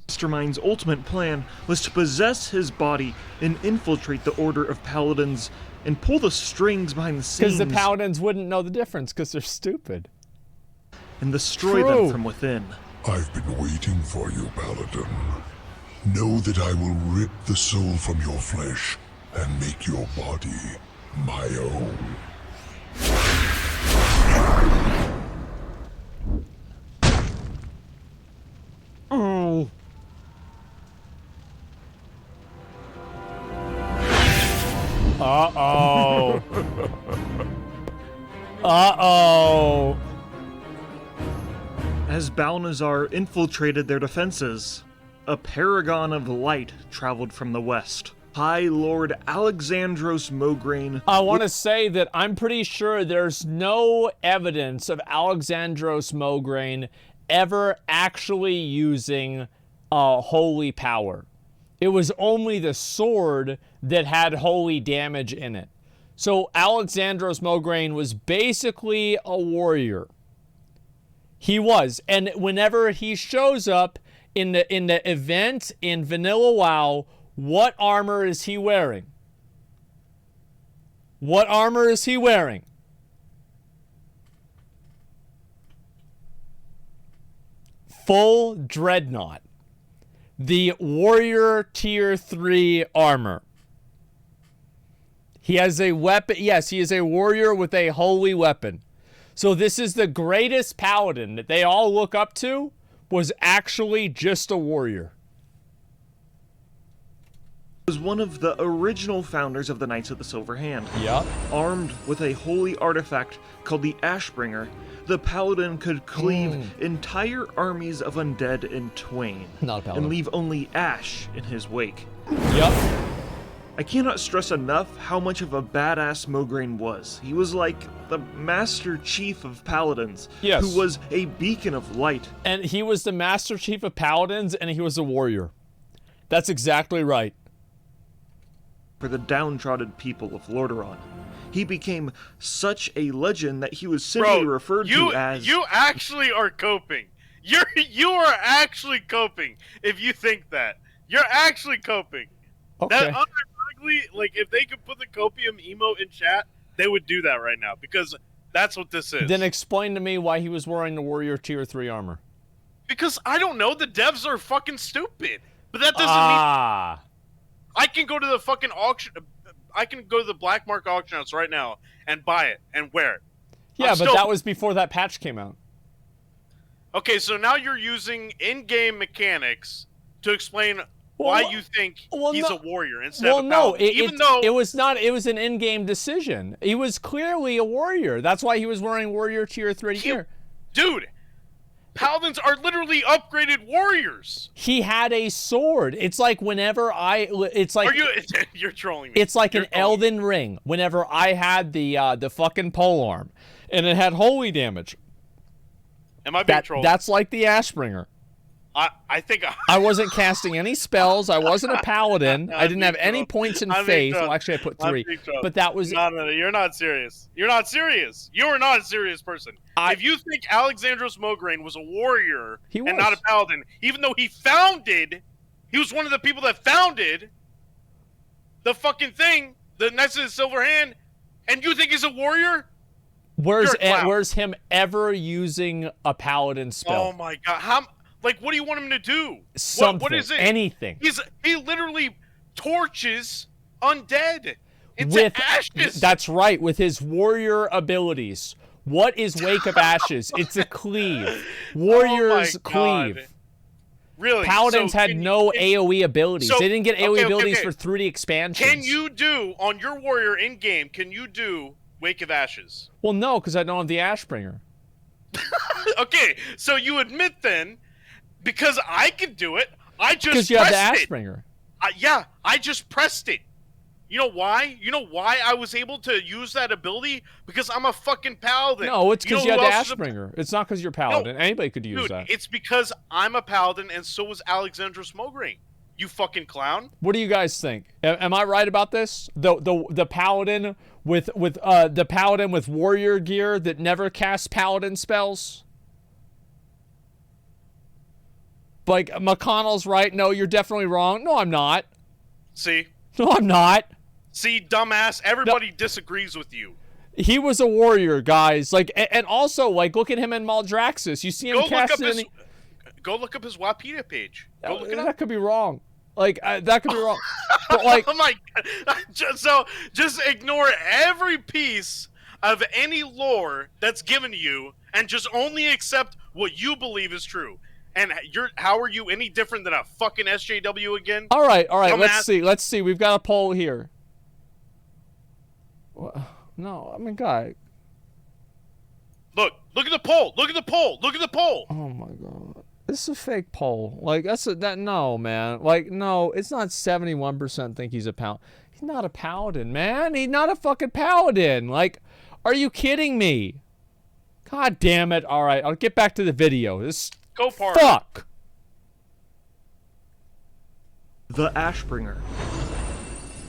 Mastermind's ultimate plan was to possess his body and infiltrate the Order of Paladins and pull the strings behind the scenes. Because the Paladins wouldn't know the difference because they're stupid. And destroy them from within. I've been waiting for you, Paladin. Know that I will rip the soul from your flesh and make your body my own. Oh. Uh-oh. Uh-oh. As Balnazar infiltrated their defenses, a paragon of light traveled from the west. High Lord Alexandros Mograine. I want to say that I'm pretty sure there's no evidence of Alexandros Mograine ever actually using holy power. It was only the sword that had holy damage in it. So Alexandros Mograine was basically a warrior. He was, and whenever he shows up in the event in Vanilla WoW, what armor is he wearing? What armor is he wearing? Full Dreadnought. The Warrior Tier 3 armor. He has a weapon. Yes, he is a warrior with a holy weapon. So this is the greatest paladin that they all look up to, was actually just a warrior. was one of the original founders of the Knights of the Silver Hand. Yep. Armed with a holy artifact called the Ashbringer, the Paladin could cleave entire armies of undead in twain and leave only ash in his wake. Yep. I cannot stress enough how much of a badass Mograine was. He was like the Master Chief of Paladins, Yes. who was a beacon of light. And he was the Master Chief of Paladins, and he was a warrior. That's exactly right. For the downtrodden people of Lordaeron. He became such a legend that he was simply referred to as... You actually are coping. You are actually coping if you think that. You're actually coping. Okay. That unironically, like, if they could put the copium emote in chat, they would do that right now, because that's what this is. Then explain to me why he was wearing the Warrior Tier 3 armor. Because, I don't know, the devs are fucking stupid. But that doesn't mean... I can go to the fucking auction... I can go to the black market auction house right now and buy it and wear it. Yeah, but that was before that patch came out. Okay, so now you're using in-game mechanics to explain why you think he's a warrior instead of a paladin. Even though it was not. It was an in-game decision. He was clearly a warrior. That's why he was wearing Warrior Tier 3 gear. Dude, Paladins are literally upgraded warriors. He had a sword. It's like whenever it's like you're trolling me. It's like an Elden Ring. Whenever I had the fucking polearm, and it had holy damage. Am I being trolled? That's like the Ashbringer. I think I wasn't casting any spells. I wasn't a paladin. I didn't have any points in faith. Well, actually, I put 3. But that was... No, you're not serious. You're not serious. You are not a serious person. If you think Alexandros Mograine was a warrior and not a paladin, even though he was one of the people that founded the fucking thing, the Knights of the Silver Hand, and you think he's a warrior? Where's him ever using a paladin spell? Oh my god. Like, what do you want him to do? Something. What is it? Anything. He literally torches undead into ashes. That's right, with his warrior abilities. What is Wake of Ashes? It's a cleave. Warriors cleave. Really? Paladins had no AoE abilities. They didn't get AoE abilities for 3D expansions. Can you do, on your warrior in-game, can you do Wake of Ashes? Well, no, because I don't have the Ashbringer. Okay, so you admit then... Because I can do it. I just because you have the Ashbringer. Yeah, I just pressed it. You know why? You know why I was able to use that ability? Because I'm a fucking paladin. No, it's because you have the Ashbringer. It's not because you're paladin. Anybody could use that. It's because I'm a paladin, and so was Alexandros Mograine. You fucking clown. What do you guys think? Am I right about this? The paladin with the paladin with warrior gear that never casts paladin spells. Like, McConnell's right. No, you're definitely wrong. No, I'm not. See? No, I'm not. See, dumbass, everybody disagrees with you. He was a warrior, guys. Like, and also, like, look at him in Maldraxxus. You see him casting... Go look up his Wapedia page. Go look it up. That could be wrong. Like, that could be wrong. But, like... Oh, my God. Just ignore every piece of any lore that's given to you and just only accept what you believe is true. And how are you any different than a fucking SJW again? All right. Let's see. We've got a poll here. No, I mean, guy. Look at the poll. Look at the poll. Oh my god, this is a fake poll. Like no, man. Like no, it's not 71% think he's a paladin. He's not a paladin, man. He's not a fucking paladin. Like, are you kidding me? God damn it! All right, I'll get back to the video. This. Go party. Fuck! The Ashbringer.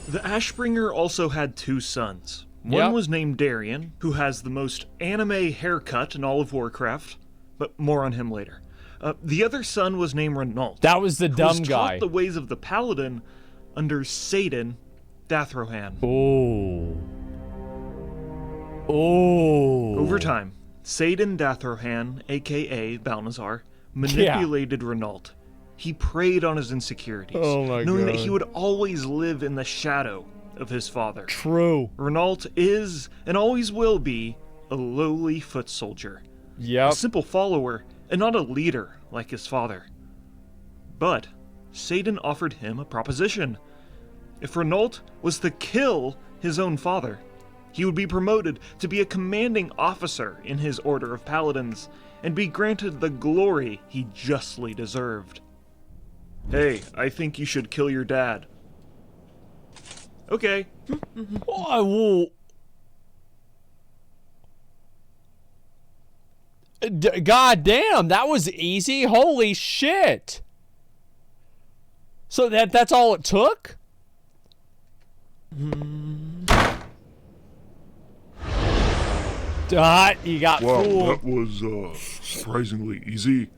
The Ashbringer also had 2 sons. One was named Darian, who has the most anime haircut in all of Warcraft, but more on him later. The other son was named Renault. That was the dumb guy. Taught the ways of the Paladin under Satan Dathrohan. Oh. Over time, Satan Dathrohan, aka Balnazar, manipulated Renault. He preyed on his insecurities, knowing that he would always live in the shadow of his father. True. Renault is, and always will be, a lowly foot soldier. Yep. A simple follower, and not a leader like his father. But Satan offered him a proposition. If Renault was to kill his own father, he would be promoted to be a commanding officer in his Order of Paladins, and be granted the glory he justly deserved. Hey, I think you should kill your dad. Okay. Oh, God damn, that was easy. Holy shit. So that's all it took? You got fooled. That was surprisingly easy.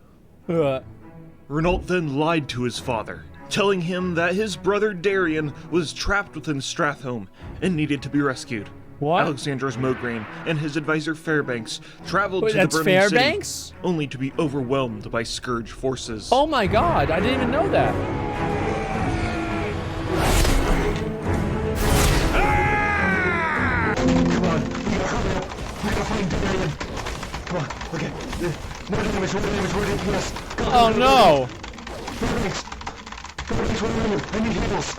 Renault then lied to his father, telling him that his brother Darian was trapped within Stratholme and needed to be rescued. What? Alexandros Mograine and his advisor Fairbanks traveled to the that's burning Fairbanks? city, only to be overwhelmed by Scourge forces. Oh my god, I didn't even know that. Come on, we gotta hurry up. We gotta find Darian. Come on, okay. More damage, yes. Oh no! Fairbanks, where are you? I need heals.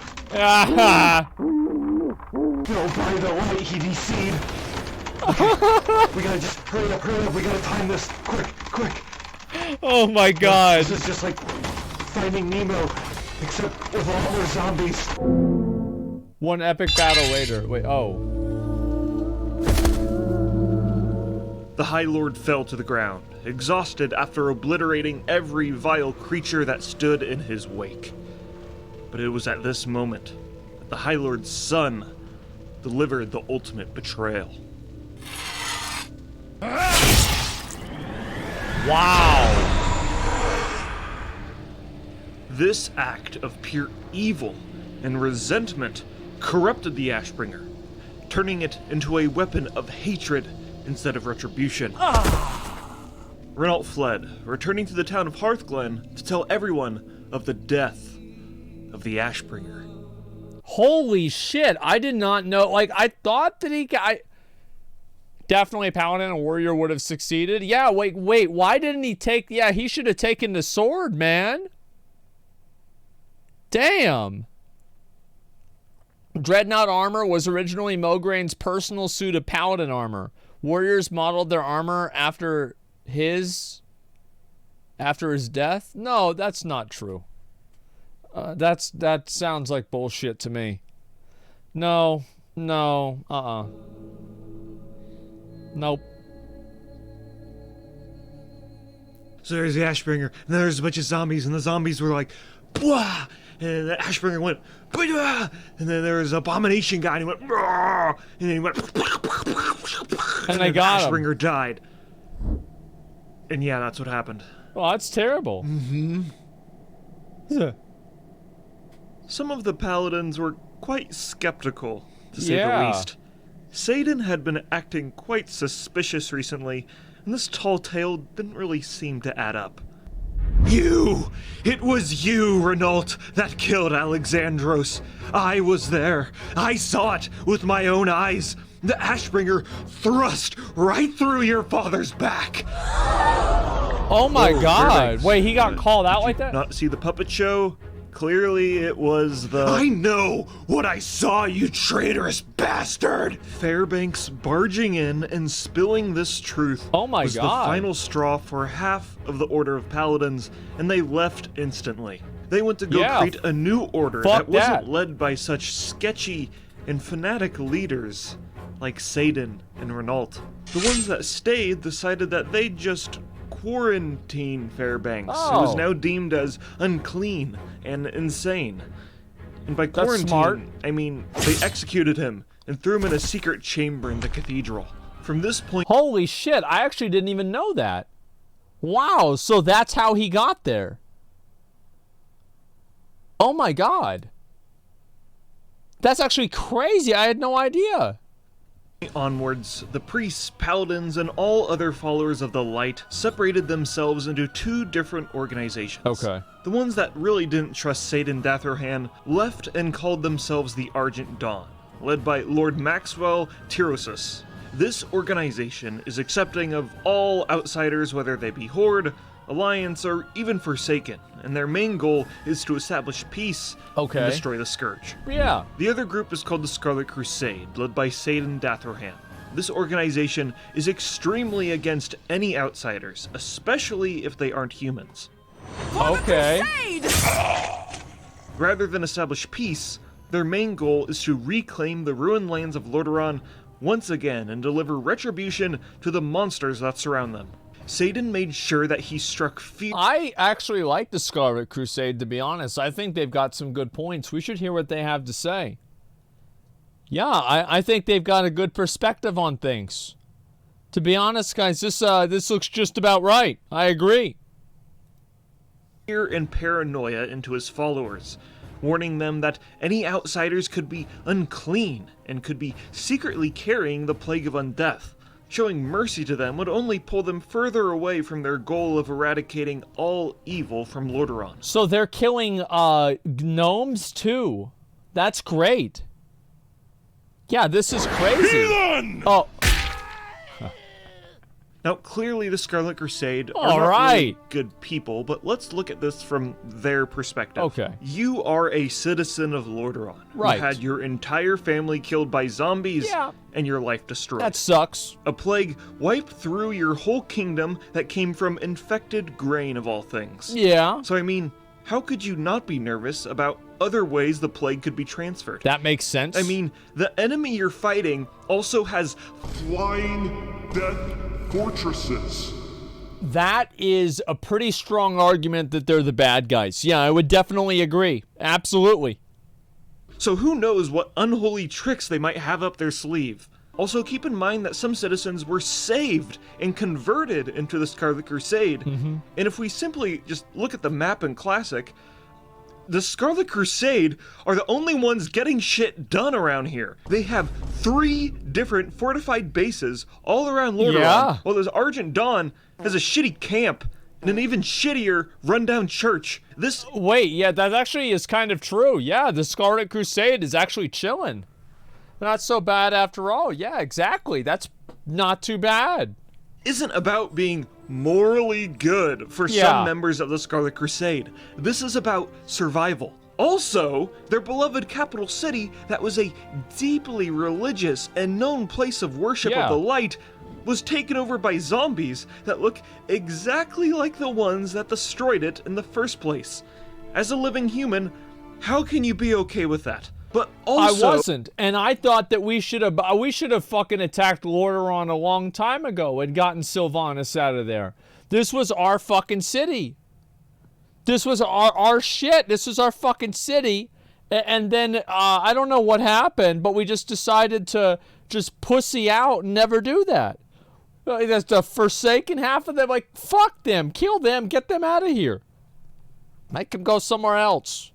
No, by the light, he DC'd. Okay. We gotta just hurry up. We gotta time this. Quick. Oh my god. This is just like Finding Nemo, except with all more zombies. One epic battle later. Wait, oh. The High Lord fell to the ground, exhausted after obliterating every vile creature that stood in his wake. But it was at this moment that the High Lord's son delivered the ultimate betrayal. Wow! This act of pure evil and resentment corrupted the Ashbringer, turning it into a weapon of hatred instead of retribution. Renault fled, returning to the town of Hearthglen to tell everyone of the death of the Ashbringer. Holy shit, I did not know. Like, I thought that he got... Definitely a paladin, a warrior would have succeeded. Yeah, wait, why didn't he take... Yeah, he should have taken the sword, man. Damn. Dreadnought armor was originally Mogaine's personal suit of paladin armor. Warriors modeled their armor after his death? No, that's not true. That sounds like bullshit to me. No, nope. So there's the Ashbringer, and then there's a bunch of zombies, and the zombies were like, "Bwah!" And the Ashbringer went, "Bwah!" And then there was an abomination guy, and he went, "Bwah!" And then he went, and they got him. The Ashbringer died. And yeah, that's what happened. Well, that's terrible. Mm-hmm. Some of the paladins were quite skeptical, to say the least. Satan had been acting quite suspicious recently, and this tall tale didn't really seem to add up. It was you, Renault, that killed Alexandros. I was there. I saw it with my own eyes. The Ashbringer thrust right through your father's back. Oh my god. Wait, he got called out like that? Not see the puppet show? Clearly it was the... I know what I saw, you traitorous bastard! Fairbanks barging in and spilling this truth was the final straw for half of the Order of Paladins, and they left instantly. They went to go create a new order that wasn't led by such sketchy and fanatic leaders like Satan and Renault. The ones that stayed decided that they'd just quarantine Fairbanks, who is now deemed as unclean and insane. And by quarantine, I mean they executed him and threw him in a secret chamber in the cathedral. From this point... Holy shit, I actually didn't even know that. Wow, so that's how he got there. Oh my god. That's actually crazy, I had no idea. Onwards, the priests, paladins, and all other followers of the light separated themselves into two different organizations. Okay. The ones that really didn't trust Satan Datherhan left and called themselves the Argent Dawn, led by Lord Maxwell Tyrosus. This organization is accepting of all outsiders, whether they be Horde, Alliance, or even Forsaken, and their main goal is to establish peace and destroy the Scourge. Yeah. The other group is called the Scarlet Crusade, led by Saidan Dathorham. This organization is extremely against any outsiders, especially if they aren't humans. Okay. Rather than establish peace, their main goal is to reclaim the ruined lands of Lordaeron once again and deliver retribution to the monsters that surround them. Saidan made sure that he struck fear. I actually like the Scarlet Crusade, to be honest. I think they've got some good points. We should hear what they have to say. Yeah, I think they've got a good perspective on things. To be honest, guys, this looks just about right. I agree. Fear and paranoia into his followers, warning them that any outsiders could be unclean and could be secretly carrying the Plague of Undeath. Showing mercy to them would only pull them further away from their goal of eradicating all evil from Lordaeron. So they're killing gnomes too. That's great. Yeah, this is crazy. Oh. Now, clearly the Scarlet Crusade are All not right. really good people, but let's look at this from their perspective. Okay. You are a citizen of Lordaeron. Right. You had your entire family killed by zombies and your life destroyed. That sucks. A plague wiped through your whole kingdom that came from infected grain of all things. Yeah. So, I mean, how could you not be nervous about other ways the plague could be transferred? That makes sense. I mean, the enemy you're fighting also has flying death fortresses. That is a pretty strong argument that they're the bad guys. Yeah, I would definitely agree. Absolutely. So who knows what unholy tricks they might have up their sleeve. Also, keep in mind that some citizens were saved and converted into the Scarlet Crusade. And if we simply just look at the map in Classic, the Scarlet Crusade are the only ones getting shit done around here. They have 3 different fortified bases all around Lordaeron, while this Argent Dawn has a shitty camp and an even shittier rundown church. This— Wait, yeah, that actually is kind of true. Yeah, the Scarlet Crusade is actually chilling. Not so bad after all. Yeah, exactly. That's not too bad. Isn't about being morally good for some members of the Scarlet Crusade. This is about survival. Also, their beloved capital city that was a deeply religious and known place of worship of the light was taken over by zombies that look exactly like the ones that destroyed it in the first place. As a living human, how can you be okay with that? But also— I wasn't, and I thought that we should have fucking attacked Lordaeron a long time ago and gotten Sylvanas out of there. This was our fucking city. This was our shit. This was our fucking city, and then I don't know what happened, but we just decided to just pussy out and never do that. That's the Forsaken half of them. Like, fuck them, kill them, get them out of here. Make them go somewhere else.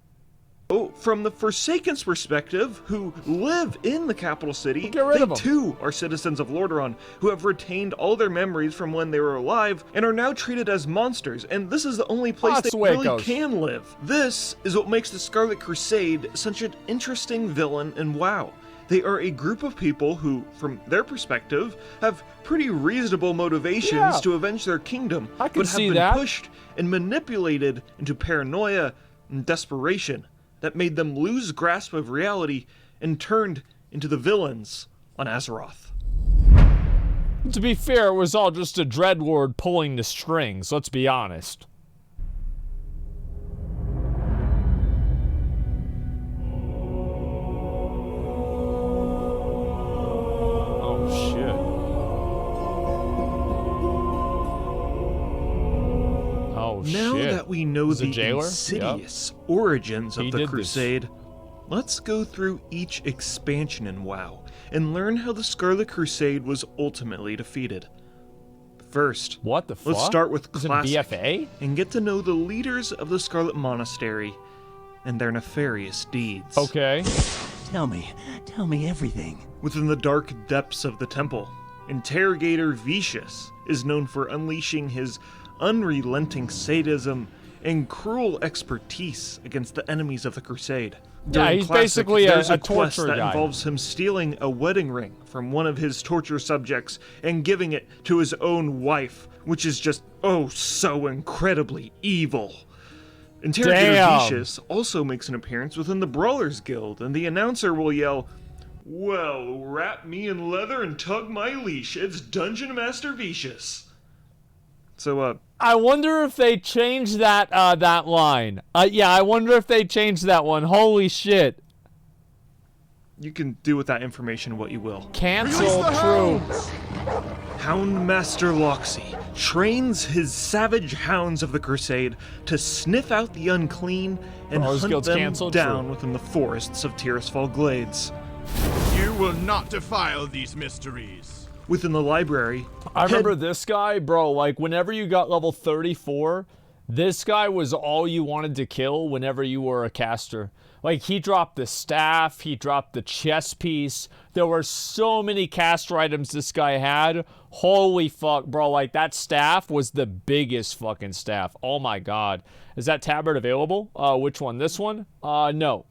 Oh, from the Forsaken's perspective, who live in the capital city, they too are citizens of Lordaeron, who have retained all their memories from when they were alive and are now treated as monsters, and this is the only place they really can live. This is what makes the Scarlet Crusade such an interesting villain in WoW. They are a group of people who, from their perspective, have pretty reasonable motivations to avenge their kingdom, but have been pushed and manipulated into paranoia and desperation that made them lose grasp of reality and turned into the villains on Azeroth. To be fair, it was all just a Dreadlord pulling the strings, let's be honest. Oh, shit. Now that we know the insidious origins of the Crusade, let's go through each expansion in WoW and learn how the Scarlet Crusade was ultimately defeated. First, let's start with Classic BFA? and get to know the leaders of the Scarlet Monastery and their nefarious deeds. Okay. Tell me everything. Within the dark depths of the temple, Interrogator Vicious is known for unleashing his unrelenting sadism and cruel expertise against the enemies of the Crusade. During he's Classic, basically there's a quest torture that guy. involves him stealing a wedding ring from one of his torture subjects and giving it to his own wife, which is just, oh, so incredibly evil. Interrogator Damn. Vicious also makes an appearance within the Brawlers Guild, and the announcer will yell, "Well, wrap me in leather and tug my leash, it's Dungeon Master Vicious." So, I wonder if they changed that that line. Yeah, I wonder if they changed that one. Holy shit. you can do with that information what you will. Cancel troops. Houndmaster Loxy trains his savage hounds of the Crusade to sniff out the unclean and Brawlers hunt Guild's them canceled, down true. within the forests of Tirisfal Glades. You will not defile these mysteries. Within the library, I remember this guy, bro, like whenever you got level 34, this guy was all you wanted to kill whenever you were a caster. Like, he dropped the staff, he dropped the chess piece. There were so many caster items this guy had. Holy fuck, bro. Like, that staff was the biggest fucking staff. Oh my god. Is that tabard available? Which one? This one? No.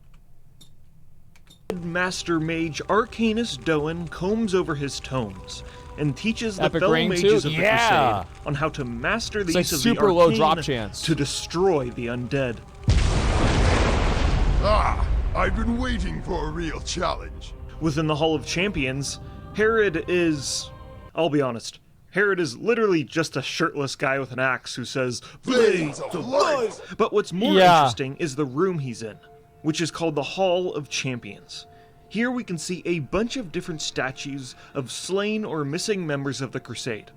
Master Mage Arcanus Doan combs over his tomes and teaches the Epic fellow Rain mages too? of the Yeah. Crusade on how to master the It's like use of super the low arcane drop chance. to destroy the undead. Ah, I've been waiting for a real challenge. Within the Hall of Champions, Herod is... I'll be honest. Herod is literally just a shirtless guy with an axe who says, "Blades of light!" But what's more interesting is the room he's in, which is called the Hall of Champions. Here we can see a bunch of different statues of slain or missing members of the Crusade.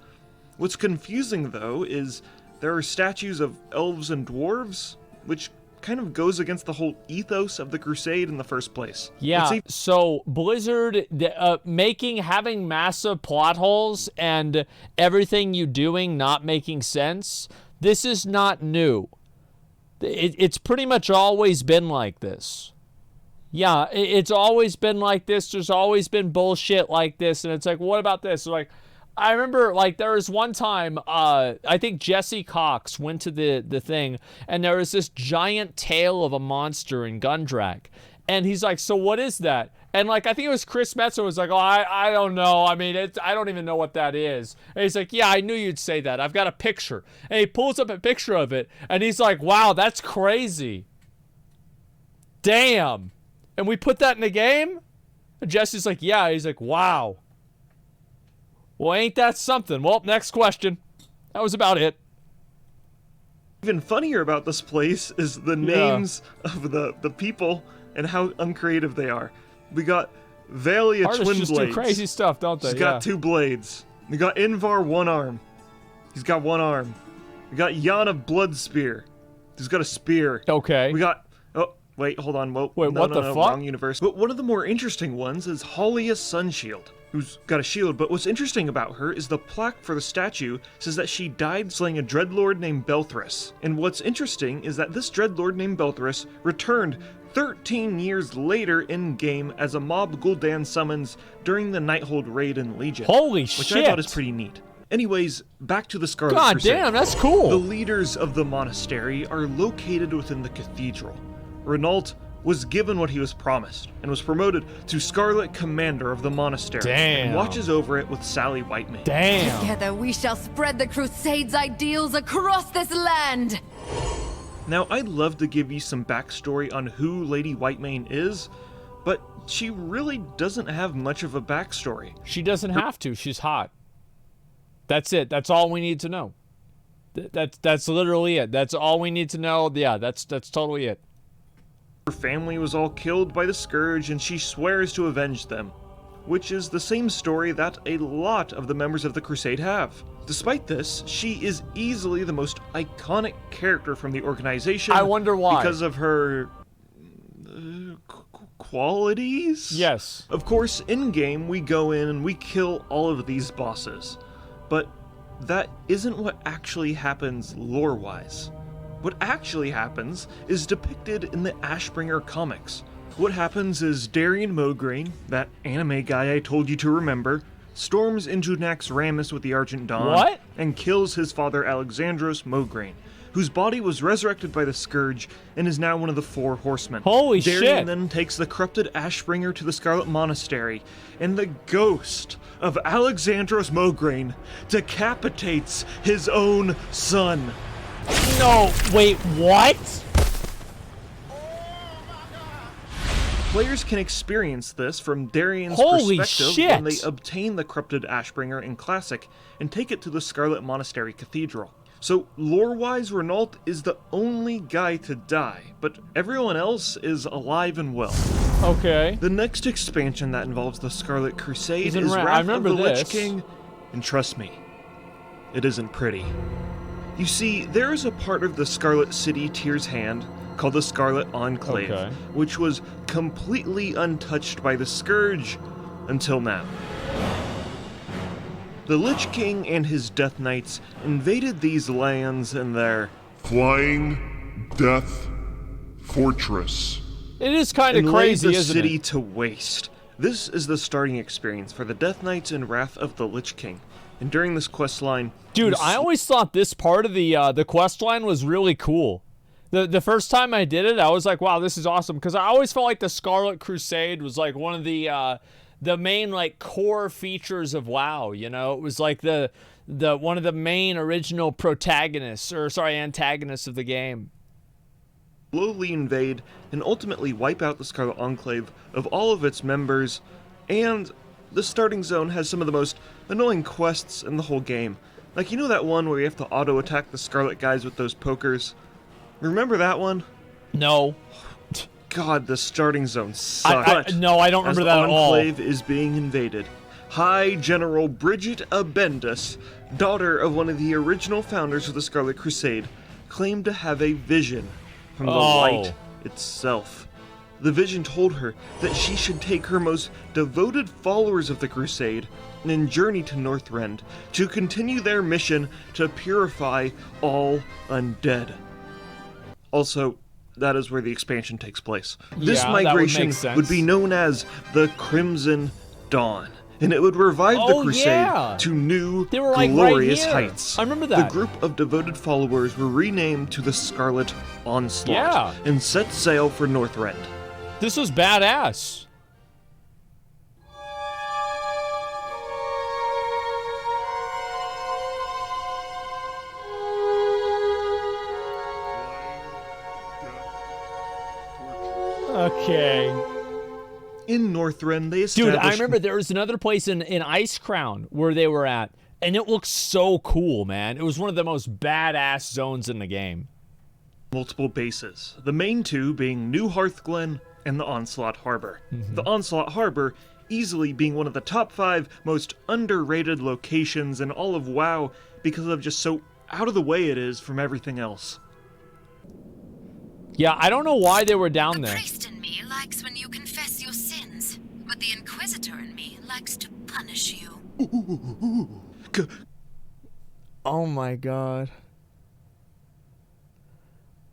What's confusing, though, is there are statues of elves and dwarves, which kind of goes against the whole ethos of the Crusade in the first place. Yeah, so Blizzard having massive plot holes and everything you doing not making sense, this is not new. It's pretty much always been like this. Yeah, it's always been like this. There's always been bullshit like this, and it's like, what about this? Like, I remember, like, there was one time, I think Jesse Cox went to the thing, and there was this giant tail of a monster in Gundrak. And he's like, so what is that? And, like, I think it was Chris Metzer was like, oh, I don't know. I mean, I don't even know what that is. And he's like, yeah, I knew you'd say that. I've got a picture. And he pulls up a picture of it, and he's like, wow, that's crazy. Damn. And we put that in the game? And Jesse's like, yeah. He's like, wow. Well, ain't that something? Well, next question. That was about it. Even funnier about this place is the names of the people and how uncreative they are. We got Valia Artists Twin just Blades. do crazy stuff, don't they? He's got 2 blades. We got Invar one arm. He's got 1 arm. We got Yana Blood Spear. He's got a spear. Okay. We got... Oh, wait, hold on. Whoa, Wait, no, what no, the no, fuck? Wrong universe. But one of the more interesting ones is Halia Sunshield, who's got a shield. But what's interesting about her is the plaque for the statue says that she died slaying a dreadlord named Belthras. And what's interesting is that this dreadlord named Belthras returned 13 years later in-game as a mob Gul'dan summons during the Nighthold raid in Legion. Holy which shit! I thought is pretty neat. Anyways, back to the Scarlet God Crusade. damn, that's cool. The leaders of the monastery are located within the cathedral. Renault was given what he was promised and was promoted to Scarlet Commander of the monastery. Damn. And watches over it with Sally Whitemane. Damn. Together we shall spread the Crusade's ideals across this land. Now, I'd love to give you some backstory on who Lady Whitemane is, but she really doesn't have much of a backstory. She doesn't have to. She's hot. That's it. That's all we need to know. That's literally it. That's all we need to know. Yeah, that's totally it. Her family was all killed by the Scourge, and she swears to avenge them, which is the same story that a lot of the members of the Crusade have. Despite this, she is easily the most iconic character from the organization. I wonder why. Because of her... qualities? Yes. Of course, in-game, we go in and we kill all of these bosses. But that isn't what actually happens lore-wise. What actually happens is depicted in the Ashbringer comics. What happens is Darian Mograine, that anime guy I told you to remember, storms into Naxxramas with the Argent Dawn What? and kills his father Alexandros Mograine, whose body was resurrected by the Scourge and is now one of the 4 horsemen. Holy Darian shit! Then takes the corrupted Ashbringer to the Scarlet Monastery, and the ghost of Alexandros Mograine decapitates his own son. No, wait, what? Players can experience this from Darian's Holy perspective shit. when they obtain the corrupted Ashbringer in Classic and take it to the Scarlet Monastery Cathedral. So, lore-wise, Renault is the only guy to die, but everyone else is alive and well. Okay. The next expansion that involves the Scarlet Crusade is I Wrath remember of the this. Lich King, and trust me, it isn't pretty. You see, there is a part of the Scarlet City Tier's Hand called the Scarlet Enclave, which was completely untouched by the Scourge until now. The Lich King and his Death Knights invaded these lands in their Flying Death Fortress. It is kind of and crazy, laid the isn't city it? to waste. This is the starting experience for the Death Knights and Wrath of the Lich King. And during this quest line, Dude, I always thought this part of the quest line was really cool. The first time I did it, I was like, wow, this is awesome, because I always felt like the Scarlet Crusade was like one of the main like core features of WoW, you know? It was like the one of the main original antagonists of the game. slowly invade and ultimately wipe out the Scarlet Enclave of all of its members, and the starting zone has some of the most annoying quests in the whole game. Like, you know that one where you have to auto-attack the Scarlet guys with those pokers? Remember that one? No. God, the starting zone sucks. No, I don't remember that at all. The Enclave is being invaded. High General Bridget Abendus, daughter of one of the original founders of the Scarlet Crusade, claimed to have a vision from the light itself. The vision told her that she should take her most devoted followers of the Crusade and journey to Northrend to continue their mission to purify all undead. Also, that is where the expansion takes place. This migration would be known as the Crimson Dawn, and it would revive the Crusade to new, glorious heights. I remember that. The group of devoted followers were renamed to the Scarlet Onslaught and set sail for Northrend. This was badass. Okay. In Northrend, they established... Dude, I remember there was another place in Ice Crown where they were at, and it looked so cool, man. It was one of the most badass zones in the game. Multiple bases, the main two being New Hearthglen and the Onslaught Harbor. The Onslaught Harbor easily being one of the top 5 most underrated locations in all of WoW because of just so out of the way it is from everything else. Yeah, I don't know why they were down there. The priest in me likes when you confess your sins, but the Inquisitor in me likes to punish you. Oh my god.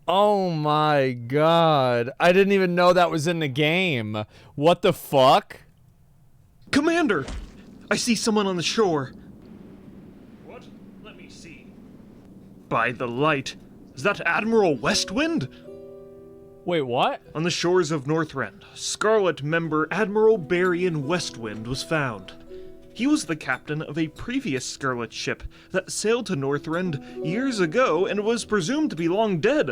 Oh my god. I didn't even know that was in the game. What the fuck? Commander! I see someone on the shore. What? Let me see. By the light, is that Admiral Westwind? Wait, what? On the shores of Northrend, Scarlet member Admiral Barian Westwind was found. He was the captain of a previous Scarlet ship that sailed to Northrend years ago and was presumed to be long dead.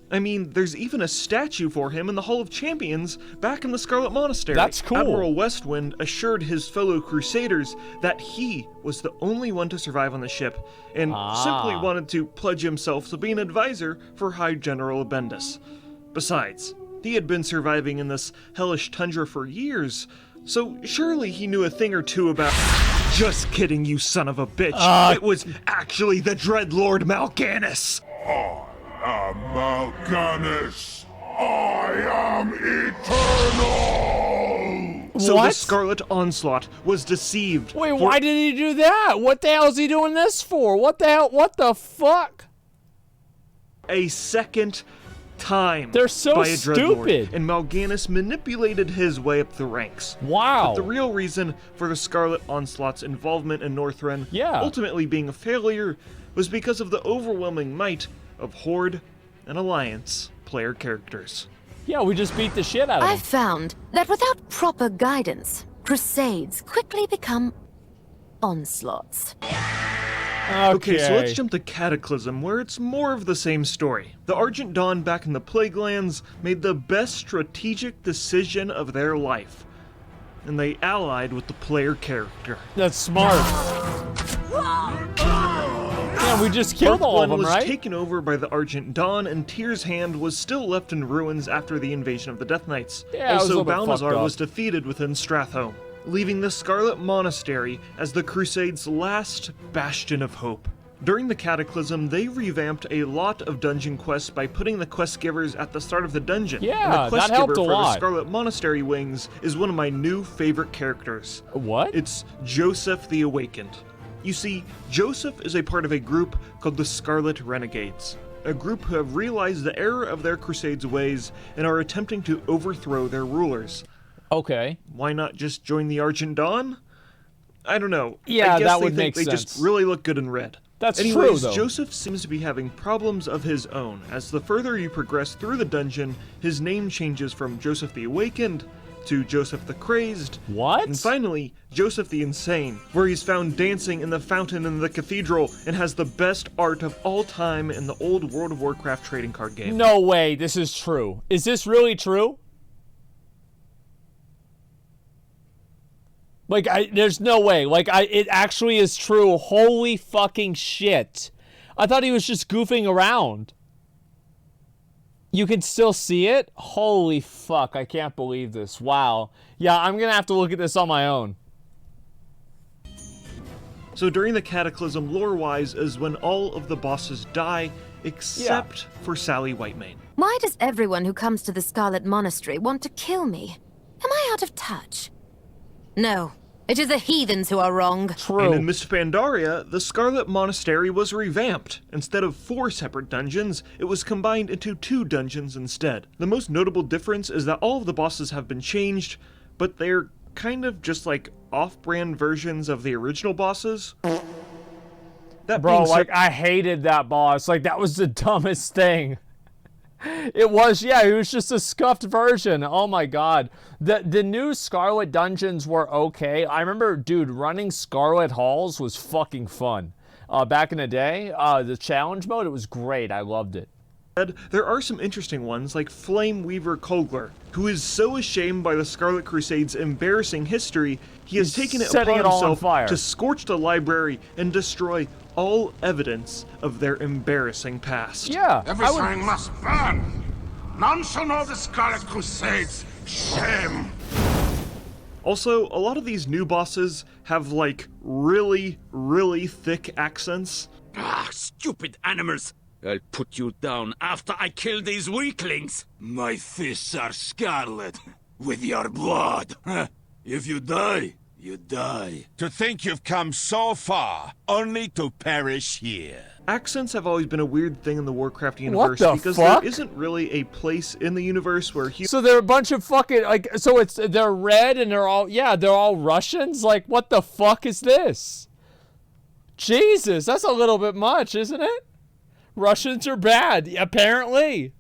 I mean, there's even a statue for him in the Hall of Champions back in the Scarlet Monastery. That's cool. Admiral Westwind assured his fellow Crusaders that he was the only one to survive on the ship, and simply wanted to pledge himself to be an advisor for High General Abendus. Besides, he had been surviving in this hellish tundra for years, so surely he knew a thing or two about... Just kidding, you son of a bitch. It was actually the Dreadlord Mal'Ganis. I am Mal'Ganis. I am eternal. So the Scarlet Onslaught was deceived. Wait, why did he do that? What the hell is he doing this for? What the hell? What the fuck? A second time. They're so by a Dreadlord, stupid. and Mal'Ganis manipulated his way up the ranks. Wow. But the real reason for the Scarlet Onslaught's involvement in Northrend ultimately being a failure was because of the overwhelming might of Horde and Alliance player characters. Yeah, we just beat the shit out of I've found that without proper guidance, crusades quickly become onslaughts. Okay, so let's jump to Cataclysm, where it's more of the same story. The Argent Dawn back in the Plague Lands made the best strategic decision of their life, and they allied with the player character. That's smart. Yeah, we just killed all of them, was right? taken over by the Argent Dawn, and Tyr's Hand was still left in ruins after the invasion of the Death Knights. Yeah, it was a also, little bit fucked Balnazzar up. was defeated within Stratholme, leaving the Scarlet Monastery as the Crusade's last bastion of hope. During the Cataclysm, they revamped a lot of dungeon quests by putting the quest givers at the start of the dungeon. Yeah, and the quest that helped giver a for the lot. Scarlet Monastery wings is one of my new favorite characters. What? It's Joseph the Awakened. You see, Joseph is a part of a group called the Scarlet Renegades, a group who have realized the error of their Crusade's ways and are attempting to overthrow their rulers. Okay. Why not just join the Argent Dawn? I don't know. Yeah, I guess that they would think make they sense. just really look good in red. That's Anyways, true, though. Joseph seems to be having problems of his own. As the further you progress through the dungeon, his name changes from Joseph the Awakened to Joseph the Crazed. What? And finally, Joseph the Insane, where he's found dancing in the fountain in the cathedral and has the best art of all time in the old World of Warcraft trading card game. No way, this is true. Is this really true? Like, there's no way. Like, it actually is true. Holy fucking shit. I thought he was just goofing around. You can still see it? Holy fuck, I can't believe this. Wow. Yeah, I'm gonna have to look at this on my own. So during the Cataclysm, lore-wise, is when all of the bosses die, except for Sally Whitemane. Why does everyone who comes to the Scarlet Monastery want to kill me? Am I out of touch? No, it is the heathens who are wrong. And in Miss Pandaria, the Scarlet Monastery was revamped. Instead of 4 separate dungeons, it was combined into 2 dungeons instead. The most notable difference is that all of the bosses have been changed, but they're kind of just like off-brand versions of the original bosses. That Bro, being said, like, I hated that boss. Like, that was the dumbest thing. It was, yeah, it was just a scuffed version. Oh my god. The new Scarlet dungeons were okay. I remember, dude, running Scarlet Halls was fucking fun. Back in the day, the challenge mode, it was great. I loved it. there are some interesting ones, like Flame Weaver Kogler, who is so ashamed by the Scarlet Crusade's embarrassing history, he has taken it setting upon it all on himself fire. to scorch the library and destroy all evidence of their embarrassing past. Yeah, Everything must burn. None shall know the Scarlet Crusade's shame. Also, a lot of these new bosses have, like, really, really thick accents. Ah, stupid animals! I'll put you down after I kill these weaklings! My fists are scarlet with your blood! If you die, you die. To think you've come so far, only to perish here. Accents have always been a weird thing in the Warcraft universe the because fuck? there isn't really a place in the universe where So they're a bunch of fucking, like, so they're red and they're all Russians? Like, what the fuck is this? Jesus, that's a little bit much, isn't it? Russians are bad, apparently.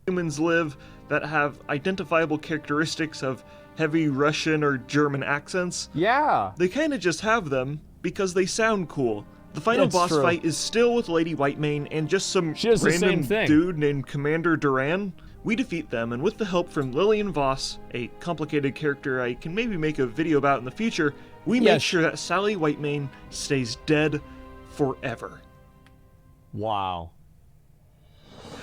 humans live that have identifiable characteristics of heavy Russian or German accents. Yeah. They kind of just have them because they sound cool. The final That's boss true. fight is still with Lady Whitemane and just some does the same random thing. dude named Commander Duran. We defeat them, and with the help from Lillian Voss, a complicated character I can maybe make a video about in the future, we make Yes. sure that Sally Whitemane stays dead forever. Wow.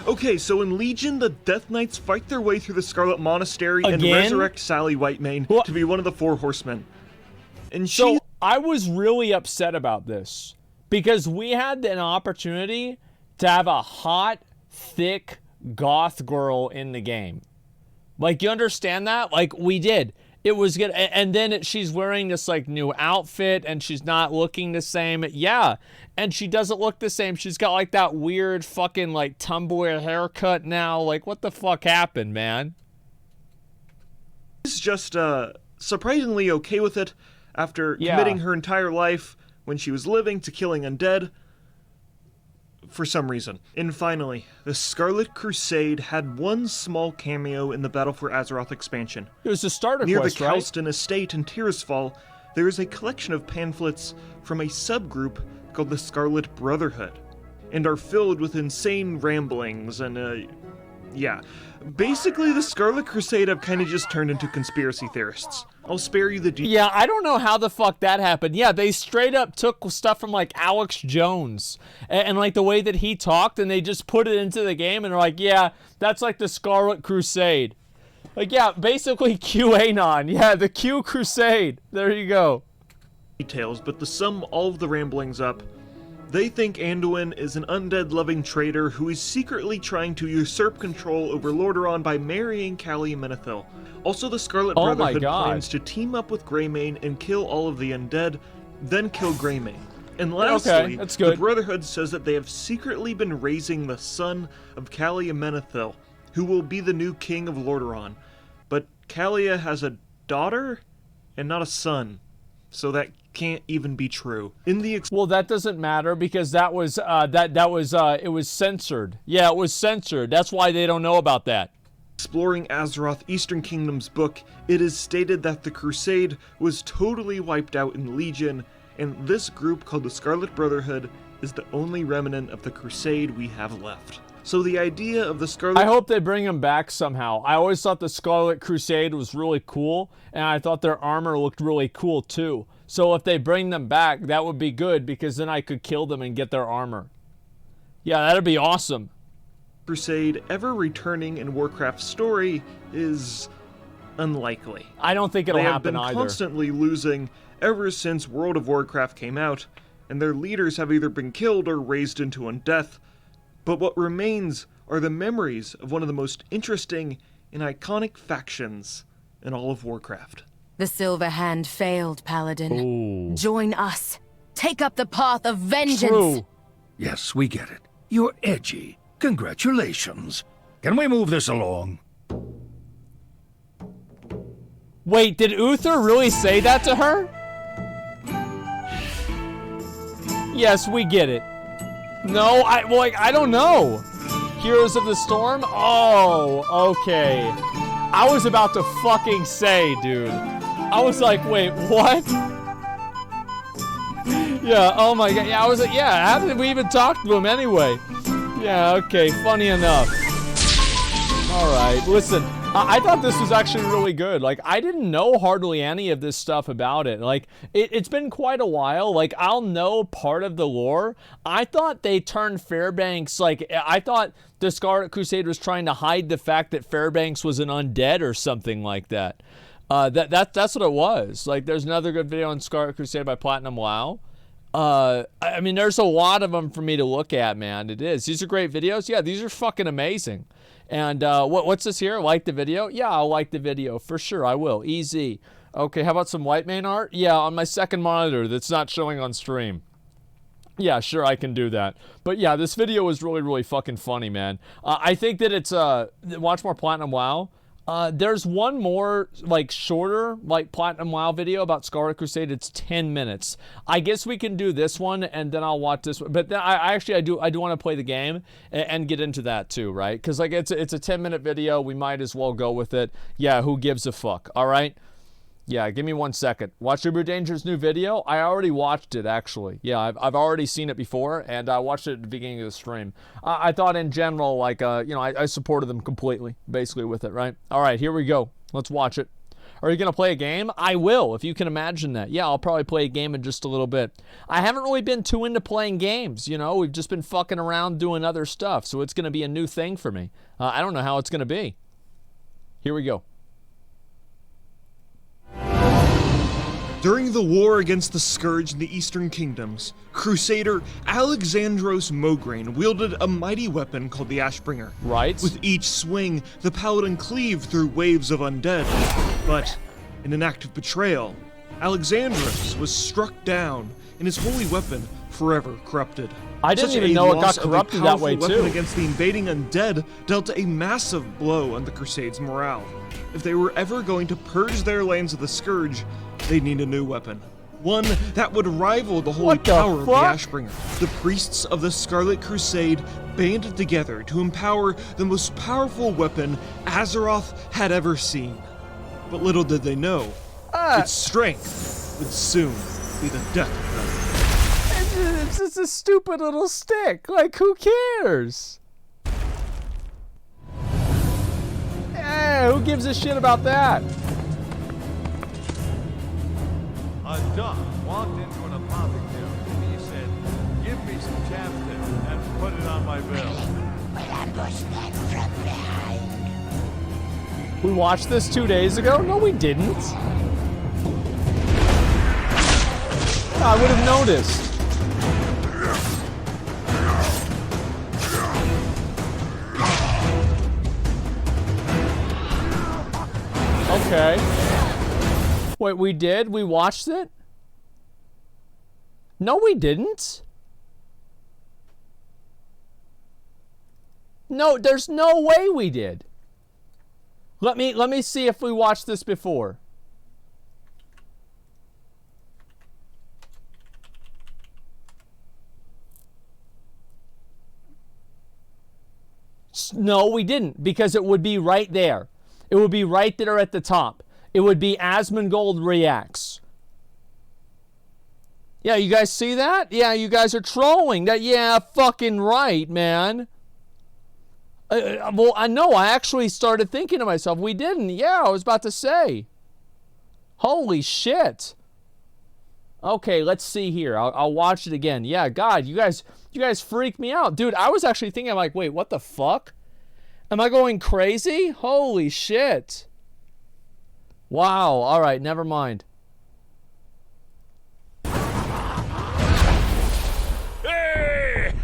Okay, so in Legion, the Death Knights fight their way through the Scarlet Monastery and Again? resurrect Sally Whitemane to be one of the 4 horsemen. And So I was really upset about this because we had an opportunity to have a hot, thick goth girl in the game. Like, you understand that? Like, we did. It was good. And then she's wearing this, like, new outfit and she's not looking the same. Yeah. And she doesn't look the same. She's got, like, that weird fucking, like, tumbler haircut now. Like, what the fuck happened, man? She's just surprisingly okay with it after Yeah. committing her entire life when she was living to killing undead. for some reason. And finally, the Scarlet Crusade had one small cameo in the Battle for Azeroth expansion. It was a starter Near quest, the right? Kalston estate in Tirisfal, there is a collection of pamphlets from a subgroup called the Scarlet Brotherhood, and are filled with insane ramblings and, yeah. Basically, the Scarlet Crusade have kind of just turned into conspiracy theorists. I'll spare you the details. Yeah, I don't know how the fuck that happened. Yeah, they straight up took stuff from, like, Alex Jones and like, the way that he talked, and they just put it into the game, and they're like, yeah, that's like the Scarlet Crusade. Like, yeah, basically QAnon. Yeah, the Q Crusade. There you go. Details, but to sum all of the ramblings up, they think Anduin is an undead-loving traitor who is secretly trying to usurp control over Lordaeron by marrying Callie Menethil. Also, the Scarlet Brotherhood plans to team up with Greymane and kill all of the undead, then kill Greymane. And lastly, that's good. The Brotherhood says that they have secretly been raising the son of Callie Menethil, who will be the new king of Lordaeron. But Callie has a daughter and not a son, so that can't even be true. Well, that doesn't matter because that was it was censored. Yeah, it was censored. That's why they don't know about that. Exploring Azeroth Eastern Kingdom's book, it is stated that the Crusade was totally wiped out in Legion, and this group called the Scarlet Brotherhood is the only remnant of the Crusade we have left. So the idea of the Scarlet... I hope they bring them back somehow. I always thought the Scarlet Crusade was really cool, and I thought their armor looked really cool too. So if they bring them back, that would be good, because then I could kill them and get their armor. Yeah, that'd be awesome. Crusade ever returning in Warcraft's story is unlikely. I don't think it'll happen either. They have been either. constantly losing ever since World of Warcraft came out, and their leaders have either been killed or raised into undeath. But what remains are the memories of one of the most interesting and iconic factions in all of Warcraft. The Silver Hand failed, Paladin. Ooh. Join us. Take up the path of vengeance. True. Yes, we get it. You're edgy. Congratulations. Can we move this along? Wait, did Uther really say that to her? Yes, we get it. No, I don't know. Heroes of the Storm? Oh, okay. I was about to fucking say, dude. I was like, wait, what? Yeah, oh my god. Yeah, I was like, yeah, how did we even talk to him anyway? Yeah, okay, funny enough. Alright, listen, I thought this was actually really good. Like, I didn't know hardly any of this stuff about it. Like, it's been quite a while. Like, I'll know part of the lore. I thought they turned Fairbanks, like, I thought the Scarlet Crusade was trying to hide the fact that Fairbanks was an undead or something like that. That's what it was. Like, there's another good video on Scarlet Crusade by Platinum WoW. I mean, there's a lot of them for me to look at, man. It is. These are great videos. Yeah, these are fucking amazing. And what's this here? Like the video? Yeah, I'll like the video. For sure, I will. Easy. Okay, how about some white main art? Yeah, on my second monitor that's not showing on stream. Yeah, sure, I can do that. But yeah, this video was really, really fucking funny, man. I think that it's, watch more Platinum WoW. There's one more, like, shorter, like, Platinum WoW video about Scarlet Crusade. It's 10 minutes. I guess we can do this one, and then I'll watch this one. But then I do want to play the game and get into that too, right? Because, like, it's a 10-minute video. We might as well go with it. Yeah, who gives a fuck, all right? Yeah, give me 1 second. Watch Uber Danger's new video. I already watched it, actually. Yeah, I've already seen it before, and I watched it at the beginning of the stream. I thought in general, like, you know, I supported them completely, basically, with it, right? All right, here we go. Let's watch it. Are you going to play a game? I will, if you can imagine that. Yeah, I'll probably play a game in just a little bit. I haven't really been too into playing games, you know? We've just been fucking around doing other stuff, so it's going to be a new thing for me. I don't know how it's going to be. Here we go. During the war against the Scourge in the Eastern Kingdoms, Crusader Alexandros Mograine wielded a mighty weapon called the Ashbringer. Right. With each swing, the paladin cleaved through waves of undead. But, in an act of betrayal, Alexandros was struck down, and his holy weapon forever corrupted. I didn't even know it got corrupted that way, too. Weapon against the invading undead dealt a massive blow on the Crusade's morale. If they were ever going to purge their lands of the Scourge, they'd need a new weapon. One that would rival the holy What the power of the fuck? Ashbringer. The priests of the Scarlet Crusade banded together to empower the most powerful weapon Azeroth had ever seen. But little did they know, its strength would soon be the death of them. It's just a stupid little stick. Like, who cares? Yeah, who gives a shit about that? A duck walked into an apothecary and he said, "Give me some chapstick and put it on my bill." We watched this 2 days ago? No, we didn't. I would have noticed. Okay. Wait, we did? We watched it? No, we didn't. No, there's no way we did. Let me see if we watched this before. No, we didn't, because it would be right there. It would be right there at the top. It would be Asmongold reacts. Yeah, you guys see that? Yeah, you guys are trolling. That, yeah, fucking right, man. Well, I know. I actually started thinking to myself, we didn't. Yeah, I was about to say. Holy shit. Okay, let's see here. I'll watch it again. Yeah, God, you guys freaked me out. Dude, I was actually thinking, like, wait, what the fuck? Am I going crazy? Holy shit. Wow, all right, never mind. Hey!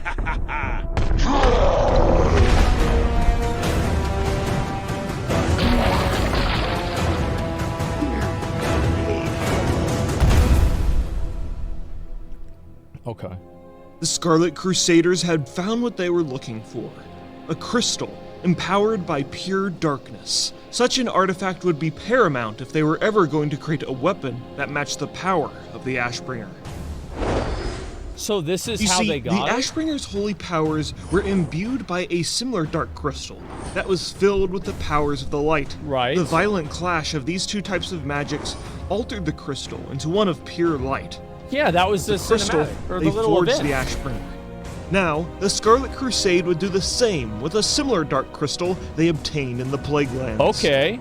Okay. The Scarlet Crusaders had found what they were looking for. A crystal empowered by pure darkness. Such an artifact would be paramount if they were ever going to create a weapon that matched the power of the Ashbringer. So this is You how see, they the got it? Ashbringer's holy powers were imbued by a similar dark crystal that was filled with the powers of the light. Right. The violent clash of these two types of magics altered the crystal into one of pure light. Yeah, that was the crystal. cinematic, or They the little forged event. the Ashbringer. Now, the Scarlet Crusade would do the same with a similar dark crystal they obtained in the Plague Lands. Okay.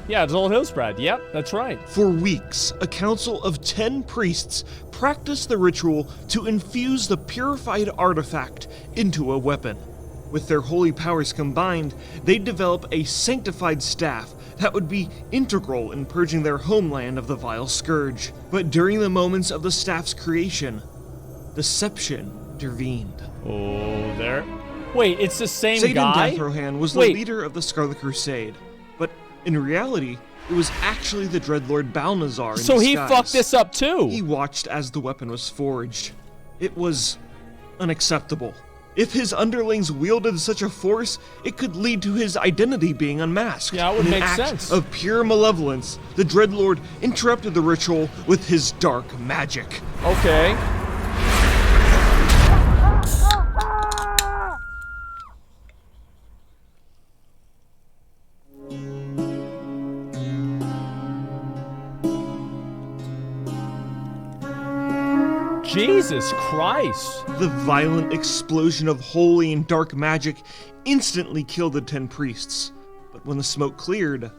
Yeah, it's Old Hillspread. Yep, that's right. For weeks, a council of 10 priests practiced the ritual to infuse the purified artifact into a weapon. With their holy powers combined, they'd develop a sanctified staff that would be integral in purging their homeland of the vile scourge. But during the moments of the staff's creation, deception intervened. Oh, there. Wait, it's the same Satan guy? Deathrohan was the Wait. leader of the Scarlet Crusade, but in reality, it was actually the Dreadlord Balnazar in So he disguise. fucked this up too. He watched as the weapon was forged. It was unacceptable. If his underlings wielded such a force, it could lead to his identity being unmasked. Yeah, it would In an make act sense. of pure malevolence, the Dreadlord interrupted the ritual with his dark magic. Okay. Jesus Christ. The violent explosion of holy and dark magic instantly killed the 10 priests. But when the smoke cleared,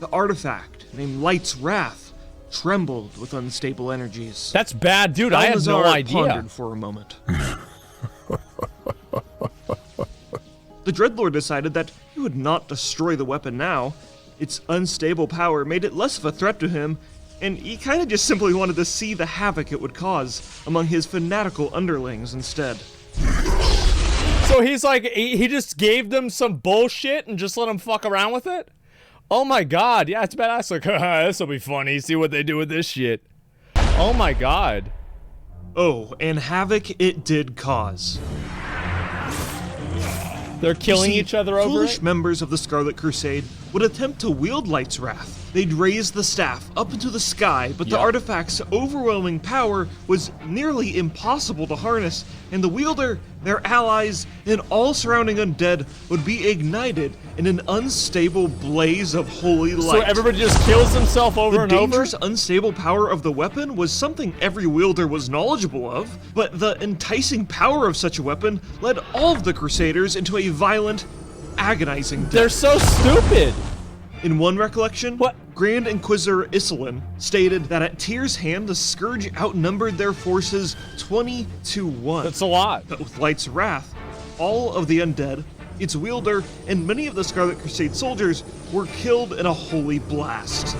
the artifact, named Light's Wrath, trembled with unstable energies. That's bad, dude. I have no Balnazar idea. pondered for a moment. The Dreadlord decided that he would not destroy the weapon now. Its unstable power made it less of a threat to him, and he kind of just simply wanted to see the havoc it would cause among his fanatical underlings instead. So he's like, he just gave them some bullshit and just let them fuck around with it? Oh my god, yeah, it's badass. Like, this'll be funny, see what they do with this shit. Oh my god. Oh, and havoc it did cause. They're killing You see, each other over foolish it? members of the Scarlet Crusade would attempt to wield Light's Wrath, They'd raise the staff up into the sky, but the artifact's overwhelming power was nearly impossible to harness, and the wielder, their allies, and all surrounding undead would be ignited in an unstable blaze of holy light. So everybody just kills himself over and over? The dangerous, unstable power of the weapon was something every wielder was knowledgeable of, but the enticing power of such a weapon led all of the Crusaders into a violent, agonizing death. They're so stupid! In one recollection, Grand Inquisitor Isilin stated that at Tyr's hand, the Scourge outnumbered their forces 20 to 1. That's a lot. But with Light's Wrath, all of the undead, its wielder, and many of the Scarlet Crusade soldiers were killed in a holy blast.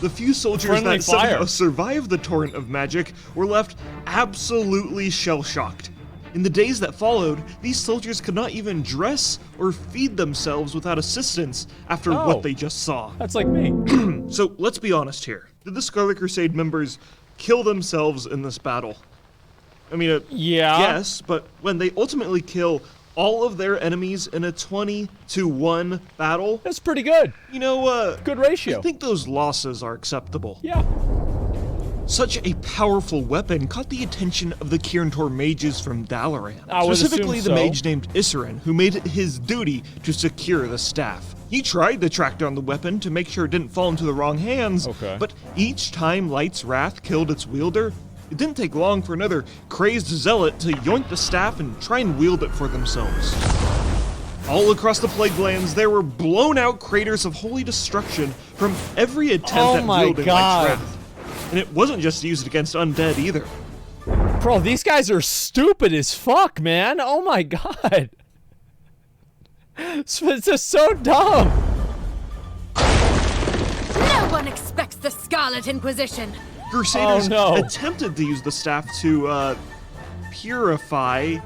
The few soldiers that somehow survived the torrent of magic were left absolutely shell-shocked. In the days that followed, these soldiers could not even dress or feed themselves without assistance after what they just saw. That's like me. So let's be honest here. Did the Scarlet Crusade members kill themselves in this battle? I mean, yes, but when they ultimately kill all of their enemies in a 20 to 1 battle, that's pretty good. You know, good ratio. I think those losses are acceptable. Yeah. Such a powerful weapon caught the attention of the Kirintor mages from Dalaran, specifically the mage named Isserin, who made it his duty to secure the staff. He tried to track down the weapon to make sure it didn't fall into the wrong hands, but each time Light's Wrath killed its wielder, it didn't take long for another crazed zealot to yoink the staff and try and wield it for themselves. All across the Plague Lands, there were blown out craters of holy destruction from every attempt at wielding Light's Wrath. And it wasn't just used against undead either. Bro, these guys are stupid as fuck, man. Oh my god. It's just so dumb. No one expects the Scarlet Inquisition. Crusaders attempted to use the staff to purify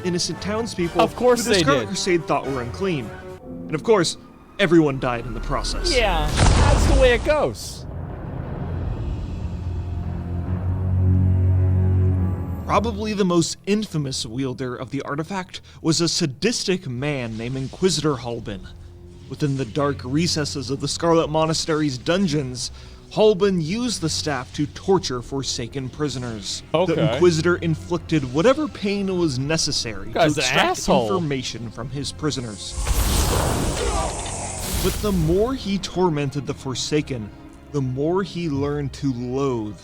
innocent townspeople of course who the they Scarlet did. Crusade thought were unclean. And of course, everyone died in the process. Yeah, that's the way it goes. Probably the most infamous wielder of the artifact was a sadistic man named Inquisitor Halbin. Within the dark recesses of the Scarlet Monastery's dungeons, Halbin used the staff to torture Forsaken prisoners. The Inquisitor inflicted whatever pain was necessary to extract information from his prisoners. But the more he tormented the Forsaken, the more he learned to loathe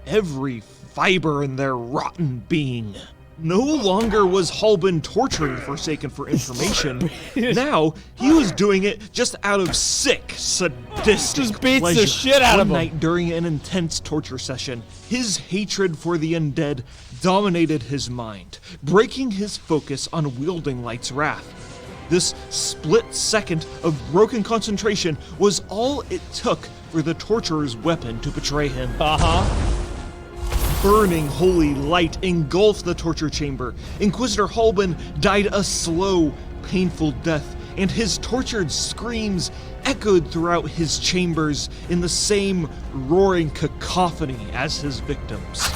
every fiber in their rotten being. No longer was Halbin torturing Forsaken for information. Now, he was doing it just out of sick, sadistic just beats pleasure. the shit out of him. One night during an intense torture session, his hatred for the undead dominated his mind, breaking his focus on wielding Light's Wrath. This split second of broken concentration was all it took for the torturer's weapon to betray him. Burning holy light engulfed the torture chamber. Inquisitor Halbin died a slow, painful death, and his tortured screams echoed throughout his chambers in the same roaring cacophony as his victims.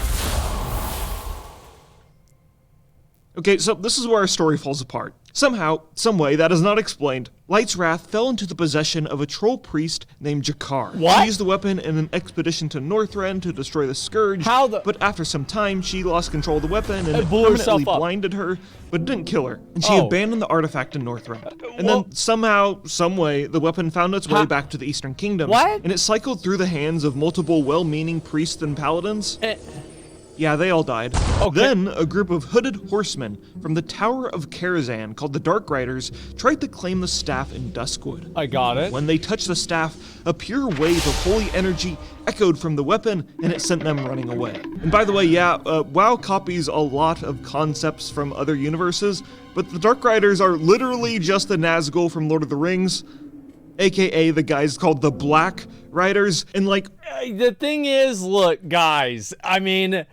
Okay, so this is where our story falls apart. Somehow, someway, that is not explained, Light's Wrath fell into the possession of a troll priest named Jakar. What? She used the weapon in an expedition to Northrend to destroy the Scourge, but after some time, she lost control of the weapon and it permanently blinded her, but it didn't kill her, and she abandoned the artifact in Northrend. And then somehow, someway, the weapon found its way back to the Eastern Kingdoms, and it cycled through the hands of multiple well-meaning priests and paladins. Yeah, they all died. Then, a group of hooded horsemen from the Tower of Karazhan, called the Dark Riders, tried to claim the staff in Duskwood. I got it. When they touched the staff, a pure wave of holy energy echoed from the weapon, and it sent them running away. And by the way, WoW copies a lot of concepts from other universes, but the Dark Riders are literally just the Nazgul from Lord of the Rings, aka the guys called the Black Riders, and like... The thing is, look, guys, I mean...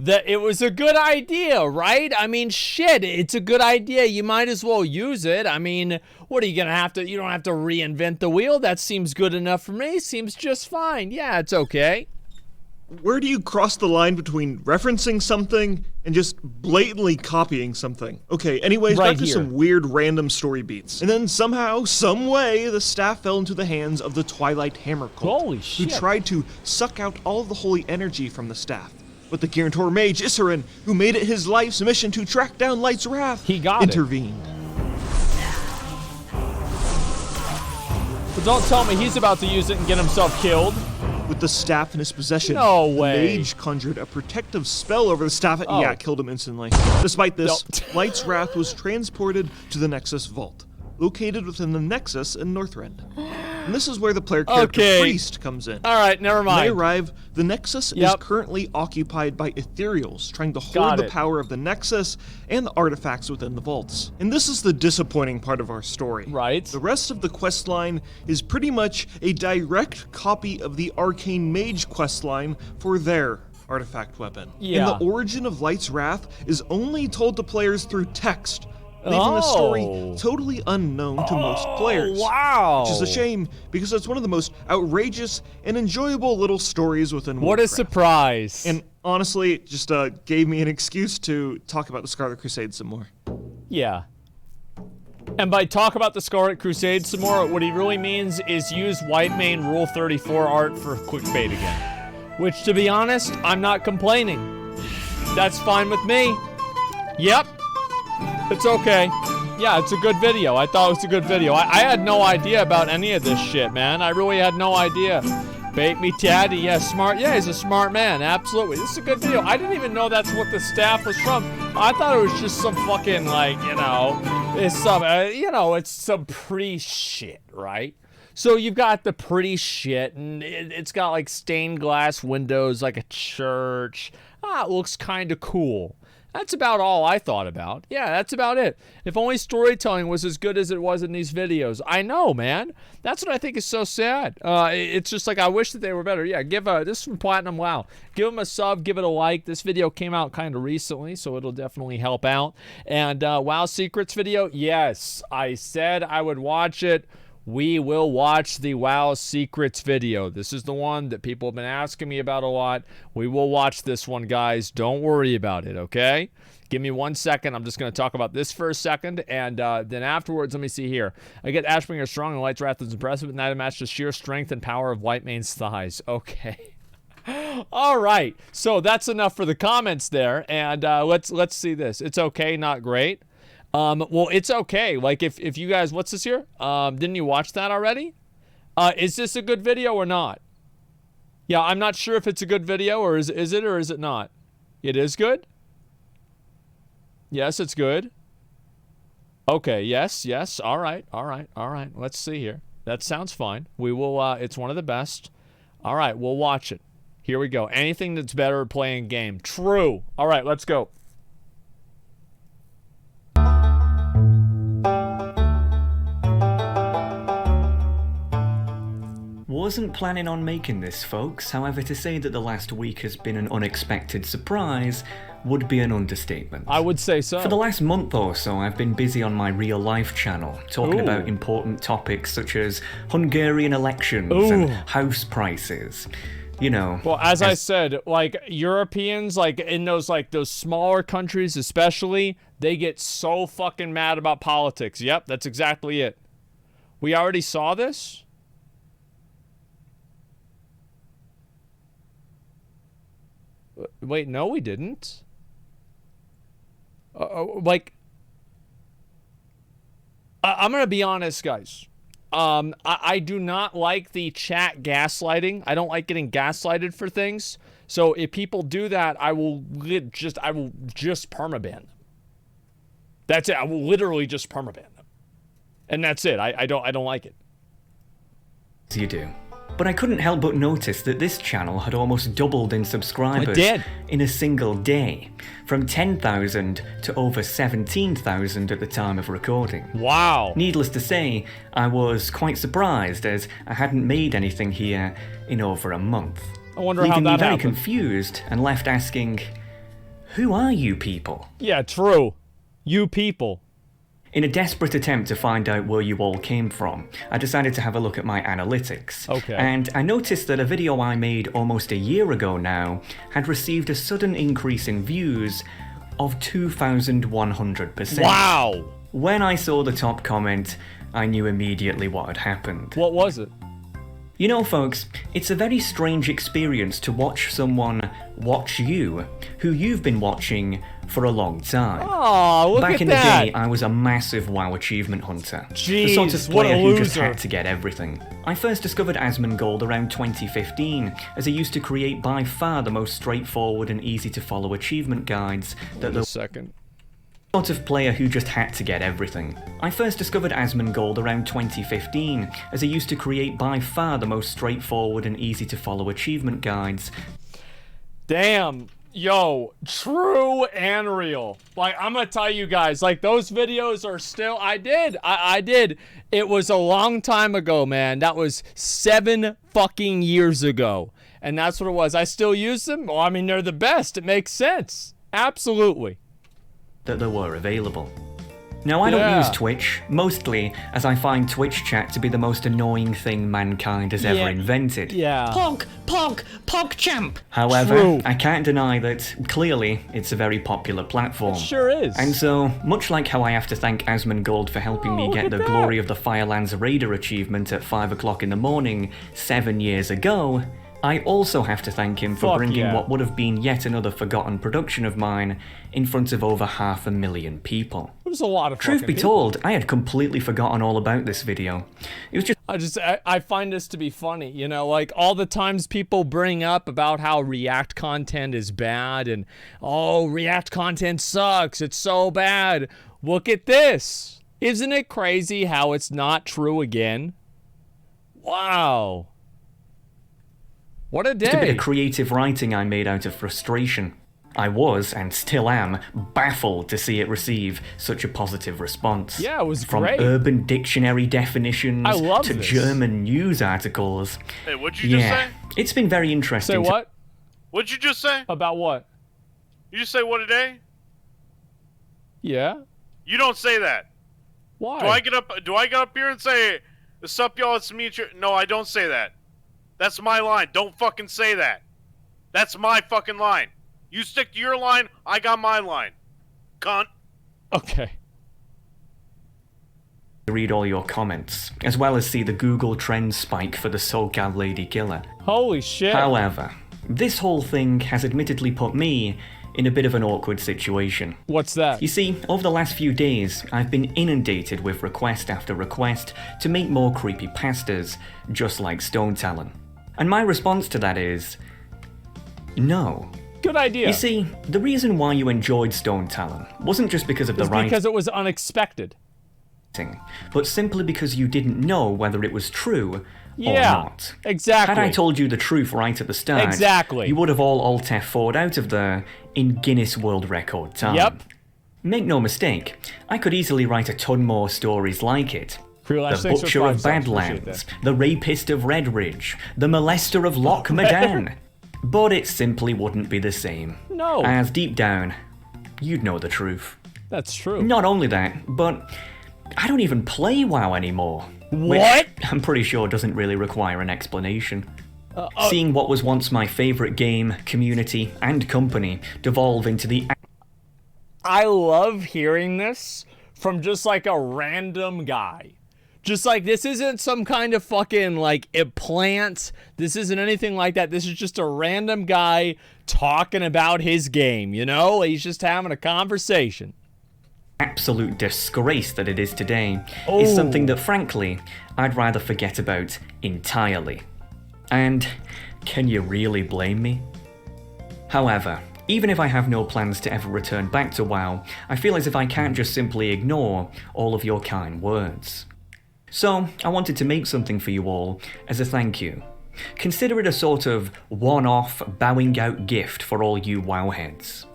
it was a good idea, right? I mean, shit, it's a good idea. You might as well use it. I mean, what are you gonna have to, you don't have to reinvent the wheel. That seems good enough for me. Seems just fine. Yeah, it's okay. where do you cross the line between referencing something and just blatantly copying something? Okay, anyways, Right back to here. some weird random story beats. And then somehow, some way, the staff fell into the hands of the Twilight Hammer cult. Holy shit. Who tried to suck out all of the holy energy from the staff. But the Guarantor mage, Isserin, who made it his life's mission to track down Light's Wrath, intervened. But don't tell me he's about to use it and get himself killed. With the staff in his possession, No way. the mage conjured a protective spell over the staff. Oh. Yeah, it killed him instantly. Despite this, Light's Wrath was transported to the Nexus Vault, located within the Nexus in Northrend. And this is where the player character Priest comes in. All right, never mind. When they arrive, the Nexus is currently occupied by Ethereals, trying to hoard the power of the Nexus and the artifacts within the vaults. And this is the disappointing part of our story. Right. The rest of the questline is pretty much a direct copy of the Arcane Mage questline for their artifact weapon. Yeah. And the origin of Light's Wrath is only told to players through text, leaving the story totally unknown to most players. Wow. Which is a shame, because it's one of the most outrageous and enjoyable little stories within What Warcraft. a surprise. And honestly, it just gave me an excuse to talk about the Scarlet Crusade some more. Yeah. And by talk about the Scarlet Crusade some more, what he really means is use Whitemane Rule 34 art for clickbait again. Which, to be honest, I'm not complaining. That's fine with me. Yep. It's okay. Yeah, it's a good video. I thought it was a good video. I had no idea about any of this shit, man. I really had no idea. Bait me daddy, yeah, smart. Yeah, he's a smart man, absolutely. This is a good video. I didn't even know that's what the staff was from. I thought it was just some fucking, like, you know, it's some, it's some pretty shit, right? So you've got the pretty shit, and it's got, like, stained glass windows, like a church. It looks kind of cool. That's about all I thought about. Yeah, that's about it. If only storytelling was as good as it was in these videos. I know, man. That's what I think is so sad. It's just like, I wish that they were better. Yeah, this is from Platinum WoW. Give them a sub, give it a like. This video came out kind of recently, so it'll definitely help out. And WoW Secrets video, yes, I said I would watch it. We will watch the WoW Secrets video. This is the one that people have been asking me about a lot. We will watch this one, guys. Don't worry about it, okay? Give me 1 second. I'm just going to talk about this for a second, and then afterwards, let me see here. I get Ashbringer strong and Light's Wrath is impressive, and that match the sheer strength and power of Whitemane's thighs. Okay. All right. So that's enough for the comments there, and let's see this. It's okay, not great. Well, it's okay. Like, if you guys, what's this here? Didn't you watch that already? Is this a good video or not? Yeah, I'm not sure if it's a good video, or is it or is it not? It is good? Yes, it's good. Okay, yes. All right. Let's see here. That sounds fine. We will, it's one of the best. All right, we'll watch it. Here we go. Anything that's better at playing game. True. All right, let's go. Wasn't planning on making this, folks. However, to say that the last week has been an unexpected surprise would be an understatement. I would say so. For the last month or so, I've been busy on my real life channel, talking about important topics such as Hungarian elections and house prices. You know. Well, as I said, like, Europeans, like, in those smaller countries especially, they get so fucking mad about politics. Yep, that's exactly it. We already saw this? Wait, no, we didn't. Like, I'm gonna be honest, guys. I do not like the chat gaslighting. I don't like getting gaslighted for things. So if people do that, I will just permaban them. That's it. I will literally just permaban them, and that's it. I don't like it. You do. But I couldn't help but notice that this channel had almost doubled in subscribers in a single day, from 10,000 to over 17,000 at the time of recording. Wow. Needless to say, I was quite surprised, as I hadn't made anything here in over a month. I wonder how that leaving me very happened. confused and left asking, who are you people? Yeah, true. You people. In a desperate attempt to find out where you all came from, I decided to have a look at my analytics. Okay. And I noticed that a video I made almost a year ago now had received a sudden increase in views of 2,100%. Wow! When I saw the top comment, I knew immediately what had happened. What was it? You know, folks, it's a very strange experience to watch someone watch you, who you've been watching for a long time. Oh, look Back at in that. the day, I was a massive WoW achievement hunter. Jeez, the sort of what a player who just loser. had to get everything. I first discovered Asmongold around 2015, as he used to create by far the most straightforward and easy to follow achievement guides that Wait a second. Sort of player who just had to get everything. I first discovered Asmongold around 2015, as he used to create by far the most straightforward and easy to follow achievement guides. Damn. Yo, true and real. Like, I'm gonna tell you guys, like, those videos are still, I did. It was a long time ago, man. That was 7 fucking years ago. And that's what it was. I still use them. Well, I mean, they're the best. It makes sense. Absolutely. That there were available. Now, I don't use Twitch, mostly as I find Twitch chat to be the most annoying thing mankind has ever invented. Yeah. PogChamp! However, I can't deny that, clearly, it's a very popular platform. It sure is. And so, much like how I have to thank Asmongold for helping me get the Glory of the Firelands Raider achievement at 5 o'clock in the morning 7 years ago, I also have to thank him for bringing what would have been yet another forgotten production of mine in front of over 500,000 people. It was a lot of Truth fucking be people. told, I had completely forgotten all about this video. It was just... I find this to be funny, you know, like all the times people bring up about how React content is bad and, oh, React content sucks, it's so bad. Look at this. Isn't it crazy how it's not true again? Wow. What a day. Just a bit of creative writing I made out of frustration. I was, and still am, baffled to see it receive such a positive response. Yeah, it was From great. Urban Dictionary definitions I love to this. German news articles. Hey, what'd you just say? It's been very interesting. Say what? What'd you just say? About what? You just say what a day? Yeah. You don't say that. Why? Do I get up here and say, "What's up, y'all? It's me." No, I don't say that. That's my line. Don't fucking say that. That's my fucking line. You stick to your line, I got my line. Cunt. Okay. Read all your comments, as well as see the Google Trends spike for the SoCal Lady Killer. Holy shit. However, this whole thing has admittedly put me in a bit of an awkward situation. What's that? You see, over the last few days, I've been inundated with request after request to make more creepypastas, just like Stone Talon. And my response to that is... no. Good idea. You see, the reason why you enjoyed Stone Talon wasn't just because of the writing. Because it was unexpected. But simply because you didn't know whether it was true or not. Exactly. Had I told you the truth right at the start, exactly, you would have all Alt F4'd out of there in Guinness World Record time. Yep. Make no mistake, I could easily write a ton more stories like it. The Butcher of Badlands, the Rapist of Redridge, the Molester of Loch Madan. But it simply wouldn't be the same. No. As deep down, you'd know the truth. That's true. Not only that, but I don't even play WoW anymore. What? Which I'm pretty sure doesn't really require an explanation. Seeing what was once my favourite game, community, and company devolve into the... I love hearing this from just like a random guy. Just like, this isn't some kind of fucking, like, plant. This isn't anything like that. This is just a random guy talking about his game, you know? He's just having a conversation. Absolute disgrace that it is today is something that, frankly, I'd rather forget about entirely. And can you really blame me? However, even if I have no plans to ever return back to WoW, I feel as if I can't just simply ignore all of your kind words. So, I wanted to make something for you all as a thank you. Consider it a sort of one-off bowing out gift for all you WoW-heads.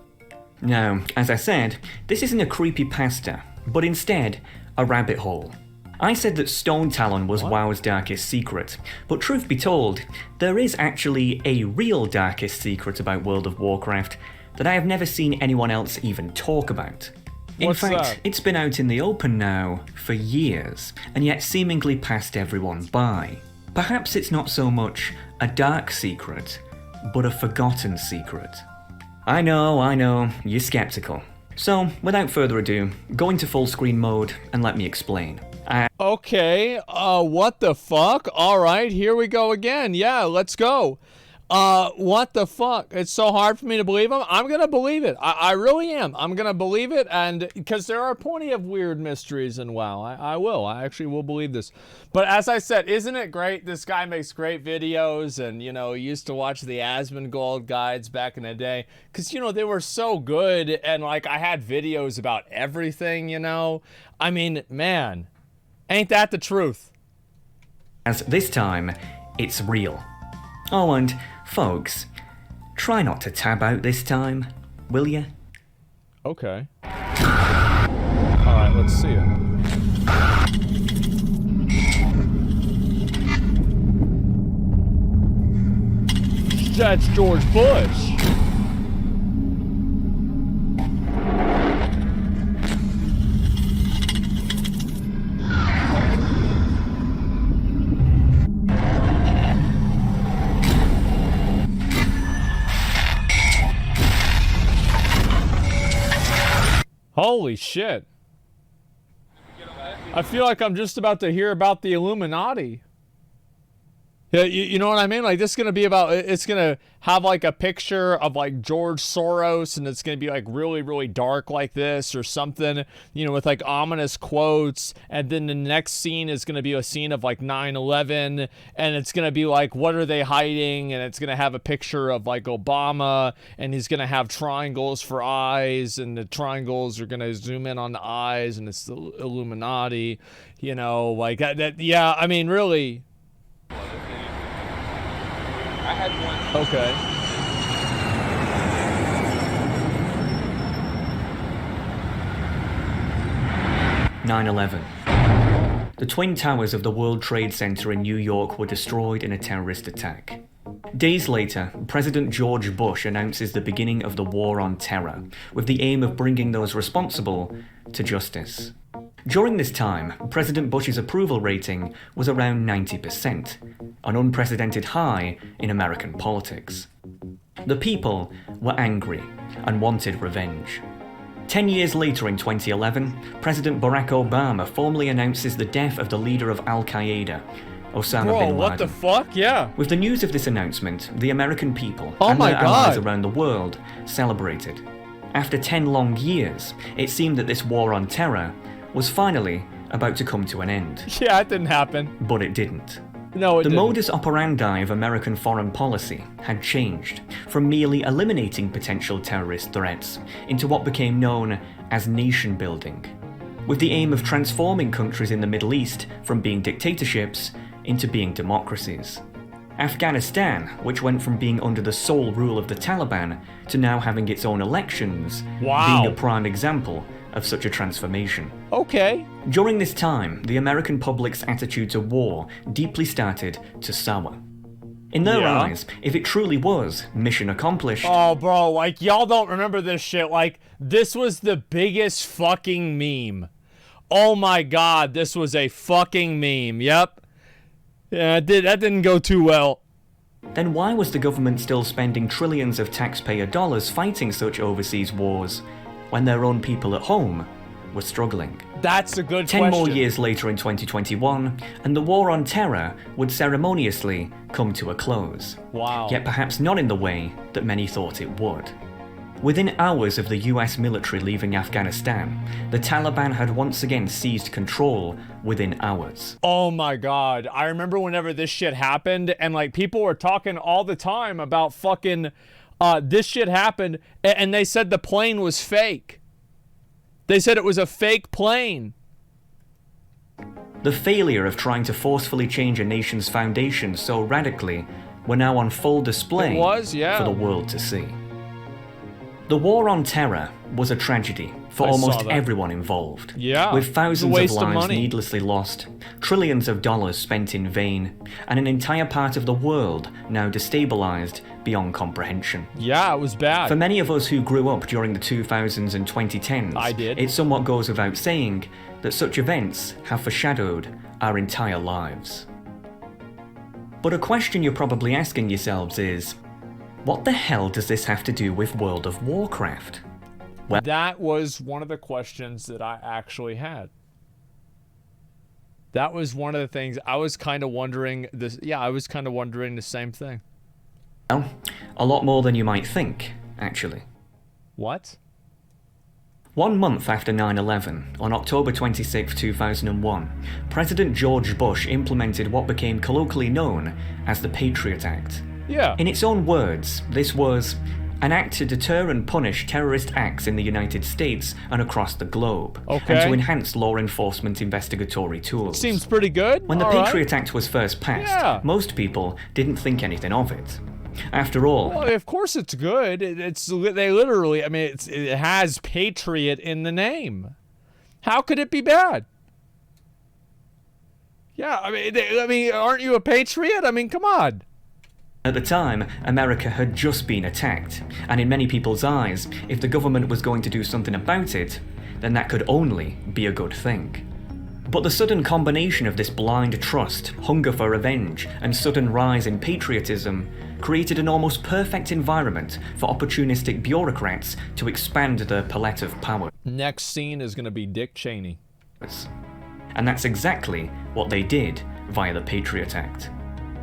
Now, as I said, this isn't a creepypasta, but instead, a rabbit hole. I said that Stone Talon was WoW's darkest secret, but truth be told, there is actually a real darkest secret about World of Warcraft that I have never seen anyone else even talk about. In What's fact, that? it's been out in the open now for years, and yet seemingly passed everyone by. Perhaps it's not so much a dark secret, but a forgotten secret. I know, you're skeptical. So, without further ado, go into full screen mode and let me explain. Okay, what the fuck? Alright, here we go again. Yeah, let's go. What the fuck? It's so hard for me to believe him. I'm gonna believe it. I really am. I'm gonna believe it, and because there are plenty of weird mysteries in WoW. I will. I actually will believe this. But as I said, isn't it great? This guy makes great videos, and, you know, he used to watch the Asmongold guides back in the day, because, you know, they were so good, and, like, I had videos about everything, you know? I mean, man, ain't that the truth? As this time, it's real. Oh, and folks, try not to tab out this time, will ya? Okay. Alright, let's see it. That's George Bush. Holy shit. I feel like I'm just about to hear about the Illuminati. Yeah, you know what I mean? Like, this is going to be about, it's going to have, like, a picture of, like, George Soros, and it's going to be, like, really, really dark like this or something, you know, with, like, ominous quotes, and then the next scene is going to be a scene of, like, 9/11, and it's going to be, like, what are they hiding, and it's going to have a picture of, like, Obama, and he's going to have triangles for eyes, and the triangles are going to zoom in on the eyes, and it's the Illuminati, you know, like, that yeah, I mean, really... I had one. Okay. The Twin Towers of the World Trade Center in New York were destroyed in a terrorist attack. Days later, President George Bush announces the beginning of the War on Terror, with the aim of bringing those responsible to justice. During this time, President Bush's approval rating was around 90%, an unprecedented high in American politics. The people were angry and wanted revenge. 10 years later in 2011, President Barack Obama formally announces the death of the leader of Al-Qaeda, Osama bin Laden. What the fuck? Yeah. With the news of this announcement, the American people and their allies around the world celebrated. After 10 long years, it seemed that this war on terror was finally about to come to an end. Yeah, it didn't happen. But it didn't. No, it didn't. The modus operandi of American foreign policy had changed from merely eliminating potential terrorist threats into what became known as nation building, with the aim of transforming countries in the Middle East from being dictatorships into being democracies. Afghanistan, which went from being under the sole rule of the Taliban to now having its own elections, being a prime example of such a transformation. Okay. During this time, the American public's attitude to war deeply started to sour. In their eyes, if it truly was mission accomplished... Oh, bro, like, y'all don't remember this shit. Like, this was the biggest fucking meme. Oh my god, this was a fucking meme. Yep. Yeah, that didn't go too well. Then why was the government still spending trillions of taxpayer dollars fighting such overseas wars when their own people at home were struggling? That's a good 10 question. more years later in 2021, and the war on terror would ceremoniously come to a close. Wow. Yet perhaps not in the way that many thought it would. Within hours of the US military leaving Afghanistan, the Taliban had once again seized control within hours. Oh my god, I remember whenever this shit happened, and like people were talking all the time about fucking this shit happened, and they said the plane was fake. They said it was a fake plane. The failure of trying to forcefully change a nation's foundations so radically were now on full display for the world to see. The war on terror was a tragedy for I saw almost that. everyone involved. Yeah, with it's a thousands of waste of lives money. needlessly lost, trillions of dollars spent in vain, and an entire part of the world now destabilized beyond comprehension. Yeah, it was bad. For many of us who grew up during the 2000s and 2010s, I did. It somewhat goes without saying that such events have foreshadowed our entire lives. But a question you're probably asking yourselves is, what the hell does this have to do with World of Warcraft? Well, that was one of the questions that I actually had. That was one of the things I was kind of wondering this. Yeah, I was kind of wondering the same thing. Well, a lot more than you might think, actually. What? 1 month after 9/11, on October 26, 2001, President George Bush implemented what became colloquially known as the Patriot Act. Yeah. In its own words, this was an act to deter and punish terrorist acts in the United States and across the globe, and to Okay. enhance law enforcement investigatory tools. Seems pretty good. When the All right. Patriot Act was first passed, most people didn't think anything of it. After all, Well, of course it's good. They literally. I mean, it has Patriot in the name. How could it be bad? Yeah, I mean, aren't you a patriot? I mean, come on. at the time, America had just been attacked, and in many people's eyes, if the government was going to do something about it, then that could only be a good thing. But the sudden combination of this blind trust, hunger for revenge, and sudden rise in patriotism created an almost perfect environment for opportunistic bureaucrats to expand their palette of power. Next scene is going to be Dick Cheney. And that's exactly what they did via the Patriot Act.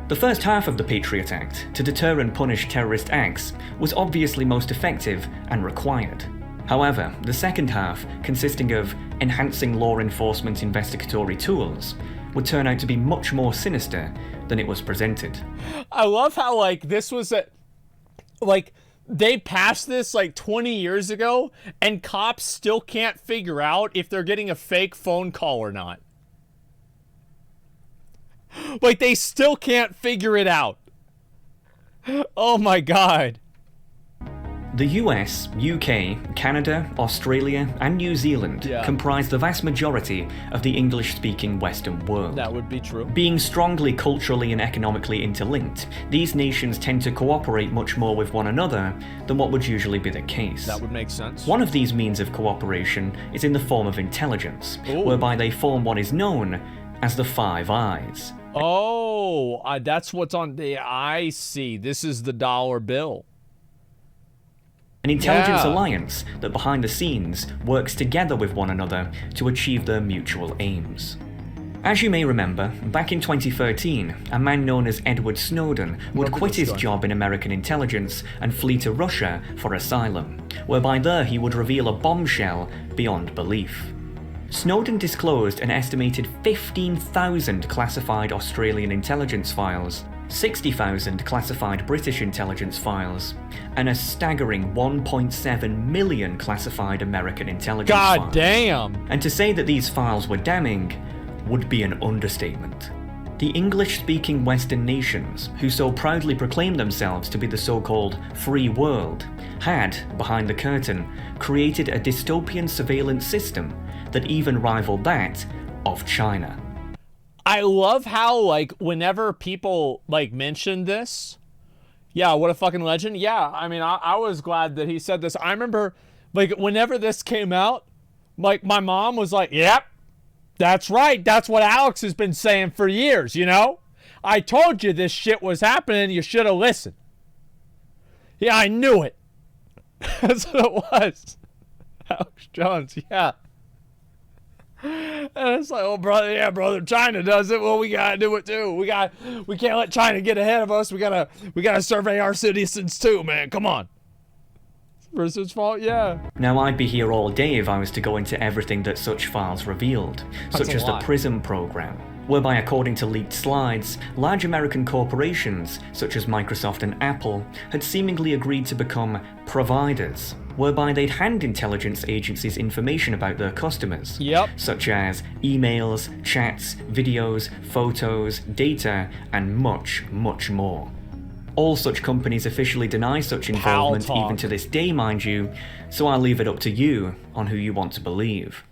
The first half of the Patriot Act, to deter and punish terrorist acts, was obviously most effective and required. However, the second half, consisting of enhancing law enforcement investigatory tools, would turn out to be much more sinister than it was presented. I love how, this was they passed this 20 years ago, and cops still can't figure out if they're getting a fake phone call or not. They still can't figure it out. Oh my god. The US, UK, Canada, Australia, and New Zealand comprise the vast majority of the English-speaking Western world. That would be true. Being strongly culturally and economically interlinked, these nations tend to cooperate much more with one another than what would usually be the case. That would make sense. One of these means of cooperation is in the form of intelligence, whereby they form what is known as the Five Eyes. Oh, that's what's on the... I see. This is the dollar bill. An intelligence alliance that behind the scenes works together with one another to achieve their mutual aims. As you may remember, back in 2013, a man known as Edward Snowden would quit his job in American intelligence and flee to Russia for asylum, whereby there he would reveal a bombshell beyond belief. Snowden disclosed an estimated 15,000 classified Australian intelligence files, 60,000 classified British intelligence files, and a staggering 1.7 million classified American intelligence files. God damn! And to say that these files were damning would be an understatement. The English-speaking Western nations, who so proudly proclaim themselves to be the so-called free world, had, behind the curtain, created a dystopian surveillance system that even rivaled that of China. I love how, whenever people, mention this, yeah, what a fucking legend. Yeah, I mean, I was glad that he said this. I remember, whenever this came out, my mom was like, yep, that's right. That's what Alex has been saying for years, you know? I told you this shit was happening. You should have listened. Yeah, I knew it. That's what it was. Alex Jones, yeah. And it's like, oh, brother, yeah, brother, China does it. Well, we gotta do it too. We can't let China get ahead of us. We gotta survey our citizens too, man. Come on. It's his fault, yeah. Now, I'd be here all day if I was to go into everything that such files revealed, such as the PRISM program, whereby, according to leaked slides, large American corporations, such as Microsoft and Apple, had seemingly agreed to become providers, whereby they'd hand intelligence agencies information about their customers, such as emails, chats, videos, photos, data, and much, much more. All such companies officially deny such involvement, even to this day, mind you, so I'll leave it up to you on who you want to believe.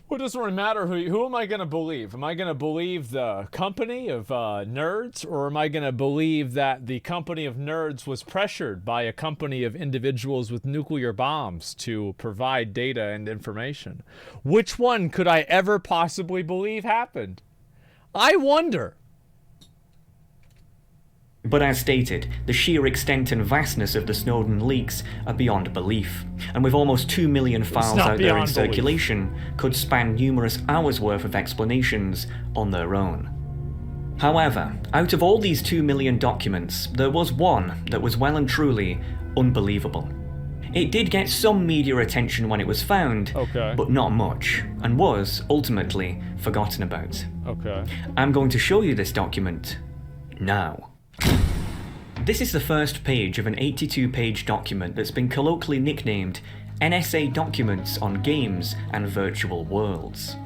Well, it doesn't really matter who am I going to believe? Am I going to believe the company of nerds, or am I going to believe that the company of nerds was pressured by a company of individuals with nuclear bombs to provide data and information? Which one could I ever possibly believe happened? I wonder. But as stated, the sheer extent and vastness of the Snowden leaks are beyond belief, and with almost 2 million files out there in circulation, could span numerous hours worth of explanations on their own. However, out of all these 2 million documents, there was one that was well and truly unbelievable. It did get some media attention when it was found, but not much, and was, ultimately, forgotten about. I'm going to show you this document now. This is the first page of an 82-page document that's been colloquially nicknamed NSA Documents on Games and Virtual Worlds.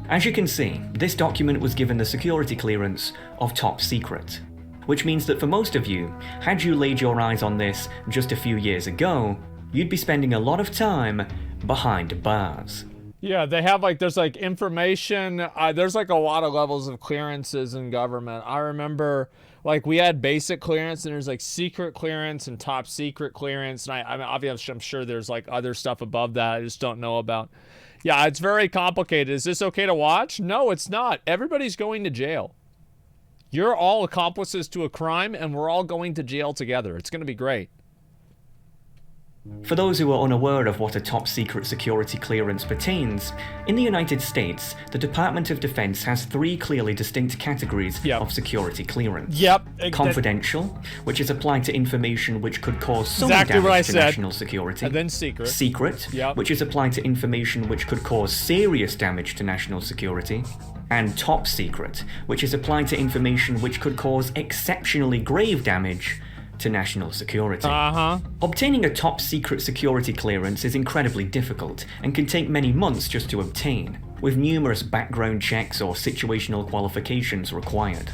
As you can see, this document was given the security clearance of Top Secret, which means that for most of you, had you laid your eyes on this just a few years ago, you'd be spending a lot of time behind bars. Yeah, they have there's information, there's a lot of levels of clearances in government. I remember we had basic clearance, and there's secret clearance and top secret clearance, and I mean, obviously I'm sure there's other stuff above that I just don't know about. Yeah, it's very complicated. Is this okay to watch? No, it's not. Everybody's going to jail. You're all accomplices to a crime, and we're all going to jail together. It's going to be great. For those who are unaware of what a top-secret security clearance pertains, in the United States, the Department of Defense has 3 clearly distinct categories of security clearance. Confidential, which is applied to information which could cause some damage to national security. And then secret. Secret, which is applied to information which could cause serious damage to national security. And top secret, which is applied to information which could cause exceptionally grave damage to national security. Obtaining a top secret security clearance is incredibly difficult and can take many months just to obtain, with numerous background checks or situational qualifications required.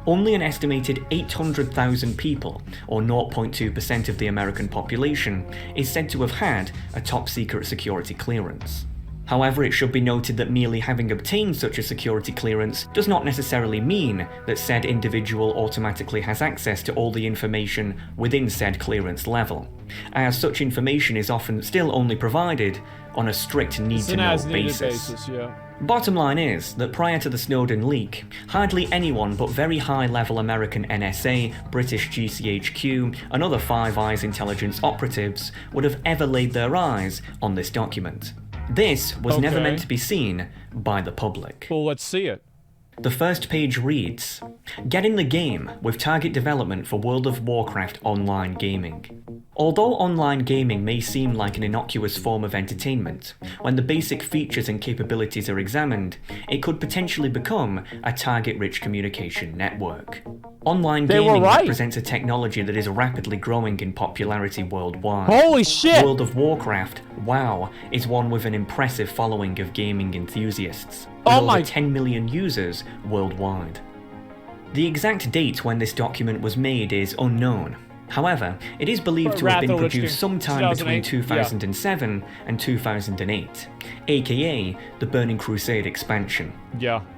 Only an estimated 800,000 people, or 0.2% of the American population, is said to have had a top secret security clearance. However, it should be noted that merely having obtained such a security clearance does not necessarily mean that said individual automatically has access to all the information within said clearance level, as such information is often still only provided on a strict need-to-know basis. Bottom line is that prior to the Snowden leak, hardly anyone but very high-level American NSA, British GCHQ, and other Five Eyes intelligence operatives would have ever laid their eyes on this document. This was never meant to be seen by the public. Well, let's see it. The first page reads, "Get in the game with target development for World of Warcraft online gaming." Although online gaming may seem like an innocuous form of entertainment, when the basic features and capabilities are examined, it could potentially become a target-rich communication network. Online gaming represents a technology that is rapidly growing in popularity worldwide. Holy shit! World of Warcraft, WoW, is one with an impressive following of gaming enthusiasts, with over 10 million users worldwide. The exact date when this document was made is unknown. However, it is believed to have been produced sometime between 2007 and 2008, aka the Burning Crusade expansion.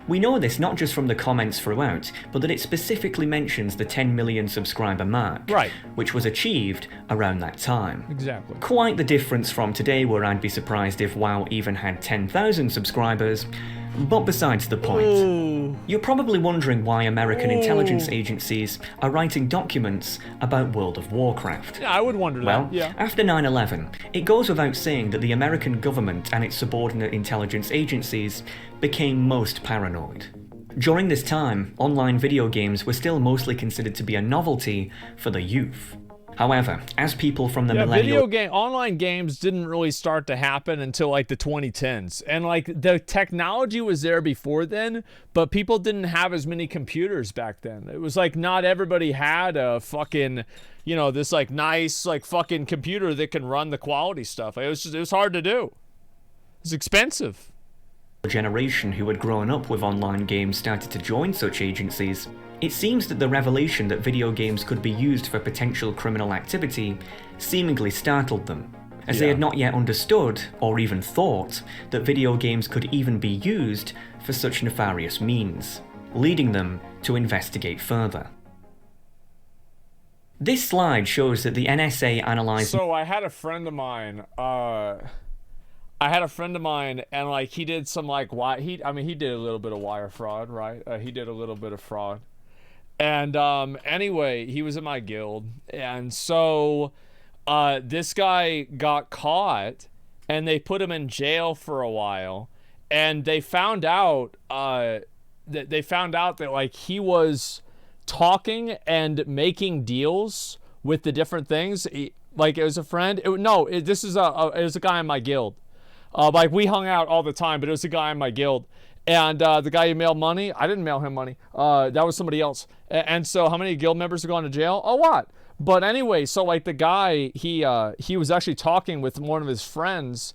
We know this not just from the comments throughout, but that it specifically mentions the 10 million subscriber mark, which was achieved around that time. Quite the difference from today, where I'd be surprised if WoW even had 10,000 subscribers. But besides the point, you're probably wondering why American intelligence agencies are writing documents about World of Warcraft. Yeah, I would wonder that. Well, after 9/11, it goes without saying that the American government and its subordinate intelligence agencies became most paranoid. During this time, online video games were still mostly considered to be a novelty for the youth. However, as people from the millennial... online games didn't really start to happen until the 2010s. And the technology was there before then, but people didn't have as many computers back then. It was not everybody had a fucking, this nice fucking computer that can run the quality stuff. It was hard to do. It's expensive. generation who had grown up with online games started to join such agencies, It seems that the revelation that video games could be used for potential criminal activity seemingly startled them, as they had not yet understood, or even thought, that video games could even be used for such nefarious means, leading them to investigate further. This slide shows that the NSA analyzed... So I had a friend of mine, and like he did some like he did a little bit of wire fraud, right? He did a little bit of fraud. And anyway, he was in my guild, and so this guy got caught, and they put him in jail for a while, and they found out that like he was talking and making deals with the different things. Like it was a friend. It was a guy in my guild. Like we hung out all the time, but it was a guy in my guild. And the guy who mailed money, I didn't mail him money. That was somebody else. And so how many guild members have gone to jail? A lot. But anyway, so like the guy, he was actually talking with one of his friends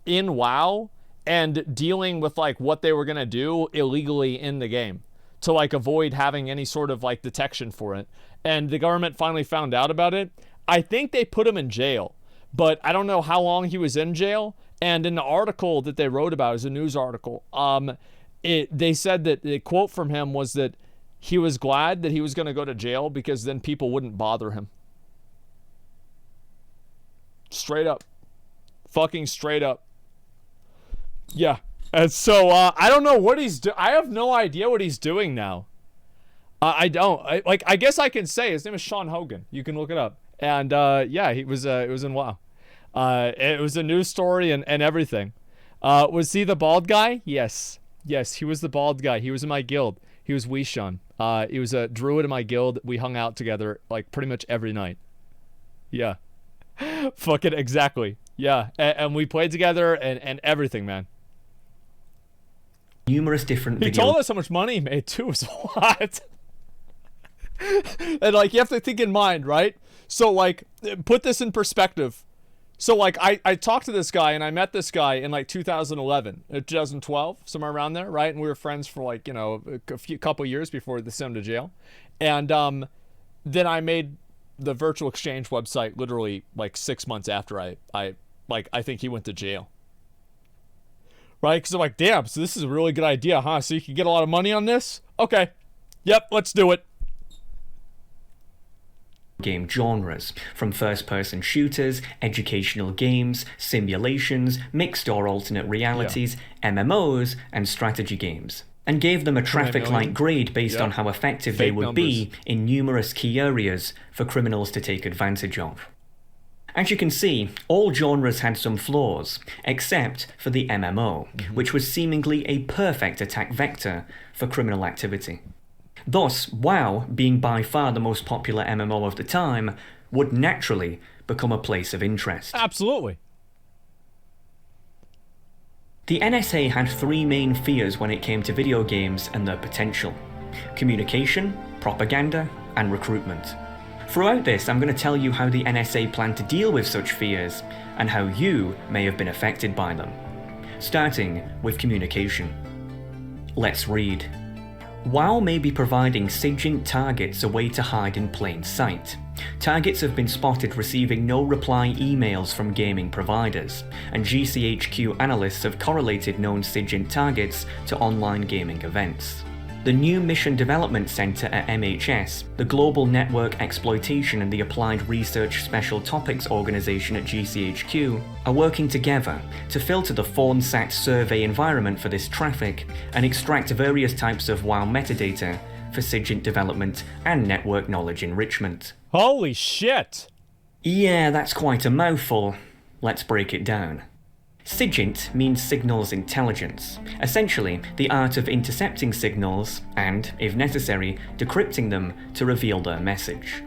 in WoW and dealing with like what they were going to do illegally in the game to like avoid having any sort of like detection for it. And the government finally found out about it. I think they put him in jail, but I don't know how long he was in jail. And in the article that they wrote about, it was a news article, they said that the quote from him was that he was glad that he was going to go to jail because then people wouldn't bother him. Straight up. Fucking straight up. Yeah. And so, I don't know what he's doing. I have no idea what he's doing now. I don't. I guess I can say his name is Sean Hogan. You can look it up. And, yeah, it was in WoW. It was a news story and everything. Was he the bald guy? Yes. Yes, he was the bald guy. He was in my guild. He was Weeshun. He was a druid in my guild. We hung out together, like, pretty much every night. Yeah. Fucking exactly. Yeah. And we played together and everything, man. Numerous different videos. He told us how much money he made, too. It was a lot. And, like, you have to think in mind, right? So, like, put this in perspective. So, like, I talked to this guy, and I met this guy in, like, 2011, 2012, somewhere around there, right? And we were friends for, like, you know, a couple years before they sent him to jail. And then I made the virtual exchange website literally, like, 6 months after I think he went to jail. Right? Because I'm like, damn, so this is a really good idea, huh? So you can get a lot of money on this? Okay. Yep, let's do it. Game genres, from first-person shooters, educational games, simulations, mixed or alternate realities, MMOs, and strategy games, and gave them a traffic light grade based on how effective they would be in numerous key areas for criminals to take advantage of. As you can see, all genres had some flaws, except for the MMO, which was seemingly a perfect attack vector for criminal activity. Thus, WoW, being by far the most popular MMO of the time, would naturally become a place of interest. Absolutely. The NSA had three main fears when it came to video games and their potential: communication, propaganda, and recruitment. Throughout this, I'm going to tell you how the NSA planned to deal with such fears, and how you may have been affected by them. Starting with communication. Let's read. WoW may be providing SIGINT targets a way to hide in plain sight. Targets have been spotted receiving no reply emails from gaming providers, and GCHQ analysts have correlated known SIGINT targets to online gaming events. The new Mission Development Center at MHS, the Global Network Exploitation and the Applied Research Special Topics Organization at GCHQ, are working together to filter the Fornsat survey environment for this traffic and extract various types of WoW metadata for SIGINT development and network knowledge enrichment. Holy shit! Yeah, that's quite a mouthful. Let's break it down. SIGINT means signals intelligence, essentially the art of intercepting signals and, if necessary, decrypting them to reveal their message.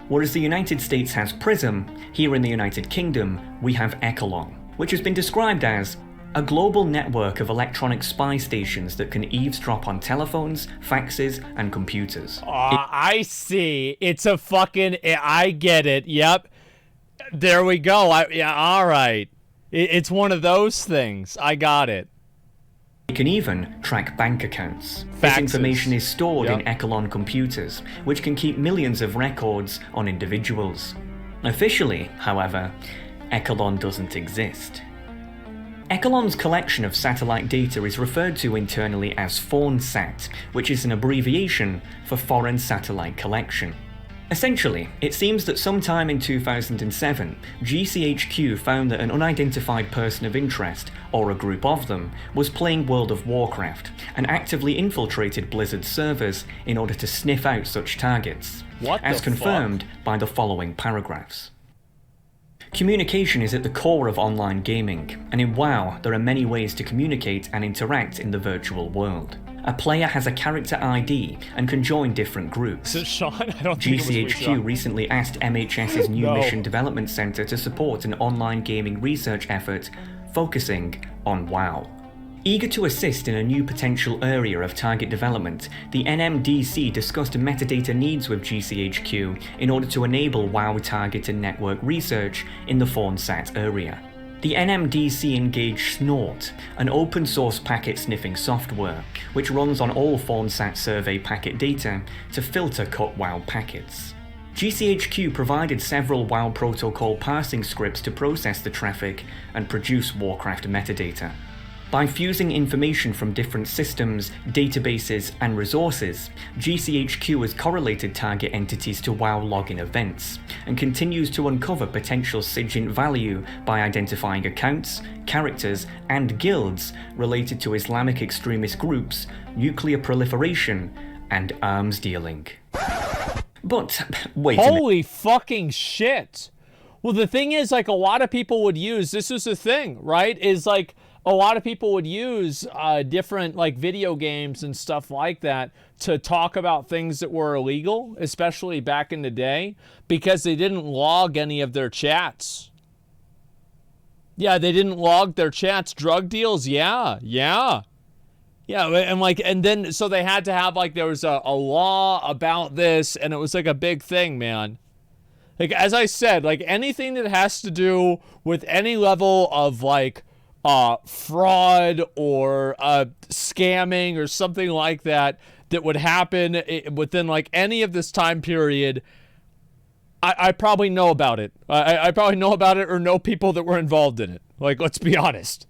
Whereas the United States has PRISM, here in the United Kingdom we have Echelon, which has been described as a global network of electronic spy stations that can eavesdrop on telephones, faxes, and computers. I see. It's a fucking... I get it. Yep. There we go. Yeah, all right. It's one of those things. I got it. It can even track bank accounts. This information is stored in Echelon computers, which can keep millions of records on individuals. Officially, however, Echelon doesn't exist. Echelon's collection of satellite data is referred to internally as FAWNSAT, which is an abbreviation for Foreign Satellite Collection. Essentially, it seems that sometime in 2007, GCHQ found that an unidentified person of interest, or a group of them, was playing World of Warcraft, and actively infiltrated Blizzard's servers in order to sniff out such targets, as confirmed by the following paragraphs. Communication is at the core of online gaming, and in WoW there are many ways to communicate and interact in the virtual world. A player has a character ID and can join different groups. Is it Sean? I don't think it was GCHQ recently asked MHS's new Mission Development Center to support an online gaming research effort focusing on WoW. Eager to assist in a new potential area of target development, the NMDC discussed metadata needs with GCHQ in order to enable WoW target and network research in the FAWNSAT area. The NMDC engaged Snort, an open source packet sniffing software, which runs on all FAWNSAT survey packet data to filter cut WoW packets. GCHQ provided several WoW protocol parsing scripts to process the traffic and produce Warcraft metadata. By fusing information from different systems, databases, and resources, GCHQ has correlated target entities to WoW login events, and continues to uncover potential SIGINT value by identifying accounts, characters, and guilds related to Islamic extremist groups, nuclear proliferation, and arms dealing. But wait a minute. Holy fucking shit! Well, the thing is, like, a lot of people would use, this is the thing, right, is like, a lot of people would use different like video games and stuff like that to talk about things that were illegal, especially back in the day, because they didn't log any of their chats. Yeah, they didn't log their chats. Drug deals, yeah, and then so they had to have like, there was a law about this, and it was like a big thing, man. Like, as I said, like anything that has to do with any level of like fraud or scamming or something like that that would happen within like any of this time period, I probably know about it. I probably know about it or know people that were involved in it. Like, let's be honest.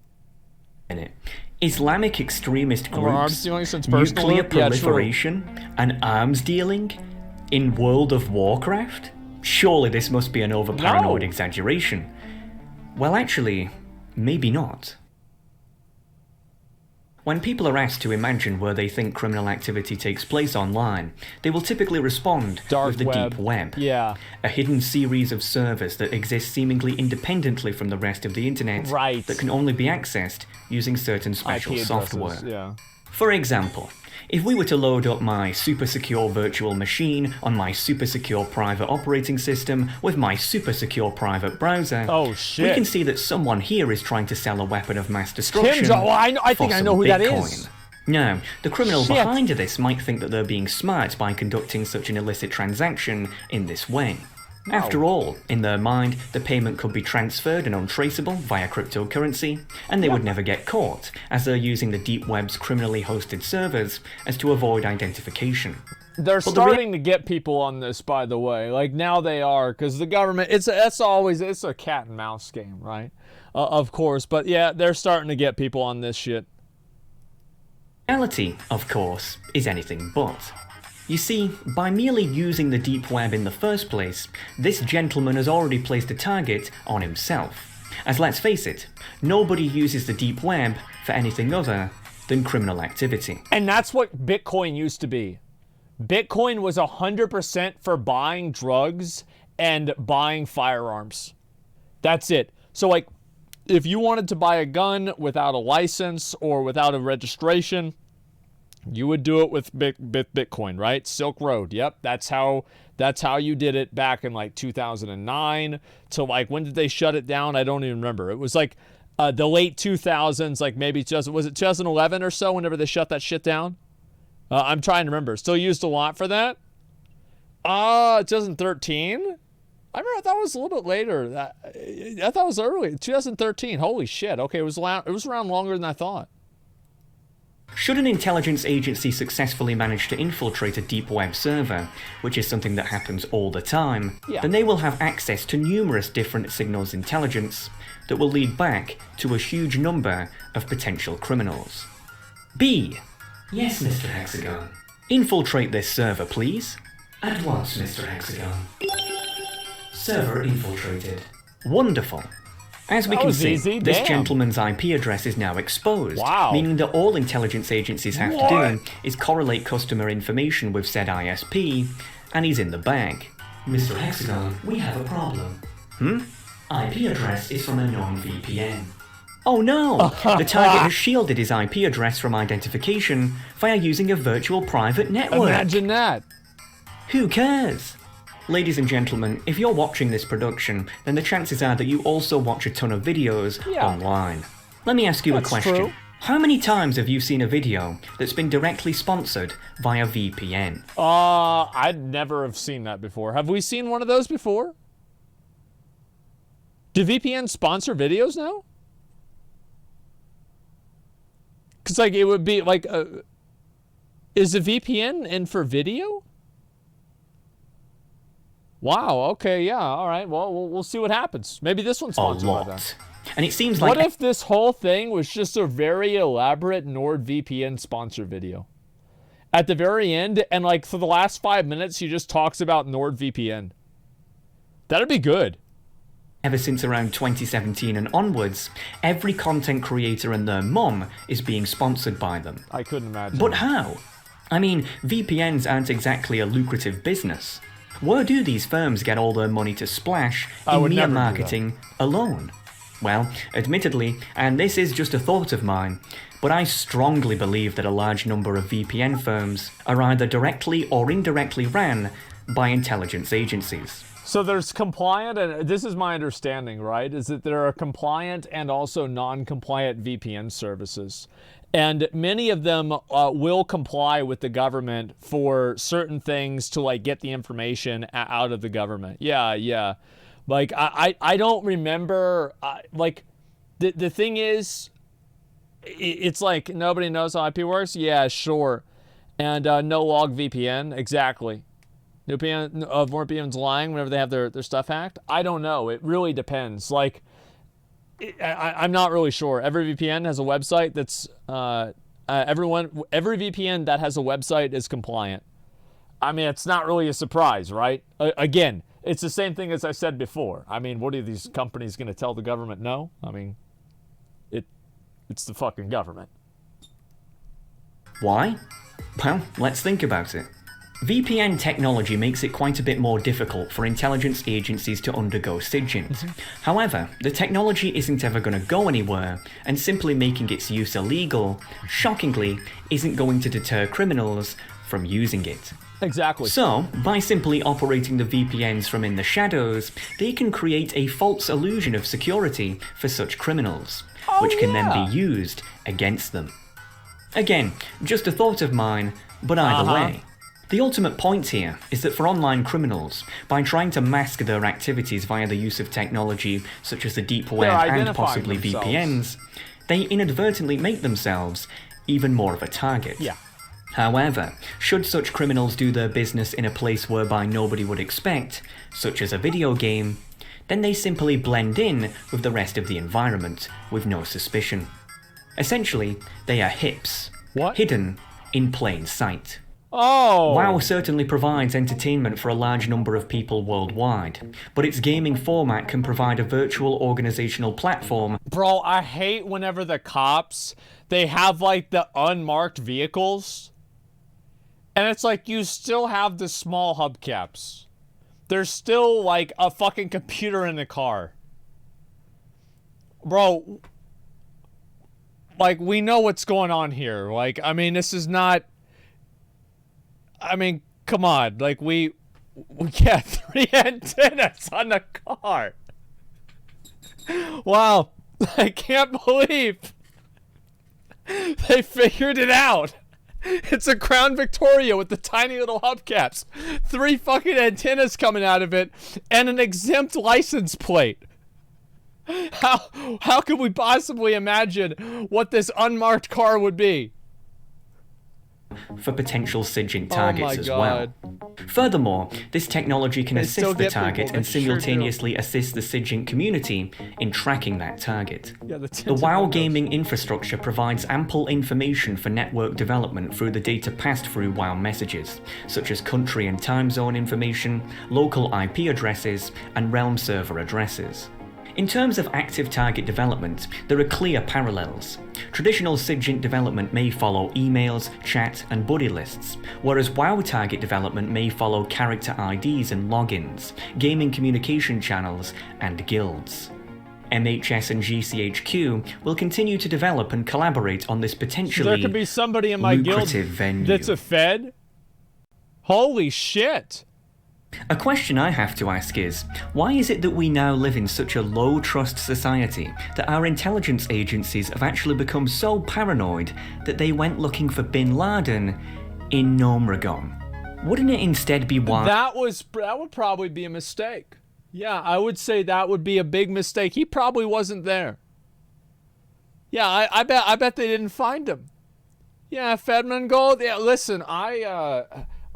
Islamic extremist groups, nuclear proliferation, and arms dealing in World of Warcraft? Surely this must be an over-paranoid exaggeration. Well, actually, maybe not. When people are asked to imagine where they think criminal activity takes place online, they will typically respond with the deep web. Yeah. A hidden series of servers that exist seemingly independently from the rest of the internet, that can only be accessed using certain special software. Yeah. For example, if we were to load up my super secure virtual machine on my super secure private operating system with my super secure private browser, we can see that someone here is trying to sell a weapon of mass destruction. I think I know who that is. Now, the criminal behind this might think that they're being smart by conducting such an illicit transaction in this way. After all, in their mind, the payment could be transferred and untraceable via cryptocurrency, and they would never get caught, as they're using the deep web's criminally hosted servers as to avoid identification. They're starting to get people on this, by the way. Like, now they are, because the government, it's a cat and mouse game, right? Of course, but yeah, they're starting to get people on this shit. Reality, of course, is anything but. You see, by merely using the deep web in the first place, this gentleman has already placed a target on himself. As let's face it, nobody uses the deep web for anything other than criminal activity. And that's what Bitcoin used to be. Bitcoin was 100% for buying drugs and buying firearms. That's it. So like, if you wanted to buy a gun without a license or without a registration, you would do it with Bitcoin, right? Silk Road. Yep, that's how you did it back in like 2009 to like, when did they shut it down? I don't even remember. It was like the late 2000s, like maybe was it 2011 or so whenever they shut that shit down? I'm trying to remember. Still used a lot for that. 2013? I remember, I thought it was a little bit later. I thought it was early, 2013. Holy shit. Okay, it was around longer than I thought. Should an intelligence agency successfully manage to infiltrate a deep web server, which is something that happens all the time, then they will have access to numerous different signals intelligence that will lead back to a huge number of potential criminals. B. Yes, Mr. Hexagon. Infiltrate this server, please. At once, Mr. Hexagon. Server infiltrated. Wonderful. As we can see, this gentleman's IP address is now exposed, meaning that all intelligence agencies have to do is correlate customer information with said ISP, and he's in the bag. Mr. Hexagon, we have a problem. IP address is from a known VPN. Oh no! The target has shielded his IP address from identification via using a virtual private network. Imagine that! Who cares? Ladies and gentlemen, if you're watching this production, then the chances are that you also watch a ton of videos online. Let me ask you a question. True. How many times have you seen a video that's been directly sponsored via VPN? I'd never have seen that before. Have we seen one of those before? Do VPN sponsor videos now? Because, like, it would be, like, is a VPN in for video? Wow, okay, yeah, all right. Well, we'll see what happens. Maybe this one's sponsored by them. And it seems like... What if this whole thing was just a very elaborate NordVPN sponsor video? At the very end, and, like, for the last 5 minutes, he just talks about NordVPN. That'd be good. Ever since around 2017 and onwards, every content creator and their mom is being sponsored by them. I couldn't imagine. But how? I mean, VPNs aren't exactly a lucrative business. Where do these firms get all their money to splash in mere marketing alone? Well, admittedly, and this is just a thought of mine, but I strongly believe that a large number of VPN firms are either directly or indirectly ran by intelligence agencies. So there's compliant, and this is my understanding, right, is that there are compliant and also non-compliant VPN services. And many of them will comply with the government for certain things to, like, get the information out of the government. Yeah. Like, I don't remember, like, the thing is, it's like, nobody knows how IP works? Yeah, sure. And no log VPN, exactly. NordVPN's lying whenever they have their stuff hacked? I don't know. It really depends. Like, I'm not really sure. Every VPN has a website that's every VPN that has a website is compliant. I mean, it's not really a surprise, right? Again, it's the same thing as I said before. I mean, what are these companies going to tell the government no? I mean, it's the fucking government. Why? Well, let's think about it. VPN technology makes it quite a bit more difficult for intelligence agencies to undergo sieging. However, the technology isn't ever going to go anywhere, and simply making its use illegal, shockingly, isn't going to deter criminals from using it. Exactly. So, by simply operating the VPNs from in the shadows, they can create a false illusion of security for such criminals, which can then be used against them. Again, just a thought of mine, but either way. The ultimate point here is that for online criminals, by trying to mask their activities via the use of technology such as the deep web and possibly VPNs, they inadvertently make themselves even more of a target. However, should such criminals do their business in a place whereby nobody would expect, such as a video game, then they simply blend in with the rest of the environment with no suspicion. Essentially, they are hips, hidden in plain sight. WoW certainly provides entertainment for a large number of people worldwide, but its gaming format can provide a virtual organizational platform. Bro, I hate whenever the cops, they have, like, the unmarked vehicles, and it's like you still have the small hubcaps. There's still, like, a fucking computer in the car. Bro, like, we know what's going on here. Like, I mean, this is not... I mean, come on. Like, we got 3 antennas on the car. Wow. I can't believe they figured it out. It's a Crown Victoria with the tiny little hubcaps. 3 fucking antennas coming out of it and an exempt license plate. How could we possibly imagine what this unmarked car would be? for potential SIGINT targets as well. Furthermore, this technology can assist the target and simultaneously assist the SIGINT community in tracking that target. The WoW gaming infrastructure provides ample information for network development through the data passed through WoW messages, such as country and time zone information, local IP addresses, and realm server addresses. In terms of active target development, there are clear parallels. Traditional SIGINT development may follow emails, chat, and buddy lists, whereas WoW target development may follow character IDs and logins, gaming communication channels, and guilds. MHS and GCHQ will continue to develop and collaborate on this potentially there could be somebody in my guild venue. that's a Fed? Holy shit! A question I have to ask is, why is it that we now live in such a low-trust society that our intelligence agencies have actually become so paranoid that they went looking for Bin Laden in Nomragon? Wouldn't it instead be why— That would probably be a mistake. Yeah, I would say that would be a big mistake. He probably wasn't there. Yeah, I bet they didn't find him. Yeah, Asmongold. Yeah, listen,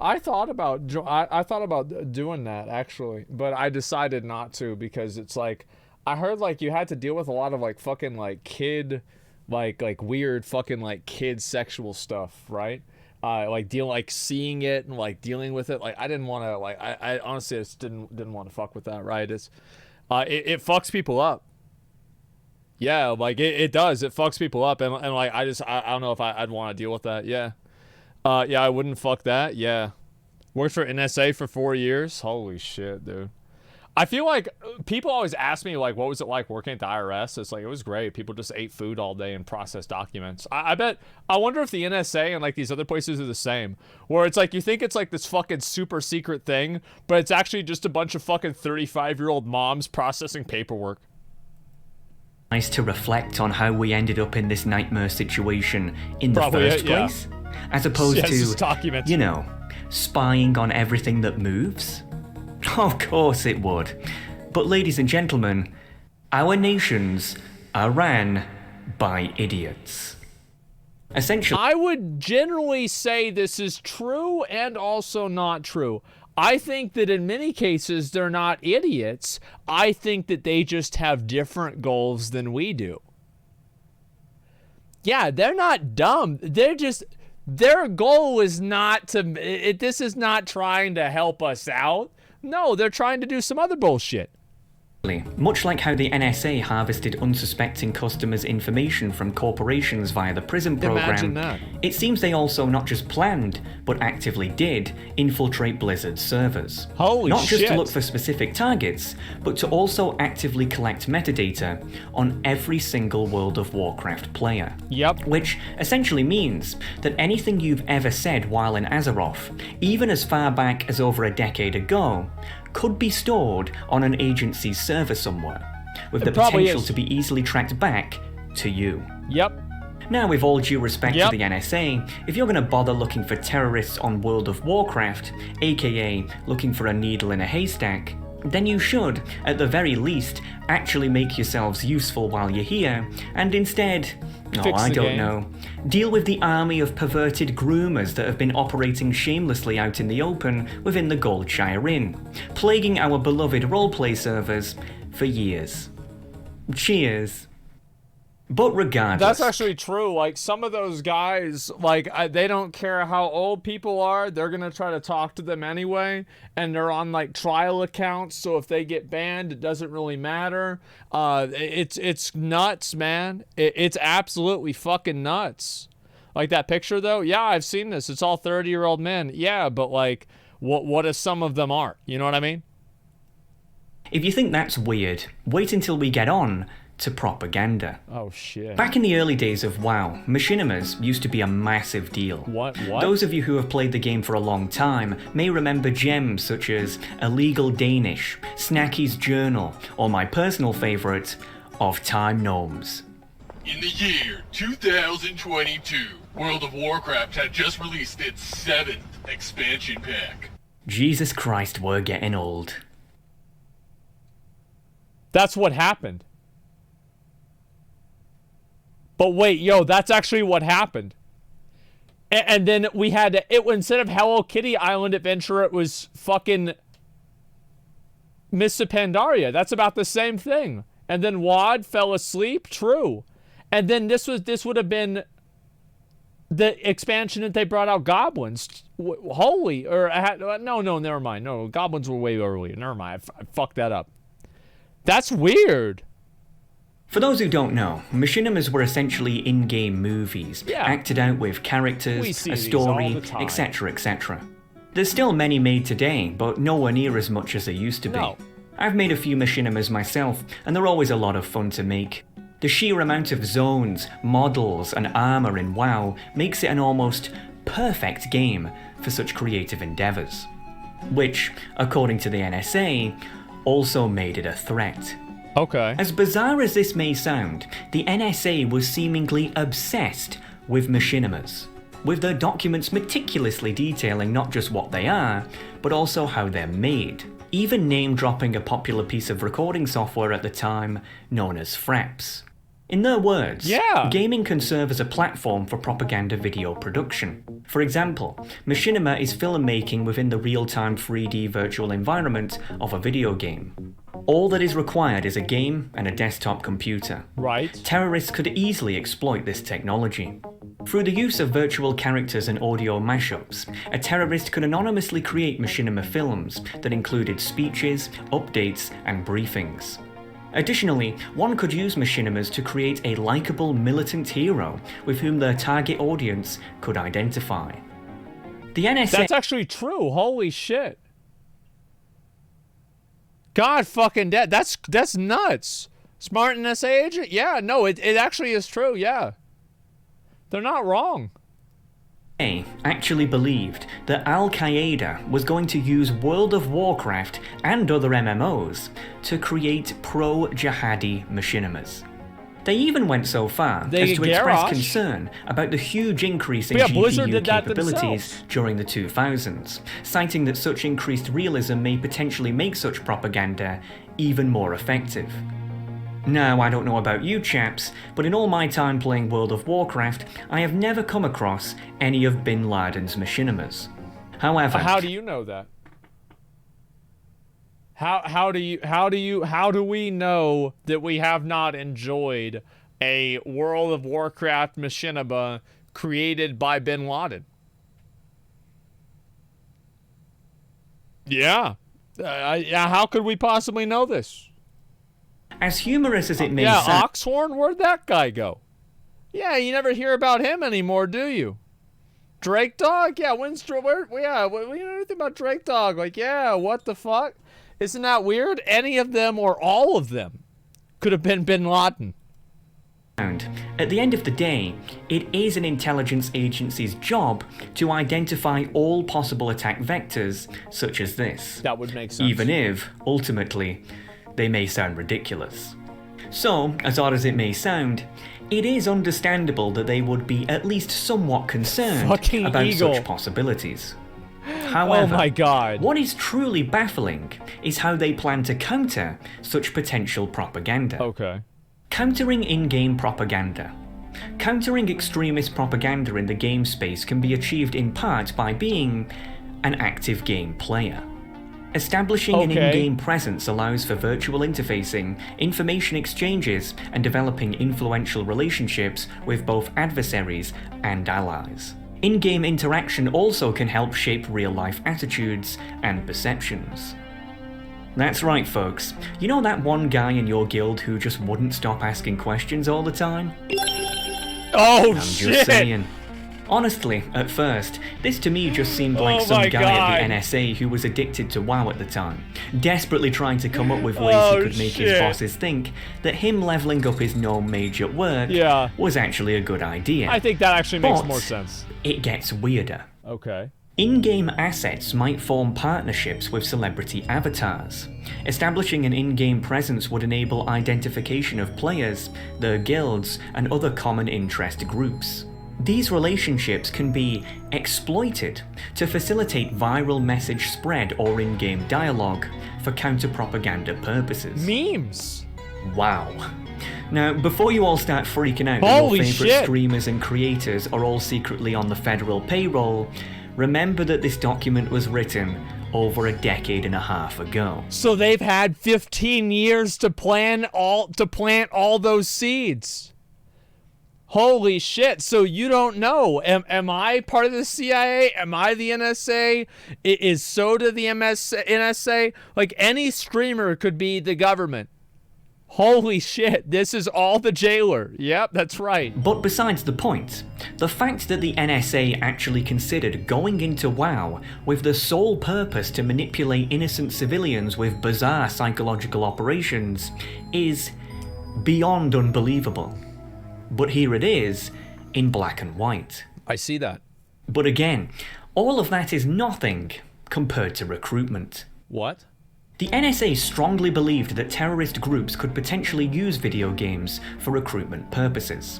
I thought about doing that actually, but I decided not to because it's like I heard like you had to deal with a lot of like fucking like kid like weird fucking like kid sexual stuff, right? Like seeing it and like dealing with it. Like I didn't want to I honestly just didn't want to fuck with that, right? It's it fucks people up. Yeah, like it does. It fucks people up and like I don't know if I'd want to deal with that. Yeah. Yeah, I wouldn't fuck that. Yeah. Worked for NSA for 4 years. Holy shit, dude. I feel like people always ask me, like, what was it like working at the IRS? It's like, it was great. People just ate food all day and processed documents. I wonder if the NSA and, like, these other places are the same. Where it's like, you think it's, like, this fucking super secret thing, but it's actually just a bunch of fucking 35-year-old moms processing paperwork. Nice to reflect on how we ended up in this nightmare situation in the first place. As opposed to, you know, spying on everything that moves? Of course it would. But ladies and gentlemen, our nations are ran by idiots. Essentially, I would generally say this is true and also not true. I think that in many cases they're not idiots. I think that they just have different goals than we do. Yeah, they're not dumb. They're just... Their goal is not to... this is not trying to help us out. No, they're trying to do some other bullshit. Much like how the NSA harvested unsuspecting customers' information from corporations via the PRISM program, it seems they also not just planned, but actively did, infiltrate Blizzard's servers. Holy not shit. just to look for specific targets, but to also actively collect metadata on every single World of Warcraft player. Yep. Which essentially means that anything you've ever said while in Azeroth, even as far back as over a decade ago, could be stored on an agency's server somewhere, with the potential to be easily tracked back to you. Yep. Now, with all due respect to the NSA, if you're going to bother looking for terrorists on World of Warcraft, aka looking for a needle in a haystack, then you should, at the very least, actually make yourselves useful while you're here, and instead, deal with the army of perverted groomers that have been operating shamelessly out in the open within the Goldshire Inn, plaguing our beloved roleplay servers for years. Cheers. But regardless... That's actually true. Like, some of those guys, like, they don't care how old people are. They're going to try to talk to them anyway. And they're on, like, trial accounts. So if they get banned, it doesn't really matter. It's nuts, man. It's absolutely fucking nuts. Like, that picture, though? Yeah, I've seen this. It's all 30-year-old men. Yeah, but, like, what if some of them aren't? You know what I mean? If you think that's weird, wait until we get on to propaganda. Oh shit. Back in the early days of WoW, machinimas used to be a massive deal. What? Those of you who have played the game for a long time may remember gems such as Illegal Danish, Snacky's Journal, or my personal favourite, Of Time Gnomes. In the year 2022, World of Warcraft had just released its 7th expansion pack. Jesus Christ, we're getting old. That's what happened. But wait, yo, that's actually what happened. And then we had instead of Hello Kitty Island Adventure, it was fucking Mists of Pandaria. That's about the same thing. And then Wad fell asleep. True. And then this would have been the expansion that they brought out goblins. Holy, or no, never mind. No, goblins were way earlier. Never mind. I fucked that up. That's weird. For those who don't know, machinimas were essentially in-game movies, acted out with characters, a story, etc., etc. There's still many made today, but nowhere near as much as there used to be. No. I've made a few machinimas myself, and they're always a lot of fun to make. The sheer amount of zones, models, and armor in WoW makes it an almost perfect game for such creative endeavors. Which, according to the NSA, also made it a threat. Okay. As bizarre as this may sound, the NSA was seemingly obsessed with machinimas, with their documents meticulously detailing not just what they are, but also how they're made, even name-dropping a popular piece of recording software at the time known as Fraps. In their words, gaming can serve as a platform for propaganda video production. For example, machinima is filmmaking within the real-time 3D virtual environment of a video game. All that is required is a game and a desktop computer. Right. Terrorists could easily exploit this technology. Through the use of virtual characters and audio mashups, a terrorist could anonymously create machinima films that included speeches, updates, and briefings. Additionally, one could use machinimas to create a likable militant hero with whom their target audience could identify. The NSA... That's actually true. Holy shit. God fucking dead. That's nuts. Smart NSA agent? Yeah, no, it actually is true, yeah. They're not wrong. Actually believed that Al-Qaeda was going to use World of Warcraft and other MMOs to create pro-jihadi machinimas. They even went so far as to express concern about the huge increase in GPU capabilities during the 2000s, citing that such increased realism may potentially make such propaganda even more effective. Now, I don't know about you chaps, but in all my time playing World of Warcraft, I have never come across any of Bin Laden's machinimas. However... How do you know that? How do we know that we have not enjoyed a World of Warcraft machinima created by Bin Laden? Yeah. How could we possibly know this? As humorous as it may sound... Yeah, Oxhorn? Where'd that guy go? Yeah, you never hear about him anymore, do you? Drake Dog? Yeah, we know anything about Drake Dog. Like, yeah, what the fuck? Isn't that weird? Any of them or all of them could have been Bin Laden. At the end of the day, it is an intelligence agency's job to identify all possible attack vectors, such as this. That would make sense. Even if, ultimately, they may sound ridiculous. So, as odd as it may sound, it is understandable that they would be at least somewhat concerned about such possibilities. However, oh my God. What is truly baffling is how they plan to counter such potential propaganda. Okay. Countering in-game propaganda. Countering extremist propaganda in the game space can be achieved in part by being an active game player. Establishing an in-game presence allows for virtual interfacing, information exchanges, and developing influential relationships with both adversaries and allies. In-game interaction also can help shape real-life attitudes and perceptions. That's right, folks. You know that one guy in your guild who just wouldn't stop asking questions all the time? Oh, I'm shit! Just saying. Honestly, at first, this to me just seemed like some guy at the NSA who was addicted to WoW at the time, desperately trying to come up with ways he could make his bosses think that him leveling up his gnome mage at work was actually a good idea. I think that actually makes more sense. It gets weirder. Okay. In-game assets might form partnerships with celebrity avatars. Establishing an in-game presence would enable identification of players, their guilds, and other common interest groups. These relationships can be exploited to facilitate viral message spread or in-game dialogue for counter-propaganda purposes. Memes! Wow. Now, before you all start freaking out that your favourite streamers and creators are all secretly on the federal payroll, remember that this document was written over a decade and a half ago. So they've had 15 years to plant all those seeds. Holy shit. So you don't know. Am I part of the CIA? Am I the NSA? Is Soda the NSA? Like, any streamer could be the government. Holy shit, this is all the jailer. Yep, that's right. But besides the point, the fact that the NSA actually considered going into WoW with the sole purpose to manipulate innocent civilians with bizarre psychological operations is beyond unbelievable. But here it is, in black and white. I see that. But again, all of that is nothing compared to recruitment. What? The NSA strongly believed that terrorist groups could potentially use video games for recruitment purposes.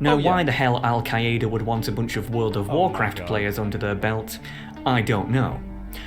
Now, why the hell Al-Qaeda would want a bunch of World of Warcraft players under their belt, I don't know.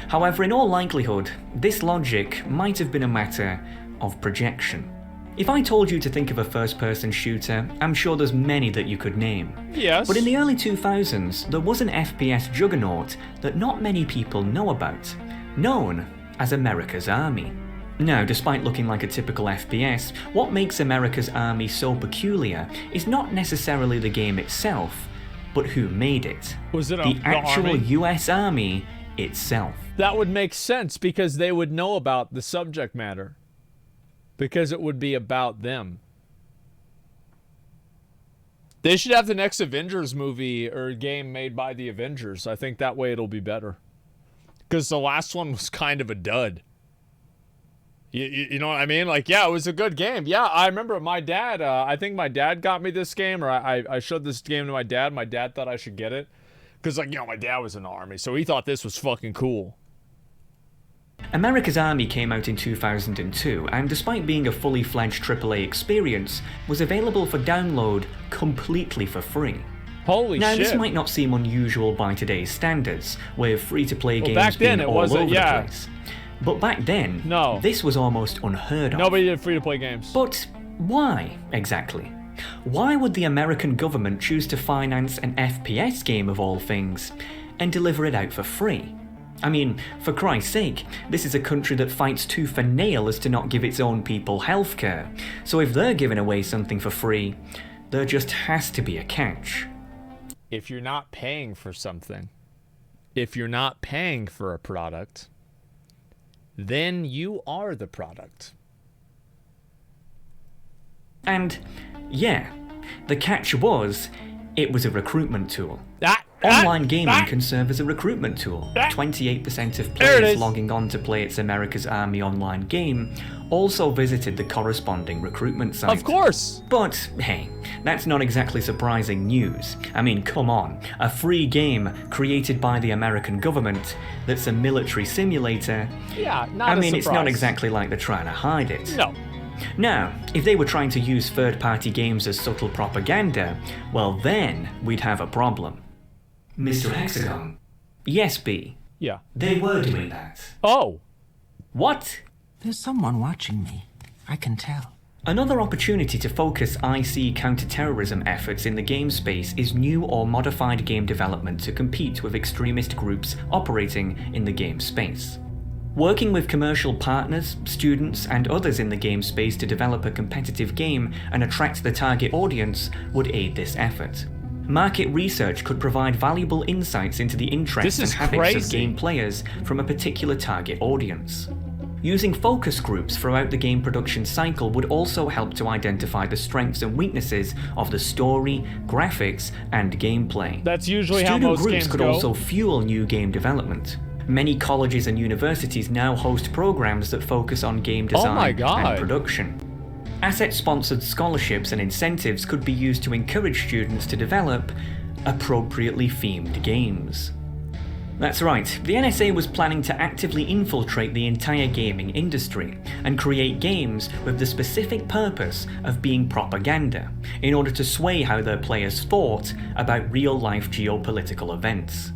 However, in all likelihood, this logic might have been a matter of projection. If I told you to think of a first-person shooter, I'm sure there's many that you could name. Yes. But in the early 2000s, there was an FPS juggernaut that not many people know about, known as America's Army. Now, despite looking like a typical FPS, what makes America's Army so peculiar is not necessarily the game itself, but who made it. Was it the actual Army? US Army itself. That would make sense because they would know about the subject matter. Because it would be about them. They should have the next Avengers movie or game made by the Avengers. I think that way it'll be better. Because the last one was kind of a dud. You know what I mean? Like, yeah, it was a good game. Yeah, I remember my dad, I think my dad got me this game, or I showed this game to my dad. My dad thought I should get it. Because, like, you know, my dad was in the Army, so he thought this was fucking cool. America's Army came out in 2002, and despite being a fully fledged AAA experience, was available for download completely for free. Holy now, shit. This might not seem unusual by today's standards, with free-to-play games being all over the place. But back then, this was almost unheard of. Nobody did free-to-play games. But why, exactly? Why would the American government choose to finance an FPS game of all things, and deliver it out for free? I mean, for Christ's sake, this is a country that fights tooth and nail as to not give its own people healthcare. So if they're giving away something for free, there just has to be a catch. If you're not paying for something, if you're not paying for a product, then you are the product. And, yeah, the catch was, it was a recruitment tool. Online gaming can serve as a recruitment tool. 28% of players logging on to play its America's Army online game also visited the corresponding recruitment site. Of course! But, hey, that's not exactly surprising news. I mean, come on. A free game created by the American government that's a military simulator. Yeah, not I mean, it's not exactly like they're trying to hide it. No. Now, if they were trying to use third-party games as subtle propaganda, well then, we'd have a problem. Mr. Hexagon. Yes, B. Yeah. They were doing that. Oh. What? There's someone watching me. I can tell. Another opportunity to focus IC counter-terrorism efforts in the game space is new or modified game development to compete with extremist groups operating in the game space. Working with commercial partners, students, and others in the game space to develop a competitive game and attract the target audience would aid this effort. Market research could provide valuable insights into the interests and habits of game players from a particular target audience. Using focus groups throughout the game production cycle would also help to identify the strengths and weaknesses of the story, graphics, and gameplay. That's usually how most games go. Student groups could also fuel new game development. Many colleges and universities now host programs that focus on game design and production. Asset-sponsored scholarships and incentives could be used to encourage students to develop appropriately themed games. That's right, the NSA was planning to actively infiltrate the entire gaming industry and create games with the specific purpose of being propaganda, in order to sway how their players thought about real-life geopolitical events.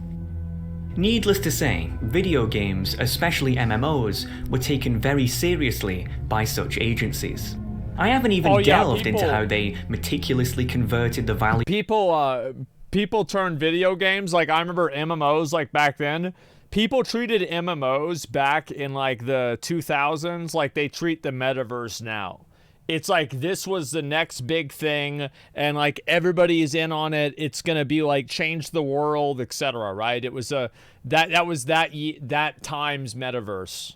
Needless to say, video games, especially MMOs, were taken very seriously by such agencies. I haven't even delved into people- how they meticulously converted the value. People turn video games, like I remember MMOs, like back then. People treated MMOs back in like the 2000s like they treat the metaverse now. It's like this was the next big thing, and like everybody is in on it. It's gonna be like change the world, etc. Right? It was that was that time's metaverse.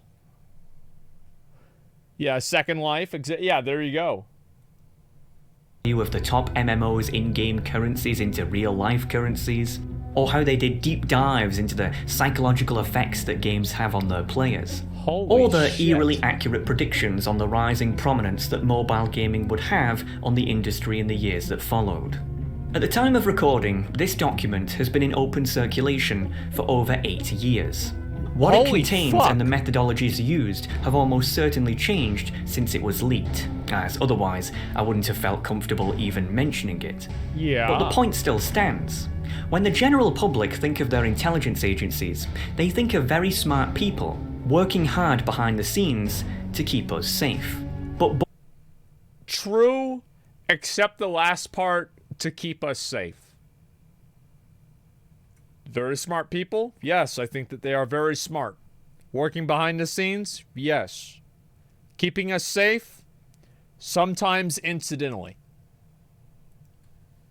Yeah, Second Life. Yeah, there you go. Of the top MMOs in-game currencies into real-life currencies, or how they did deep dives into the psychological effects that games have on their players, or the eerily accurate predictions on the rising prominence that mobile gaming would have on the industry in the years that followed. At the time of recording, this document has been in open circulation for over 8 years. What it contains and the methodologies used have almost certainly changed since it was leaked, as otherwise I wouldn't have felt comfortable even mentioning it. Yeah. But the point still stands. When the general public think of their intelligence agencies, they think of very smart people working hard behind the scenes to keep us safe. But true, except the last part, to keep us safe. Very smart people? Yes, I think that they are very smart. Working behind the scenes? Yes. Keeping us safe? Sometimes incidentally.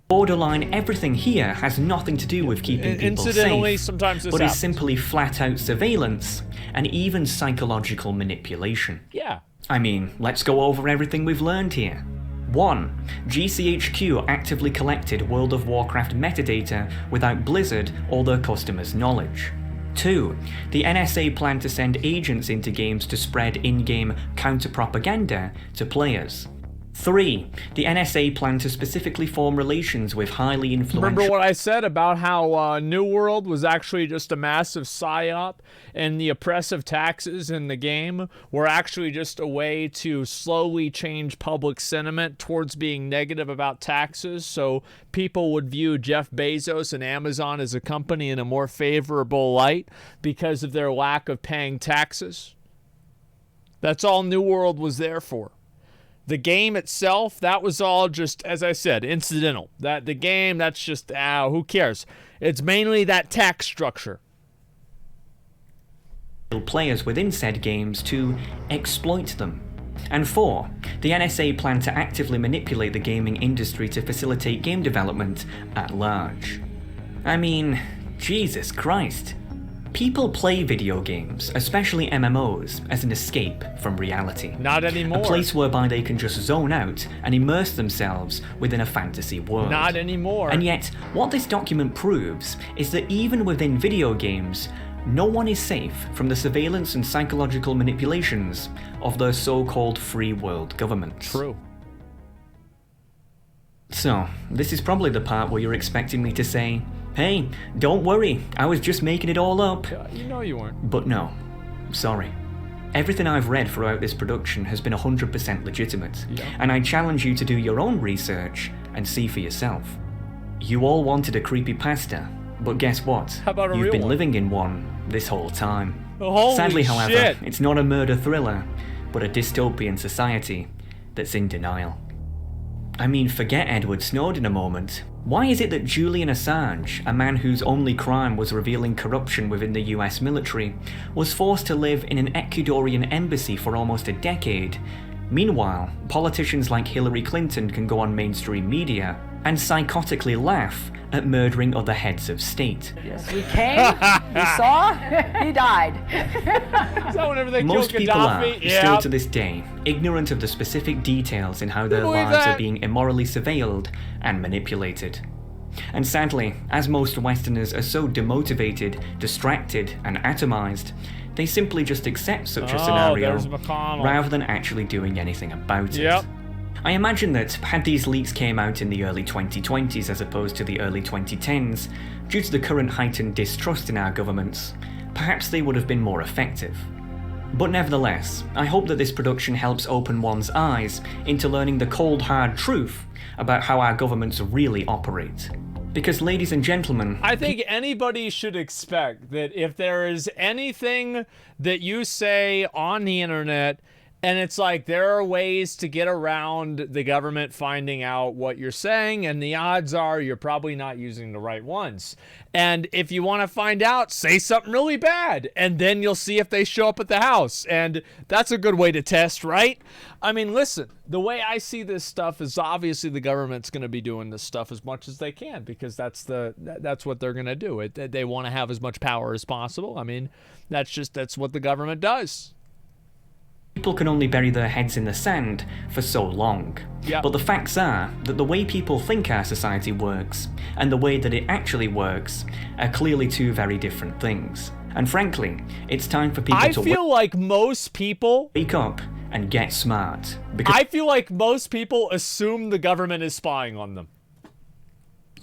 Borderline everything here has nothing to do with keeping people Incidentally, safe, sometimes this but is happens. simply flat-out surveillance and even psychological manipulation. Yeah. I mean, let's go over everything we've learned here. 1. GCHQ actively collected World of Warcraft metadata without Blizzard or their customers' knowledge. 2. The NSA planned to send agents into games to spread in-game counter-propaganda to players. 3. The NSA planned to specifically form relations with highly influential... Remember what I said about how New World was actually just a massive psyop, and the oppressive taxes in the game were actually just a way to slowly change public sentiment towards being negative about taxes, so people would view Jeff Bezos and Amazon as a company in a more favorable light because of their lack of paying taxes? That's all New World was there for. The game itself, that was all just, as I said, incidental. That the game, that's just, who cares? It's mainly that tax structure. Players within said games to exploit them. And 4. The NSA planned to actively manipulate the gaming industry to facilitate game development at large. I mean, Jesus Christ. People play video games, especially MMOs, as an escape from reality. Not anymore. A place whereby they can just zone out and immerse themselves within a fantasy world. Not anymore. And yet, what this document proves is that even within video games, no one is safe from the surveillance and psychological manipulations of their so-called free world governments. True. So, this is probably the part where you're expecting me to say, hey, don't worry, I was just making it all up. You know you weren't. But no, sorry. Everything I've read throughout this production has been 100% legitimate, and I challenge you to do your own research and see for yourself. You all wanted a creepypasta, but guess what? How about a You've real been one? living in one this whole time. Holy Sadly, however, shit. it's not a murder thriller, but a dystopian society that's in denial. I mean, forget Edward Snowden a moment. Why is it that Julian Assange, a man whose only crime was revealing corruption within the US military, was forced to live in an Ecuadorian embassy for almost a decade? Meanwhile, politicians like Hillary Clinton can go on mainstream media and psychotically laugh at murdering other heads of state. Yes, we came, we saw, he died. Is that whenever they Most killed people are, Gaddafi? still to this day, ignorant of the specific details in how their believe lives that? are being immorally surveilled and manipulated. And sadly, as most Westerners are so demotivated, distracted, and atomized, they simply just accept such a scenario there's McConnell. rather than actually doing anything about Yep. it. I imagine that had these leaks came out in the early 2020s as opposed to the early 2010s, due to the current heightened distrust in our governments, perhaps they would have been more effective. But nevertheless, I hope that this production helps open one's eyes into learning the cold hard truth about how our governments really operate. Because ladies and gentlemen, I think anybody should expect that if there is anything that you say on the internet And it's like, there are ways to get around the government finding out what you're saying, and the odds are you're probably not using the right ones. And if you want to find out, say something really bad, and then you'll see if they show up at the house. And that's a good way to test, right? I mean, listen, the way I see this stuff is obviously the government's going to be doing this stuff as much as they can, because that's what they're going to do. They want to have as much power as possible. I mean, that's what the government does. People can only bury their heads in the sand for so long. Yep. But the facts are that the way people think our society works and the way that it actually works are clearly two very different things. And frankly, it's time for people to feel like most people wake up and get smart. Because I feel like most people assume the government is spying on them.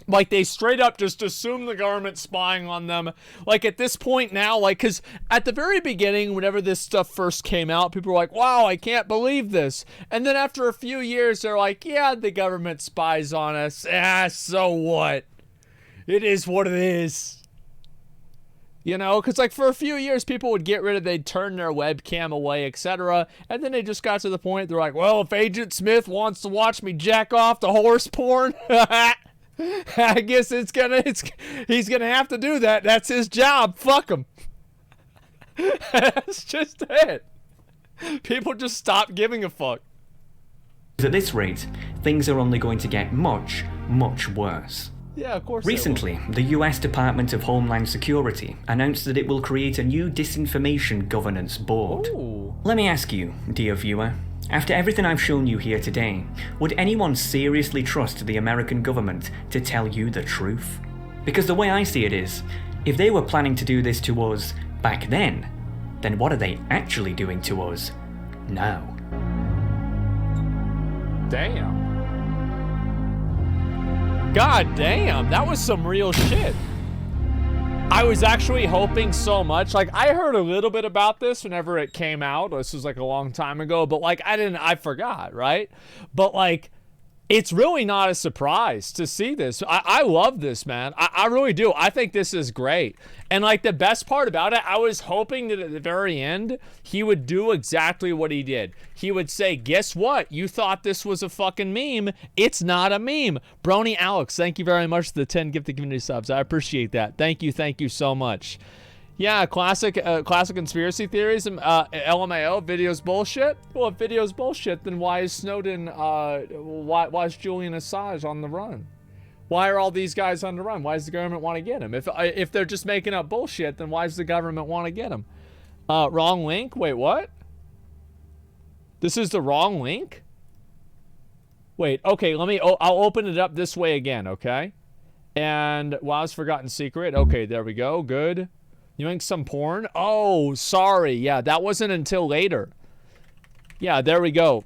Like, they straight up just assume the government's spying on them. Like, at this point now, like, because at the very beginning, whenever this stuff first came out, people were like, wow, I can't believe this. And then after a few years, they're like, yeah, the government spies on us. So what? It is what it is. You know, because, like, for a few years, people would get rid of, they'd turn their webcam away, etc. And then they just got to the point, they're like, well, if Agent Smith wants to watch me jack off the horse porn, I guess he's gonna have to do that. That's his job. Fuck him. That's just it. People just stop giving a fuck. At this rate, things are only going to get much, much worse. Yeah, of course. Recently, the US Department of Homeland Security announced that it will create a new disinformation governance board. Ooh. Let me ask you, dear viewer, after everything I've shown you here today, would anyone seriously trust the American government to tell you the truth? Because the way I see it is, if they were planning to do this to us back then what are they actually doing to us now? Damn. God damn, that was some real shit. I was actually hoping so much. Like, I heard a little bit about this whenever it came out. This was like a long time ago, but like I forgot, right? But like, it's really not a surprise to see this. I love this, man. I really do. I think this is great. And like, the best part about it, I was hoping that at the very end, he would do exactly what he did. He would say, guess what? You thought this was a fucking meme. It's not a meme. Brony Alex, thank you very much for the 10 gifted community subs. I appreciate that. Thank you so much. Yeah, classic conspiracy theories. LMAO, video's bullshit. Well, if video's bullshit, then why is Snowden, why is Julian Assange on the run? Why are all these guys on the run? Why does the government want to get him? If they're just making up bullshit, then why does the government want to get him? Wrong link? Wait, what? This is the wrong link? Wait, okay, I'll open it up this way again, okay? And WoW's Forgotten Secret. Okay, there we go, good. You make some porn? Oh, sorry. Yeah, that wasn't until later. Yeah, there we go.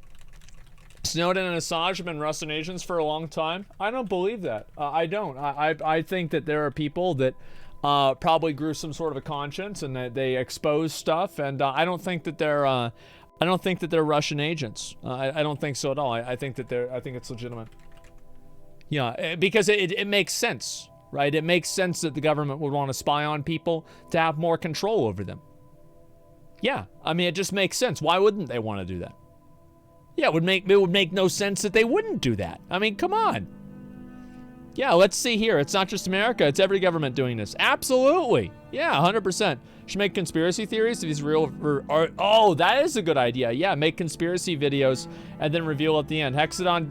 Snowden and Assange have been Russian agents for a long time. I don't believe that. I don't. I think that there are people that probably grew some sort of a conscience and that they expose stuff. And I don't think that they're. I don't think that they're Russian agents. I don't think so at all. I think it's legitimate. Yeah, because it makes sense. Right? It makes sense that the government would want to spy on people to have more control over them. Yeah, I mean, it just makes sense. Why wouldn't they want to do that? Yeah, it would make no sense that they wouldn't do that. I mean, come on. Yeah, let's see here. It's not just America. It's every government doing this. Absolutely. Yeah, 100%. Should make conspiracy theories if he's real. Oh, that is a good idea. Yeah, make conspiracy videos and then reveal at the end. Hexagon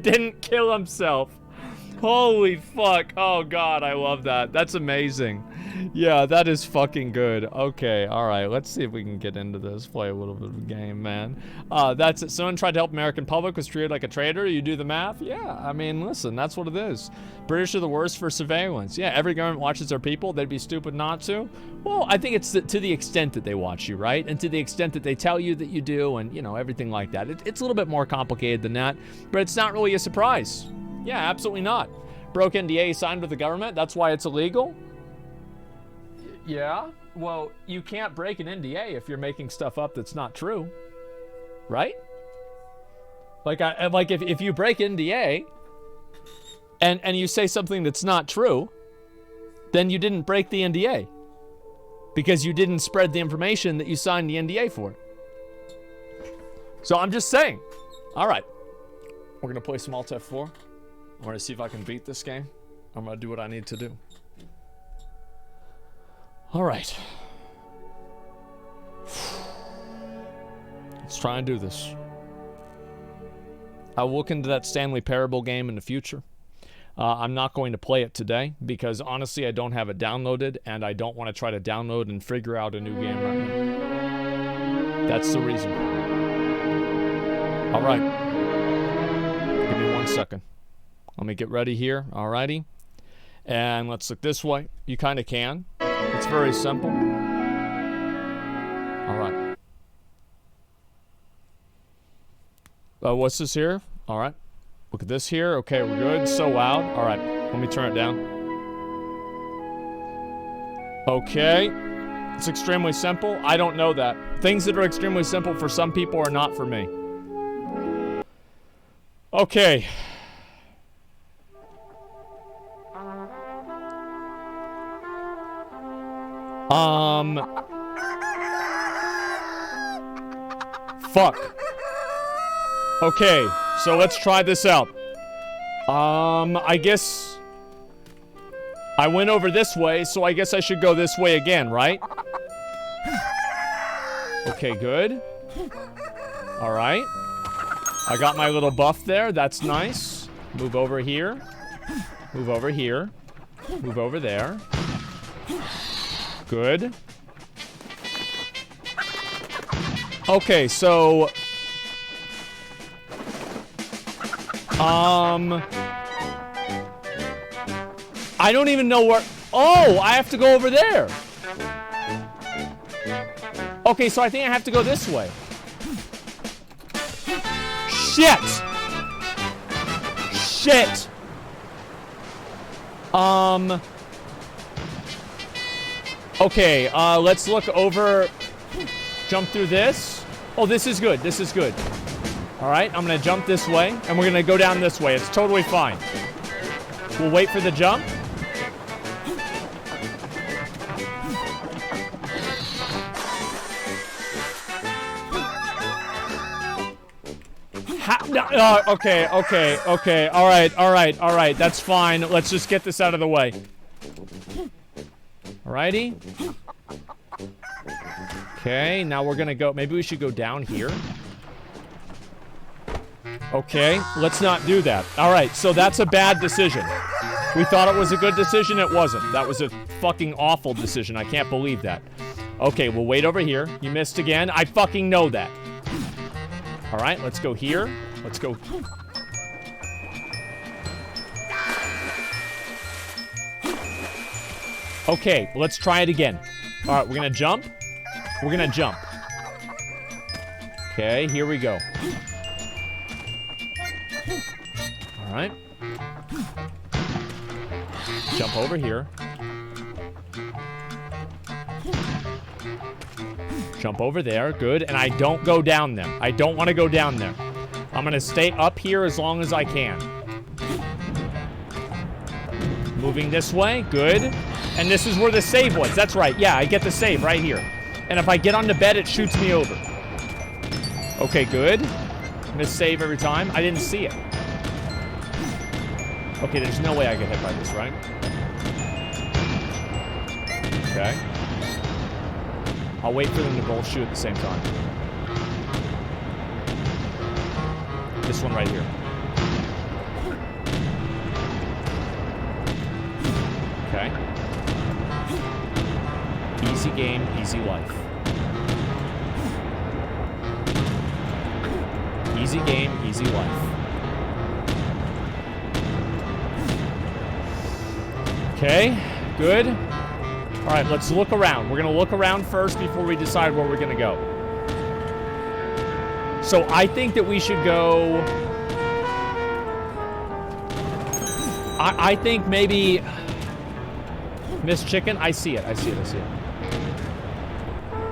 didn't kill himself. Holy fuck. Oh god, I love that. That's amazing. Yeah, that is fucking good. Okay, alright, let's see if we can get into this. Play a little bit of a game, man. That's it. Someone tried to help American public, was treated like a traitor. You do the math? Yeah, I mean, listen, that's what it is. British are the worst for surveillance. Yeah, every government watches their people. They'd be stupid not to. Well, I think it's to the extent that they watch you, right? And to the extent that they tell you that you do and, you know, everything like that. It's a little bit more complicated than that, but it's not really a surprise. Yeah, absolutely not. Broke NDA signed with the government. That's why it's illegal. Yeah. Well, you can't break an NDA if you're making stuff up that's not true, right? Like, if you break NDA and you say something that's not true, then you didn't break the NDA because you didn't spread the information that you signed the NDA for. So I'm just saying. All right. We're going to play some Alt F4. I'm going to see if I can beat this game. I'm going to do what I need to do. All right. Let's try and do this. I'll look into that Stanley Parable game in the future. I'm not going to play it today because honestly I don't have it downloaded and I don't want to try to download and figure out a new game right now. That's the reason. All right. Give me 1 second. Let me get ready here. Alrighty. And let's look this way. You kind of can. It's very simple. All right. What's this here? All right. Look at this here. Okay, we're good. So loud. All right. Let me turn it down. Okay. It's extremely simple. I don't know that. Things that are extremely simple for some people are not for me. Okay. Fuck. Okay, so let's try this out. I guess I went over this way, so I guess I should go this way again, right? Okay, good. All right. I got my little buff there. That's nice. Move over here. Move over here. Move over there. Good. Okay, so I don't even know where. Oh, I have to go over there. Okay, so I think I have to go this way. Shit. Shit. Okay, let's look over. Jump through this. Oh, this is good. This is good. All right, I'm gonna jump this way, and we're gonna go down this way. It's totally fine. We'll wait for the jump. Okay. All right. That's fine. Let's just get this out of the way. Alrighty. Okay, now we're gonna go. Maybe we should go down here. Okay, let's not do that. All right, so that's a bad decision. We thought it was a good decision. It wasn't. That was a fucking awful decision. I can't believe that. Okay, we'll wait over here. You missed again. I fucking know that. All right, let's go here. Let's go. Okay, let's try it again. All right, we're gonna jump. We're gonna jump. Okay, here we go. All right. Jump over here. Jump over there. Good. And I don't go down there. I don't want to go down there. I'm going to stay up here as long as I can. Moving this way. Good. And this is where the save was. That's right. Yeah, I get the save right here. And if I get on the bed, it shoots me over. Okay, good. Miss save every time. I didn't see it. Okay, there's no way I get hit by this, right? Okay. I'll wait for them to both shoot at the same time. This one right here. Okay. Easy game, easy life. Easy game, easy life. Okay, good. All right, let's look around. We're gonna look around first before we decide where we're gonna go. So I think that we should go... I think maybe... Miss Chicken? I see it, I see it, I see it.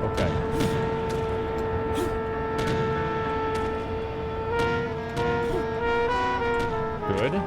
Okay. Good.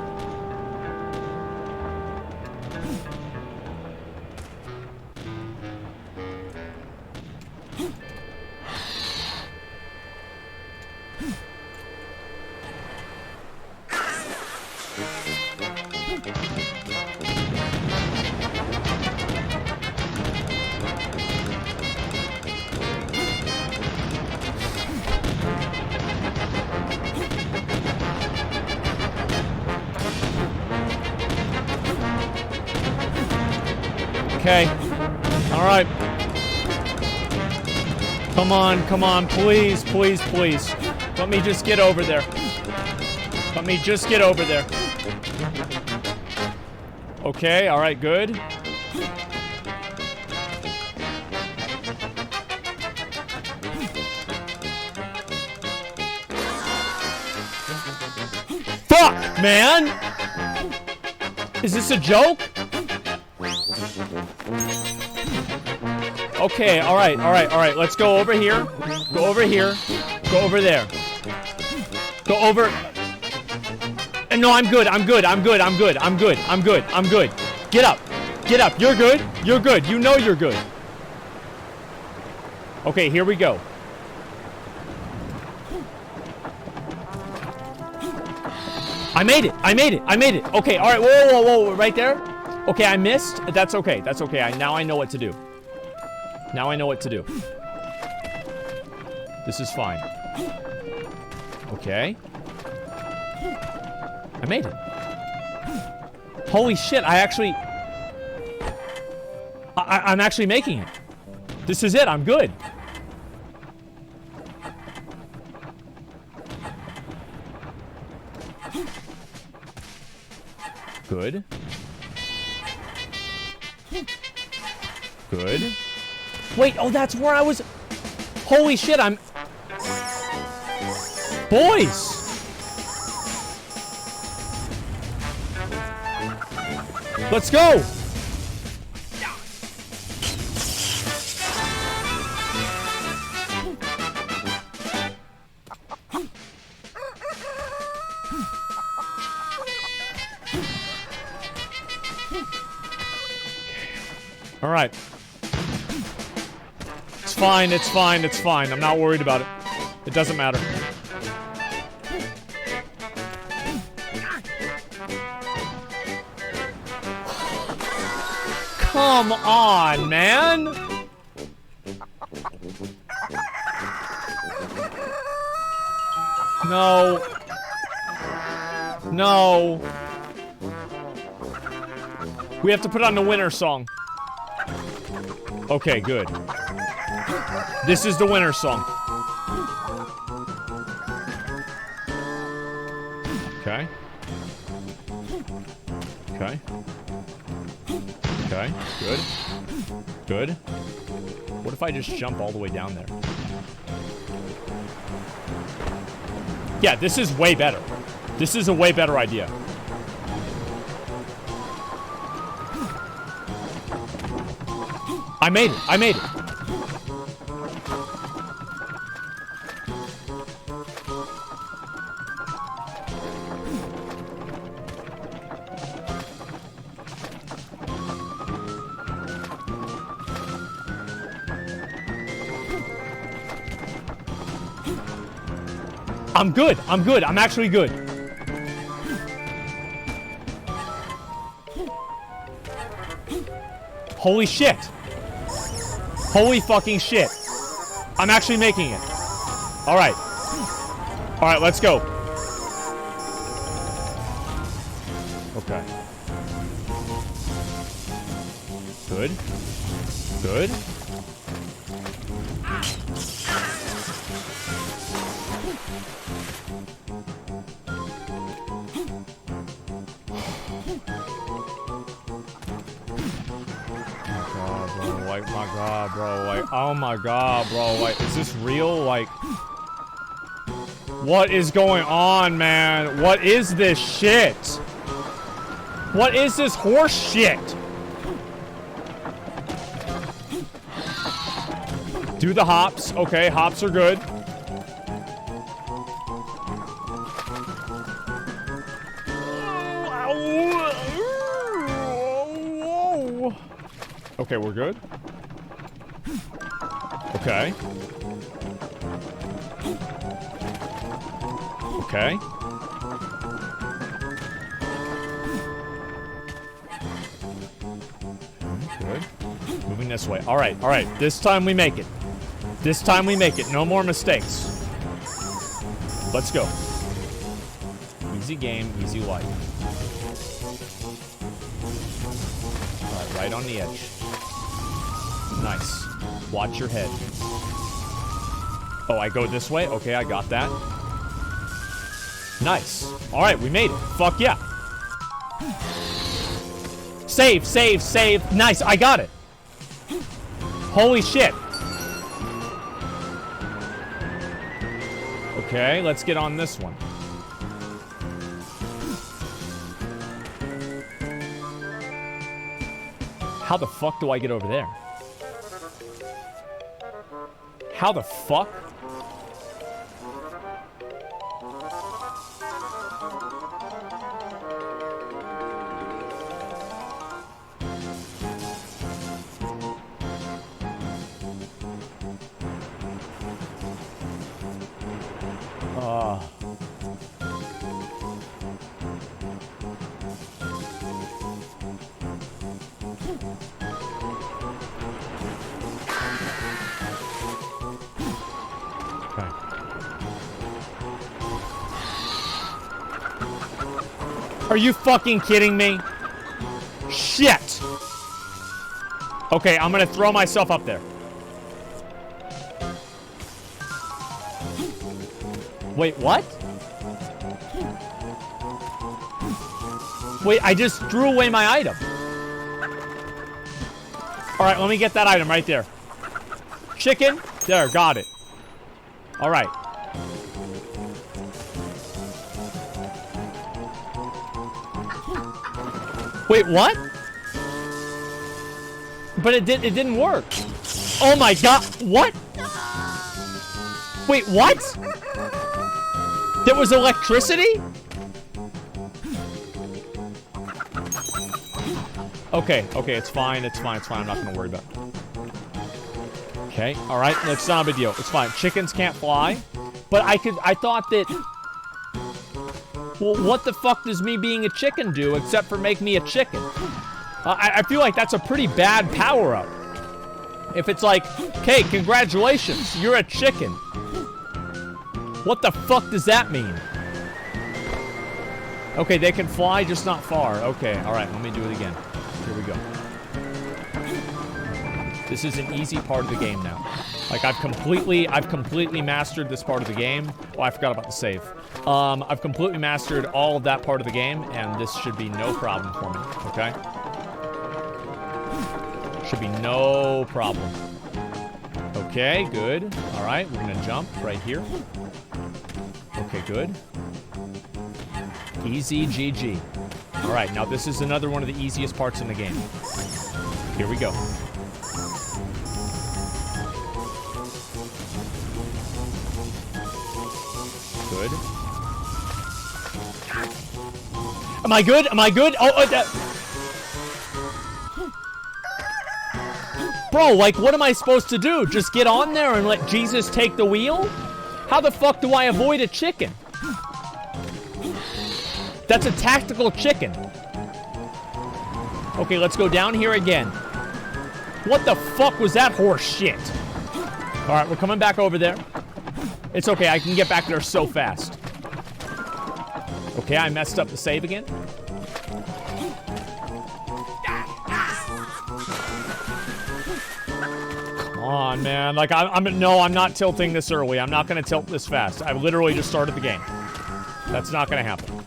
Okay. All right. Come on, please, please, please. Let me just get over there. Let me just get over there. Okay, all right, good. Fuck, man! Is this a joke? Okay, alright, let's go over here. Go over here. Go over there. Go over. No, I'm good. Get up. Get up. You're good. You're good. You know you're good. Okay, here we go. I made it. Okay, alright, whoa, right there. Okay, I missed. That's okay. Now I know what to do. This is fine. Okay. I made it. Holy shit, I'm actually making it. This is it, I'm good. Good. Wait, oh, that's where I was. Holy shit, Boys! Let's go! All right. It's fine. I'm not worried about it. It doesn't matter. Come on, man! No. We have to put on the winner song. Okay, good. This is the winner song. Okay. Good. What if I just jump all the way down there? Yeah, this is way better. This is a way better idea. I made it. I'm good. I'm actually good. Holy shit. Holy fucking shit. I'm actually making it. Alright, let's go. Okay. Good. My god, bro, like, oh my god, bro, like, is this real? Like, what is going on, man? What is this shit? What is this horse shit? Do the hops. Okay, hops are good. Okay, we're good. Okay. Good. Moving this way. All right, all right. This time we make it. This time we make it. No more mistakes. Let's go. Easy game, easy life. All right, right on the edge. Nice. Watch your head. Oh, I go this way? Okay, I got that. Nice. All right, we made it. Fuck yeah. Save, save, save. Nice, I got it. Holy shit. Okay, let's get on this one. How the fuck do I get over there? How the fuck? Are you fucking kidding me? Shit! Okay, I'm gonna throw myself up there. Wait, what? Wait, I just threw away my item. Alright, let me get that item right there. Chicken? There, got it. Alright. Wait, what? But it didn't work. Oh my god, what? Wait, what? There was electricity? Okay, okay, it's fine, it's fine, it's fine. I'm not gonna worry about it. Okay, alright, that's not a big deal. It's fine. Chickens can't fly. But I thought that... Well, what the fuck does me being a chicken do except for make me a chicken? I feel like that's a pretty bad power-up. If it's like, okay, congratulations, you're a chicken. What the fuck does that mean? Okay, they can fly, just not far. Okay, alright, let me do it again. Here we go. This is an easy part of the game now. Like, I've completely mastered this part of the game. Oh, I forgot about the save. I've completely mastered all of that part of the game, and this should be no problem for me, okay? Should be no problem. Okay, good. All right, we're gonna jump right here. Okay, good. Easy GG. All right, now this is another one of the easiest parts in the game. Here we go. Good. Am I good? Am I good? Oh, bro, like, what am I supposed to do? Just get on there and let Jesus take the wheel? How the fuck do I avoid a chicken? That's a tactical chicken. Okay, let's go down here again. What the fuck was that horse shit? All right, we're coming back over there. It's okay, I can get back there so fast. Okay, I messed up the save again. Come on, man. Like, no, I'm not tilting this early. I'm not gonna tilt this fast. I literally just started the game. That's not gonna happen.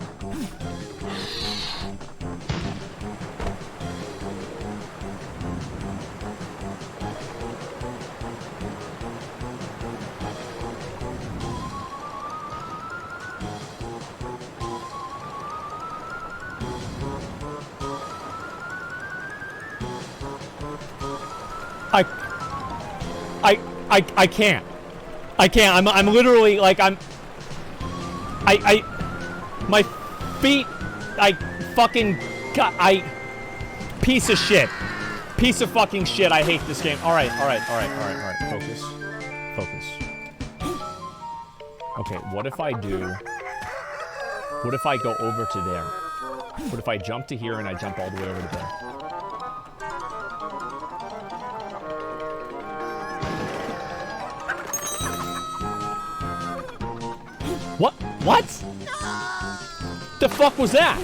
I can't. I can't. I'm literally like my feet, fucking piece of shit. Piece of fucking shit. I hate this game. All right. Focus. Okay, what if I go over to there? What if I jump to here and I jump all the way over to there? What? What? The fuck was that?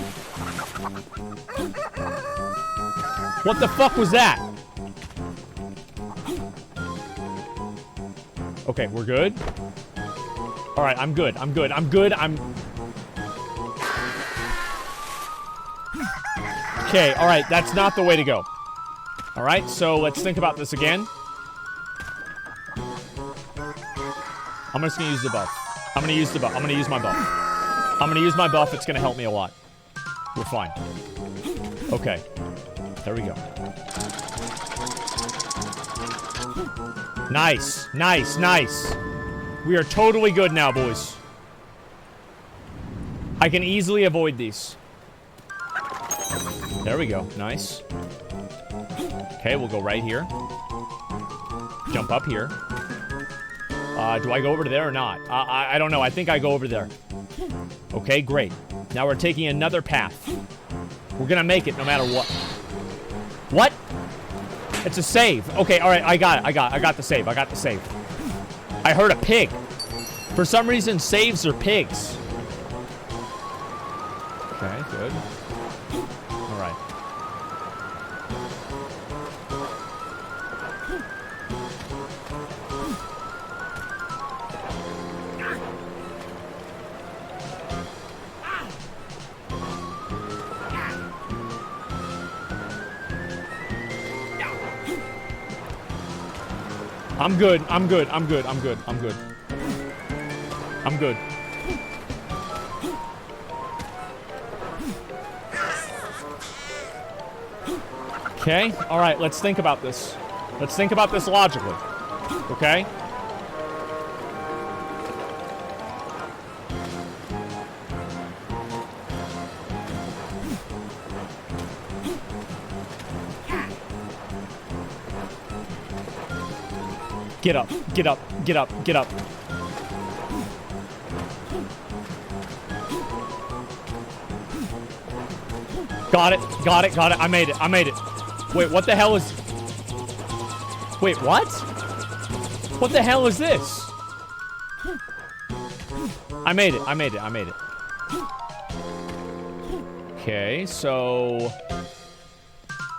What the fuck was that? Okay, we're good. All right, I'm good. I'm good. I'm good. Okay, all right, that's not the way to go. All right, so let's think about this again. I'm just gonna use the buff. I'm gonna use the buff. I'm gonna use my buff. I'm gonna use my buff. It's gonna help me a lot. We're fine. Okay. There we go. Nice. Nice. Nice. We are totally good now, boys. I can easily avoid these. There we go. Nice. Okay, we'll go right here. Jump up here. Do I go over to there or not? I don't know. I think I go over there. Okay, great. Now we're taking another path. We're gonna make it no matter what. What? It's a save. Okay, all right. I got it. I got the save. I got the save. I heard a pig. For some reason, saves are pigs. Okay, good. All right. I'm good. I'm good. I'm good. I'm good. I'm good. I'm good. Okay. All right. Let's think about this. Let's think about this logically. Okay. Get up, get up, get up, get up. Got it, got it, got it. I made it, I made it. Wait, what the hell is... Wait, what? What the hell is this? I made it, I made it, I made it. Okay, so...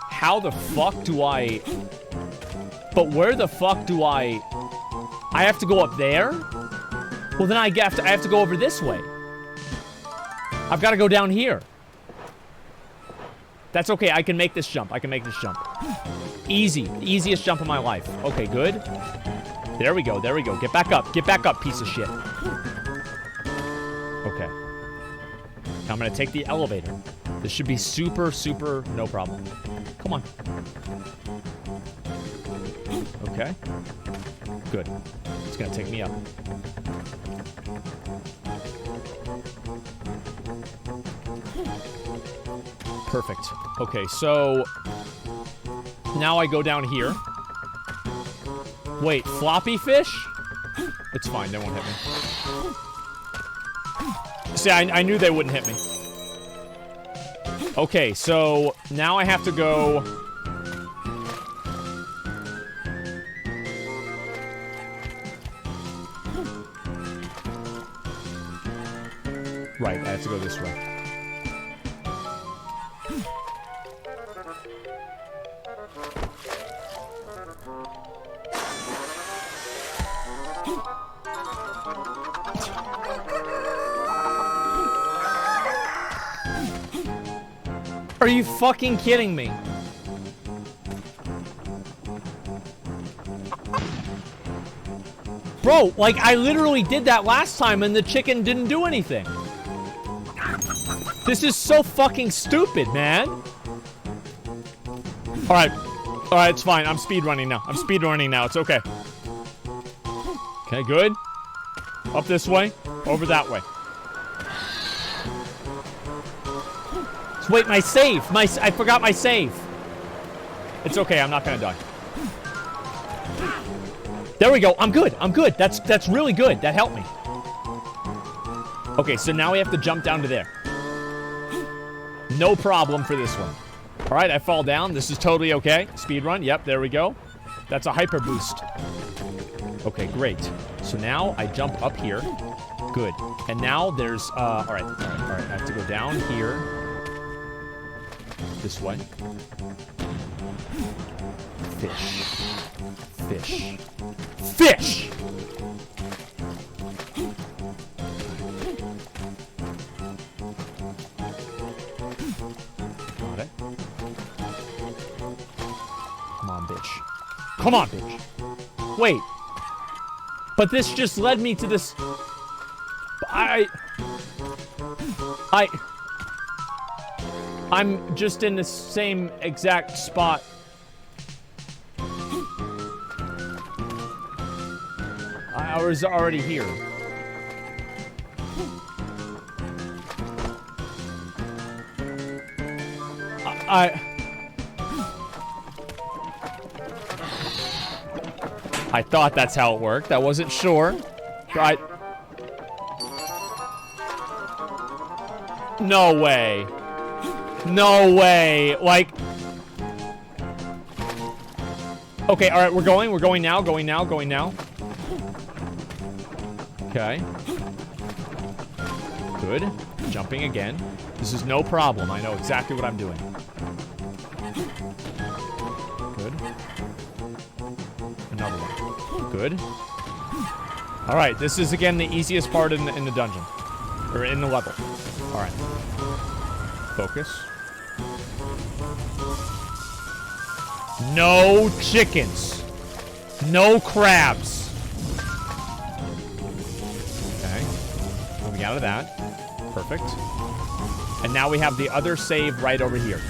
How the fuck do I... But where the fuck do I have to go up there? Well, then I have to go over this way. I've got to go down here. That's okay. I can make this jump. I can make this jump. Easy. The easiest jump of my life. Okay, good. There we go. There we go. Get back up. Get back up, piece of shit. Okay. Now I'm going to take the elevator. This should be super, super no problem. Come on. Okay. Good. It's gonna take me up. Perfect. Okay, so... Now I go down here. Wait, floppy fish? It's fine, they won't hit me. See, I knew they wouldn't hit me. Okay, so... Now I have to go... Right, I have to go this way. Are you fucking kidding me? Bro, like, I literally did that last time and the chicken didn't do anything. This is so fucking stupid, man. Alright. Alright, it's fine. I'm speedrunning now. I'm speedrunning now. It's okay. Okay, good. Up this way. Over that way. So wait, my save. I forgot my save. It's okay. I'm not gonna die. There we go. I'm good. I'm good. That's really good. That helped me. Okay, so now we have to jump down to there. No problem for this one. All right, I fall down. This is totally okay. Speedrun. Yep, there we go. That's a hyper boost. Okay, great. So now I jump up here. Good. And now there's, all right. I have to go down here. This way. Fish. Fish. Fish! Got it. Come on, bitch. Come on, bitch. Wait. But this just led me to this... I'm just in the same exact spot. I was already here. I thought that's how it worked. I wasn't sure. No way. No way. Like... Okay, alright, we're going. We're going now. Going now. Going now. Okay. Good. Jumping again. This is no problem. I know exactly what I'm doing. Good. Another one. Good. Alright, this is again the easiest part in the dungeon. Or in the level. Alright. Focus. No chickens. No crabs. Okay. Moving out of that. Perfect. And now we have the other save right over here.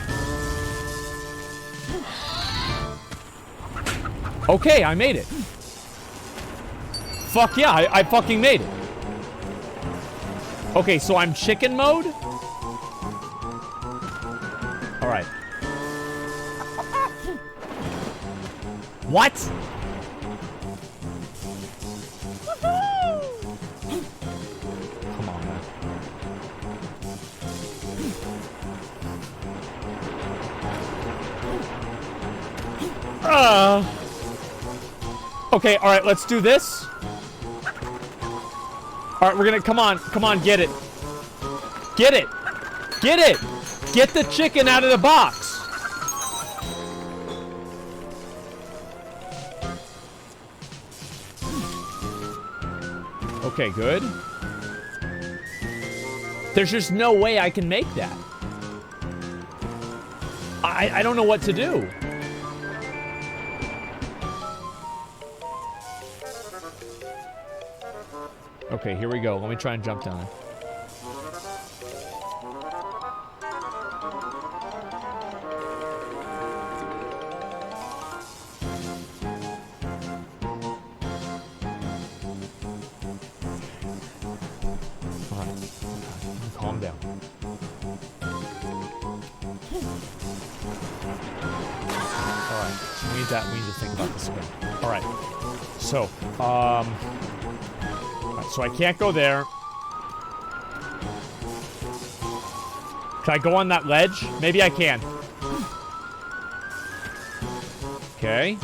Okay, I made it. Fuck yeah, I fucking made it. Okay, so I'm chicken mode? Alright. What? Come on, man. Okay, alright, let's do this. Alright, we're gonna, come on, get it. Get it! Get it! Get the chicken out of the box! Okay, good. There's just no way I can make that. I don't know what to do. Okay, here we go. Let me try and jump down. Calm down. Alright, so we need that. We need to think about this again. Alright. So, so I can't go there. Can I go on that ledge? Maybe I can. Okay.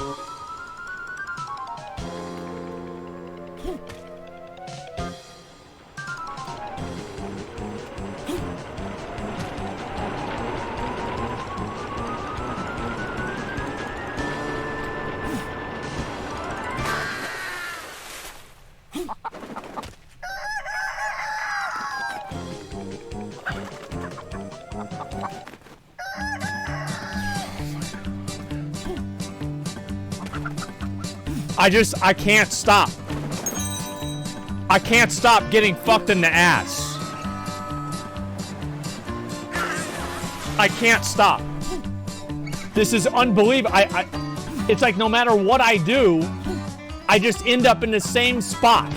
I can't stop. I can't stop getting fucked in the ass. I can't stop. This is unbelievable. It's like no matter what I do, I just end up in the same spot.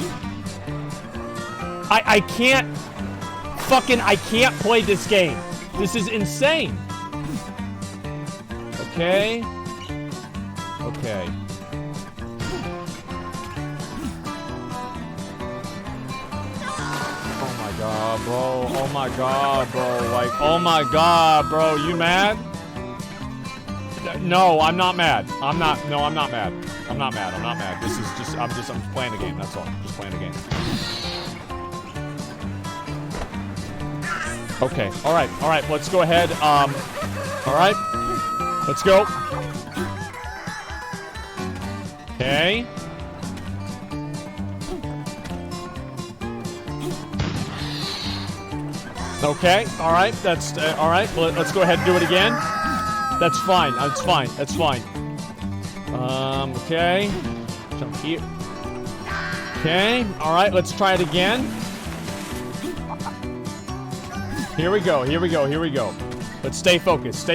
I can't play this game. This is insane. Okay. Okay. Bro, oh my god, bro, like, oh my god, bro, you mad? No, I'm not mad. I'm not mad. I'm not mad. This is just, I'm just playing the game, that's all. Just playing the game. Okay, alright, let's go ahead. Alright. Let's go. Okay. Okay, alright, that's, alright, let's go ahead and do it again. That's fine, that's fine. Okay. Jump here. Okay, alright, let's try it again. Here we go. Let's stay focused.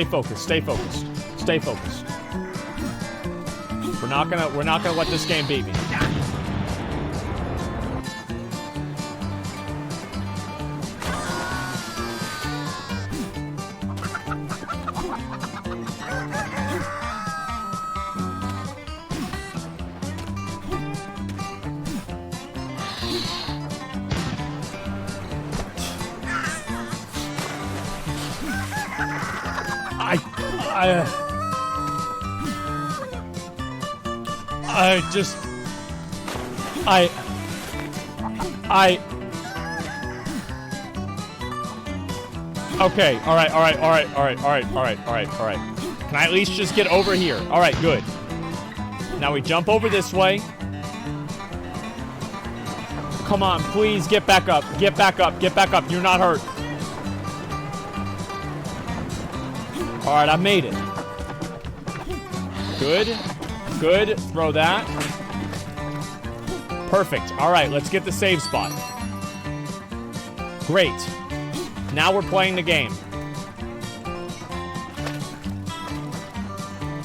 We're not gonna let this game beat me. Okay, alright. Can I at least just get over here? Alright, good. Now we jump over this way. Come on, please, get back up. You're not hurt. Alright, I made it. Good. Throw that. Perfect. Alright, let's get the save spot. Great. Now we're playing the game.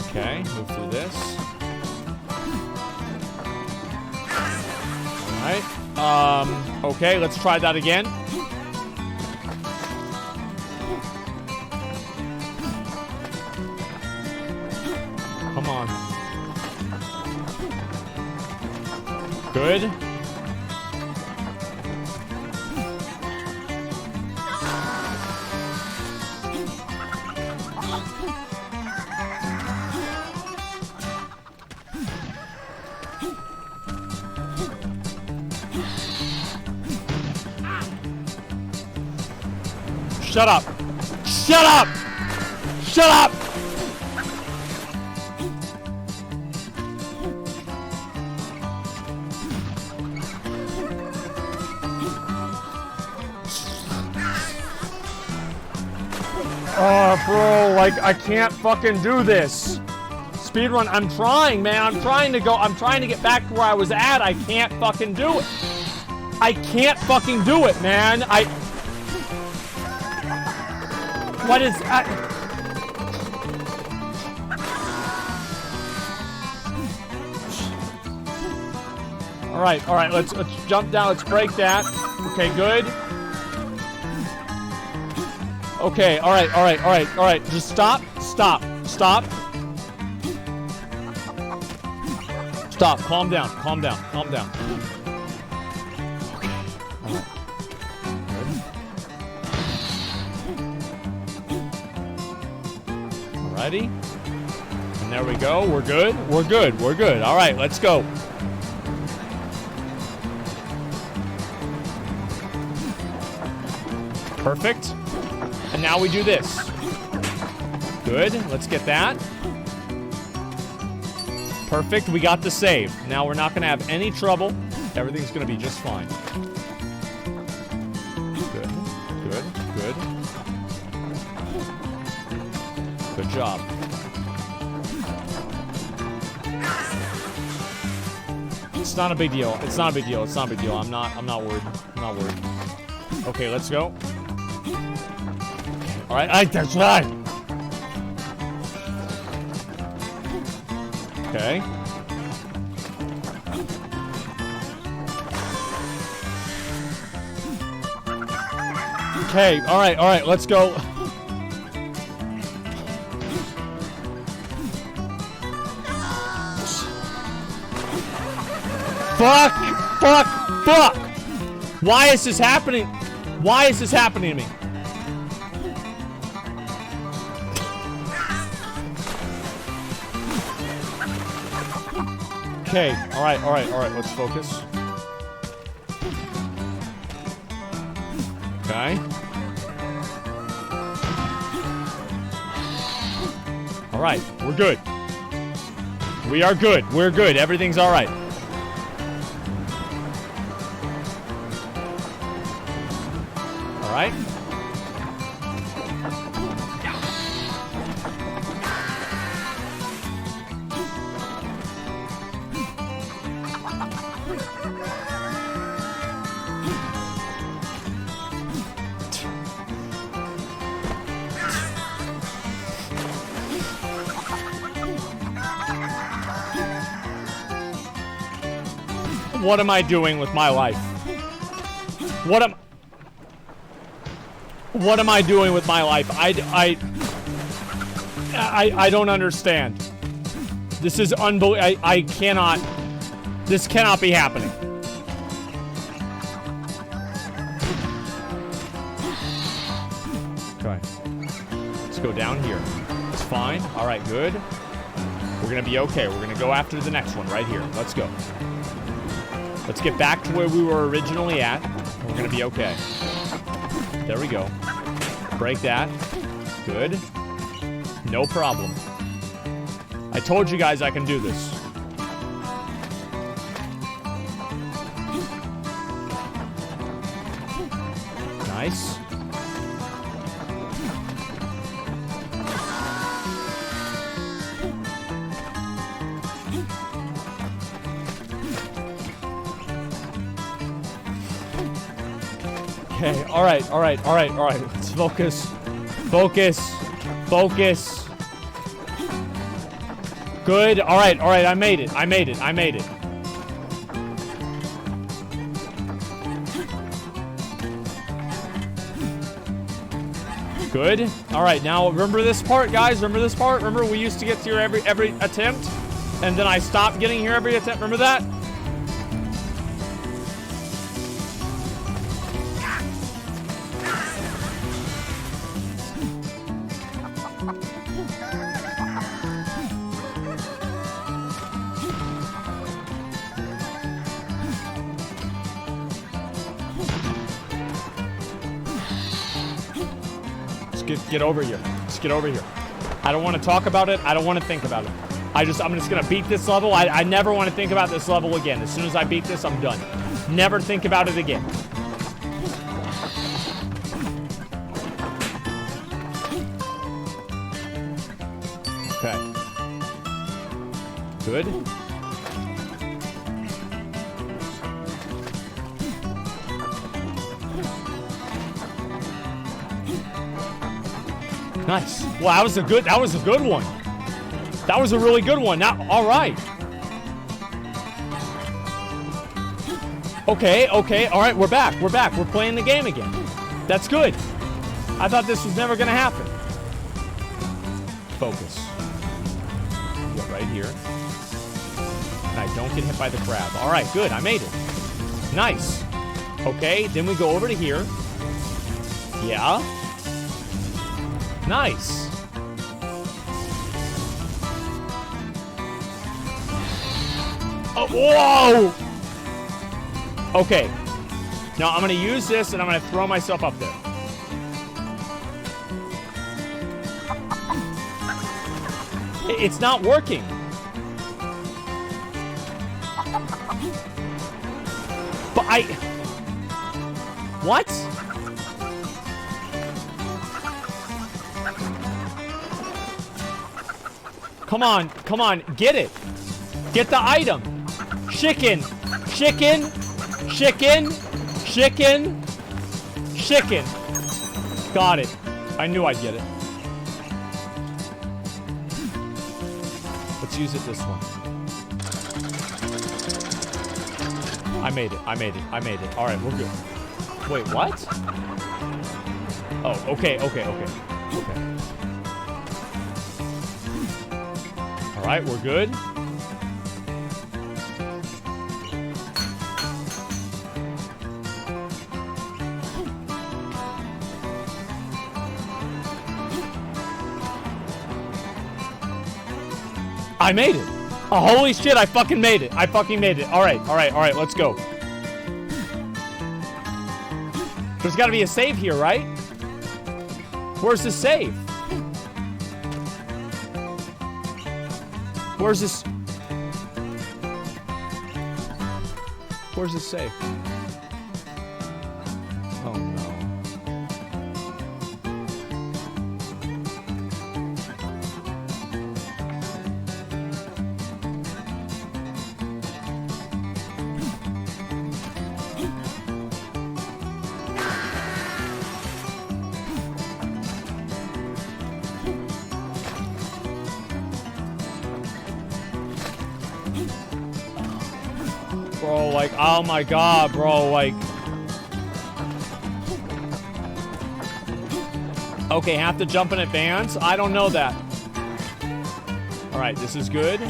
Okay, move through this. Alright. Okay, let's try that again. Come on. Good. Shut up! Shut up! Shut up! Oh, bro, like, I can't fucking do this. Speedrun, I'm trying, man. I'm trying to get back to where I was at. I can't fucking do it. I can't fucking do it, man. What is that? Alright, let's jump down, let's break that. Okay, good. Okay, alright. Just stop. Stop, calm down. Okay. Alrighty. And there we go. We're good. Alright, let's go. Perfect. And now we do this. Good. Let's get that. Perfect. We got the save. Now we're not going to have any trouble. Everything's going to be just fine. Good. Good job. It's not a big deal. I'm not worried. Okay, let's go. Alright, that's right. Okay. Okay, alright, let's go. Fuck! Why is this happening? To me? Okay, alright, let's focus. Okay. All right, we're good. We are good. We're good. Everything's all right. All right. What am I doing with my life? What am I doing with my life? I don't understand. This is unbelievable. I cannot. This cannot be happening. Okay. Let's go down here. It's fine. All right, good. We're gonna be okay. We're gonna go after the next one right here. Let's go. Let's get back to where we were originally at. We're gonna be okay. There we go. Break that. Good. No problem. I told you guys I can do this. Nice. Okay, all right. Let's focus. Focus. Good. All right. I made it. Good. All right, now remember this part, guys? Remember this part? Remember we used to get here every attempt, and then I stopped getting here every attempt. Remember that? Get over here. Just get over here. I don't want to talk about it. I don't want to think about it. I'm just gonna beat this level. I never want to think about this level again. As soon as I beat this, I'm done. Never think about it again. Okay. Good. Nice. Well, that was a good one. That was a really good one. Now, all right. Okay. All right, we're back. We're playing the game again. That's good. I thought this was never gonna happen. Focus. Get right here. And I don't get hit by the crab. All right, good. I made it. Nice. Okay, then we go over to here. Yeah. Nice. Oh, whoa! Okay. Now I'm gonna use this and I'm gonna throw myself up there. It's not working. But what? Come on, get it. Get the item. Chicken. Got it. I knew I'd get it. Let's use it this one. I made it. All right, we're good. Wait, what? Oh, okay. All right, we're good. I made it. Oh, holy shit, I fucking made it. All right, let's go. There's gotta be a save here, right? Where's the save? Where's this? Where's this safe? Oh no. Bro, like, oh my god, bro, like... Okay, have to jump in advance? I don't know that. Alright, this is good.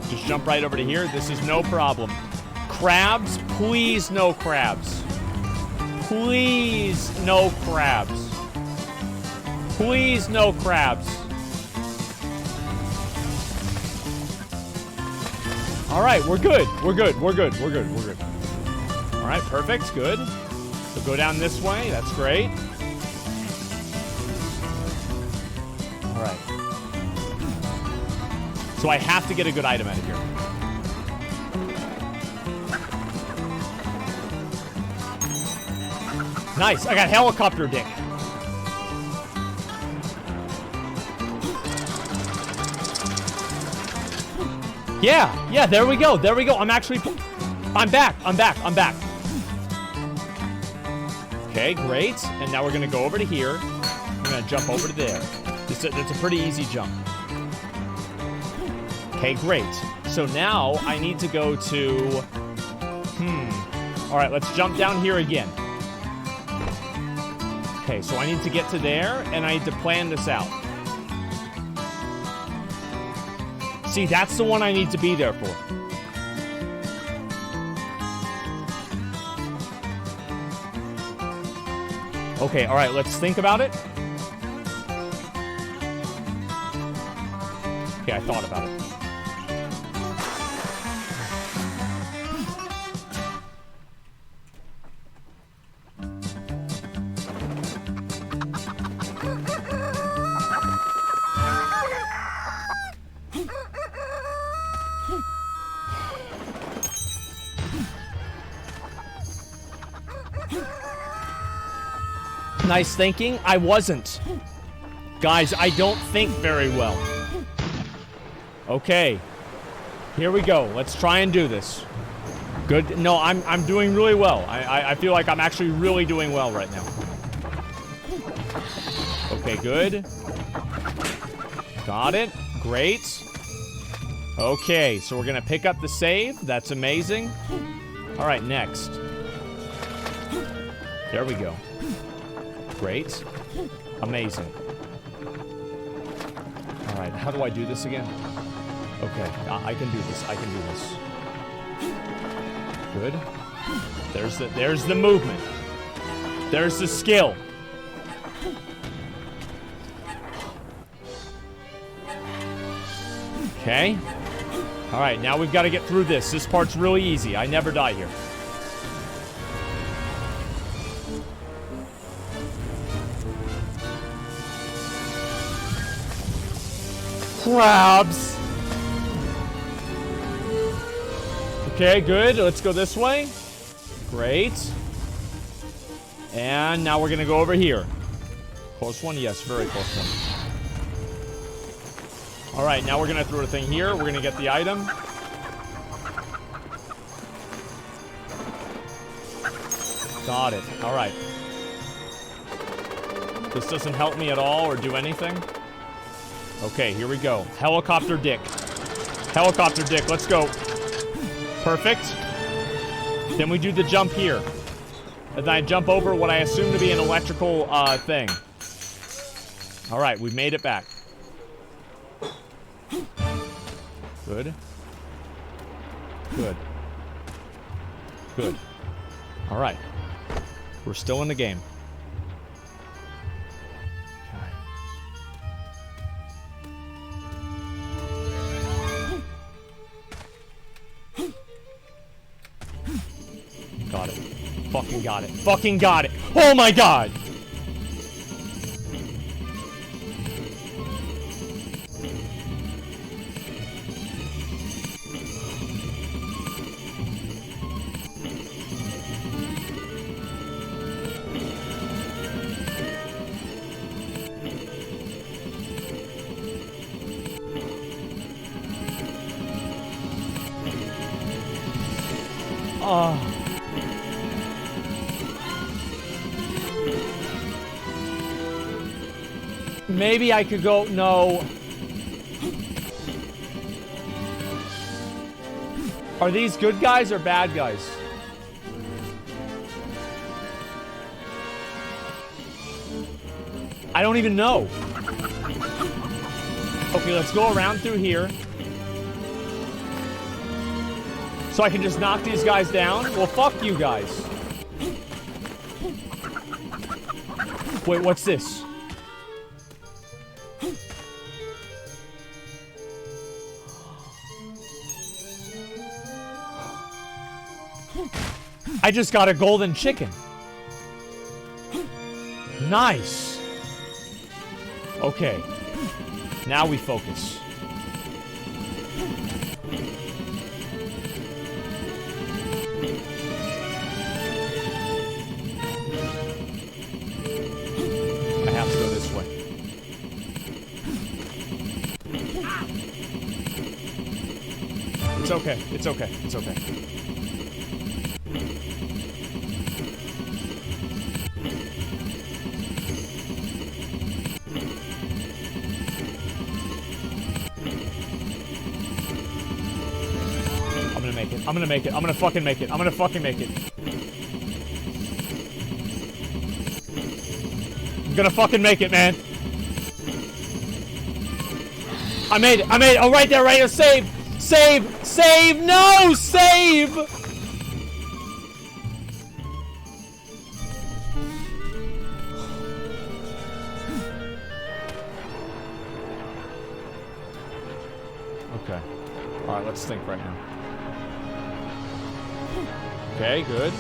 Just jump right over to here. This is no problem. Crabs? Please no crabs. Please no crabs. Please no crabs. All right, we're good. We're good. We're good. We're good. We're good. All right, perfect. Good. So go down this way. That's great. All right. So I have to get a good item out of here. Nice. I got helicopter dick. Yeah, there we go. There we go. I'm back. Okay, great. And now we're going to go over to here. I'm going to jump over to there. It's a pretty easy jump. Okay, great. So now I need to go to... All right, let's jump down here again. Okay, so I need to get to there, and I need to plan this out. See, that's the one I need to be there for. Okay, all right, let's think about it. Okay, I thought about it. Nice thinking. I wasn't. Guys, I don't think very well. Okay. Here we go. Let's try and do this. Good. No, I'm doing really well. I feel like I'm actually really doing well right now. Okay, good. Got it. Great. Okay, so we're gonna pick up the save. That's amazing. All right, next. There we go. Great. Amazing. All right, how do I do this again? Okay, I can do this. I can do this. Good. There's the movement. There's the skill. Okay. All right, now we've got to get through this. This part's really easy. I never die here. Crabs. Okay, good. Let's go this way. Great. And now we're gonna go over here. Close one? Yes, very close one. All right, now we're gonna throw a thing here. We're gonna get the item. Got it. All right. This doesn't help me at all or do anything. Okay, here we go. Helicopter dick. Helicopter dick, let's go. Perfect. Then we do the jump here. And then I jump over what I assume to be an electrical thing. All right, we've made it back. Good. Good. Good. All right. We're still in the game. Got it. Fucking got it. Fucking got it. Oh my god! Maybe I could go... No. Are these good guys or bad guys? I don't even know. Okay, let's go around through here. So I can just knock these guys down? Well, fuck you guys. Wait, what's this? I just got a golden chicken. Nice. Okay. Now we focus. I have to go this way. It's okay. It's okay. It's okay. I'm gonna make it. I'm gonna fucking make it. I'm gonna fucking make it. I'm gonna fucking make it, man. I made it. I made it. Oh, right there, right there. Save. Save. Save. No, save. Okay. All right, let's think right now. Okay, good.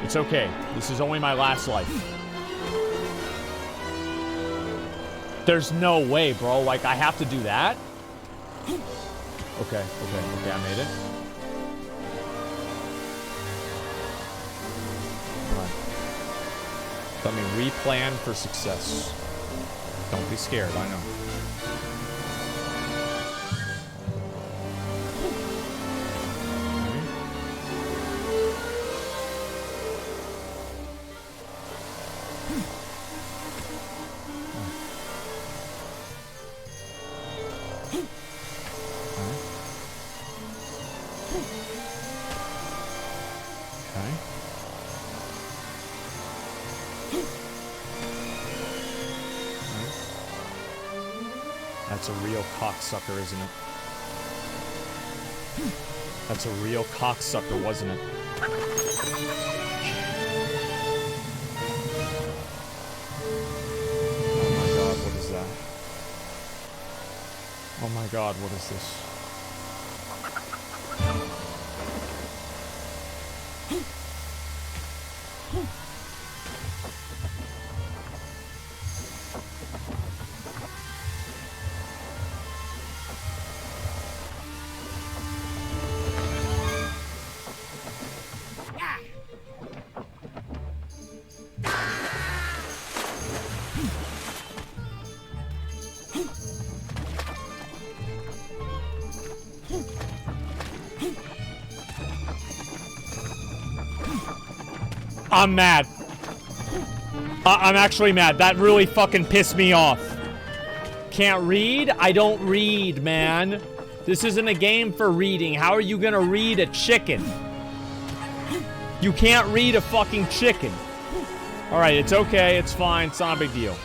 It's okay. This is only my last life. There's no way, bro. Like, I have to do that? Okay, okay, I made it. Alright. Let me replan for success. Don't be scared, I know. That's a real cocksucker, isn't it? That's a real cocksucker, wasn't it? Oh my god, what is that? Oh my god, what is this? I'm mad. I'm actually mad. That really fucking pissed me off. Can't read? I don't read, man. This isn't a game for reading. How are you gonna read a chicken? You can't read a fucking chicken. Alright, it's okay. It's fine. It's not a big deal.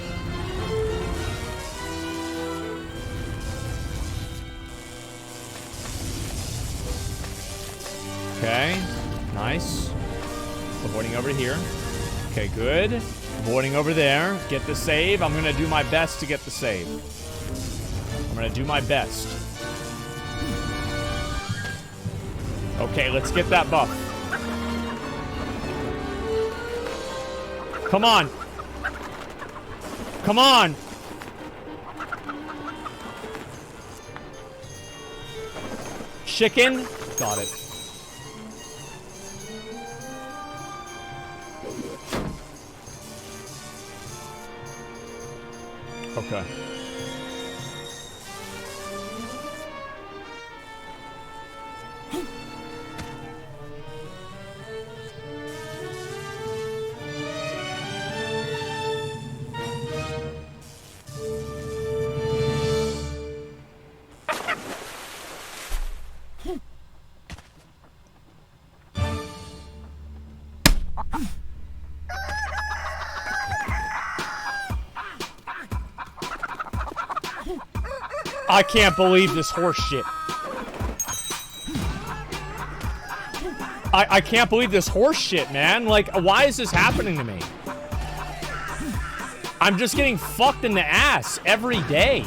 Okay. Nice. Avoiding over here. Okay, good. Avoiding over there. Get the save. I'm gonna do my best to get the save. I'm gonna do my best. Okay, let's get that buff. Come on. Come on. Chicken. Got it. Okay. I can't believe this horse shit. I can't believe this horse shit, man. Like, why is this happening to me? I'm just getting fucked in the ass every day.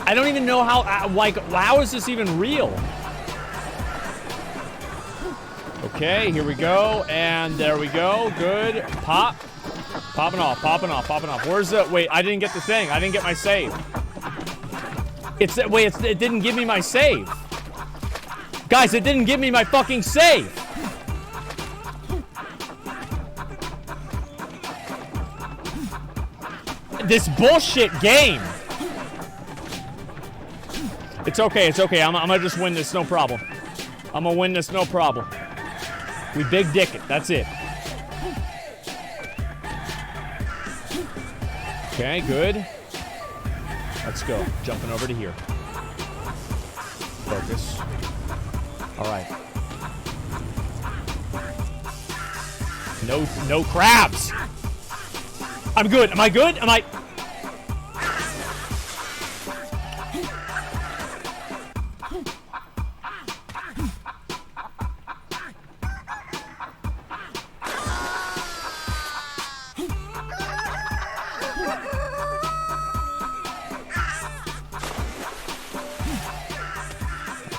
I don't even know how, like, how is this even real? Okay, here we go, and there we go. Good. Pop. Popping off, popping off, popping off. Where's the, wait, I didn't get the thing. I didn't get my save. It didn't give me my save. Guys, it didn't give me my fucking save. This bullshit game. It's okay, it's okay. I'm gonna just win this, no problem. I'm gonna win this, no problem. We big dick it, that's it. Okay, good. Let's go. Jumping over to here. Focus. All right. No crabs. I'm good. Am I good? Am I?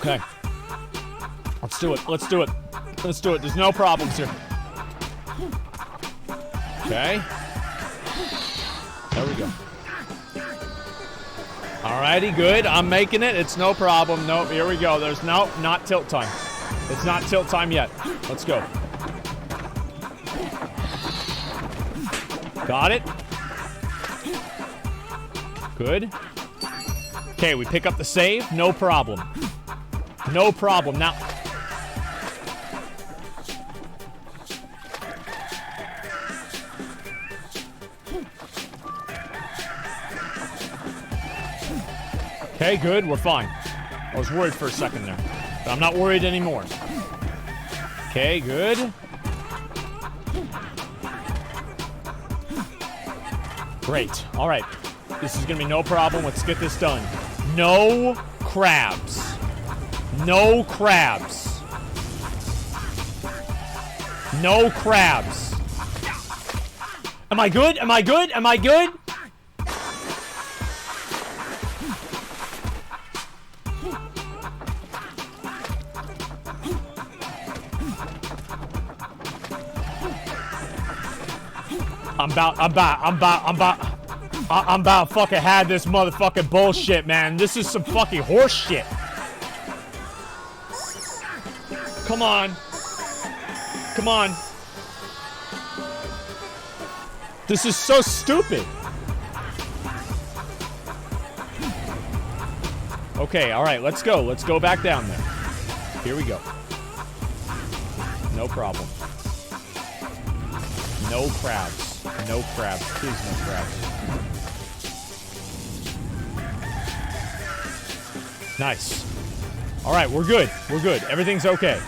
Okay. Let's do it. Let's do it. Let's do it. There's no problems here. Okay. There we go. Alrighty, good. I'm making it. It's no problem. Nope, here we go. There's not tilt time. It's not tilt time yet. Let's go. Got it. Good. Okay, we pick up the save. No problem. No problem. Now... Okay, good. We're fine. I was worried for a second there. But I'm not worried anymore. Okay, good. Great. All right. This is going to be no problem. Let's get this done. No crabs. No crabs. No crabs. Am I good? Am I good? Am I good? I'm about to fucking have this motherfucking bullshit, man. This is some fucking horse shit. Come on. Come on. This is so stupid. Okay, all right, let's go. Let's go back down there. Here we go. No problem. No crabs. No crabs. Please, no crabs. Nice. All right, we're good. We're good. Everything's okay.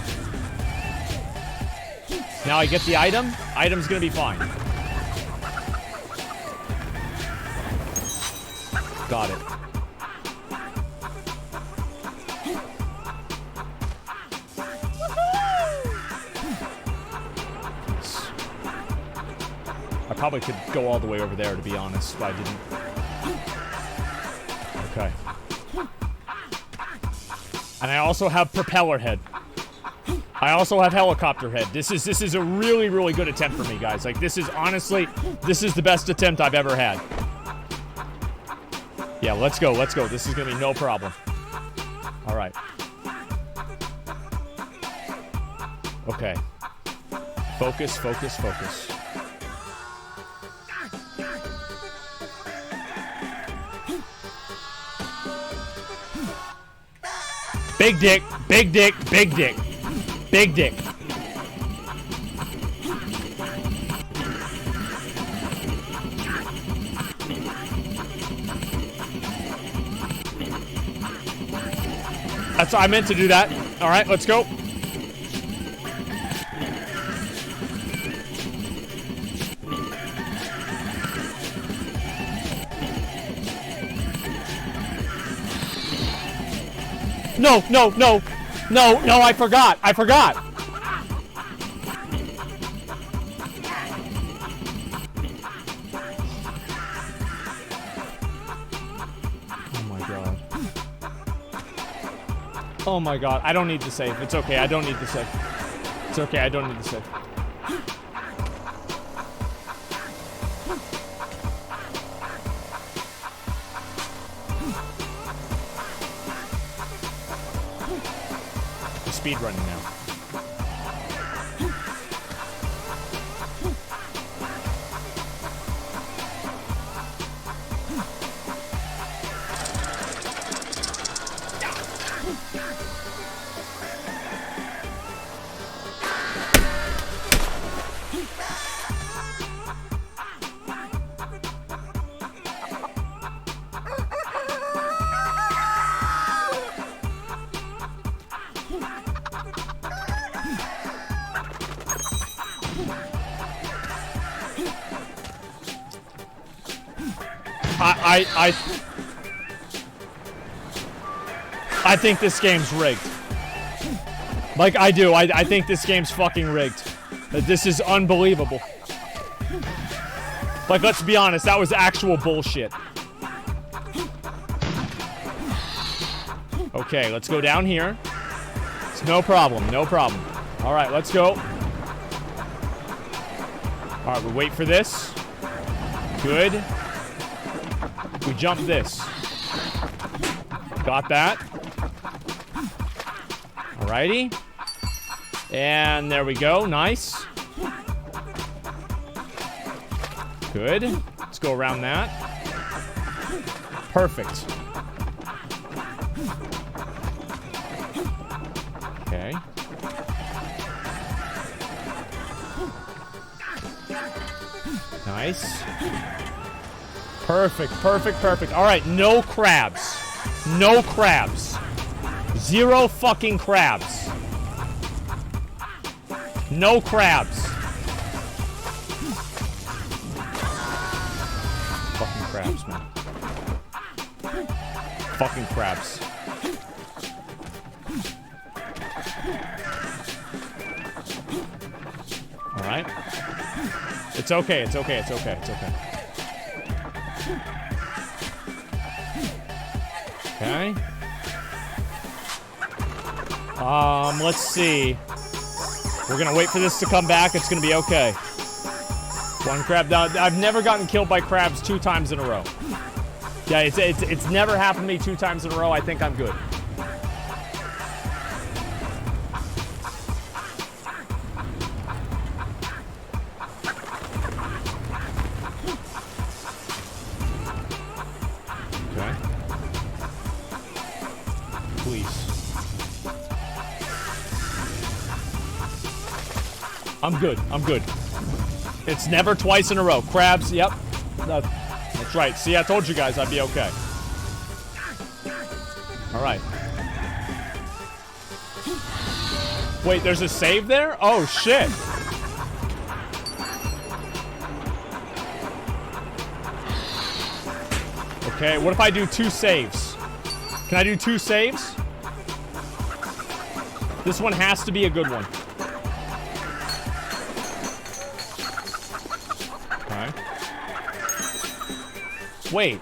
Now I get the item. Item's gonna be fine. Got it. I probably could go all the way over there, to be honest, but I didn't. Okay. And I also have propeller head. I also have helicopter head. This is a really, really good attempt for me, guys. Like, this is honestly, this is the best attempt I've ever had. Yeah, let's go, let's go. This is gonna be no problem. All right. Okay. Focus, focus, focus. Big dick, big dick, big dick. Big dick. I meant to do that. All right, let's go. No, no, no. No, no, I forgot. I forgot. Oh my god. Oh my god. I don't need to save. It's okay. I don't need to save. It's okay. I don't need to save. Speed running now. I think this game's rigged. Like, I do. I think this game's fucking rigged. This is unbelievable. Like, let's be honest, that was actual bullshit. Okay, let's go down here. It's no problem, no problem. Alright, let's go. Alright, we wait for this. Good. We jump this. Got that. Alrighty. And there we go. Nice. Good. Let's go around that. Perfect. Okay. Nice. Perfect, perfect, perfect. All right, no crabs. No crabs. Zero fucking crabs. No crabs. Fucking crabs, man. Fucking crabs. All right. It's okay, it's okay, it's okay, it's okay. Okay. Let's see. We're gonna wait for this to come back. It's gonna be okay. One crab down. I've never gotten killed by crabs 2 times in a row. Yeah, it's never happened to me 2 times in a row. I think I'm good. I'm good. I'm good. It's never twice in a row. Crabs, yep. That's right. See, I told you guys I'd be okay. All right. Wait, there's a save there? Oh, shit. Okay, what if I do 2 saves? Can I do 2 saves? This one has to be a good one. Wait.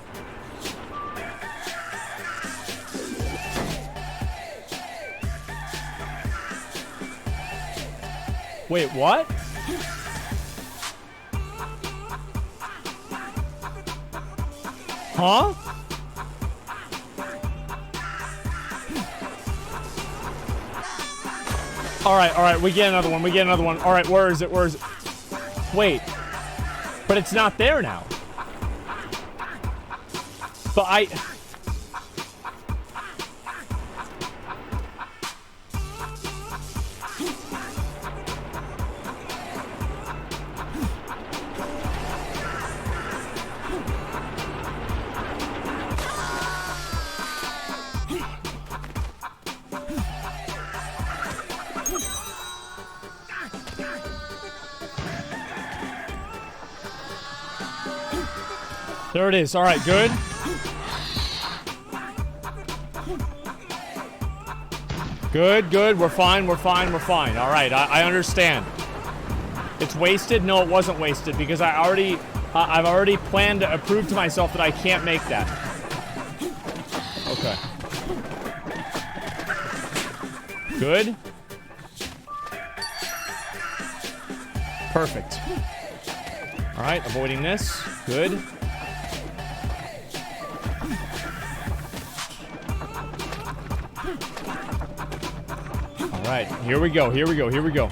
Wait, what? Huh? All right, we get another one. We get another one. All right, where is it? Where is it? Wait. But it's not there now. But I... There it is. All right, good. Good, good. We're fine, we're fine, we're fine. All right, I understand. It's wasted? No, it wasn't wasted because I've already planned to prove to myself that I can't make that. Okay. Good. Perfect. All right, avoiding this. Good. All right, here we go, here we go, here we go.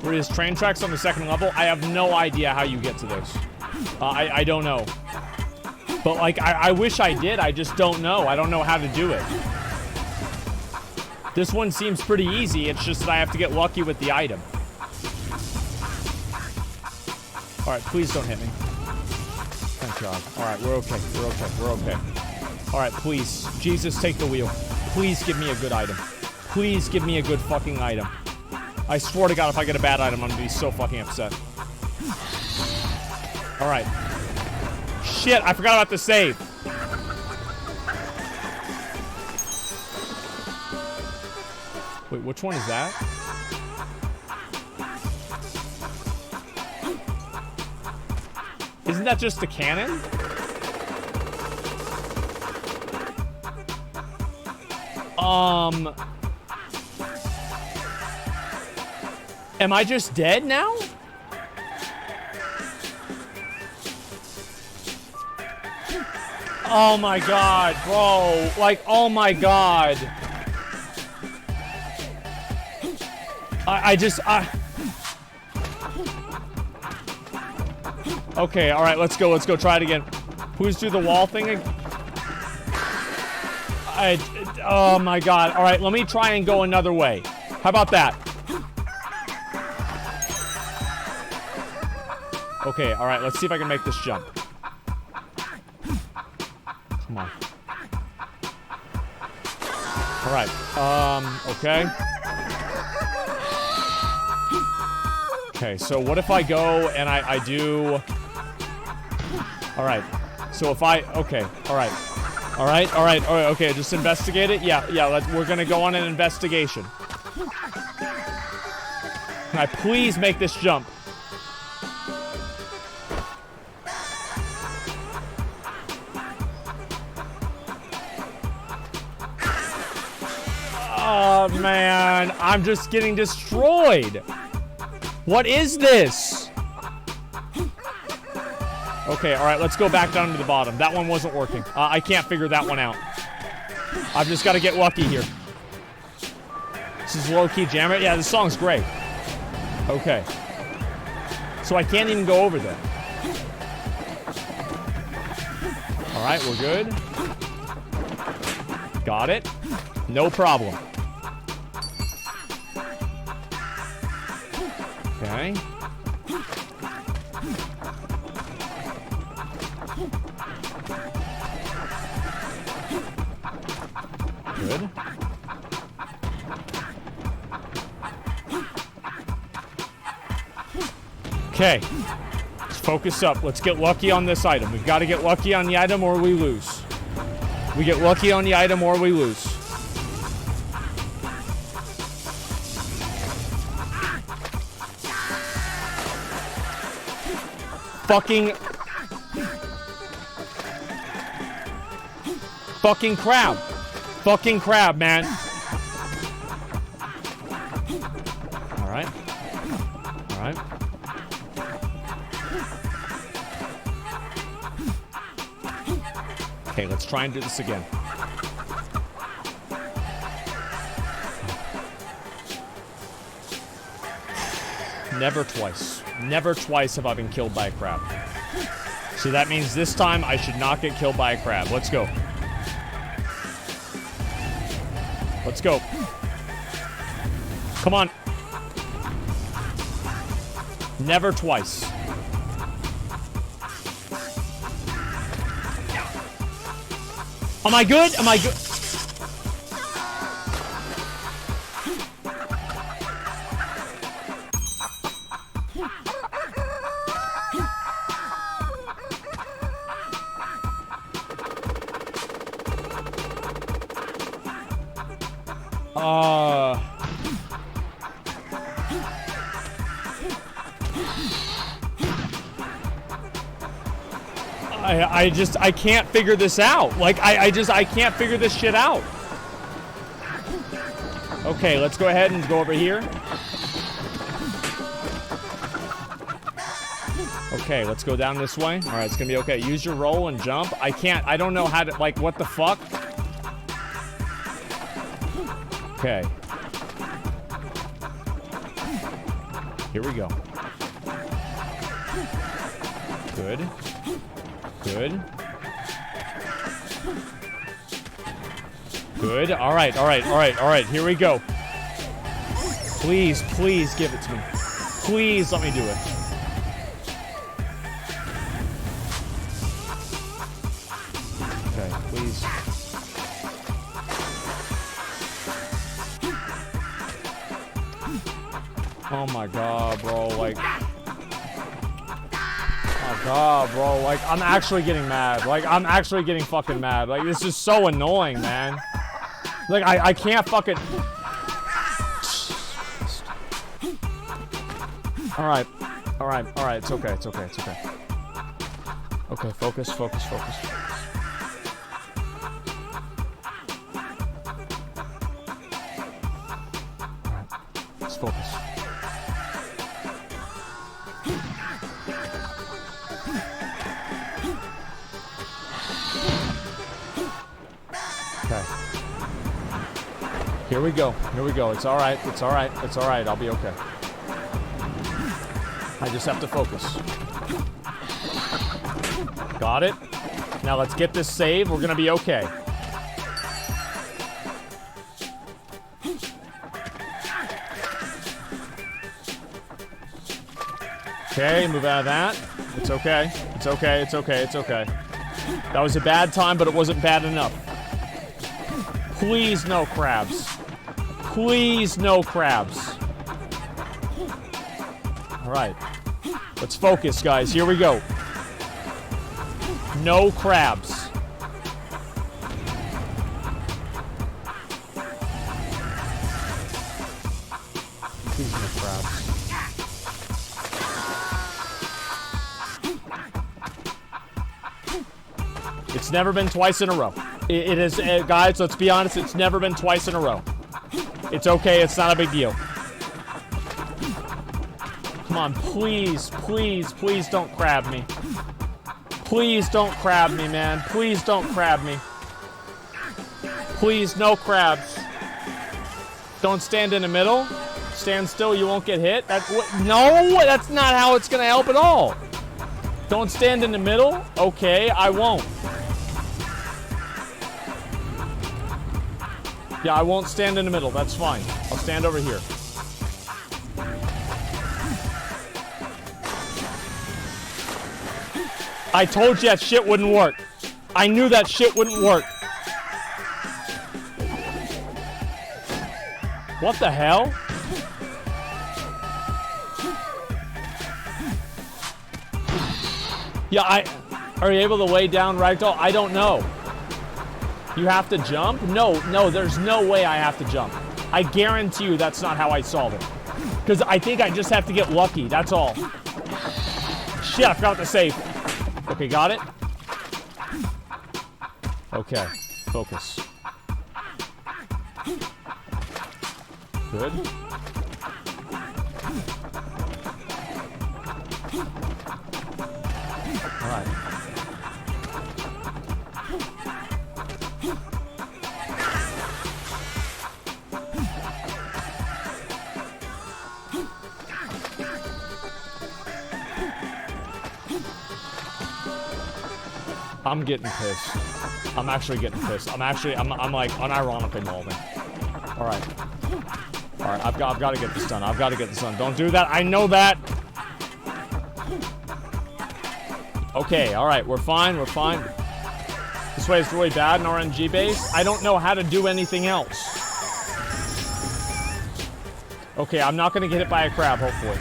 Where is train tracks on the second level? I have no idea how you get to those. I don't know. But, like, I wish I did. I just don't know. I don't know how to do it. This one seems pretty easy. It's just that I have to get lucky with the item. All right, please don't hit me. Thank God. All right, we're okay. We're okay. We're okay. All right, please. Jesus, take the wheel. Please give me a good item. Please give me a good fucking item. I swear to God, if I get a bad item, I'm gonna be so fucking upset. All right. Shit, I forgot about the save. Wait, which one is that? Isn't that just the cannon? Am I just dead now? Oh my God, bro. Like, oh my God. Okay, all right, let's go. Let's go. Try it again. Who's do the wall thing again? Oh my God. All right, let me try and go another way. How about that? Okay, all right, let's see if I can make this jump. Come on. All right, okay. Okay, so what if I go and I do... All right, so if I... Okay, all right. All right, all right, all right, okay, just investigate it? Yeah, we're gonna go on an investigation. Can I please make this jump? Oh, man, I'm just getting destroyed. What is this? Okay, all right, let's go back down to the bottom. That one wasn't working. I can't figure that one out. I've just got to get lucky here. This is low-key jammer. Yeah, this song's great. Okay. So I can't even go over there. All right, we're good. Got it. No problem. Okay. Good. Okay. Let's focus up. Let's get lucky on this item. We've got to get lucky on the item or we lose. We get lucky on the item or we lose. Fucking crab. Fucking crab, man. All right. All right. Okay, let's try and do this again. Never twice. Never twice have I been killed by a crab. So that means this time I should not get killed by a crab. Let's go. Let's go. Come on. Never twice. Am I good? Am I good? I can't figure this out. Like, I can't figure this shit out. Okay, let's go ahead and go over here. Okay, let's go down this way. Alright, it's gonna be okay. Use your roll and jump. I don't know how to, like, what the fuck? Okay. Here we go. Good. Good. Good. Alright, alright, alright, alright. Here we go. Please, please give it to me. Please let me do it. Okay, please. Oh my god, bro, like... Oh god, bro, like, I'm actually getting mad. Like, I'm actually getting fucking mad. Like, this is so annoying, man. Like, I can't fucking... Alright, alright, alright, it's okay, it's okay, it's okay. Okay, focus, focus, focus. Alright, let's focus. Okay. Here we go. Here we go. It's all right. It's all right. It's all right. I'll be okay. I just have to focus. Got it. Now let's get this save. We're gonna be okay. Okay, move out of that. It's okay. It's okay. It's okay. It's okay. That was a bad time, but it wasn't bad enough. Please, no crabs. Please, no crabs. All right. Let's focus, guys. Here we go. No crabs. Please, no crabs. It's never been twice in a row. It is, guys, let's be honest, it's never been twice in a row. It's okay, it's not a big deal. Come on, please, please, please don't crab me. Please don't crab me, man. Please don't crab me. Please, no crabs. Don't stand in the middle. Stand still, you won't get hit. No, that's not how it's gonna help at all. Don't stand in the middle. Okay, I won't. Yeah, I won't stand in the middle. That's fine. I'll stand over here. I told you that shit wouldn't work. I knew that shit wouldn't work. What the hell? Yeah, are you able to lay down ragdoll? I don't know. You have to jump? No, there's no way I have to jump. I guarantee you that's not how I solve it. Because I think I just have to get lucky, that's all. Shit, I forgot to save. Okay, got it? Okay, focus. Good. All right. I'm getting pissed. I'm actually getting pissed. I'm like unironically molding. All right. All right, I've got to get this done. I've got to get this done. Don't do that. I know that. Okay, all right, we're fine. We're fine. This way is really bad in RNG base. I don't know how to do anything else. Okay, I'm not going to get hit by a crab, hopefully.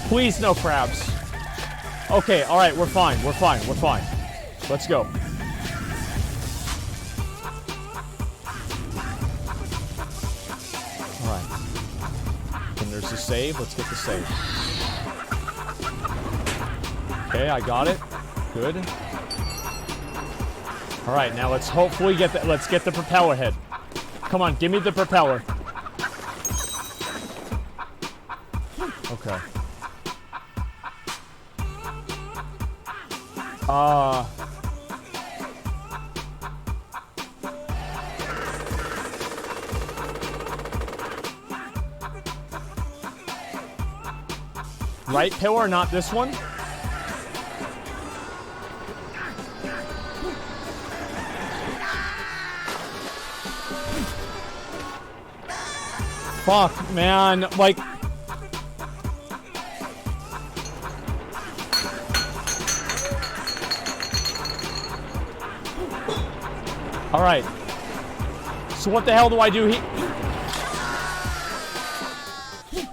Please, no crabs. Okay, all right, we're fine. We're fine. We're fine. Let's go. Where's the save? Let's get the save. Okay, I got it. Good. All right, now let's hopefully get the, let's get the propeller head. Come on, give me the propeller. Okay. Right pillar, not this one? Fuck, man. Like... Alright. So what the hell do I do here?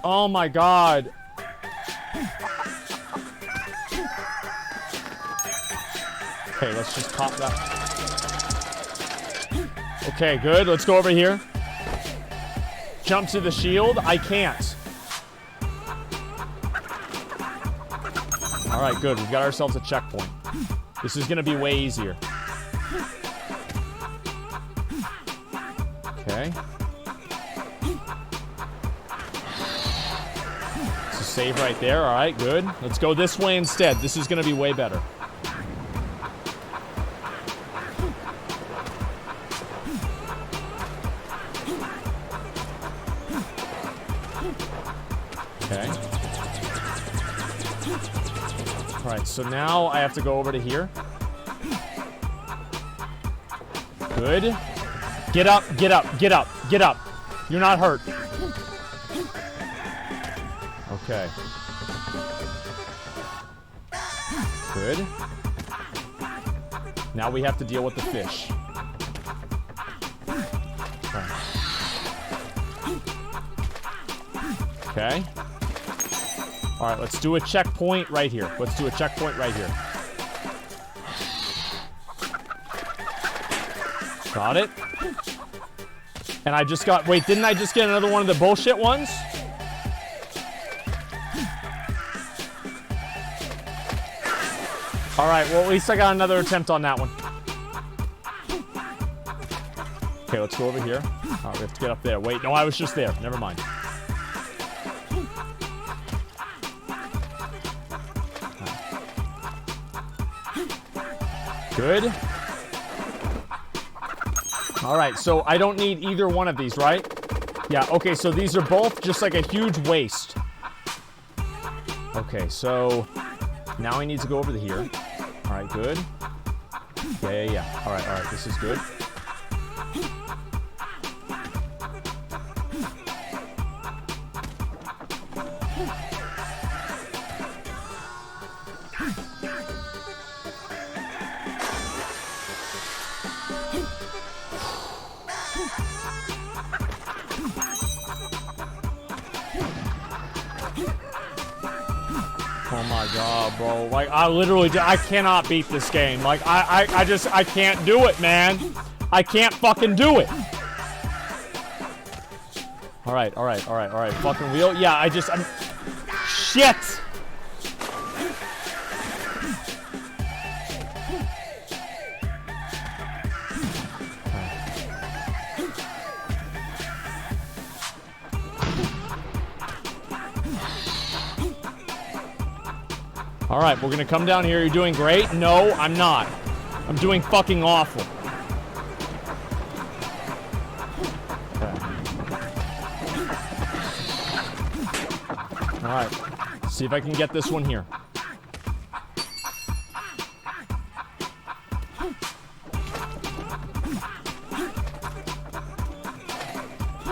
Oh my god. Okay, let's just pop that. Okay, good. Let's go over here. Jump to the shield. I can't. All right, good. We've got ourselves a checkpoint. This is going to be way easier. Okay. It's a save right there. All right, good. Let's go this way instead. This is going to be way better. Okay. All right, so now I have to go over to here. Good. Get up, get up, get up, get up. You're not hurt. Okay. Good. Now we have to deal with the fish. Okay. All right, let's do a checkpoint right here. Let's do a checkpoint right here. Got it. And I just got... Wait, didn't I just get another one of the bullshit ones? All right, well, at least I got another attempt on that one. Okay, let's go over here. All right, we have to get up there. Wait, no, I was just there. Never mind. Good. All right, so I don't need either one of these, right? Yeah, okay, so these are both just like a huge waste. Okay, so now I need to go over to here. All right, good. Yeah. All right, this is good. Oh my god, bro. Like, I cannot beat this game. Like, I can't do it, man. I can't fucking do it. All right. Fucking wheel. Yeah, I'm... Shit! All right, we're gonna come down here. You're doing great. No, I'm not. I'm doing fucking awful. Okay. All right, see if I can get this one here.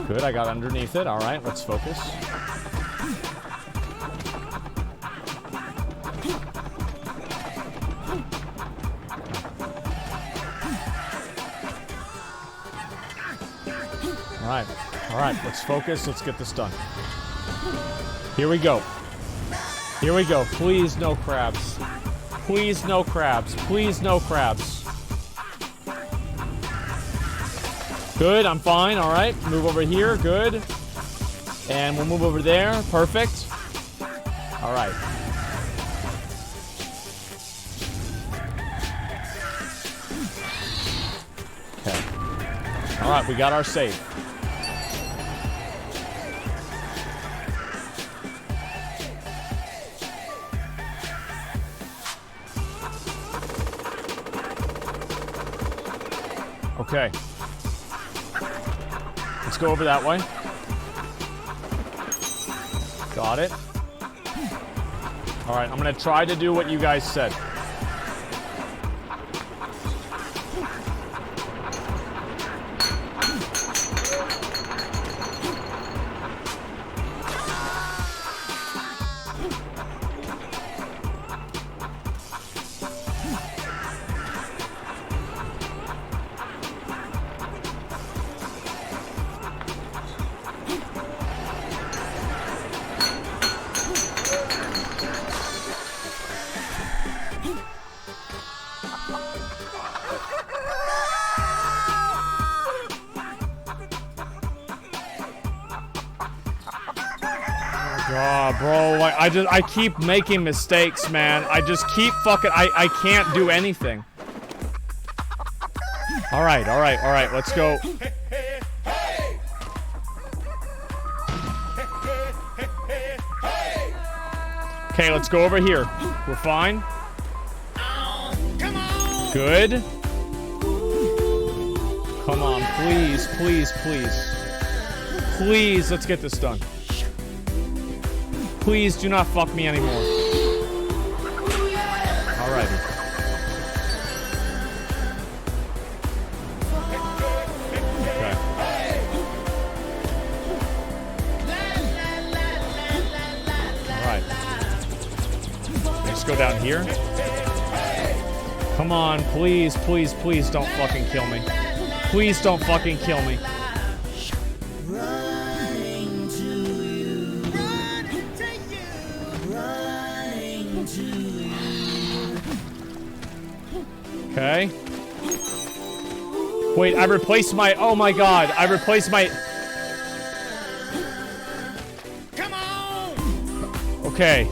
Good, I got underneath it. All right, let's focus. All right, let's focus. Let's get this done. Here we go. Here we go. Please, no crabs. Please, no crabs. Please, no crabs. Good, I'm fine. All right, move over here. Good. And we'll move over there. Perfect. All right. Okay. All right, we got our save. Okay. Let's go over that way. Got it. All right, I'm gonna try to do what you guys said. Bro, I keep making mistakes, man. I just keep fucking, I can't do anything. All right, let's go. Okay, let's go over here. We're fine. Good. Come on, please, please, please. Please, let's get this done. Please do not fuck me anymore. Alrighty. Okay. Alright. Let's go down here. Come on, please, please, please don't fucking kill me. Please don't fucking kill me. Okay. Wait, I replaced my... Oh my god, I replaced my... Come on! Okay.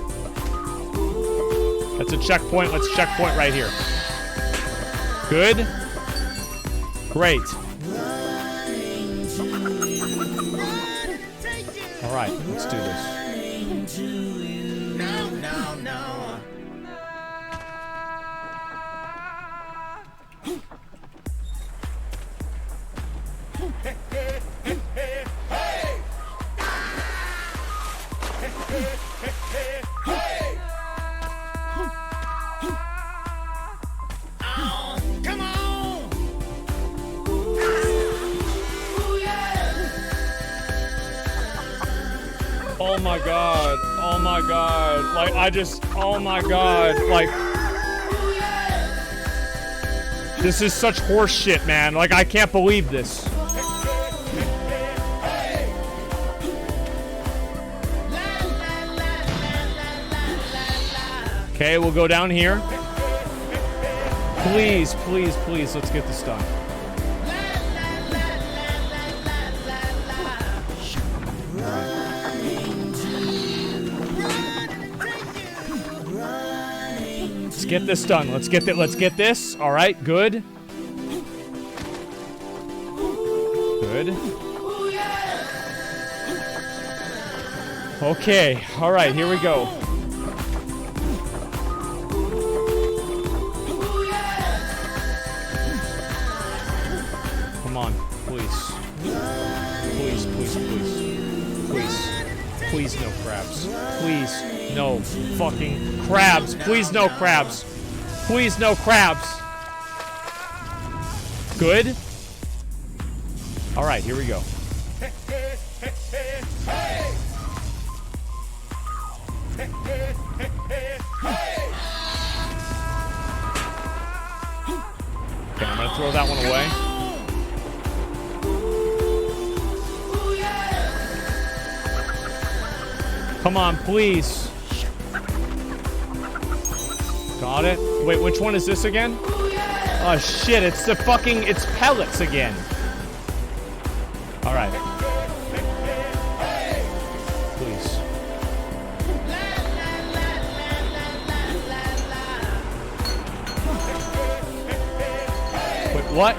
That's a checkpoint. Let's checkpoint right here. Good. Great. Alright, let's do this. Oh my god. Oh my god. Like, I just... Oh my god. Like... This is such horse shit, man. Like, I can't believe this. Okay, we'll go down here. Please, please, please, let's get this done. Let's get this done. Let's get this. All right, good. Good. Okay, all right, here we go. Come on, please. Please, please, please. Please. Please, no crabs. Please, no fucking crabs. Please, no crabs. Please, no crabs. Good. All right, here we go. Okay, I'm gonna throw that one away. Come on, please. Got it. Wait, which one is this again? Oh shit, it's the fucking, it's pellets again. All right. What?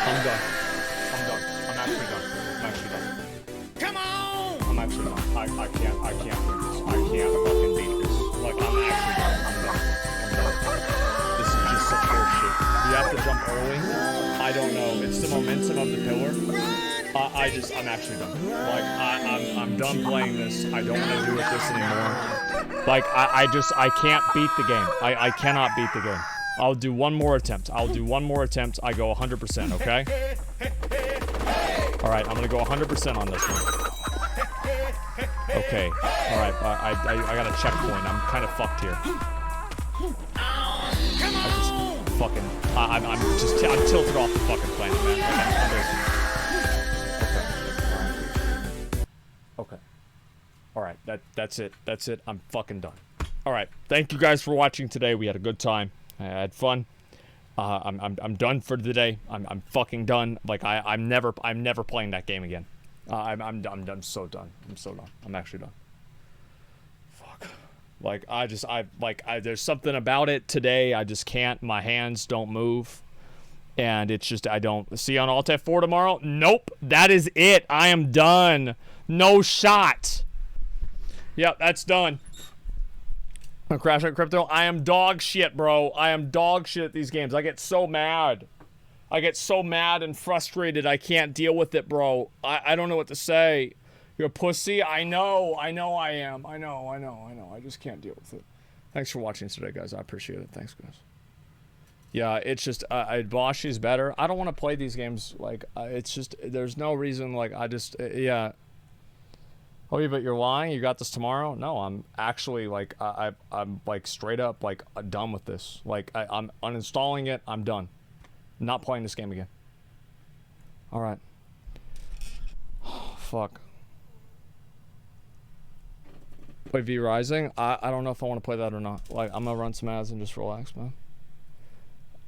I'm done. I'm done. I'm actually done. I'm actually done. Come on! I'm actually done. I can't do this. I can't fucking beat this. Like, I'm actually done. I'm done. I'm done. This is just such bullshit. You have to jump early. I don't know. It's the momentum of the pillar. I'm actually done. Like, I'm done playing this. I don't want to do with this anymore. Like, I can't beat the game. I cannot beat the game. I'll do one more attempt. I go 100%, okay? Alright, I'm gonna go 100% on this one. Okay. Alright, I got a checkpoint. I'm kind of fucked here. I'm tilted off the fucking planet, man. Okay. Alright, that's it. I'm fucking done. Alright, thank you guys for watching today. We had a good time. I had fun. I'm done for the day. I'm fucking done. Like I'm never playing that game again. I'm so done. I'm so done. I'm actually done. Fuck. Like there's something about it today. I just can't. My hands don't move, and it's just I don't see on Alt F4 tomorrow. Nope. That is it. I am done. No shot. Yep, that's done. On Crash Out Crypto, I am dog shit, bro. I am dog shit at these games. I get so mad. I get so mad and frustrated. I can't deal with it, bro. I don't know what to say. You're a pussy? I know I am. I know. I just can't deal with it. Thanks for watching today, guys. I appreciate it. Thanks, guys. Yeah, it's just, Boshi's better. I don't want to play these games. Like, it's just, there's no reason, like, yeah. Oh, but you're lying? You got this tomorrow? No, I'm actually, like, I'm, like, straight up, like, done with this. Like, I'm uninstalling it. I'm done. Not playing this game again. Alright. Fuck. Play V Rising? I don't know if I want to play that or not. Like, I'm gonna run some ads and just relax, man.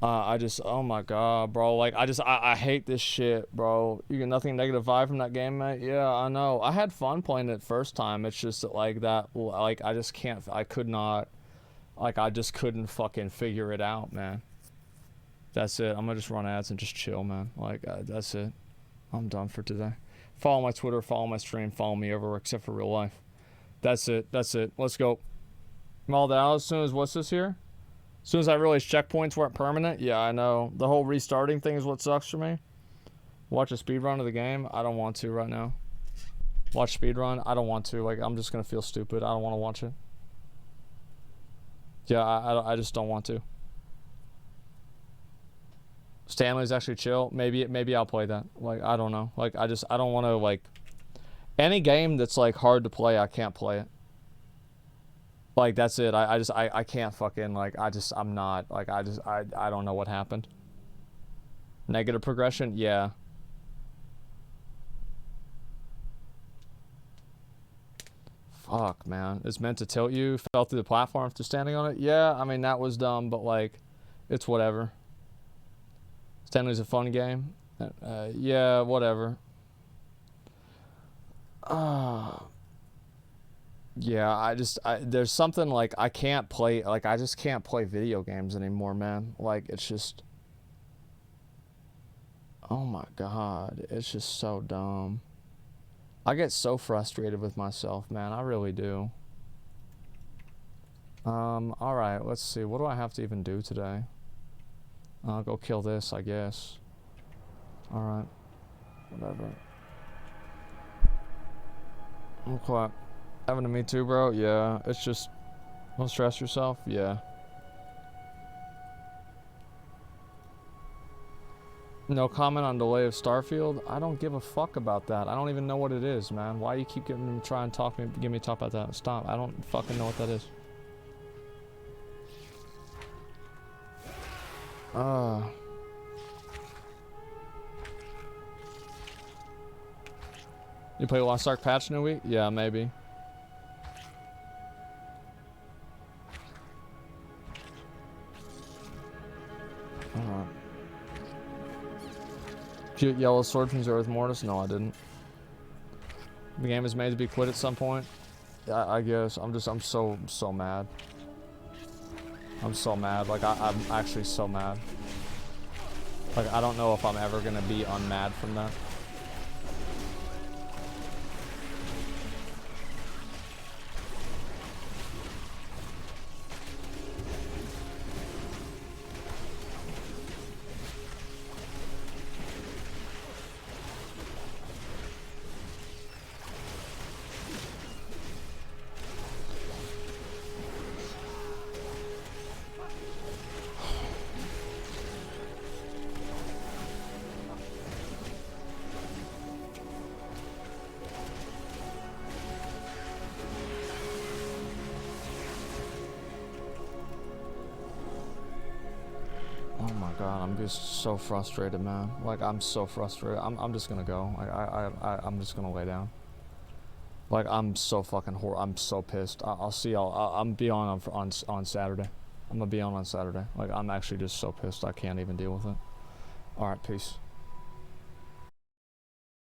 Oh my god, bro. Like, I hate this shit, bro. You get nothing negative vibe from that game, mate? Yeah, I know. I had fun playing it first time. It's just that, like, I just can't, I could not, like, I just couldn't fucking figure it out, man. That's it. I'm gonna just run ads and just chill, man. Like, that's it. I'm done for today. Follow my Twitter, follow my stream, follow me everywhere except for real life. That's it. That's it. Let's go. I'm all down as soon as, what's this here? As soon as I realized checkpoints weren't permanent, yeah, I know. The whole restarting thing is what sucks for me. Watch a speedrun of the game? I don't want to right now. Watch speedrun? I don't want to. Like, I'm just gonna feel stupid. I don't want to watch it. Yeah, I just don't want to. Stanley's actually chill. Maybe I'll play that. Like, I don't know. Like, I don't want to, like... Any game that's, like, hard to play, I can't play it. Like, that's it. I can't fucking, like, I'm not, like, I don't know what happened. Negative progression? Yeah. Fuck, man. It's meant to tilt you. Fell through the platform after standing on it? Yeah, I mean, that was dumb, but, like, it's whatever. Stanley's a fun game. Yeah, whatever. Yeah, there's something, like, I can't play, like, I just can't play video games anymore, man. Like, it's just, oh my god, it's just so dumb. I get so frustrated with myself, man, I really do. Alright, let's see, what do I have to even do today? I'll go kill this, I guess. Alright, whatever. Okay. Having to me too, bro? Yeah, it's just, don't stress yourself? Yeah. No comment on delay of Starfield? I don't give a fuck about that. I don't even know what it is, man. Why do you keep getting me try and talk me, give me talk about that? Stop. I don't fucking know what that is. You play Lost Ark patch new week? Yeah, maybe. Alright. Cute yellow sword from Earth Mortis? No, I didn't. The game is made to be quit at some point. I guess. I'm so mad. I'm so mad. Like, I'm actually so mad. Like, I don't know if I'm ever gonna be unmad from that. I'm just so frustrated, man. Like, I'm so frustrated. I'm just gonna go. I'm just gonna lay down. Like, I'm so fucking I'm so pissed. I'll see y'all. I'm be on Saturday. I'm gonna be on Saturday. Like, I'm actually just so pissed. I can't even deal with it. All right, peace.